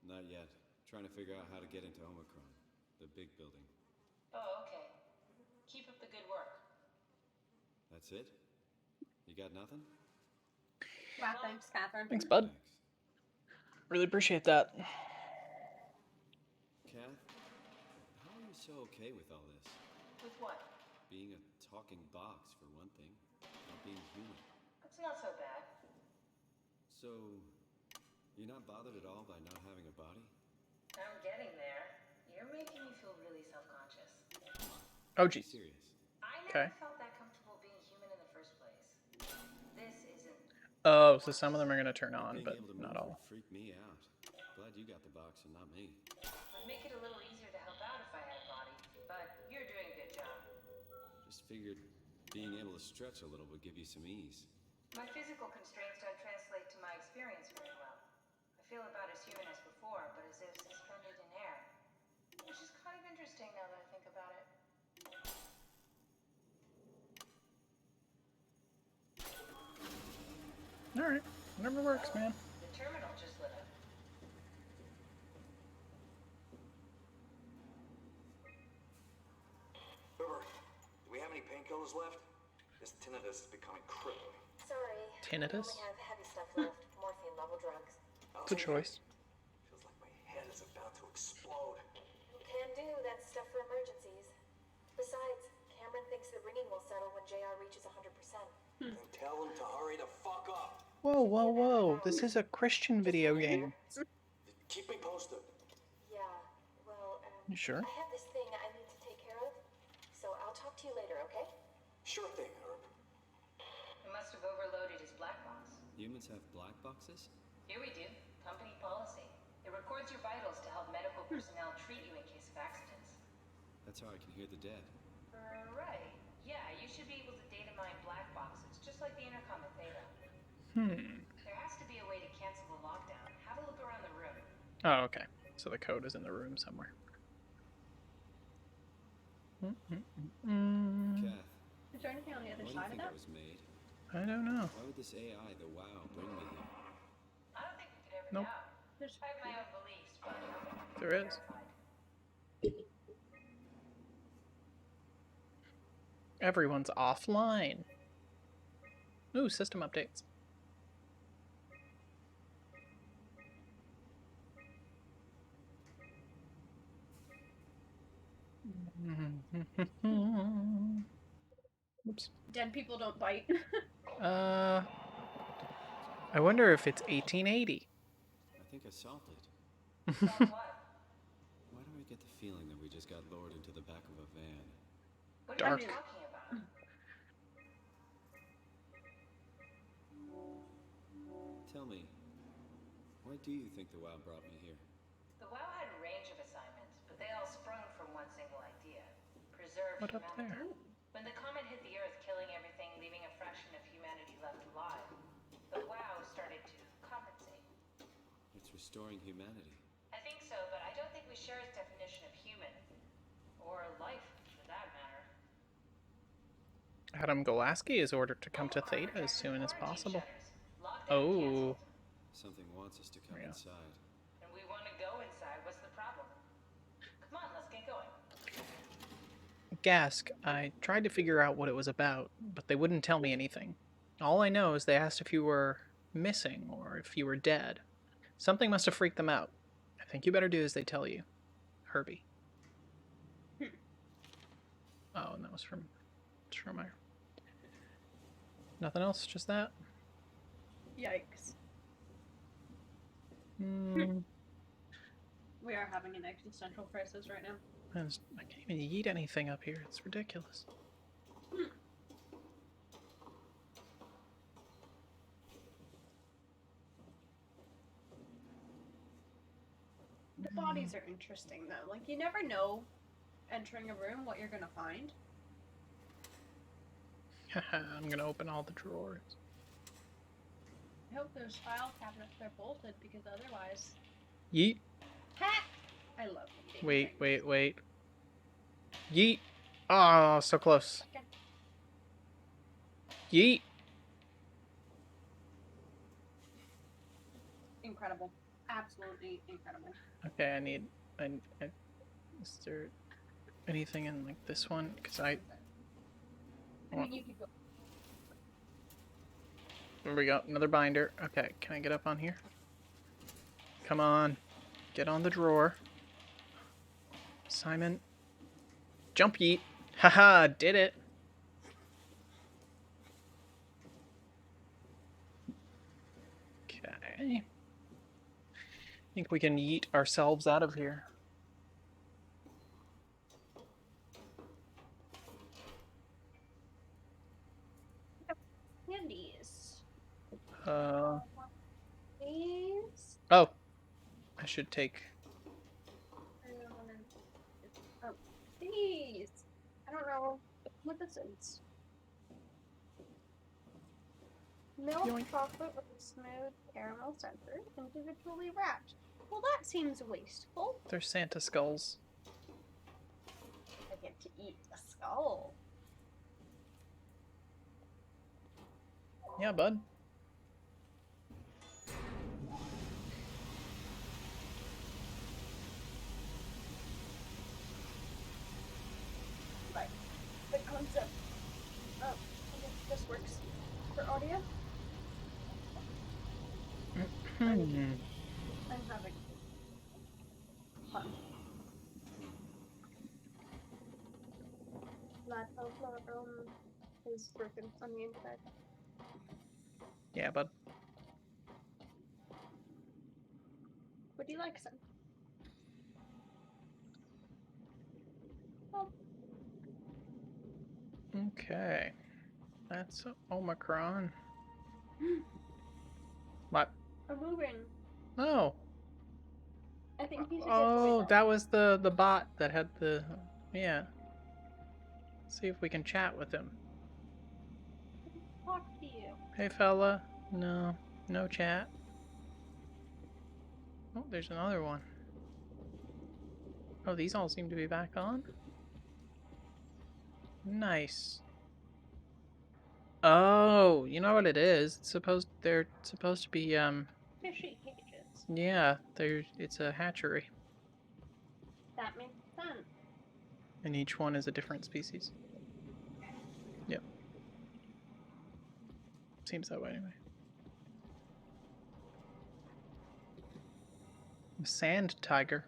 Speaker 10: Not yet. Trying to figure out how to get into Omicron, the big building.
Speaker 3: Oh, okay. Keep up the good work.
Speaker 10: That's it? You got nothing?
Speaker 1: Wow, thanks, Catherine.
Speaker 2: Thanks, bud. Really appreciate that.
Speaker 10: Kath, how are you so okay with all this?
Speaker 3: With what?
Speaker 10: Being a talking box, for one thing. Not being human.
Speaker 3: It's not so bad.
Speaker 10: So, you're not bothered at all by not having a body?
Speaker 3: I'm getting there. You're making me feel really self-conscious.
Speaker 2: Oh, geez.
Speaker 10: Serious.
Speaker 3: I
Speaker 2: Okay.
Speaker 3: never felt that comfortable being human in the first place. This isn't.
Speaker 2: Oh, so some of them are going to turn on,
Speaker 10: Being
Speaker 2: but
Speaker 10: able to
Speaker 2: not
Speaker 10: move
Speaker 2: all.
Speaker 10: would freak me out. Glad you got the box and not me.
Speaker 3: Would make it a little easier to help out if I had a body, but you're doing a good job.
Speaker 10: Just figured being able to stretch a little would give you some ease.
Speaker 3: My physical constraints don't translate to my experience very well. I feel about as human as before, but as if suspended in air. Which is kind of interesting now that I think about it.
Speaker 2: Alright. Whatever works, man.
Speaker 3: The terminal just lit up.
Speaker 9: River, do we have any painkillers left? This tinnitus is becoming crippling.
Speaker 15: Sorry.
Speaker 2: Tinnitus?
Speaker 15: We only have heavy stuff left. Morphine level drugs.
Speaker 2: Good choice.
Speaker 9: Feels like my head is about to explode.
Speaker 15: Can do. That's stuff for emergencies. Besides, Cameron thinks the ringing will settle when JR reaches 100%.
Speaker 9: Then tell him to hurry the fuck up.
Speaker 2: Whoa, whoa, whoa. This is a Christian video game.
Speaker 9: Keep me posted.
Speaker 15: Yeah, well,
Speaker 2: You sure?
Speaker 15: I have this thing I need to take care of, so I'll talk to you later, okay?
Speaker 9: Sure thing, Herb.
Speaker 3: He must have overloaded his black box.
Speaker 10: Humans have black boxes?
Speaker 3: Here we do. Company policy. It records your vitals to help medical personnel treat you in case of accidents.
Speaker 10: That's how I can hear the dead.
Speaker 3: Right. Yeah, you should be able to data mine black boxes, just like the intercom at Theta. There has to be a way to cancel the lockdown. Have a look around the room.
Speaker 2: Oh, okay. So the code is in the room somewhere.
Speaker 10: Kath,
Speaker 1: Is there anything on the other
Speaker 10: why do you
Speaker 1: side of
Speaker 10: think
Speaker 1: that?
Speaker 10: it was made?
Speaker 2: I don't know.
Speaker 10: Why would this AI, the WoW, bring me here?
Speaker 3: I don't think we could ever
Speaker 2: Nope.
Speaker 3: know. I have my own beliefs, but
Speaker 2: There is. Everyone's offline. Ooh, system updates. Oops.
Speaker 1: Dead people don't bite.
Speaker 2: I wonder if it's 1880.
Speaker 10: I think I solved it.
Speaker 3: Solve what?
Speaker 10: Why do I get the feeling that we just got lowered into the back of a van?
Speaker 3: What
Speaker 2: Dark.
Speaker 3: are you talking about?
Speaker 10: Tell me, why do you think the WoW brought me here?
Speaker 3: The WoW had a range of assignments, but they all sprung from one single idea: preserve
Speaker 2: What up
Speaker 3: humanity.
Speaker 2: there?
Speaker 3: When the comet hit the Earth, killing everything, leaving a fraction of humanity left alive, the WoW started to compensate.
Speaker 10: It's restoring humanity.
Speaker 3: I think so, but I don't think we share its definition of human. Or life, for that matter.
Speaker 2: Adam Golaski is ordered to come to Theta as soon as possible. Oh.
Speaker 10: Something wants us to come
Speaker 2: Yeah.
Speaker 10: inside.
Speaker 3: And we want to go inside. What's the problem? Come on, let's get going.
Speaker 2: Gask, I tried to figure out what it was about, but they wouldn't tell me anything. All I know is they asked if you were missing or if you were dead. Something must have freaked them out. I think you better do as they tell you. Herbie. Oh, and that was from Stromeyer. Nothing else? Just that?
Speaker 1: Yikes. We are having an existential crisis right now.
Speaker 2: I can't even eat anything up here. It's ridiculous.
Speaker 1: The bodies are interesting though. Like, you never know entering a room what you're gonna find.
Speaker 2: I'm gonna open all the drawers.
Speaker 1: I hope those file cabinets are bolted because otherwise.
Speaker 2: Yeet.
Speaker 1: Ha! I love eating
Speaker 2: Wait,
Speaker 1: things.
Speaker 2: wait. Yeet. Oh, so close.
Speaker 1: Okay.
Speaker 2: Yeet.
Speaker 1: Incredible. Absolutely incredible.
Speaker 2: Okay, is there anything in like this one? Because
Speaker 1: I mean, you could go.
Speaker 2: There we go, another binder. Okay, can I get up on here? Come on, get on the drawer. Simon, jump yeet. Haha, did it. Okay. I think we can yeet ourselves out of here.
Speaker 1: Candies.
Speaker 2: Oh,
Speaker 1: These.
Speaker 2: I should take.
Speaker 1: Oh, these. I don't know what this is. Milk
Speaker 2: Yoink.
Speaker 1: chocolate with a smooth caramel center, individually wrapped. Well, that seems wasteful.
Speaker 2: They're Santa skulls.
Speaker 1: I get to eat a skull.
Speaker 2: Yeah, bud.
Speaker 1: Right. The concept. Oh, I guess this works for audio. I'm having fun. Laptop is broken on the inside.
Speaker 2: Yeah, bud.
Speaker 1: Would you like some? Oh,
Speaker 2: Okay. That's Omicron. What?
Speaker 1: I'm moving.
Speaker 2: Oh.
Speaker 1: I think he's a good
Speaker 2: Oh,
Speaker 1: boy,
Speaker 2: that was the bot that had the. Yeah. See if we can chat with him.
Speaker 1: Talk to you.
Speaker 2: Hey, fella. No. No chat. Oh, there's another one. Oh, these all seem to be back on. Nice. Oh, you know what it is? They're supposed to be
Speaker 1: Fishy cages.
Speaker 2: yeah, it's a hatchery. And each one is a different species. Yep. Seems that way anyway. A sand tiger.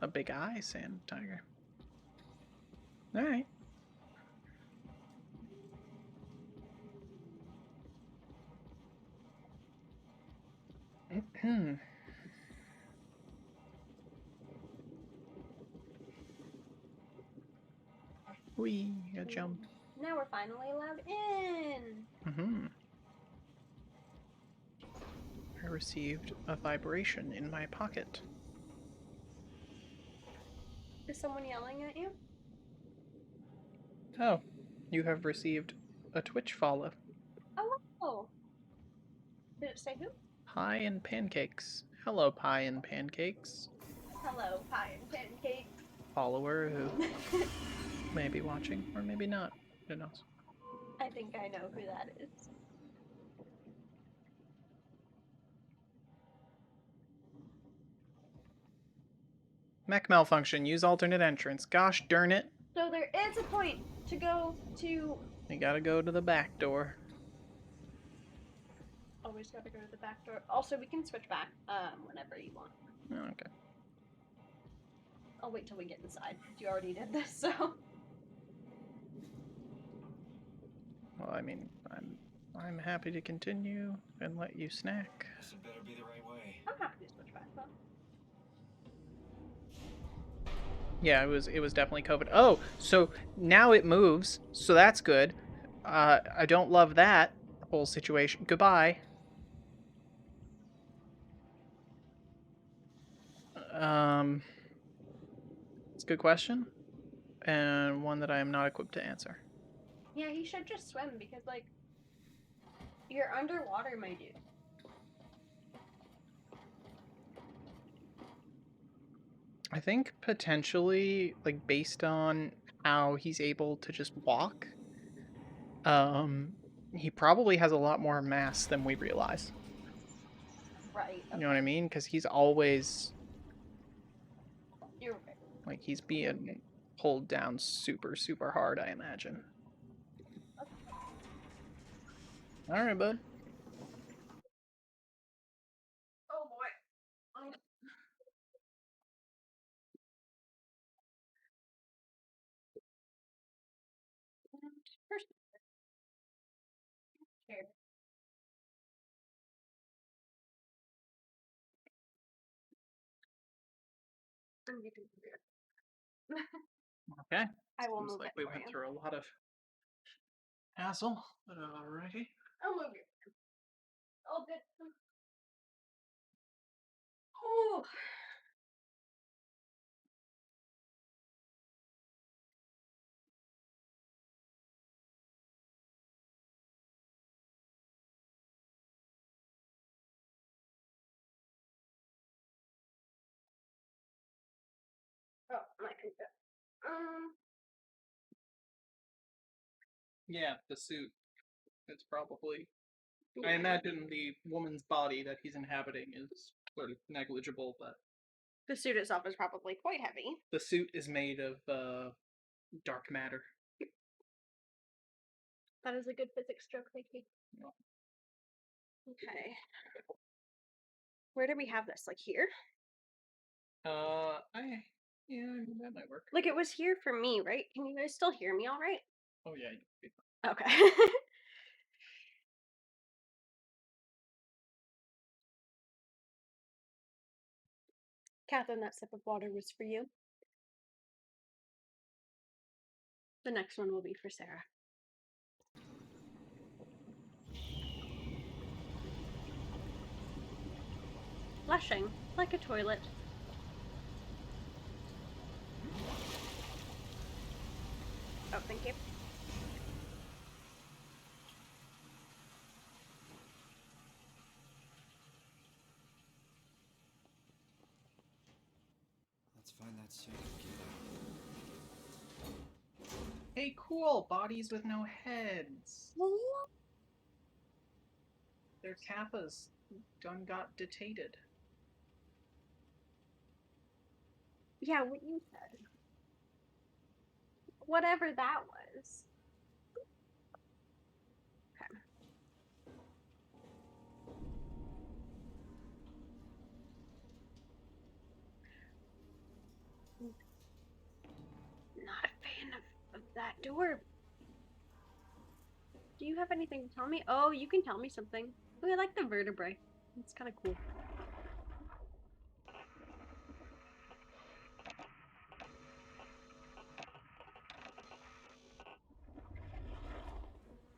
Speaker 2: A big eye sand tiger. Alright. Whee, a jump.
Speaker 1: Now we're finally allowed in.
Speaker 2: I received a vibration in my pocket.
Speaker 1: Is someone yelling at you?
Speaker 2: Oh, you have received a Twitch follow.
Speaker 1: Oh. Did it say who?
Speaker 2: Pie and Pancakes. Hello, Pie and Pancakes.
Speaker 1: Hello, Pie and Pancakes.
Speaker 2: Follower who may be watching or maybe not. Who knows?
Speaker 1: I think I know who that is.
Speaker 2: Mech malfunction. Use alternate entrance. Gosh darn it.
Speaker 1: So there is a point to go to...
Speaker 2: We gotta go to the back door.
Speaker 1: Always gotta go to the back door. Also, we can switch back whenever you want.
Speaker 2: Oh, okay.
Speaker 1: I'll wait till we get inside. You already did this, so...
Speaker 2: Well, I mean, I'm happy to continue and let you snack.
Speaker 5: This had better be the right way.
Speaker 1: I'm happy to switch back, though.
Speaker 2: Yeah, it was definitely COVID. Oh, so now it moves, so that's good. I don't love that whole situation. Goodbye. It's a good question, and one that I am not equipped to answer.
Speaker 1: Yeah, he should just swim, because, like, you're underwater, my dude.
Speaker 2: I think potentially, like, based on how he's able to just walk, he probably has a lot more mass than we realize.
Speaker 1: Right.
Speaker 2: You know what I mean? Because he's always...
Speaker 1: You're right.
Speaker 2: Like, he's being pulled down super, super hard, I imagine. Alright, bud.
Speaker 1: Oh, boy. First... Here.
Speaker 2: Okay.
Speaker 1: I will
Speaker 2: Seems
Speaker 1: move
Speaker 2: like
Speaker 1: it
Speaker 2: we
Speaker 1: for
Speaker 2: went
Speaker 1: you.
Speaker 2: through a lot of hassle, but alrighty.
Speaker 1: I'll move you. Oh, good. Oh. Oh, my computer.
Speaker 2: Yeah, the suit. It's probably... I imagine the woman's body that he's inhabiting is sort of negligible, but...
Speaker 1: The suit itself is probably quite heavy.
Speaker 2: The suit is made of, dark matter.
Speaker 1: That is a good physics joke, thank you. Okay. Where do we have this? Like here?
Speaker 2: Yeah, that might work.
Speaker 1: Like it was here for me, right? Can you guys still hear me all right?
Speaker 2: Oh, yeah.
Speaker 1: Okay. Catherine, that sip of water was for you. The next one will be for Sarah. Flushing, like a toilet. Oh, thank you.
Speaker 10: Let's find that suit and get out.
Speaker 2: Hey, cool! Bodies with no heads! Their kappas done got detated.
Speaker 1: Yeah, what you said. whatever that was. Okay. Not a fan of that door. Do you have anything to tell me? Oh, you can tell me something. Oh, I like the vertebrae. It's kind of cool.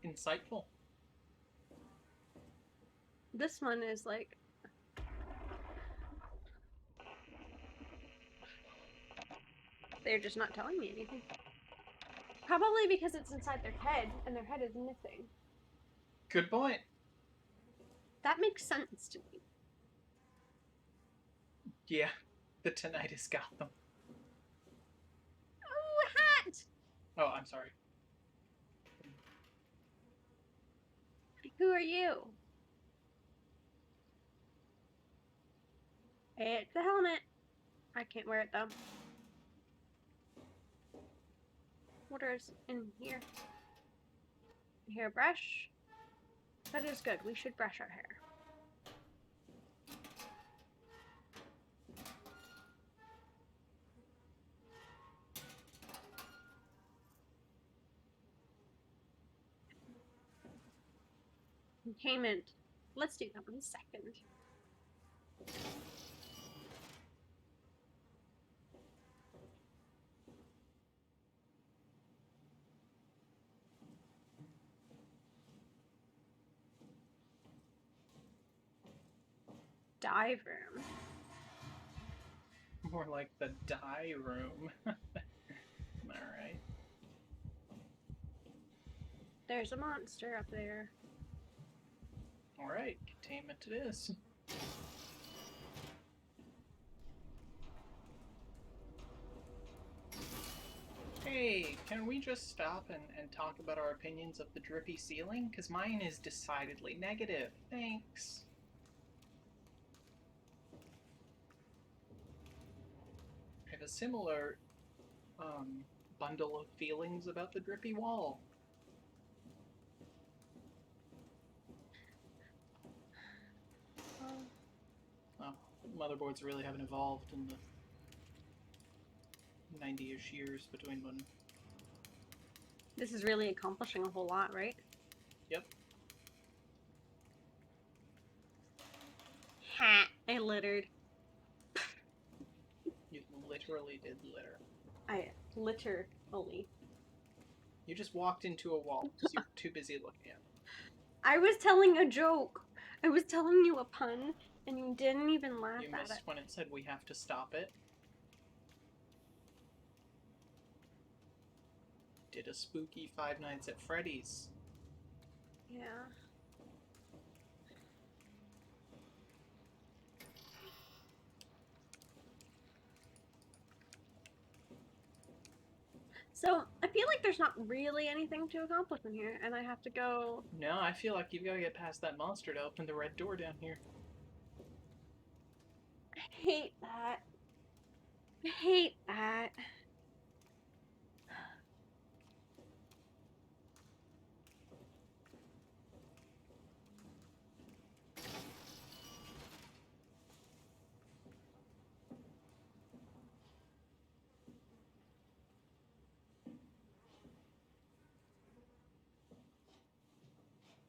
Speaker 2: Insightful.
Speaker 1: This one is like... They're just not telling me anything. Probably because it's inside their head, and their head is missing.
Speaker 2: Good point.
Speaker 1: That makes sense to me.
Speaker 2: Yeah, the tinnitus got them.
Speaker 1: Oh, hat!
Speaker 2: Oh, I'm sorry.
Speaker 1: Who are you? It's a helmet. I can't wear it though. What is in here? Hairbrush. That is good. We should brush our hair. Containment. Let's do that in a second. Dive room.
Speaker 2: More like the dye room. Alright.
Speaker 1: There's a monster up there.
Speaker 2: Alright, containment it is. Hey, can we just stop and talk about our opinions of the drippy ceiling? Because mine is decidedly negative. Thanks. I have a similar bundle of feelings about the drippy wall. Well, motherboards really haven't evolved in the 90-ish years between when...
Speaker 1: This is really accomplishing a whole lot, right?
Speaker 2: Yep.
Speaker 1: Ha! I littered.
Speaker 2: You literally did litter.
Speaker 1: I literally.
Speaker 2: You just walked into a wall because you're too busy looking at it.
Speaker 1: I was telling a joke. I was telling you a pun, and you didn't even laugh
Speaker 2: You
Speaker 1: at
Speaker 2: missed
Speaker 1: it.
Speaker 2: when it said we have to stop it. Did a spooky Five Nights at Freddy's.
Speaker 1: Yeah. So, I feel like there's not really anything to accomplish in here, and I have to go...
Speaker 2: No, I feel like you've got to get past that monster to open the red door down here.
Speaker 1: I hate that. I hate that.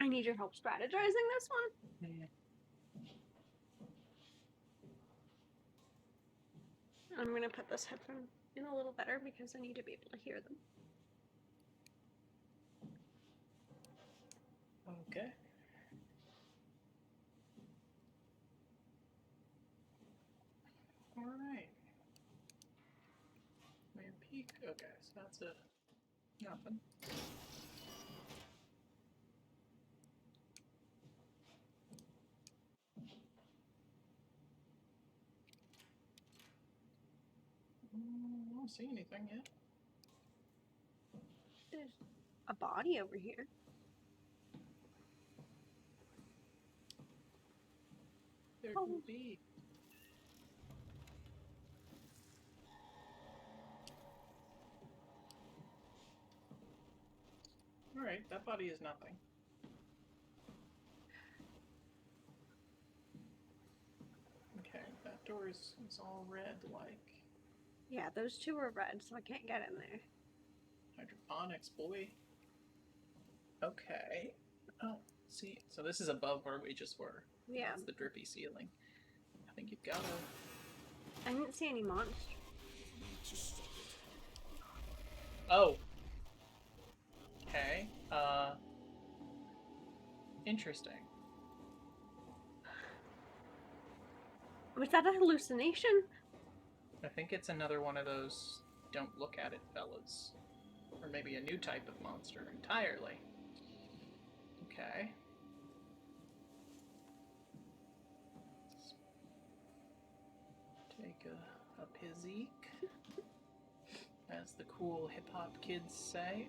Speaker 1: I need your help strategizing this one.
Speaker 2: Yeah.
Speaker 1: I'm gonna put this headphone in a little better because I need to be able to hear them.
Speaker 2: Okay. Alright. Man, peek. Okay, so that's a nothing. I don't see anything yet.
Speaker 1: There's a body over here.
Speaker 2: There could be. Alright, that body is nothing. Okay, that door is all red, like.
Speaker 1: Yeah, those two are red, so I can't get in there.
Speaker 2: Hydroponics, boy. Okay. Oh, see, so this is above where we just were.
Speaker 1: Yeah.
Speaker 2: That's the drippy ceiling. I think you've got to...
Speaker 1: I didn't see any monsters.
Speaker 2: Oh. Okay. Interesting.
Speaker 1: Was that a hallucination?
Speaker 2: I think it's another one of those don't look at it fellas. Or maybe a new type of monster entirely. Okay. Let's take a physique. As the cool hip-hop kids say.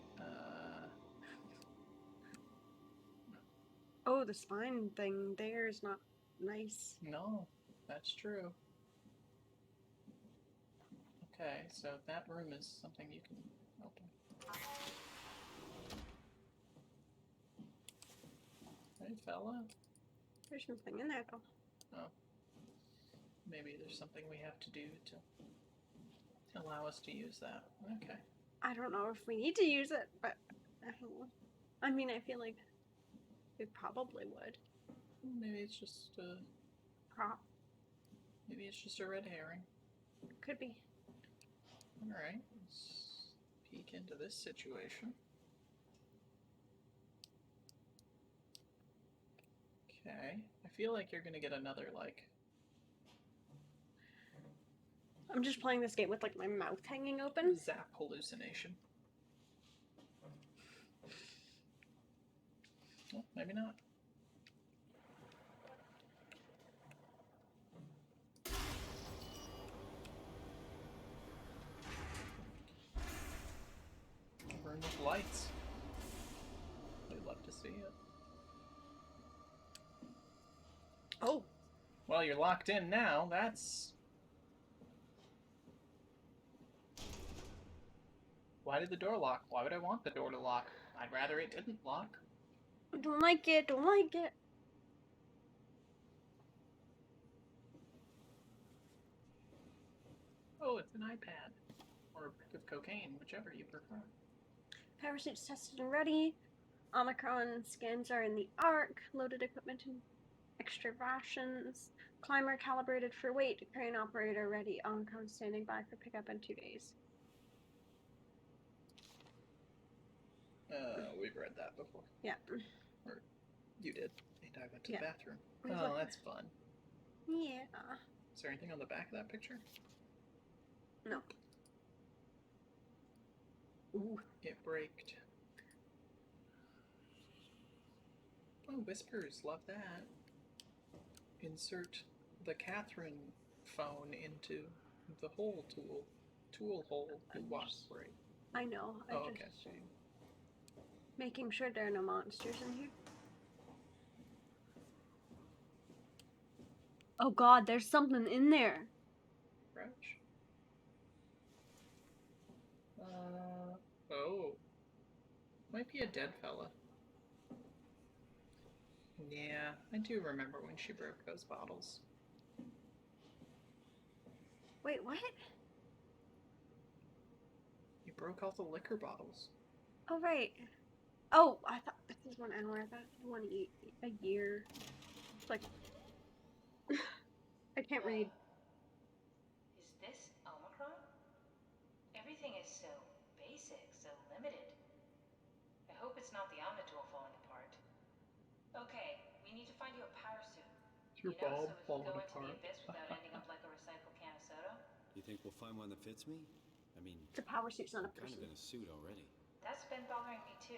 Speaker 1: Oh, the spine thing there is not nice.
Speaker 2: No, that's true. Okay, so that room is something you can open. Hey, fella.
Speaker 1: There's nothing in there, though.
Speaker 2: Oh. Maybe there's something we have to do to allow us to use that. Okay.
Speaker 1: I don't know if we need to use it, but I don't know. I mean, I feel like we probably would.
Speaker 2: Maybe it's just a
Speaker 1: prop.
Speaker 2: Maybe it's just a red herring.
Speaker 1: Could be.
Speaker 2: Alright, let's peek into this situation. Okay, I feel like you're gonna get another, like...
Speaker 1: I'm just playing this game with, like, my mouth hanging open.
Speaker 2: Zap hallucination. Well, maybe not. A room with lights. I'd love to see it.
Speaker 1: Oh.
Speaker 2: Well, you're locked in now. That's... Why did the door lock? Why would I want the door to lock? I'd rather it didn't lock.
Speaker 1: Don't like it. Don't like it.
Speaker 2: Oh, it's an iPad. Or a brick of cocaine, whichever you prefer.
Speaker 1: Power suits tested and ready. Omicron scans are in the ARC. Loaded equipment and extra rations. Climber calibrated for weight. Crane operator ready. Omicron standing by for pickup in 2 days.
Speaker 2: We've read that before.
Speaker 1: Yeah.
Speaker 2: Or you did. And I went to
Speaker 1: Yeah.
Speaker 2: the bathroom.
Speaker 1: We've
Speaker 2: Oh,
Speaker 1: looked-
Speaker 2: that's fun.
Speaker 1: Yeah.
Speaker 2: Is there anything on the back of that picture?
Speaker 1: No. Ooh.
Speaker 2: It braked. Oh, whispers. Love that. Insert the Catherine phone into the hole tool. Tool hole. It was right.
Speaker 1: I know.
Speaker 2: Oh, okay.
Speaker 1: Making sure there are no monsters in here. Oh god, there's something in there.
Speaker 2: Crouch. Oh. Might be a dead fella. Yeah, I do remember when she broke those bottles.
Speaker 1: Wait, what?
Speaker 2: You broke all the liquor bottles.
Speaker 1: Oh, right. Oh, I thought this is 1 hour. I thought it was a year. It's like... I can't read.
Speaker 3: Is this Omicron? Everything is so basic, so limited. I hope it's not the Omnitool falling apart. Okay, we need to find you a power suit.
Speaker 2: Your bulb
Speaker 3: so we can
Speaker 2: falling
Speaker 3: go into
Speaker 2: apart.
Speaker 3: the abyss without ending up like a recycled can of soda.
Speaker 10: You think we'll find one that fits me? I mean,
Speaker 1: The power suit's not a
Speaker 10: I'm kind
Speaker 1: person.
Speaker 10: of in a suit already.
Speaker 3: That's been bothering me too.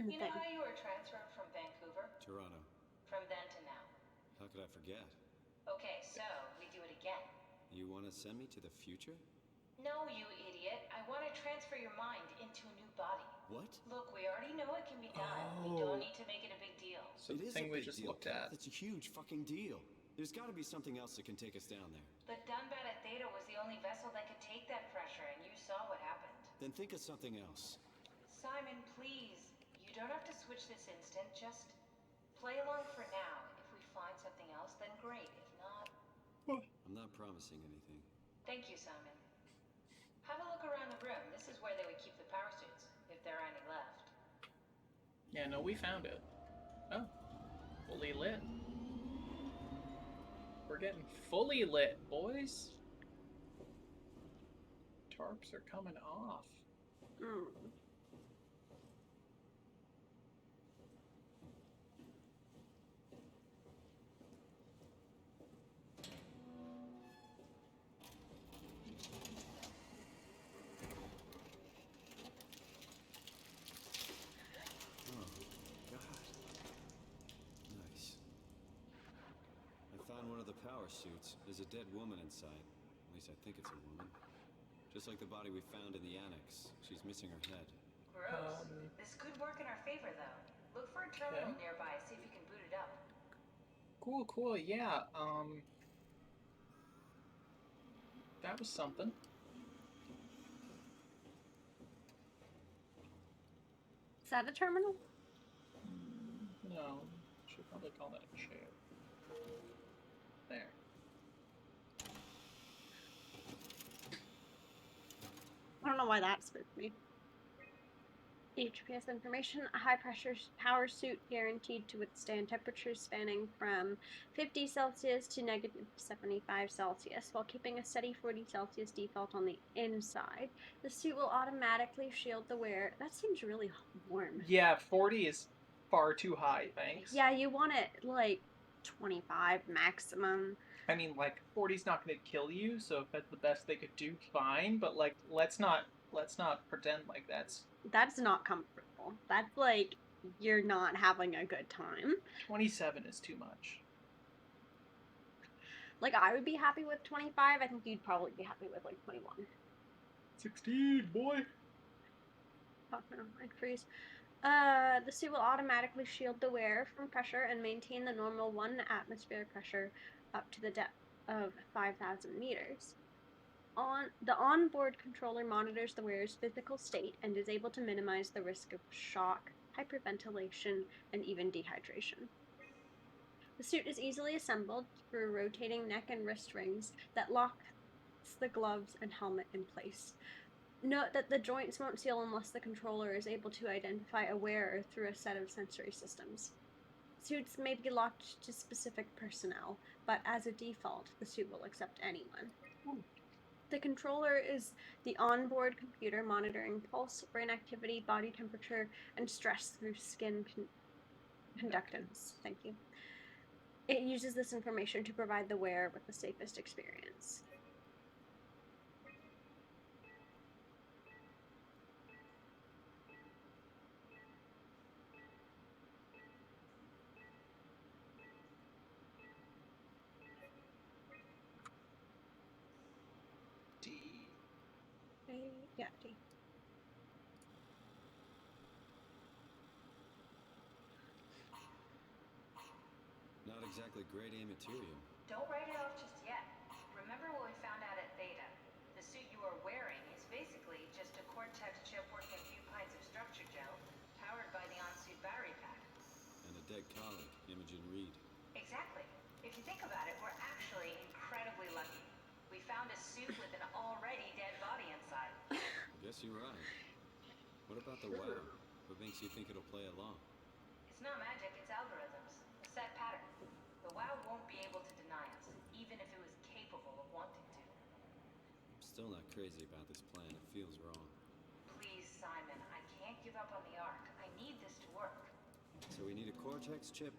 Speaker 1: Mm,
Speaker 3: You know
Speaker 1: thing.
Speaker 3: how you were transferred from Vancouver?
Speaker 10: Toronto.
Speaker 3: From then to now.
Speaker 10: How could I forget?
Speaker 3: Okay, so we do it again.
Speaker 10: You want to send me to the future?
Speaker 3: No, you idiot. I want to transfer your mind into a new body.
Speaker 10: What?
Speaker 3: Look, we already know it can be done. We don't need to make it a big deal.
Speaker 2: So the
Speaker 10: It is
Speaker 2: thing
Speaker 10: a
Speaker 2: we
Speaker 10: big
Speaker 2: just
Speaker 10: deal,
Speaker 2: looked at.
Speaker 10: Kath. It's a huge fucking deal. There's got to be something else that can take us down there.
Speaker 3: But Dunbat at Theta was the only vessel that could take that pressure, and you saw what happened.
Speaker 10: Then think of something else.
Speaker 3: Simon, please. You don't have to switch this instant. Just play along for now. If we find something else, then great. If not...
Speaker 10: I'm not promising anything.
Speaker 3: Thank you, Simon. Have a look around the room. This is where they would keep the power suits, if there are any left.
Speaker 2: Yeah, no, we found it. Oh. Fully lit. We're getting fully lit, boys. Tarps are coming off.
Speaker 10: Oh, God. Nice. I found one of the power suits. There's a dead woman inside. At least I think it's a woman. Just like the body we found in the annex. She's missing her head.
Speaker 3: Gross. This could work in our favor, though. Look for a terminal nearby. See if you can boot it up.
Speaker 2: Cool, cool. Yeah. That was something.
Speaker 1: Is that a terminal?
Speaker 2: No. Should probably call that a chip. There.
Speaker 1: I don't know why that spooked me. HPS information, a high-pressure power suit guaranteed to withstand temperatures spanning from 50 Celsius to negative 75 Celsius, while keeping a steady 40 Celsius default on the inside. The suit will automatically shield the wearer. That seems really warm.
Speaker 2: Yeah, 40 is far too high, thanks.
Speaker 1: Yeah, you want it, like, 25 maximum.
Speaker 2: I mean, like, 40's not going to kill you, so if that's the best they could do, fine, but, like, let's not pretend like that's
Speaker 1: not comfortable. That's like you're not having a good time.
Speaker 2: 27 is too much.
Speaker 1: Like, I would be happy with 25. I think you'd probably be happy with like 21.
Speaker 2: 16, boy.
Speaker 1: Oh no, I'd freeze. The suit will automatically shield the wearer from pressure and maintain the normal 1 atmosphere pressure up to the depth of 5,000 meters. The onboard controller monitors the wearer's physical state and is able to minimize the risk of shock, hyperventilation, and even dehydration. The suit is easily assembled through rotating neck and wrist rings that locks the gloves and helmet in place. Note that the joints won't seal unless the controller is able to identify a wearer through a set of sensory systems. Suits may be locked to specific personnel, but as a default, the suit will accept anyone. The controller is the onboard computer monitoring pulse, brain activity, body temperature, and stress through skin conductance. Thank you. It uses this information to provide the wearer with the safest experience. Yeah, D.
Speaker 10: Not exactly grade A material.
Speaker 3: Don't write it off just yet. Remember what we found out at Theta? The suit you are wearing is basically just a Cortex chip working a few pints of structure gel, powered by the on-suit battery pack.
Speaker 10: And a dead colleague, Imogen Reed.
Speaker 3: Exactly. If you think about it, we're actually incredibly lucky. We found a suit with an already dead body inside.
Speaker 10: I guess you're right. What about the WoW? What makes you think it'll play along?
Speaker 3: It's not magic, it's algorithms. A set pattern. The WoW won't be able to deny us, even if it was capable of wanting to.
Speaker 10: I'm still not crazy about this plan. It feels wrong.
Speaker 3: Please, Simon, I can't give up on the Ark. I need this to work.
Speaker 10: So we need a Cortex chip,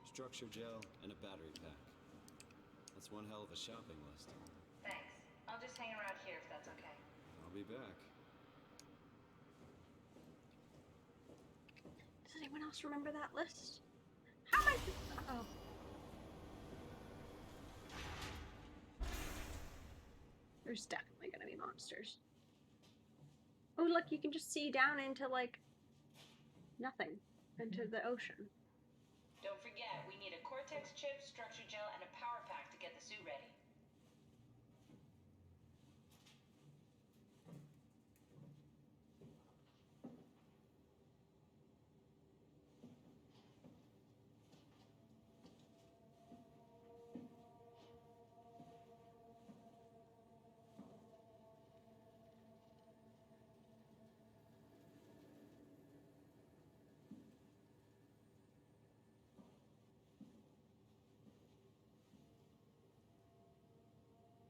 Speaker 10: structure gel, and a battery pack. That's one hell of a shopping list.
Speaker 3: Thanks. I'll just hang around here if that's okay.
Speaker 10: I'll be back.
Speaker 1: Does anyone else remember that list? How am I... Oh. There's definitely gonna be monsters. Oh, look, you can just see down into, like, nothing. Into the ocean.
Speaker 3: Don't forget, we need a Cortex chip, structure gel, and a power pack to get the suit ready.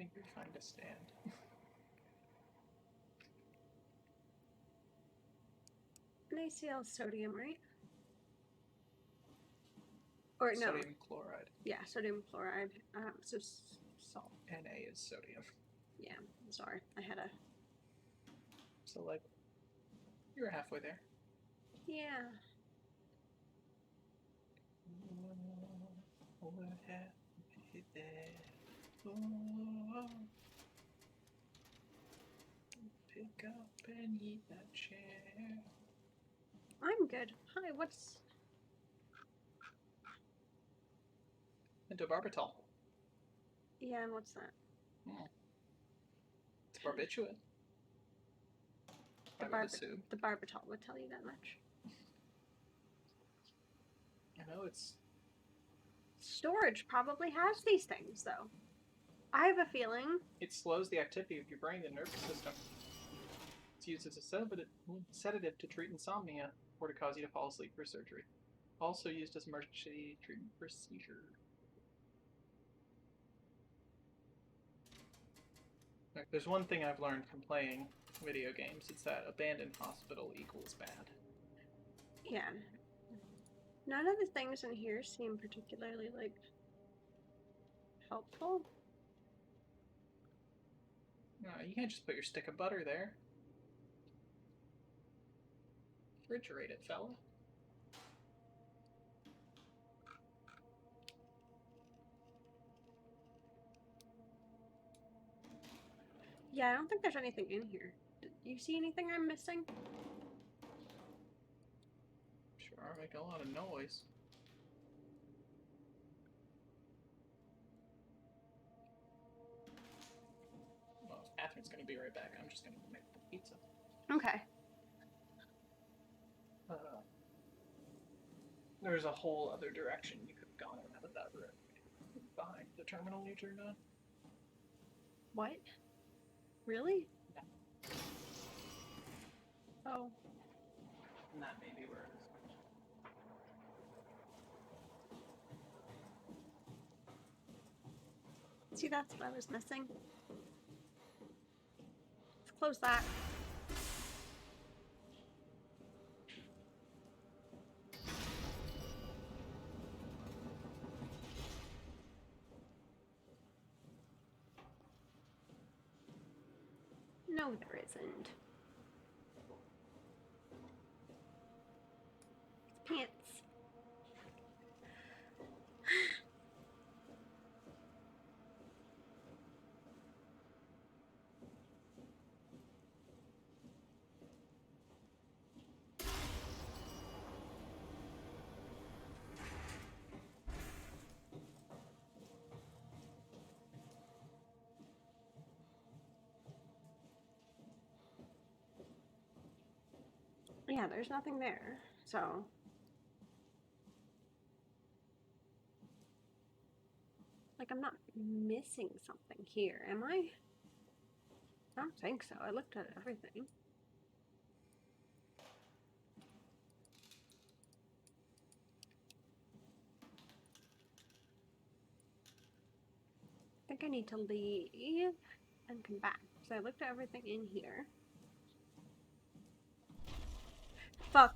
Speaker 2: think we find a stand.
Speaker 1: NaCl sodium, right? Or no.
Speaker 2: Sodium chloride.
Speaker 1: Yeah, sodium chloride. So salt.
Speaker 2: Na is sodium.
Speaker 1: Yeah, I'm sorry. I had a...
Speaker 2: So, like, you're halfway there.
Speaker 1: Yeah.
Speaker 2: Oh, halfway there. Oh, pick up and eat that chair.
Speaker 1: I'm good. Hi, what's...
Speaker 2: Pentobarbital.
Speaker 1: Yeah, and what's that?
Speaker 2: It's barbiturate.
Speaker 1: The barbital would tell you that much.
Speaker 2: I know it's...
Speaker 1: Storage probably has these things, though. I have a feeling...
Speaker 2: It slows the activity of your brain and nervous system. It's used as a sedative to treat insomnia or to cause you to fall asleep for surgery. Also used as emergency treatment for seizure. Like, there's one thing I've learned from playing video games. It's that abandoned hospital equals bad.
Speaker 1: Yeah. None of the things in here seem particularly, like, helpful.
Speaker 2: No, you can't just put your stick of butter there. Refrigerate it, fella.
Speaker 1: Yeah, I don't think there's anything in here. Do you see anything I'm missing?
Speaker 2: Sure, making a lot of noise. Well, Catherine's gonna be right back. I'm just gonna make the pizza.
Speaker 1: Okay.
Speaker 2: There's a whole other direction you could have gone out of that room. Behind the terminal you turned on.
Speaker 1: What? Really?
Speaker 2: Yeah.
Speaker 1: Oh.
Speaker 2: And that may be where it is.
Speaker 1: See, that's what I was missing. Let's close that. No, there isn't. It's pants. Yeah, there's nothing there, so... Like, I'm not missing something here, am I? I don't think so. I looked at everything. I think I need to leave and come back. So I looked at everything in here. Fuck.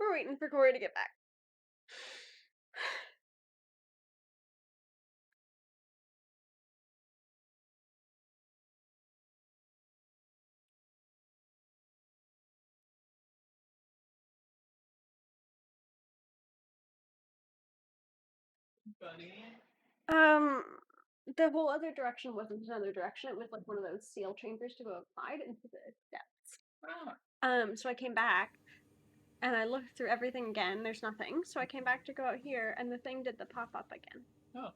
Speaker 1: We're waiting for Corey to get back.
Speaker 2: Bunny.
Speaker 1: The whole other direction wasn't another direction. It was like one of those seal chambers to go outside into the depths.
Speaker 2: Ah.
Speaker 1: So I came back and I looked through everything again. There's nothing. So I came back to go out here and the thing did the pop up again.
Speaker 2: Oh.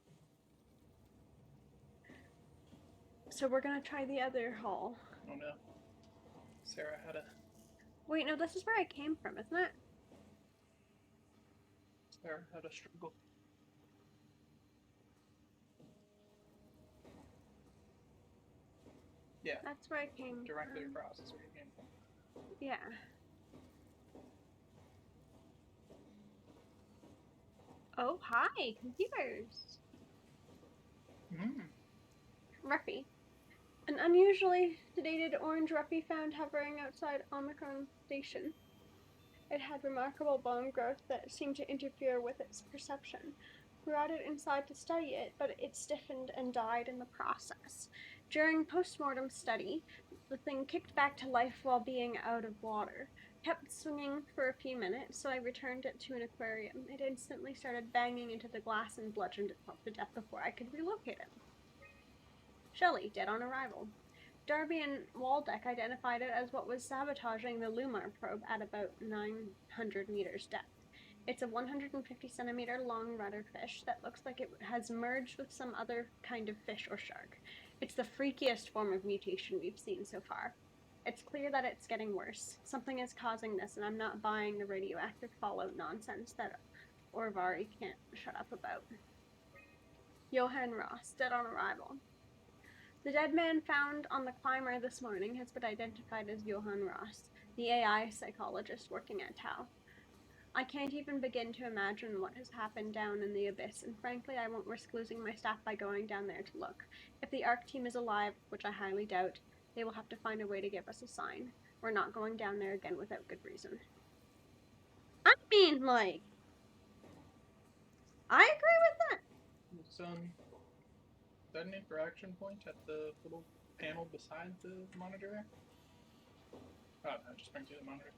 Speaker 1: So we're gonna try the other hall.
Speaker 2: Oh no. Sarah had a...
Speaker 1: Wait, no, this is where I came from, isn't it?
Speaker 2: Sarah had a struggle. Yeah.
Speaker 1: That's where I came
Speaker 2: Directly
Speaker 1: from.
Speaker 2: across is where you came from.
Speaker 1: Yeah. Oh, hi, computers. Ruffy. An unusually sedated orange Ruffy found hovering outside Omicron Station. It had remarkable bone growth that seemed to interfere with its perception. We brought it inside to study it, but it stiffened and died in the process. During post-mortem study, the thing kicked back to life while being out of water. Kept swinging for a few minutes, so I returned it to an aquarium. It instantly started banging into the glass and bludgeoned itself to death before I could relocate it. Shelley, dead on arrival. Darby and Waldeck identified it as what was sabotaging the Lumar probe at about 900 meters depth. It's a 150 centimeter long rudder fish that looks like it has merged with some other kind of fish or shark. It's the freakiest form of mutation we've seen so far. It's clear that it's getting worse. Something is causing this, and I'm not buying the radioactive fallout nonsense that Orvari can't shut up about. Johann Ross, dead on arrival. The dead man found on the climber this morning has been identified as Johann Ross, the AI psychologist working at Tau. I can't even begin to imagine what has happened down in the abyss, and frankly, I won't risk losing my staff by going down there to look. If the ARC team is alive, which I highly doubt, they will have to find a way to give us a sign. We're not going down there again without good reason. I mean, like, I agree with that.
Speaker 2: Is that an interaction point at the little panel beside the monitor there? Oh, no, just brings you the monitor.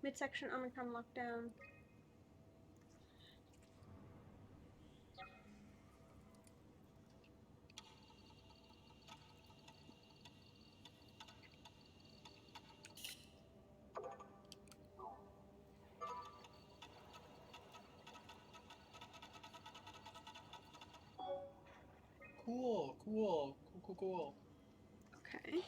Speaker 1: Midsection Omicron lockdown.
Speaker 2: Cool.
Speaker 1: Okay.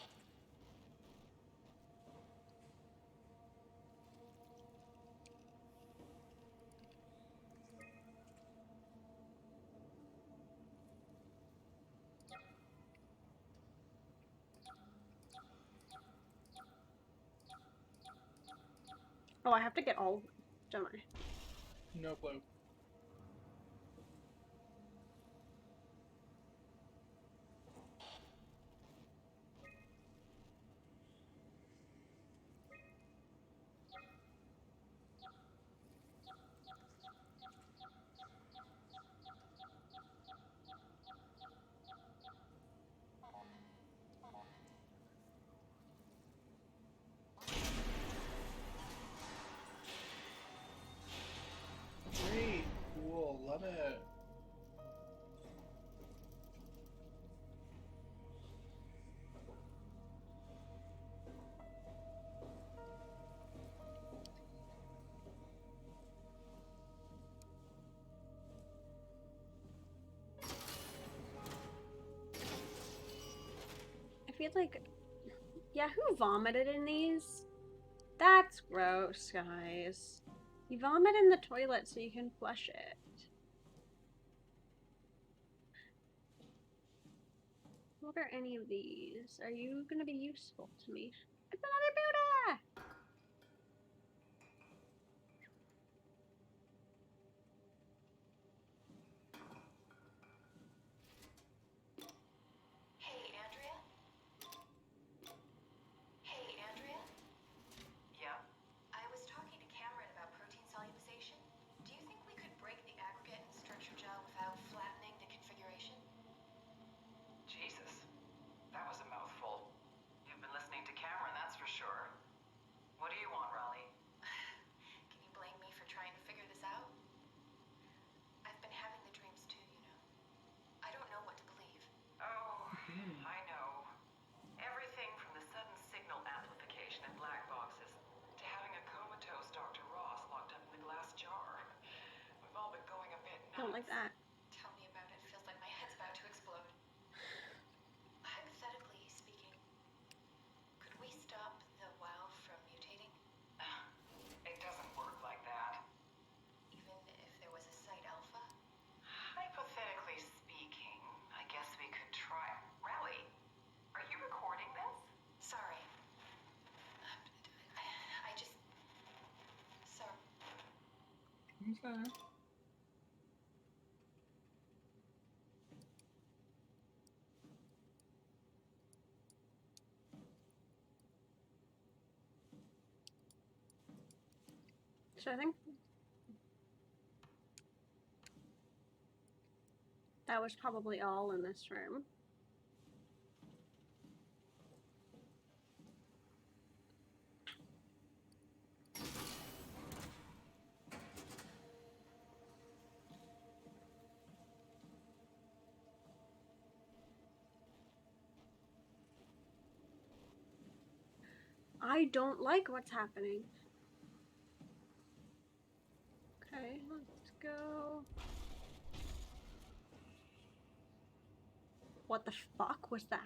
Speaker 1: Oh, I have to get all of them, don't I?
Speaker 2: No clue. Great, cool, love it.
Speaker 1: I feel like, yeah, who vomited in these? That's gross, guys. You vomit in the toilet so you can flush it. What are any of these? Are you gonna be useful to me? It's another Buddha!
Speaker 15: Hey, Andrea? Hey, Andrea?
Speaker 3: Yeah?
Speaker 15: I was talking to Cameron about protein solubilization. Do you think we could break the aggregate and structure gel without flattening the configuration?
Speaker 3: Jesus. That was a mouthful. You've been listening to Cameron, that's for sure. What do you want, Raleigh?
Speaker 15: Can you blame me for trying to figure this out? I've been having the dreams too, you know. I don't know what to believe.
Speaker 3: Oh, I know. Everything from the sudden signal amplification in black boxes to having a comatose Dr. Ross locked up in the glass jar. We've all been going a bit nuts.
Speaker 1: Don't like that.
Speaker 15: Tell me about it. Feels like my head's about to explode. Hypothetically speaking, could we stop the WoW from mutating?
Speaker 3: It doesn't work like that.
Speaker 15: Even if there was a site alpha?
Speaker 3: Hypothetically speaking, I guess we could try. Raleigh, are you recording this?
Speaker 2: Okay.
Speaker 1: So I think that was probably all in this room. I don't like what's happening. Okay, let's go. What the fuck was that?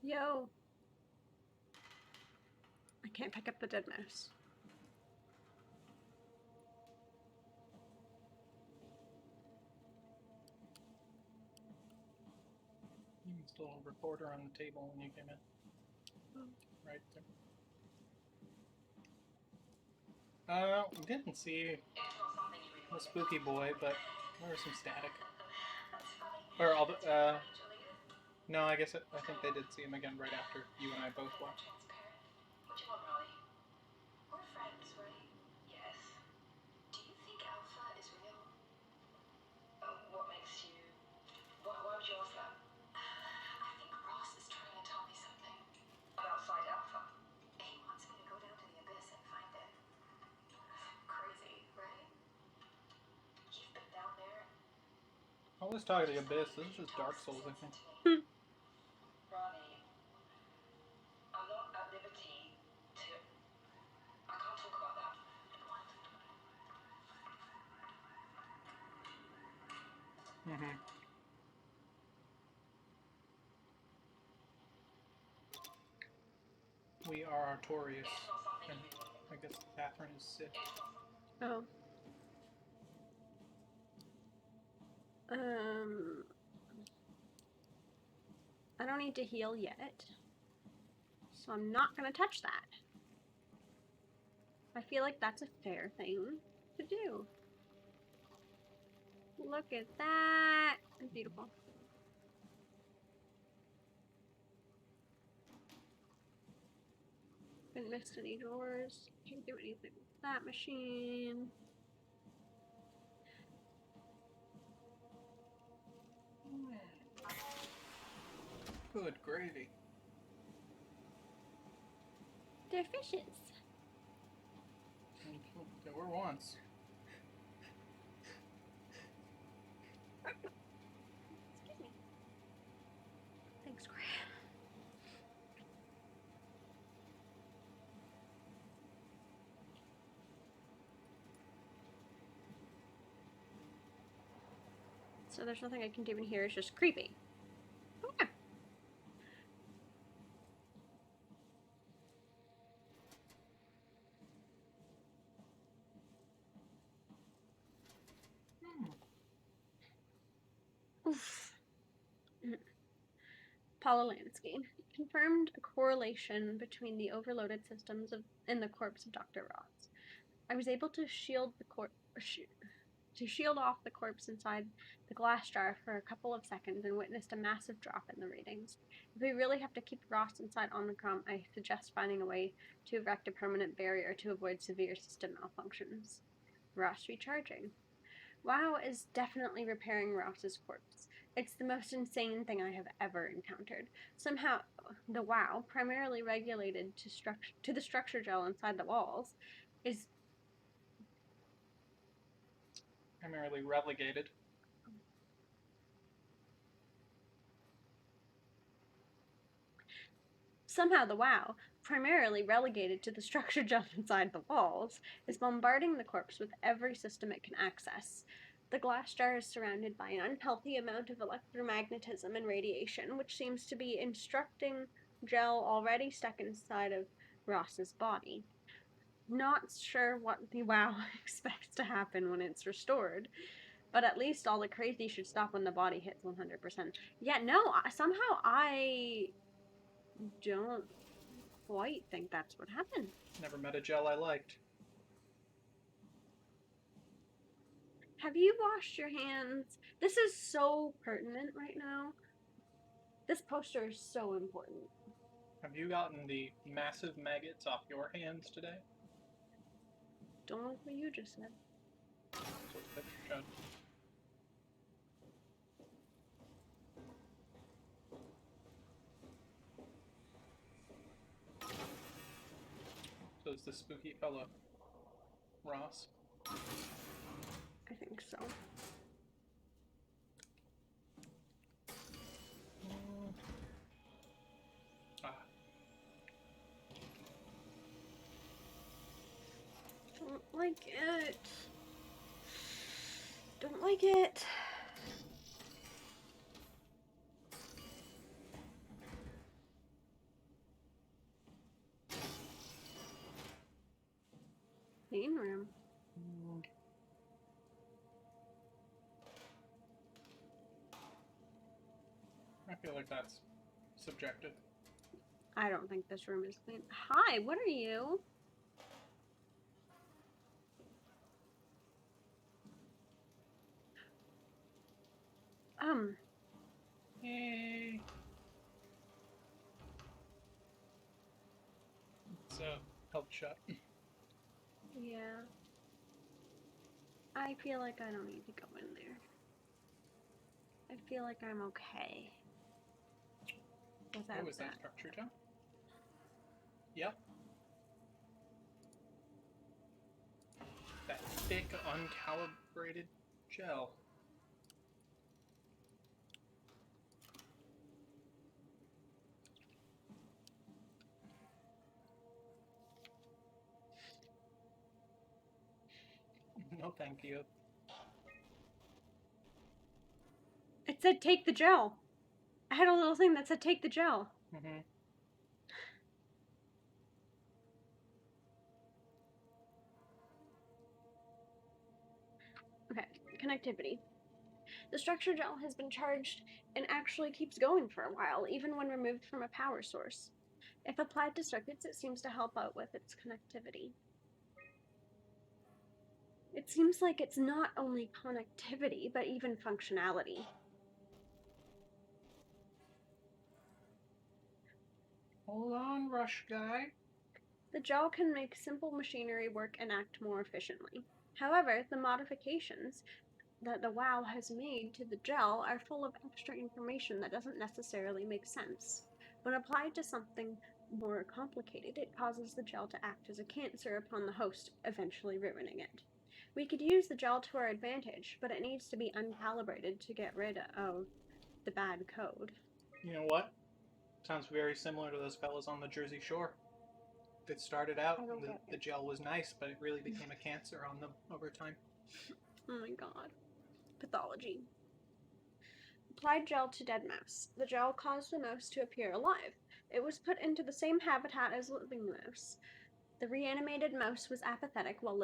Speaker 1: Yo. I can't pick up the dead mouse.
Speaker 2: It's a little recorder on the table when you came in.
Speaker 1: Oh.
Speaker 2: Right there. We didn't see the spooky boy, but there was some static. Or all the, no, I guess I think they did see him again right after you and I both watched.
Speaker 15: What you want, Raleigh? We're friends, right? Yes. Do you think Alpha is real? What makes you... Why would you ask that? I think Ross is trying to tell me something. About Side Alpha? He wants me to go down to the Abyss and find it. Crazy, right? You've been down there?
Speaker 2: All this talk of the Abyss, this is just Dark Souls, I think.
Speaker 15: Ronnie, I'm not at liberty to... I can't talk about that.
Speaker 2: Mm-hmm. We are Artorias, and I guess Catherine is Sith.
Speaker 1: Oh. I don't need to heal yet, so I'm not gonna touch that. I feel like that's a fair thing to do. Look at that. It's beautiful. Didn't miss any drawers. Can't do anything with that machine.
Speaker 2: Good gravy.
Speaker 1: They're fishes.
Speaker 2: There were once.
Speaker 1: Excuse me. Thanks, Graham. So there's nothing I can do in here. It's just creepy. Oh, yeah. Oof. Paula Lansky confirmed a correlation between the overloaded systems in the corpse of Dr. Ross. I was able to shield off the corpse inside the glass jar for a couple of seconds and witnessed a massive drop in the readings. If we really have to keep Ross inside Omicron, I suggest finding a way to erect a permanent barrier to avoid severe system malfunctions. Ross recharging. WoW is definitely repairing Ross's corpse. It's the most insane thing I have ever encountered. Somehow, the WoW, primarily regulated to the structure gel inside the walls, is
Speaker 2: Primarily relegated.
Speaker 1: Somehow the WoW, primarily relegated to the structure just inside the walls, is bombarding the corpse with every system it can access. The glass jar is surrounded by an unhealthy amount of electromagnetism and radiation, which seems to be instructing gel already stuck inside of Ross's body. Not sure what the WoW expects to happen when it's restored, but at least all the crazy should stop when the body hits 100%. Yeah, no, somehow I don't quite think that's what happened.
Speaker 2: Never met a gel I liked.
Speaker 1: Have you washed your hands? This is so pertinent right now. This poster is so important.
Speaker 2: Have you gotten the massive maggots off your hands today?
Speaker 1: Don't like what you just said.
Speaker 2: That's what the picture showed. So is the spooky fellow Ross?
Speaker 1: I think so. Don't like it. Don't like it. Clean room.
Speaker 2: I feel like that's subjective.
Speaker 1: I don't think this room is clean. Hi, what are you?
Speaker 2: Hey. It's held shut.
Speaker 1: Yeah. I feel like I don't need to go in there. I feel like I'm okay. Without
Speaker 2: Oh, is that structure jump? Yep. That thick, uncalibrated gel. No, thank you.
Speaker 1: It said take the gel. I had a little thing that said take the gel.
Speaker 2: Mm-hmm.
Speaker 1: Okay, connectivity. The structure gel has been charged and actually keeps going for a while, even when removed from a power source. If applied to circuits, it seems to help out with its connectivity. It seems like it's not only connectivity, but even functionality.
Speaker 2: Hold on, Rush Guy.
Speaker 1: The gel can make simple machinery work and act more efficiently. However, the modifications that the WoW has made to the gel are full of extra information that doesn't necessarily make sense. When applied to something more complicated, it causes the gel to act as a cancer upon the host, eventually ruining it. We could use the gel to our advantage, but it needs to be uncalibrated to get rid of the bad code.
Speaker 2: You know what? Sounds very similar to those fellas on the Jersey Shore. That started out, the gel was nice, but it really became a cancer on them over time.
Speaker 1: Oh my god. Pathology. Applied gel to dead mouse. The gel caused the mouse to appear alive. It was put into the same habitat as living mouse. The reanimated mouse was apathetic while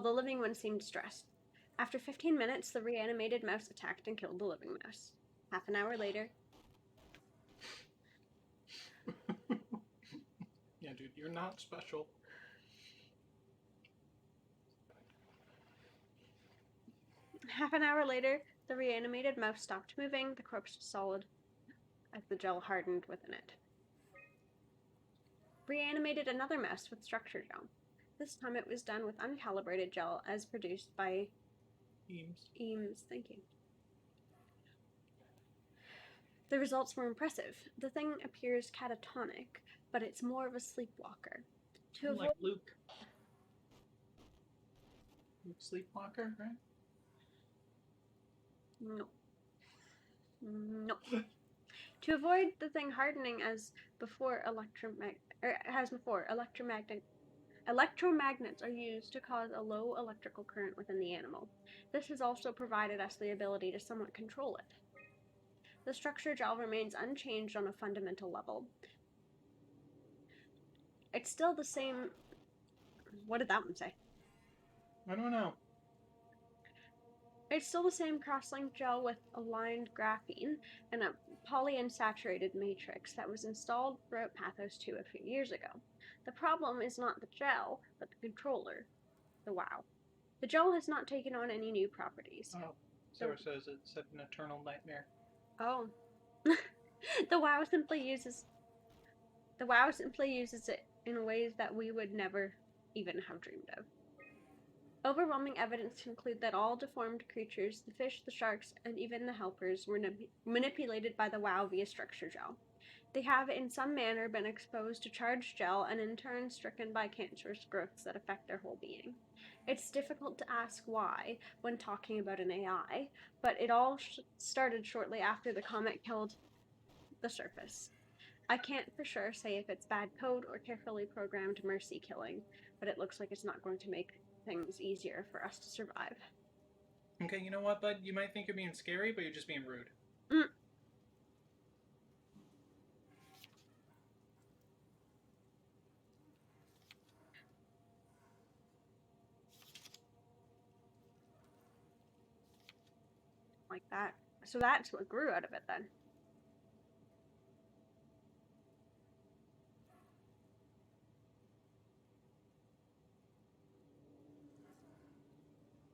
Speaker 1: the living one seemed stressed. After 15 minutes, the reanimated mouse attacked and killed the living mouse. Half an hour later...
Speaker 2: Yeah, dude, you're not special.
Speaker 1: Half an hour later, the reanimated mouse stopped moving. The corpse was solid as the gel hardened within it. Reanimated another mouse with structure gel. This time it was done with uncalibrated gel as produced by Eames. Thank you. The results were impressive. The thing appears catatonic, but it's more of a sleepwalker.
Speaker 2: Like Luke. Luke Sleepwalker, right?
Speaker 1: No. No. To avoid the thing hardening as before, electromagnets are used to cause a low electrical current within the animal. This has also provided us the ability to somewhat control it. The structure gel remains unchanged on a fundamental level. It's still the same. What did that one say?
Speaker 2: I don't know.
Speaker 1: It's still the same cross-linked gel with aligned graphene and a polyunsaturated matrix that was installed throughout Pathos 2 a few years ago. The problem is not the gel, but the controller, the WoW. The gel has not taken on any new properties.
Speaker 2: Oh, Sarah says it's an eternal nightmare.
Speaker 1: Oh. The WoW simply uses it in ways that we would never even have dreamed of. Overwhelming evidence conclude that all deformed creatures, the fish, the sharks, and even the helpers, were manipulated by the WoW via structure gel. They have in some manner been exposed to charged gel and in turn stricken by cancerous growths that affect their whole being. It's difficult to ask why when talking about an AI, but it all started shortly after the comet killed the surface. I can't for sure say if it's bad code or carefully programmed mercy killing, but it looks like it's not going to make things easier for us to survive.
Speaker 2: Okay, you know what, bud? You might think you're being scary, but you're just being rude.
Speaker 1: Like that. So that's what grew out of it then.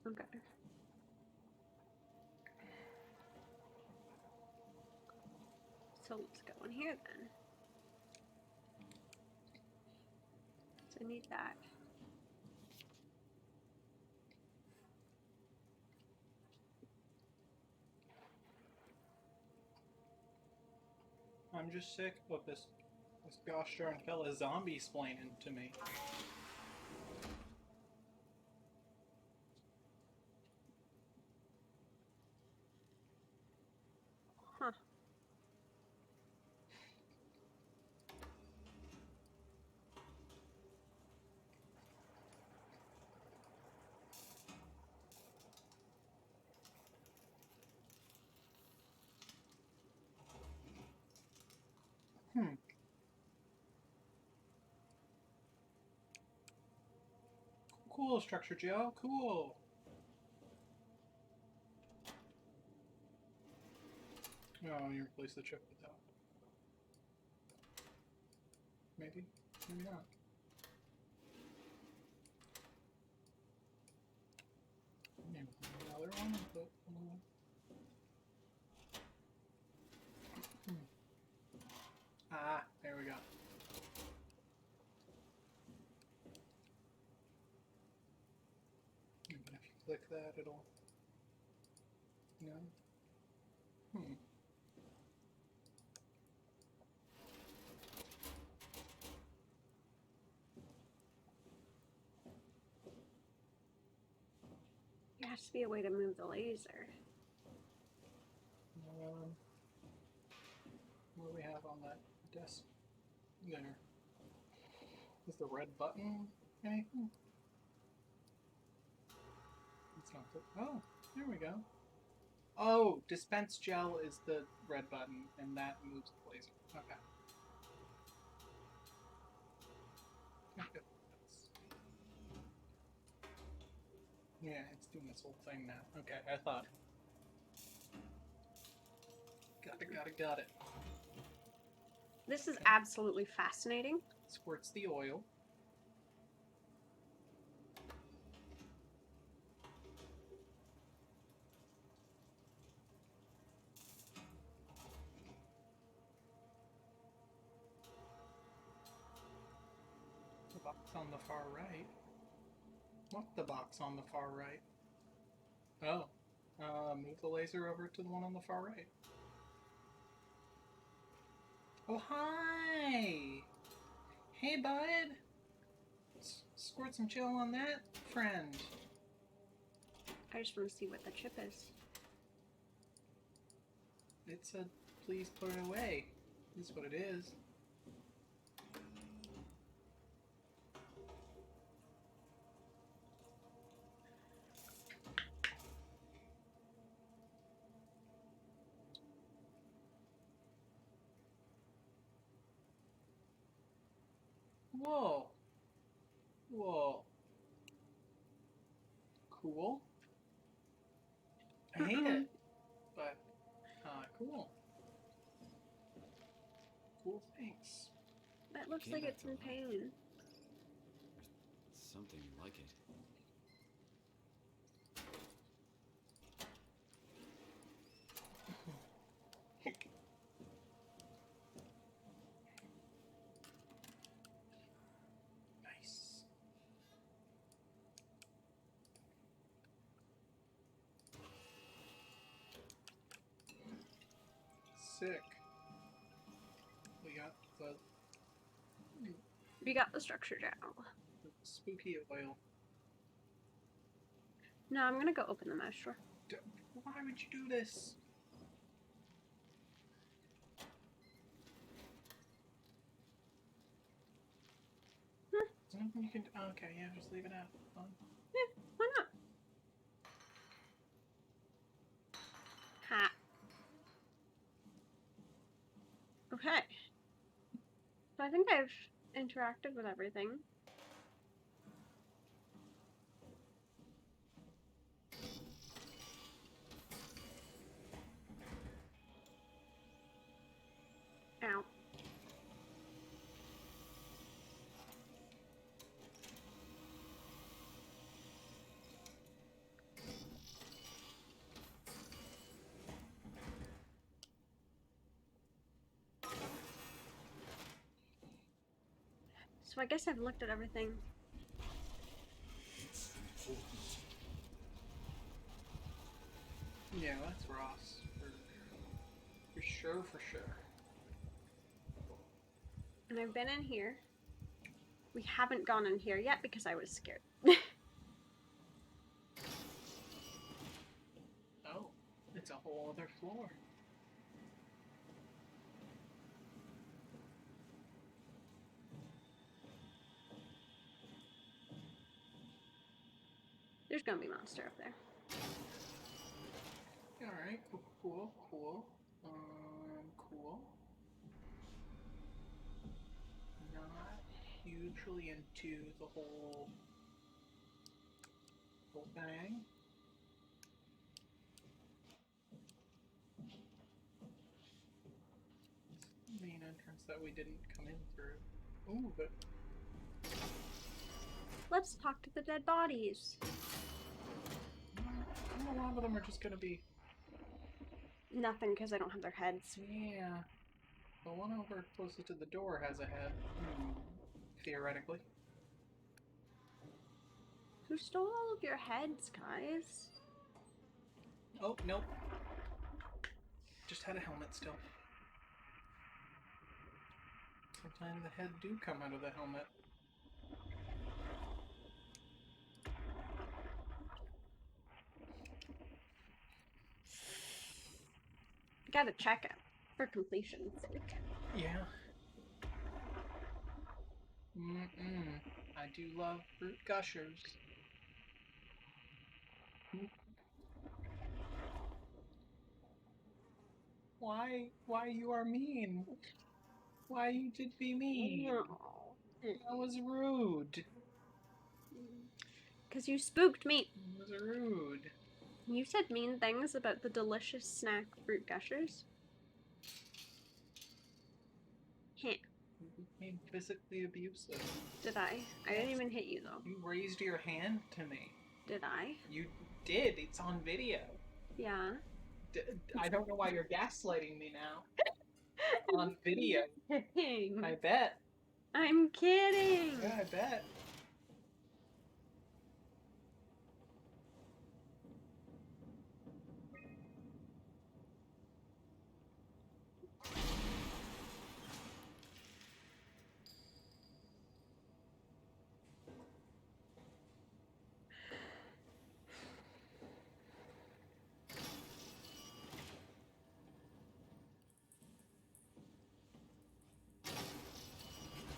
Speaker 1: Okay. So let's go in here then. So I need that.
Speaker 2: I'm just sick of this gosh darn fella zombie splaining to me.
Speaker 1: Huh.
Speaker 2: Cool structure, Joe. Cool. Oh, you replace the chip with that. Maybe. Maybe not. Maybe another one. But, Ah, there we go. But if you click that, it'll... No?
Speaker 1: There has to be a way to move the laser.
Speaker 2: What do we have on that desk? There. Is the red button anything? It's not the... Oh, there we go. Oh, dispense gel is the red button, and that moves the laser. Okay. Yeah, it's doing this whole thing now. Okay, I thought. Got it.
Speaker 1: This is absolutely fascinating.
Speaker 2: Squirts the oil. The box on the far right. What the box on the far right? Oh. Move the laser over to the one on the far right. Oh, hi! Hey, bud! Squirt some chill on that, friend.
Speaker 1: I just want to see what the chip is.
Speaker 2: It said, please put it away. That's what it is. Whoa. Cool. I hate it, but cool. Cool, thanks.
Speaker 1: That looks
Speaker 10: Came
Speaker 1: like
Speaker 10: back
Speaker 1: it's
Speaker 10: to
Speaker 1: in
Speaker 10: life.
Speaker 1: pain.
Speaker 10: Something like it.
Speaker 2: Nice. Sick. We got
Speaker 1: We got the structure down.
Speaker 2: the spooky oil.
Speaker 1: No, I'm gonna go open the mouse drawer.
Speaker 2: Why would you do this? There's nothing you can. Okay, yeah, just leave it out. Fine.
Speaker 1: Yeah, why not? Ha. Okay. So I think I've interacted with everything. Ow. So I guess I've looked at everything.
Speaker 2: Yeah, that's Ross. For sure, for sure.
Speaker 1: And I've been in here. We haven't gone in here yet because I was scared.
Speaker 2: Oh, it's a whole other floor.
Speaker 1: There's gonna be a monster up there.
Speaker 2: Alright, cool. Cool. Not hugely into the whole thing. Main entrance that we didn't come in through. Ooh, but
Speaker 1: Let's talk to the dead bodies.
Speaker 2: a lot of them are just gonna be.
Speaker 1: Nothing, because I don't have their heads.
Speaker 2: Yeah. The one over closest to the door has a head. Theoretically.
Speaker 1: Who stole all of your heads, guys?
Speaker 2: Oh, nope. Just had a helmet still. Sometimes the head do come out of the helmet.
Speaker 1: I gotta check it for completion's sake.
Speaker 2: Yeah. I do love fruit gushers. Why you are mean? Why you did be mean?
Speaker 1: No.
Speaker 2: That was rude.
Speaker 1: Because you spooked me.
Speaker 2: It was rude.
Speaker 1: You said mean things about the delicious snack fruit gushers. Heh.
Speaker 2: You became physically abusive.
Speaker 1: Did I? I didn't even hit you, though.
Speaker 2: You raised your hand to me.
Speaker 1: Did I?
Speaker 2: You did. It's on video.
Speaker 1: Yeah.
Speaker 2: I don't know why you're gaslighting me now. On video.
Speaker 1: Kidding.
Speaker 2: I bet.
Speaker 1: I'm kidding.
Speaker 2: Yeah, I bet.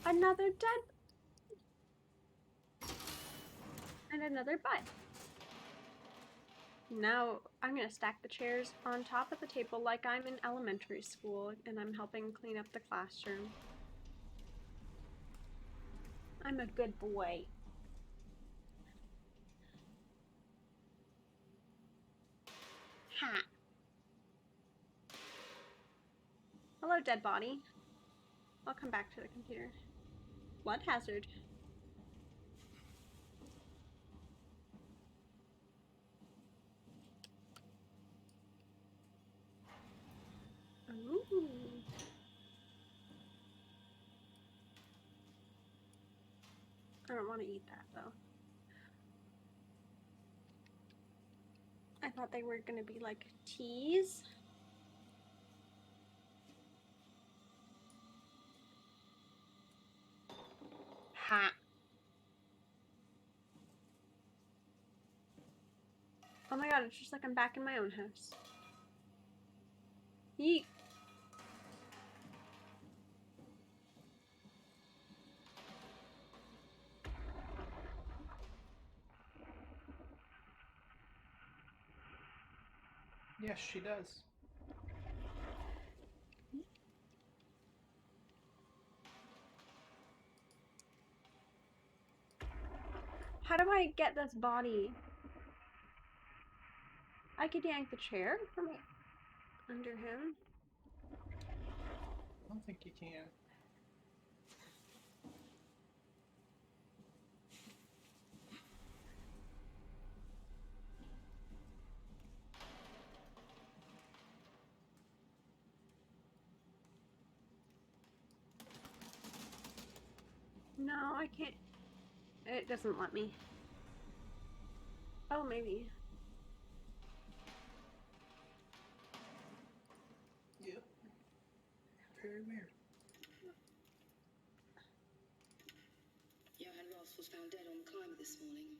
Speaker 1: Another dead. And another butt. Now I'm gonna stack the chairs on top of the table like I'm in elementary school and I'm helping clean up the classroom. I'm a good boy. Hello, dead body. I'll come back to the computer. Blood hazard. Ooh. I don't want to eat that though. I thought they were gonna be like teas. Ha. Oh my god, it's just like I'm back in my own house. Yeet.
Speaker 2: Yes, she does.
Speaker 1: How do I get this body? I could yank the chair from under him.
Speaker 2: I don't think you can.
Speaker 1: No, I can't. It doesn't let me. Oh, maybe.
Speaker 2: Yep. Very weird.
Speaker 16: Johan Ross was found dead on the climber this morning.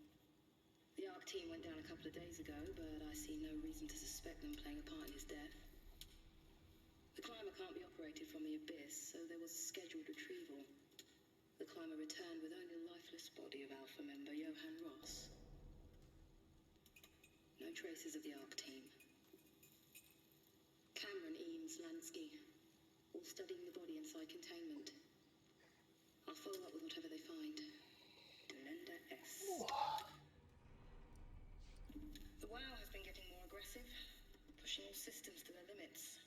Speaker 16: The ARC team went down a couple of days ago, but I see no reason to suspect them playing a part in his death. The climber can't be operated from the abyss, so there was a scheduled retrieval. The climber returned with only the lifeless body of Alpha member Johan Ross. No traces of the ARC team. Cameron, Eames, Lansky, all studying the body inside containment. I'll follow up with whatever they find. Delenda S. The WoW has been getting more aggressive, pushing all systems to their limits.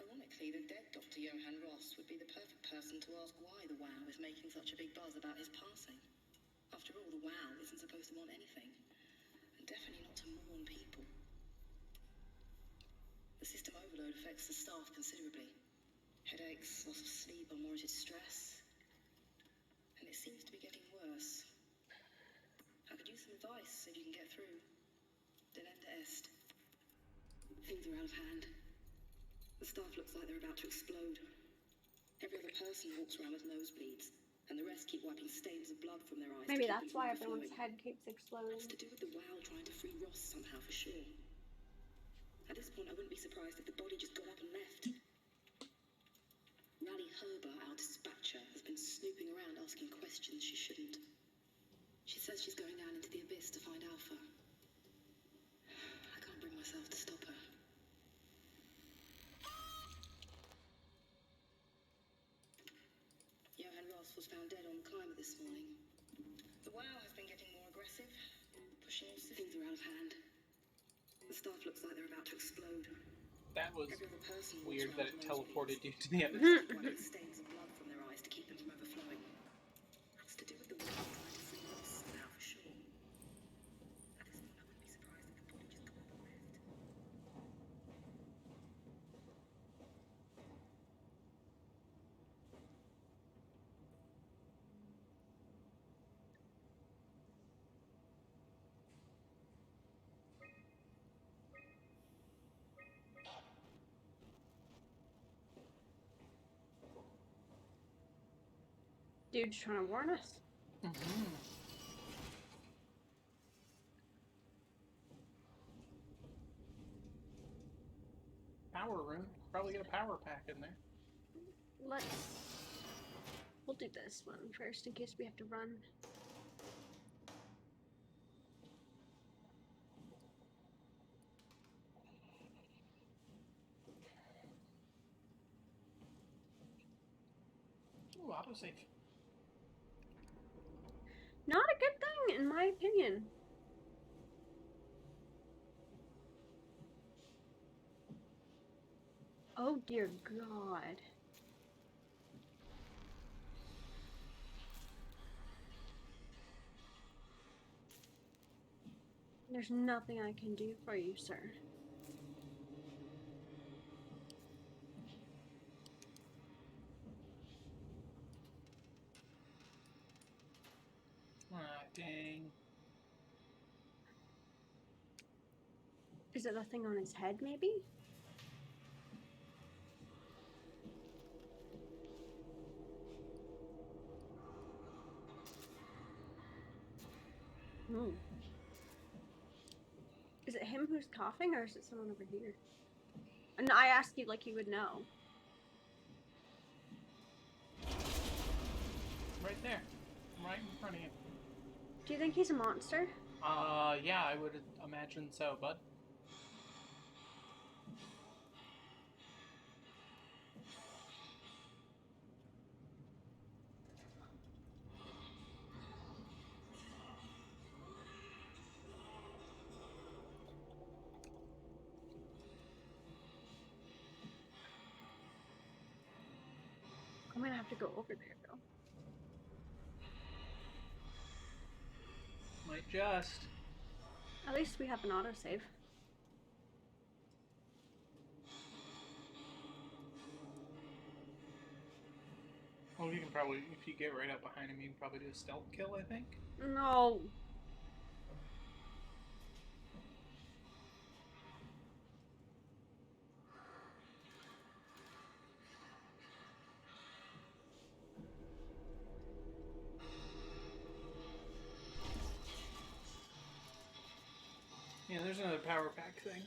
Speaker 16: Ironically, the dead Dr. Johan Ross would be the perfect person to ask why the WoW is making such a big buzz about his passing. After all, the WoW isn't supposed to want anything, and definitely not to mourn people. The system overload affects the staff considerably. Headaches, loss of sleep, unwarranted stress. And it seems to be getting worse. I could use some advice if you can get through. Delenda Est. Things are out of hand. The staff looks like they're about to explode. Every other person walks around with nosebleeds, and the rest keep wiping stains of blood from their eyes.
Speaker 1: Maybe that's why everyone's head keeps exploding.
Speaker 16: It's to do with the WoW trying to free Ross somehow, for sure. At this point, I wouldn't be surprised if the body just got up and left. Rally Herber, our dispatcher, has been snooping around asking questions she shouldn't. She says she's going down into the abyss to find Alpha. I can't bring myself to stop her. Johan Ross was found dead on the climber this morning. The WoW has been getting more aggressive, pushing all systems. Things are out of hand. The staff looks like they're about to explode.
Speaker 2: That was weird that it teleported you to the other
Speaker 16: Wiping stains of blood from their eyes to keep them from overflowing. It's to do with the WoW trying to free Ross somehow, for sure. At this point, I wouldn't be surprised if the body just got up and left.
Speaker 1: Dude's trying to warn us.
Speaker 2: Power room. Probably get a power pack in there.
Speaker 1: We'll do this one first in case we have to run.
Speaker 2: Ooh, autosave.
Speaker 1: Not a good thing, in my opinion. Oh dear God. There's nothing I can do for you, sir.
Speaker 2: Ah, dang.
Speaker 1: Is it the thing on his head, maybe? Hmm. Is it him who's coughing, or is it someone over here? And I asked you like you would know.
Speaker 2: Right there. Right in front of you.
Speaker 1: Do you think he's a monster?
Speaker 2: Yeah, I would imagine so, bud.
Speaker 1: I'm gonna have to go over there, though.
Speaker 2: Might just.
Speaker 1: At least we have an autosave.
Speaker 2: Well, you can probably, if you get right up behind him, you can probably do a stealth kill, I think.
Speaker 1: No.
Speaker 2: Yeah, there's another power pack thing.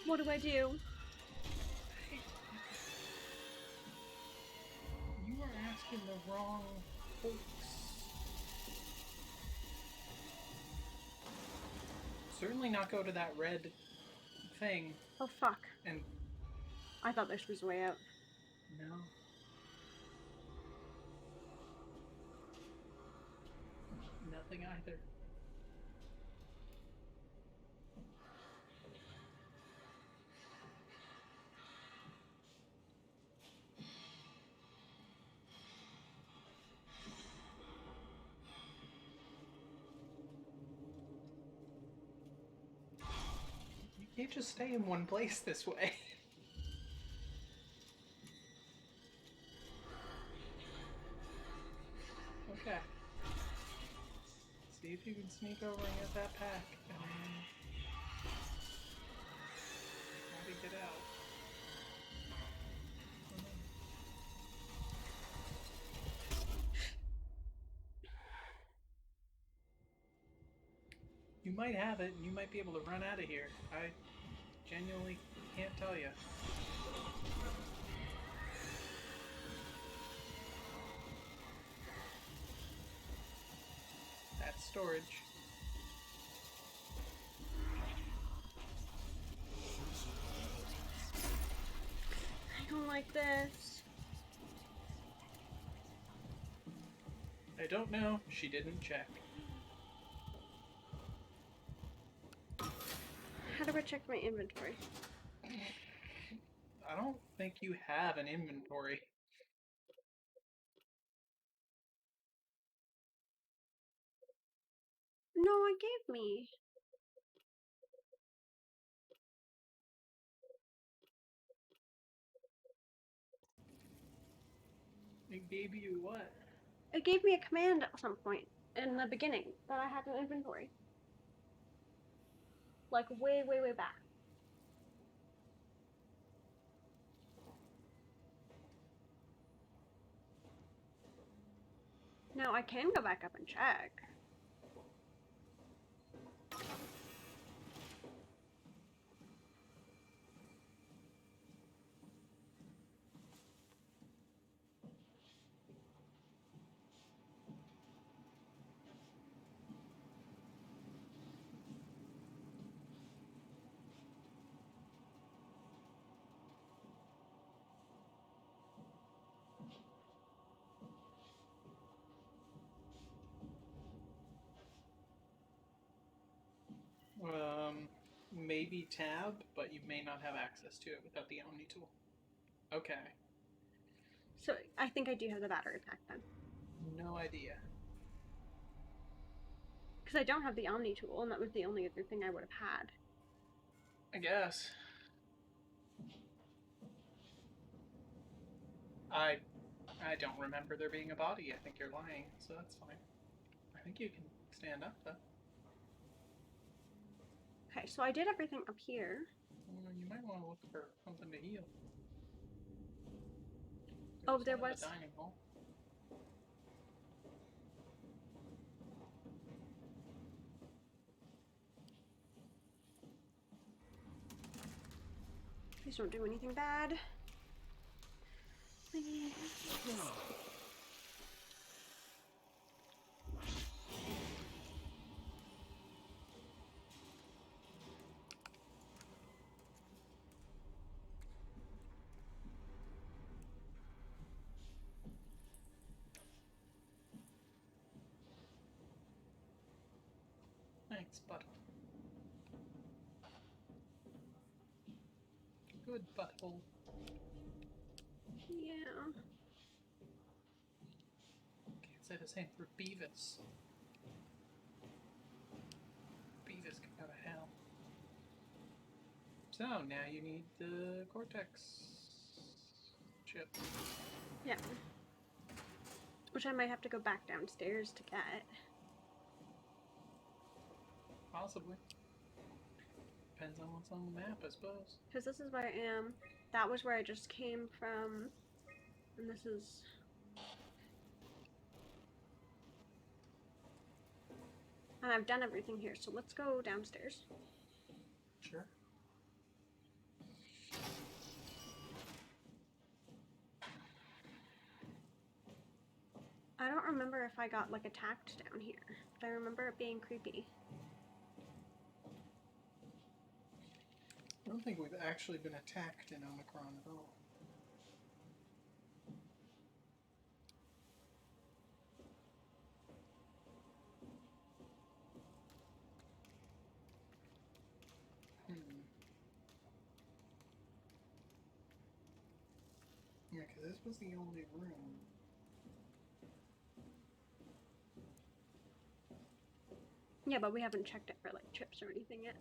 Speaker 1: What do I do?
Speaker 2: You are asking the wrong folks. Certainly not go to that red thing.
Speaker 1: Oh, fuck.
Speaker 2: And
Speaker 1: I thought this was the way out.
Speaker 2: no. Nothing either. You can't just stay in one place this way. Okay. See if you can sneak over and get that pack, and then try to get out. You might have it, and you might be able to run out of here. I genuinely can't tell you. That's storage.
Speaker 1: I don't like this.
Speaker 2: I don't know. She didn't check.
Speaker 1: How do I check my inventory?
Speaker 2: I don't think you have an inventory.
Speaker 1: No, I gave me.
Speaker 2: It gave you what?
Speaker 1: It gave me a command at some point in the beginning that I had an inventory. Like way, way, way back. Now I can go back up and check.
Speaker 2: be tab, but you may not have access to it without the Omni tool. Okay.
Speaker 1: So I think I do have the battery pack then.
Speaker 2: No idea.
Speaker 1: Because I don't have the Omni tool, and that was the only other thing I would have had.
Speaker 2: I guess. I don't remember there being a body. I think you're lying, so that's fine. I think you can stand up, though.
Speaker 1: Okay, so I did everything up here.
Speaker 2: Well, you might want to look for something to heal.
Speaker 1: There
Speaker 2: one in
Speaker 1: was.
Speaker 2: the dining hall.
Speaker 1: Please don't do anything bad. Please.
Speaker 2: Thanks, butthole. Good butthole.
Speaker 1: Yeah.
Speaker 2: Can't say the same for Beavis. Beavis can go to hell. So now you need the Cortex chip.
Speaker 1: Yeah. Which I might have to go back downstairs to get.
Speaker 2: Possibly. Depends on what's on the map, I suppose.
Speaker 1: Because this is where I am. That was where I just came from. And this is... And I've done everything here, so let's go downstairs.
Speaker 2: Sure.
Speaker 1: I don't remember if I got, like, attacked down here. But I remember it being creepy.
Speaker 2: I don't think we've actually been attacked in Omicron at all. Yeah, because this was the only room.
Speaker 1: Yeah, but we haven't checked it for, like, chips or anything yet.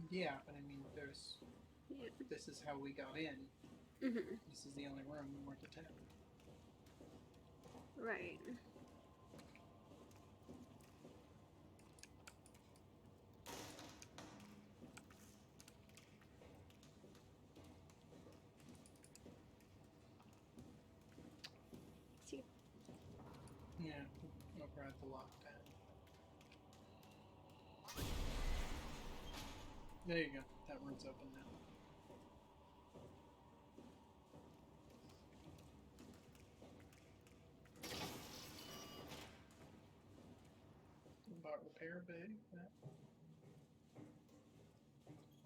Speaker 2: Yeah, but I mean, there's...
Speaker 1: Yeah.
Speaker 2: This is how we got in.
Speaker 1: Mm-hmm.
Speaker 2: This is the only room we weren't attacked.
Speaker 1: Right. See.
Speaker 2: Yeah, I'll grab the lockpad. There you go. That room's open now. About repair bay.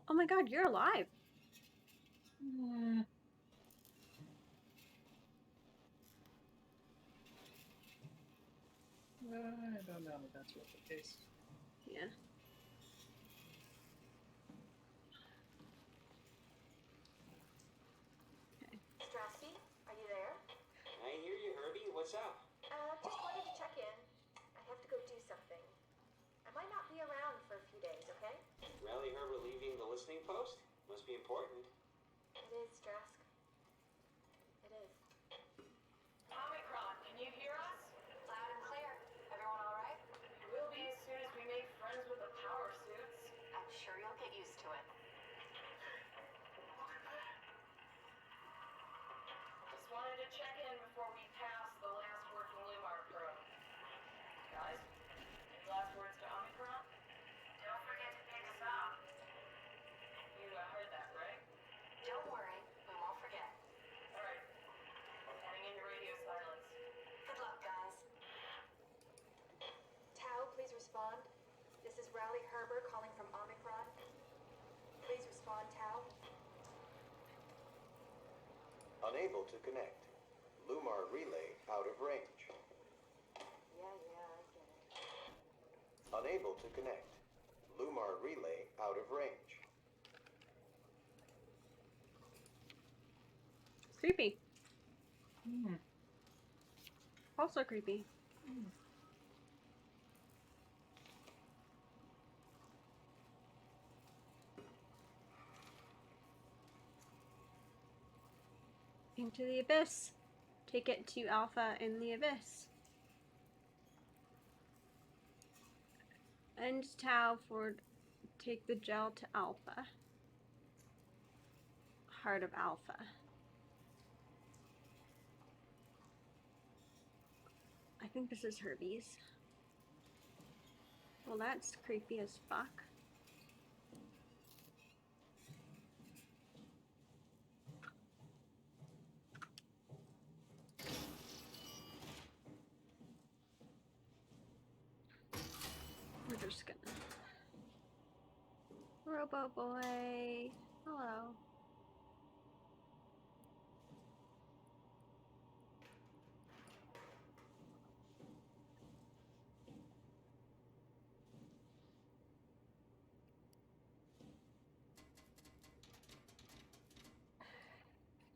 Speaker 1: Oh my god, you're alive!
Speaker 2: I don't know that that's what the case.
Speaker 1: Yeah. Okay.
Speaker 17: Strasky, are you there?
Speaker 12: I hear you, Herbie. What's up?
Speaker 17: Just wanted to check in. I have to go do something. I might not be around for a few days, okay?
Speaker 12: Rally Herbert leaving the listening post? Must be important.
Speaker 17: It is, Strask. It is.
Speaker 3: Omicron, can you hear us?
Speaker 14: Loud and clear. Everyone all right?
Speaker 3: We'll be as soon as we make friends with the power suits.
Speaker 14: I'm sure you'll get used to it.
Speaker 3: Just wanted to check in before we pass the last working Lumar probe. Guys, any last words to Omicron? Don't forget to pick us up. You heard that, right?
Speaker 14: Don't worry, we won't forget.
Speaker 3: Alright. Heading into radio silence.
Speaker 14: Good luck, guys.
Speaker 17: Tau, please respond. This is Rowley Herbert calling from Omicron. Please respond, Tau.
Speaker 18: Unable to connect. Lumar relay out of range.
Speaker 17: Yeah, I get it.
Speaker 18: Unable to connect. Lumar relay out of range.
Speaker 1: Creepy.
Speaker 2: Hmm.
Speaker 1: Also creepy. Into the abyss. Take it to Alpha in the abyss. And Tau for take the gel to Alpha. Heart of Alpha. I think this is Herbie's. Well, that's creepy as fuck. We're just gonna... Robo boy. Hello.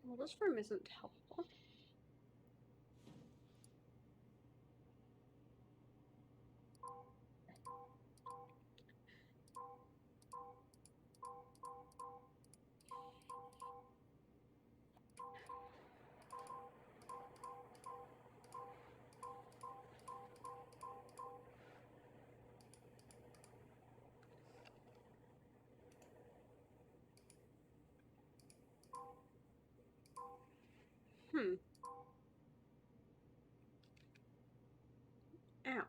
Speaker 1: Well, this room isn't helpful. Ow.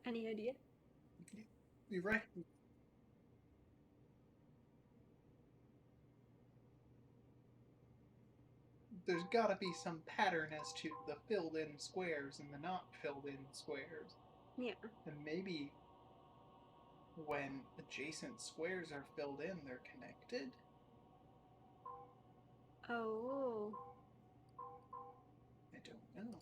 Speaker 1: Any idea?
Speaker 2: You're right. There's got to be some pattern as to the filled-in squares and the not filled-in squares.
Speaker 1: Yeah.
Speaker 2: And maybe when adjacent squares are filled in, they're connected?
Speaker 1: Oh.
Speaker 2: I don't know.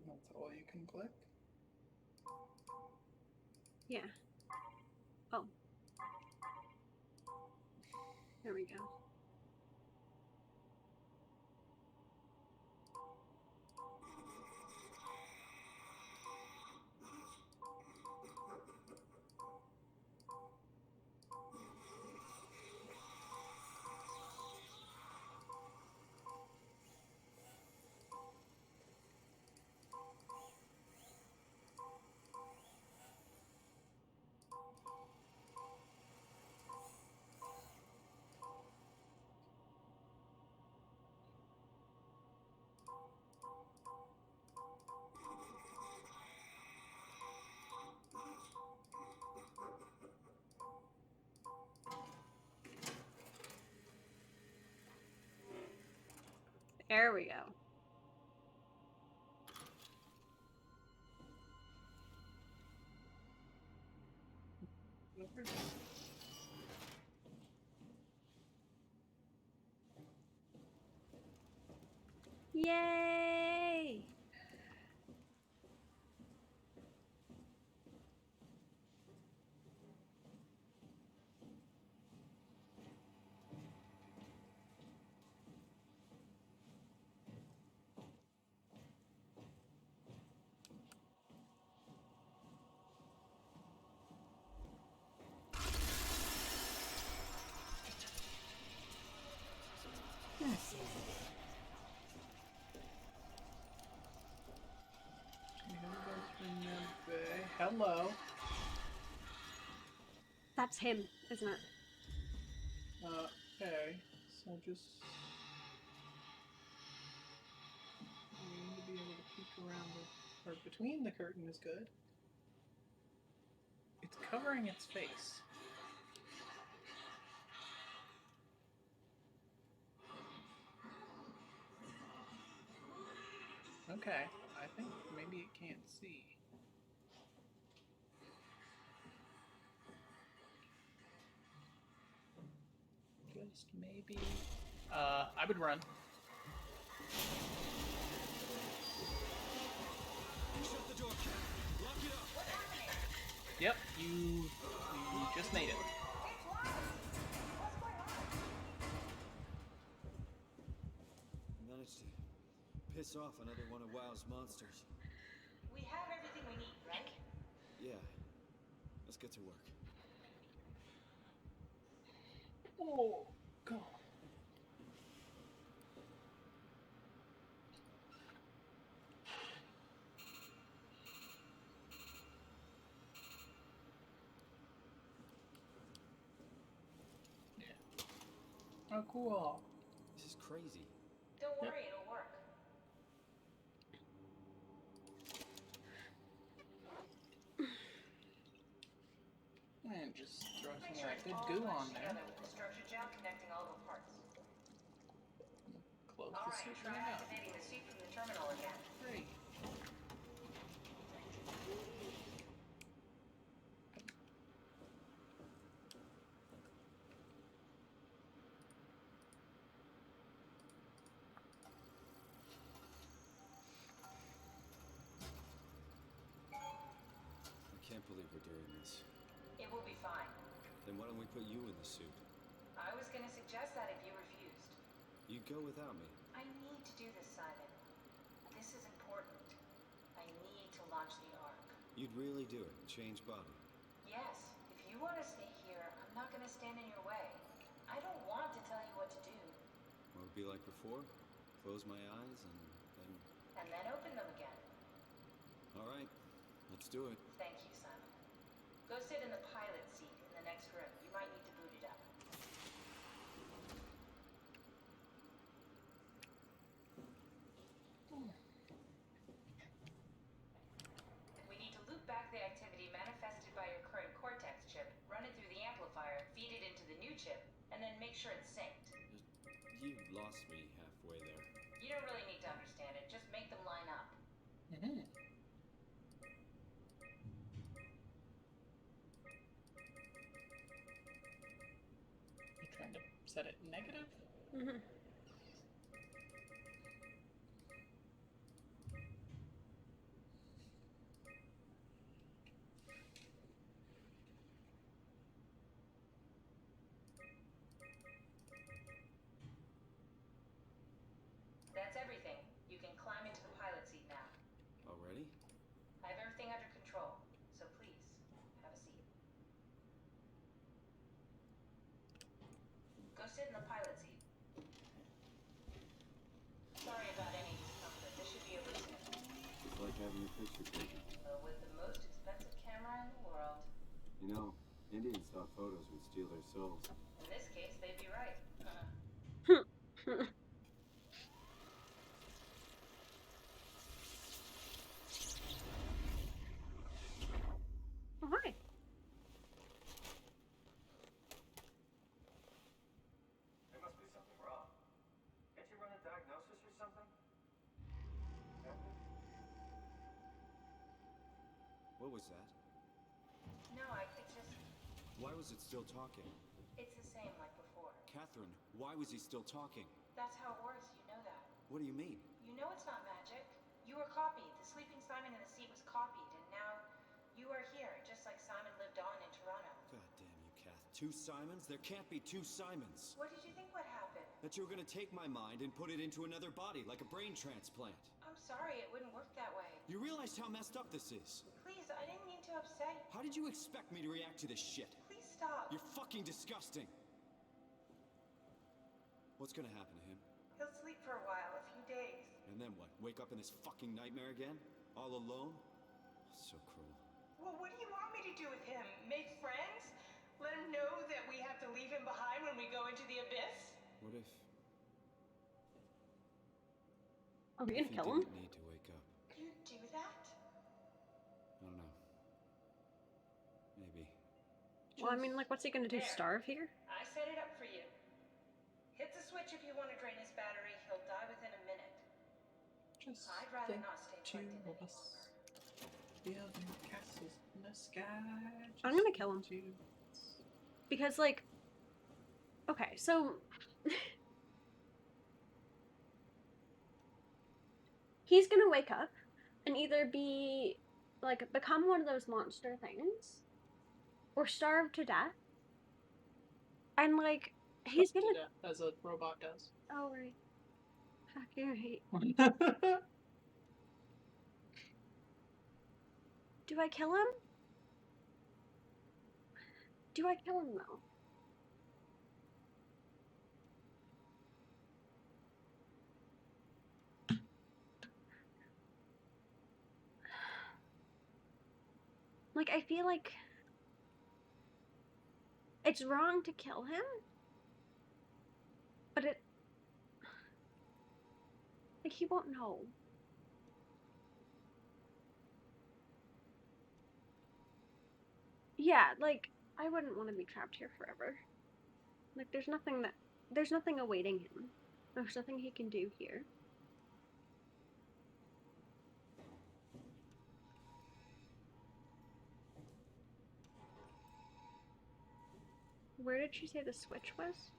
Speaker 2: That's all you can click?
Speaker 1: Yeah. Oh. There we go. There we go. Yay!
Speaker 2: Hello.
Speaker 1: That's him, isn't it?
Speaker 2: Okay, so just around or between the curtain is good. It's covering its face. Okay, I think maybe it can't see. Just maybe. I would run.
Speaker 10: Shut the door, Cat. Lock it up.
Speaker 2: Yep, you just made it.
Speaker 10: Managed to piss off another one of WoW's monsters.
Speaker 3: We have everything we need, right?
Speaker 10: Yeah. Let's get to work.
Speaker 2: Oh, God. Oh, cool.
Speaker 10: This is crazy.
Speaker 3: Don't worry, it'll work.
Speaker 2: And just throw
Speaker 3: Make
Speaker 2: some
Speaker 3: sure
Speaker 2: of
Speaker 3: it's
Speaker 2: that
Speaker 3: all
Speaker 2: good goo
Speaker 3: bunched
Speaker 2: on there.
Speaker 3: together with the structure gel connecting all the parts.
Speaker 2: Close
Speaker 3: All
Speaker 2: the
Speaker 3: right,
Speaker 2: suit
Speaker 3: try
Speaker 2: right up.
Speaker 3: activating the suit from the terminal again.
Speaker 2: Great.
Speaker 10: I can't believe we're doing this.
Speaker 3: It will be fine.
Speaker 10: Then why don't we put you in the suit?
Speaker 3: I was gonna suggest that if you refused.
Speaker 10: You go without me.
Speaker 3: I need to do this, Simon. This is important. I need to launch the Ark.
Speaker 10: You'd really do it. Change body.
Speaker 3: Yes, if you want to stay here, I'm not gonna stand in your way. I don't want to tell you what to do.
Speaker 10: What would it be like before? Close my eyes and then...
Speaker 3: And then open them again.
Speaker 10: All right. Let's do it.
Speaker 3: Thank you, Simon. Go sit in the pilot seat in the next room. You might need to boot it up. We need to loop back the activity manifested by your current Cortex chip, run it through the amplifier, feed it into the new chip, and then make sure it's synced.
Speaker 10: You lost me halfway there.
Speaker 3: You don't really need to understand it. Just make them line up.
Speaker 2: Mm-hmm. You trying to set it negative?
Speaker 1: Mm-hmm.
Speaker 3: That's everything. You can climb into the pilot seat now.
Speaker 10: Already?
Speaker 3: I have everything under control, so please, have a seat. Go sit in the pilot seat. Sorry about any discomfort. This should be over soon.
Speaker 10: It's like having your picture taken.
Speaker 3: With the most expensive camera in the world.
Speaker 10: You know, Indians thought photos would steal their souls.
Speaker 3: In this case, they'd be right.
Speaker 1: Oh, hi.
Speaker 5: There must be something wrong. Can't you run a diagnosis or something?
Speaker 10: What was that?
Speaker 3: No, it's just,
Speaker 10: Why was it still talking?
Speaker 3: it's the same like before.
Speaker 10: Catherine, why was he still talking?
Speaker 3: That's how it works, you know that.
Speaker 10: What do you mean?
Speaker 3: You know it's not magic. You were copied. The sleeping Simon in the seat was copied, and now you are here, just like Simon lived on in Toronto.
Speaker 10: God damn you, Kath. Two Simons? There can't be two Simons.
Speaker 3: What did you think would happen?
Speaker 10: That you were gonna take my mind and put it into another body, like a brain transplant.
Speaker 3: I'm sorry, it wouldn't work that way.
Speaker 10: You realize how messed up this is?
Speaker 3: Please, I didn't mean to upset you.
Speaker 10: How did you expect me to react to this shit?
Speaker 3: Please stop.
Speaker 10: You're fucking disgusting. What's gonna happen to him?
Speaker 3: He'll sleep for a while, a few days.
Speaker 10: And then what? Wake up in this fucking nightmare again? All alone? So cruel.
Speaker 3: Well, what do you want me to do with him? Make friends? Let him know that we have to leave him behind when we go into the abyss?
Speaker 10: What if...
Speaker 1: Are we
Speaker 10: if
Speaker 1: gonna
Speaker 10: he
Speaker 1: kill him?
Speaker 10: didn't need to wake up?
Speaker 3: You do
Speaker 1: Well, I mean, like, what's he gonna do?
Speaker 8: There.
Speaker 1: Starve here?
Speaker 8: I set it up for you. Hit the switch if you want to drain his battery. He'll die within a minute.
Speaker 2: Just
Speaker 8: I'd rather
Speaker 2: the
Speaker 8: not stay
Speaker 2: two
Speaker 8: plugged in
Speaker 2: of
Speaker 8: any
Speaker 2: us.
Speaker 8: longer.
Speaker 2: Building castles in the sky.
Speaker 1: I'm gonna kill him. Because, like, okay, so he's gonna wake up and either be, like, become one of those monster things or starve to death. And, like, he's gonna.
Speaker 2: As a robot does.
Speaker 1: Oh, right. Fuck, you're right. Do I kill him? Do I kill him, though? Like, I feel like it's wrong to kill him, but it, like, he won't know. Yeah, like, I wouldn't want to be trapped here forever. Like, there's nothing awaiting him. There's nothing he can do here. Where did she say the switch was?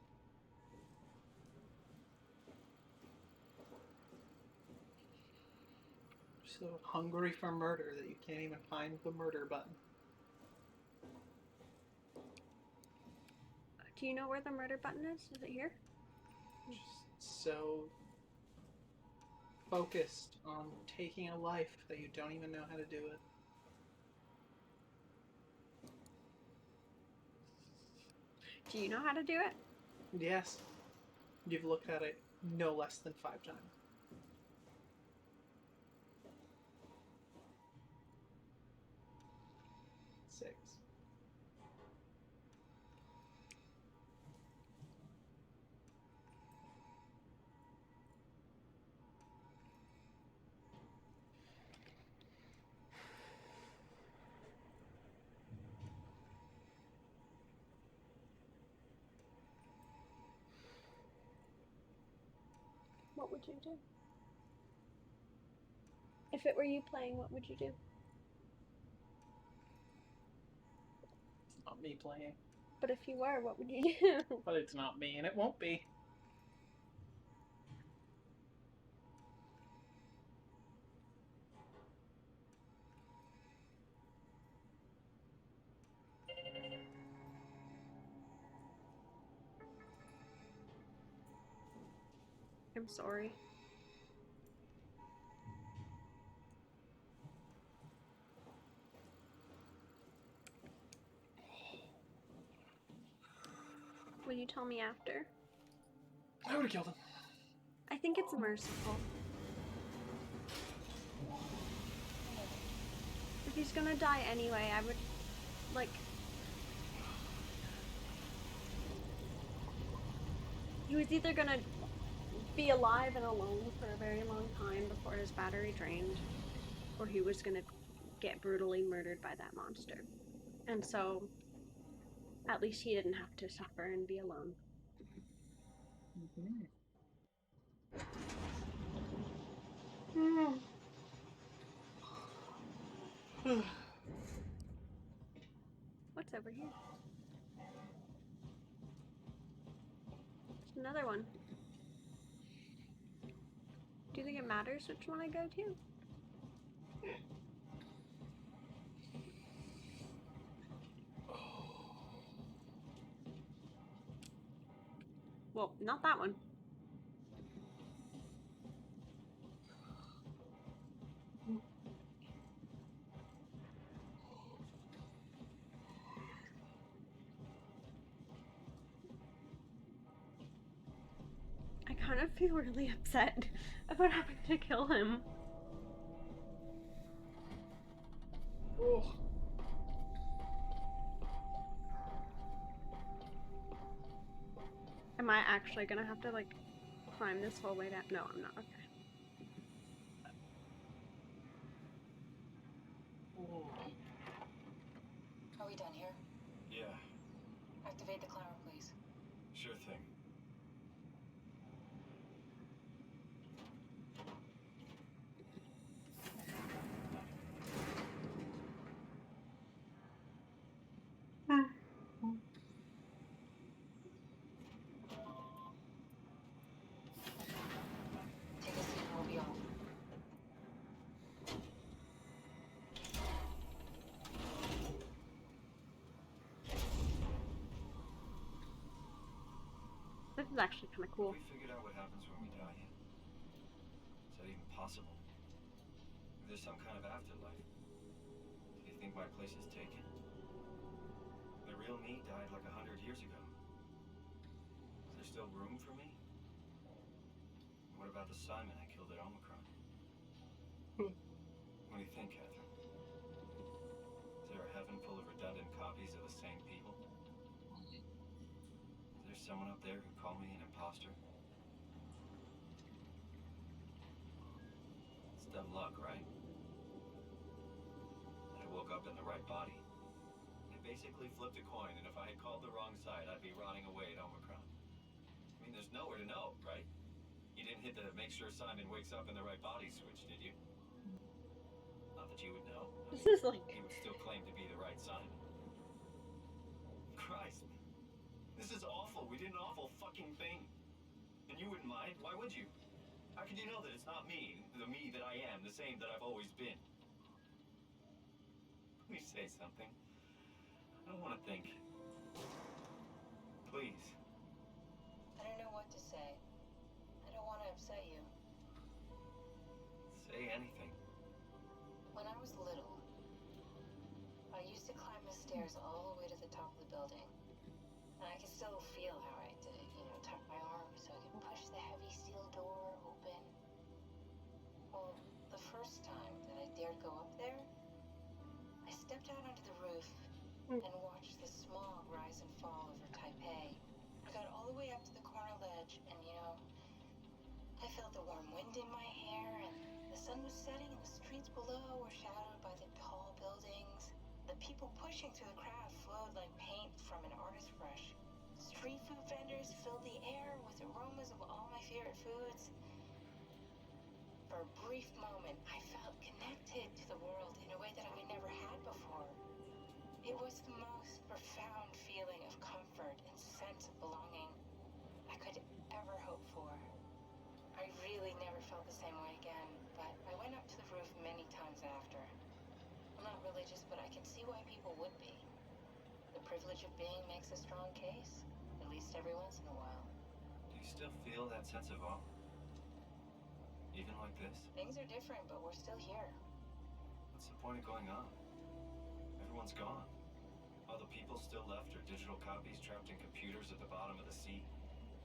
Speaker 2: So hungry for murder that you can't even find the murder button.
Speaker 1: Do you know where the murder button is? Is it here?
Speaker 2: Just so focused on taking a life that you don't even know how to do it.
Speaker 1: Do you know how to do it?
Speaker 2: Yes. You've looked at it no less than 5 times. Six.
Speaker 1: What would you do? If it were you playing, what would you do?
Speaker 2: It's not me playing.
Speaker 1: But if you were, what would you do?
Speaker 2: But it's not me, and it won't be.
Speaker 1: I'm sorry. Will you tell me after?
Speaker 2: I would have killed him.
Speaker 1: I think it's merciful. If he's gonna die anyway, I would, like... He was either gonna be alive and alone for a very long time before his battery drained, or he was gonna get brutally murdered by that monster. And so, at least he didn't have to suffer and be alone. What's over here? There's another one. Do you think it matters which one I go to? Well, not that one. I kind of feel really upset about having to kill him.
Speaker 2: Oh.
Speaker 1: Am I actually gonna have to, like, climb this whole way down? No, I'm not. Okay.
Speaker 3: Are we done here?
Speaker 5: Yeah.
Speaker 1: This is actually kind of cool.
Speaker 5: Have we figured out what happens when we die yet? Is that even possible? If there's some kind of afterlife, do you think my place is taken? The real me died like 100 years ago. Is there still room for me? What about the Simon I killed at Omicron? What do you think, Catherine? Is there a heaven full of redundant copies of the same people? Is there someone up there who called me an imposter? It's dumb luck, right? I woke up in the right body. I basically flipped a coin, and if I had called the wrong side, I'd be rotting away at Omicron. I mean, there's nowhere to know, right? You didn't hit the make sure Simon wakes up in the right body switch, did you? Not that you would know.
Speaker 1: This is like...
Speaker 5: He would still claim to be the right Simon. Christ. This is awful. We did an awful fucking thing. And you wouldn't mind? Why would you? How could you know that it's not me, the me that I am, the same that I've always been? Please say something. I don't want to think. Please.
Speaker 3: I don't know what to say. I don't want to upset you.
Speaker 5: Say anything.
Speaker 3: When I was little, I used to climb the stairs all the way to the top of the building. And I can still feel how I did it, tuck my arm so I could push the heavy steel door open. Well, the first time that I dared go up there, I stepped out onto the roof and watched the smog rise and fall over Taipei. I got all the way up to the corner ledge and, I felt the warm wind in my hair and the sun was setting and the streets below were shadowed by the tall buildings. The people pushing through the crowd flowed like paint from an artist's brush. Street food vendors filled the air with aromas of all my favorite foods. For a brief moment, I felt connected to the world in a way that I never had before. It was the most profound feeling of comfort and sense of belonging I could ever hope for. I really never felt the same way again, but I went up to the roof many times after. I'm not religious, but I can see why people would be. The privilege of being makes a strong case, at least every once in a while.
Speaker 5: Do you still feel that sense of awe? Even like this?
Speaker 3: Things are different, but we're still here.
Speaker 5: What's the point of going on? Everyone's gone. All the people still left are digital copies trapped in computers at the bottom of the sea.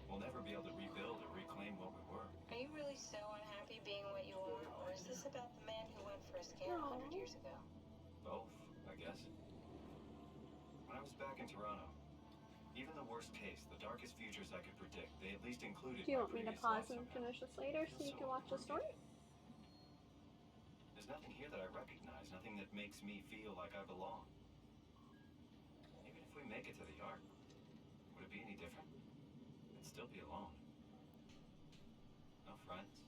Speaker 5: We'll never be able to rebuild or reclaim what we were.
Speaker 3: Are you really so unhappy being what you are, or is this about the man who went for a scare 100 years ago?
Speaker 5: Both, I guess. When I was back in Toronto, even the worst case, the darkest futures I could predict, they at least included
Speaker 1: Do you
Speaker 5: my
Speaker 1: want me to
Speaker 5: previous
Speaker 1: pause
Speaker 5: life
Speaker 1: and
Speaker 5: somehow.
Speaker 1: finish this later so you can watch the story?
Speaker 5: There's nothing here that I recognize, nothing that makes me feel like I belong. Even if we make it to the Ark, would it be any different? I'd still be alone. No friends.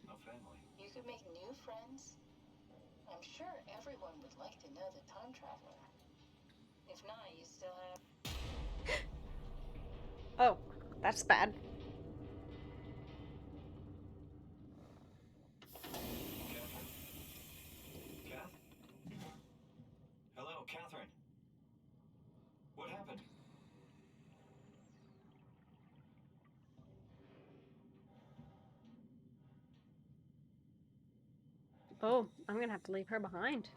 Speaker 5: No family.
Speaker 3: You could make new friends. I'm sure everyone would like to know the time traveler. If not, you still have...
Speaker 1: Oh, that's bad.
Speaker 5: Kath? Hello, Catherine. What happened?
Speaker 1: Oh, I'm gonna have to leave her behind.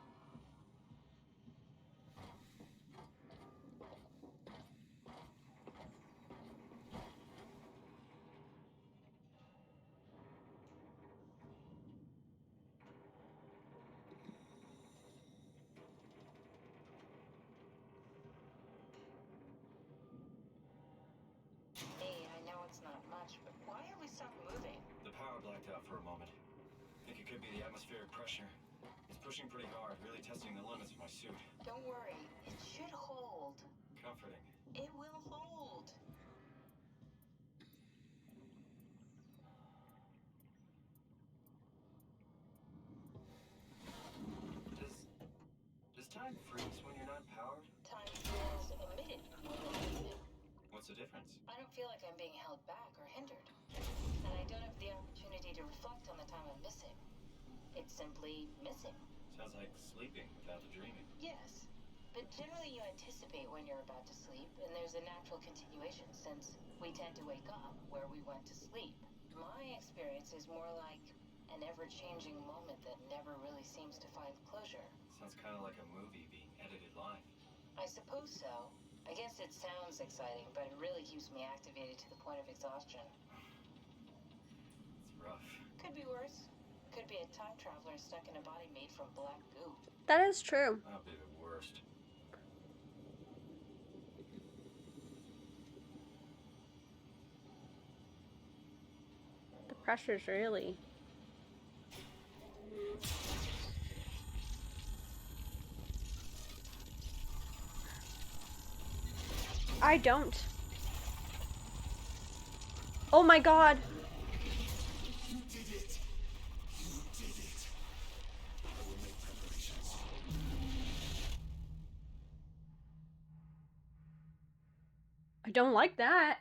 Speaker 3: Hey, I know it's not much, but why have we stopped moving?
Speaker 5: The power blacked out for a moment. I think it could be the atmospheric pressure. It's pushing pretty hard, really testing the limits of my suit.
Speaker 3: Don't worry, it should hold.
Speaker 5: Comforting.
Speaker 3: It will hold.
Speaker 5: Does time freeze when you're not powered?
Speaker 3: Time feels emitted when you're moving.
Speaker 5: What's the difference?
Speaker 3: I don't feel like I'm being held back or hindered. And I don't have the opportunity to reflect on the time I'm missing. It's simply missing.
Speaker 5: Sounds like sleeping without the dreaming.
Speaker 3: Yes, But generally you anticipate when you're about to sleep, and there's a natural continuation since we tend to wake up where we went to sleep. My experience is more like an ever-changing moment that never really seems to find closure.
Speaker 5: Sounds kind of like a movie being edited live.
Speaker 3: I suppose so. I guess it sounds exciting, but it really keeps me activated to the point of exhaustion.
Speaker 5: It's rough.
Speaker 3: Could be worse. Could be a time traveler stuck in a body made from black goo.
Speaker 1: That is true.
Speaker 5: That'll be the worst.
Speaker 1: The pressure's really... I don't. Oh my god.
Speaker 4: You did it. You did it. I will make preparations.
Speaker 1: I don't like that.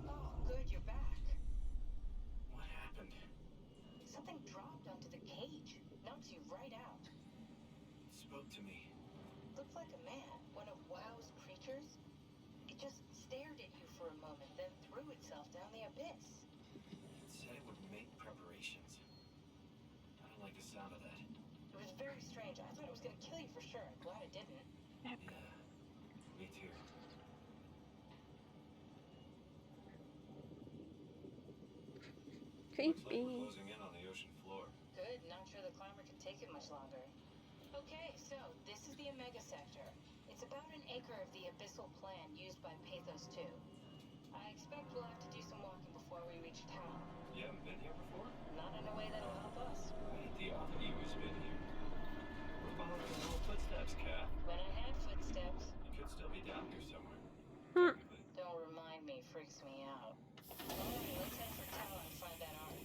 Speaker 3: Oh, good, you're back.
Speaker 5: What happened?
Speaker 3: Something dropped onto the cage. Knocks you right out.
Speaker 5: It spoke to me.
Speaker 3: Looked like a man, one of WoW's creatures. It just stared at you for a moment, then threw itself down the abyss.
Speaker 5: It said it would make preparations. I don't like the sound of that.
Speaker 3: It was very strange. I thought it was going to kill you for sure. I'm glad it didn't.
Speaker 5: Yeah, me too. Looks like we're
Speaker 1: Creepy.
Speaker 5: closing in on the ocean floor.
Speaker 3: Good, not sure the climber can take it much longer. Okay, so this is the Omega Sector. It's about an acre of the abyssal plan used by Pathos 2. I expect we'll have to do some walking before we reach town.
Speaker 5: You haven't been here before?
Speaker 3: Not in a way that'll help us.
Speaker 5: Wait, the other ego's been here. We're following your little footsteps, Kat.
Speaker 3: When I had footsteps.
Speaker 5: You could still be down here somewhere.
Speaker 1: Hmm.
Speaker 3: Don't remind me, freaks me out. Alright, let's head for town and find that art.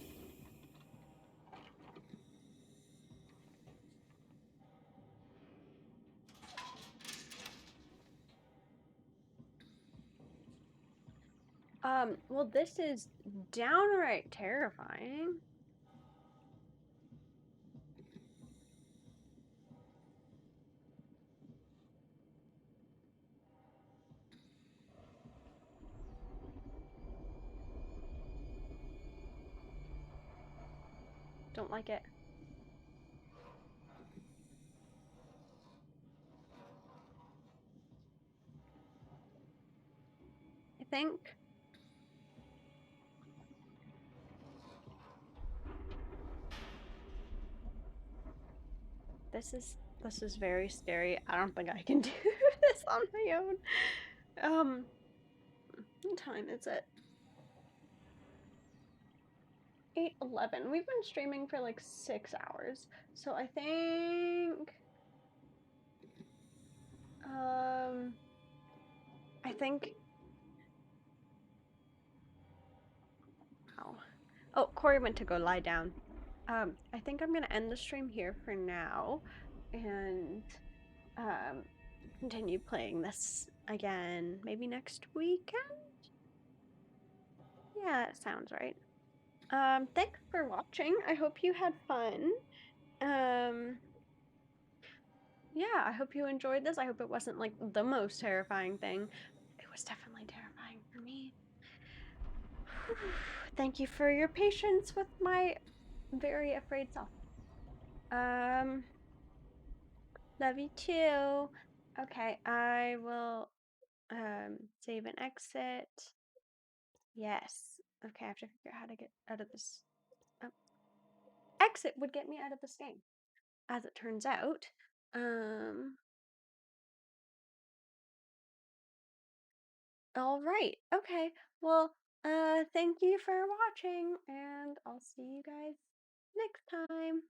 Speaker 1: Well, this is downright terrifying. Don't like it. I think this is very scary. I don't think I can do this on my own. What time is it? 8:11. We've been streaming for like 6 hours. So I think I think oh, Corey went to go lie down. I think I'm gonna end the stream here for now and continue playing this again maybe next weekend. Yeah, that sounds right. Thanks for watching. I hope you had fun. Yeah, I hope you enjoyed this. I hope it wasn't like the most terrifying thing. It was definitely terrifying for me. Thank you for your patience with my very afraid self. Love you too. Okay, I will save and exit. Yes. Okay, I have to figure out how to get out of this. Oh. Exit would get me out of this game, as it turns out. All right. Okay. Well, thank you for watching, and I'll see you guys next time.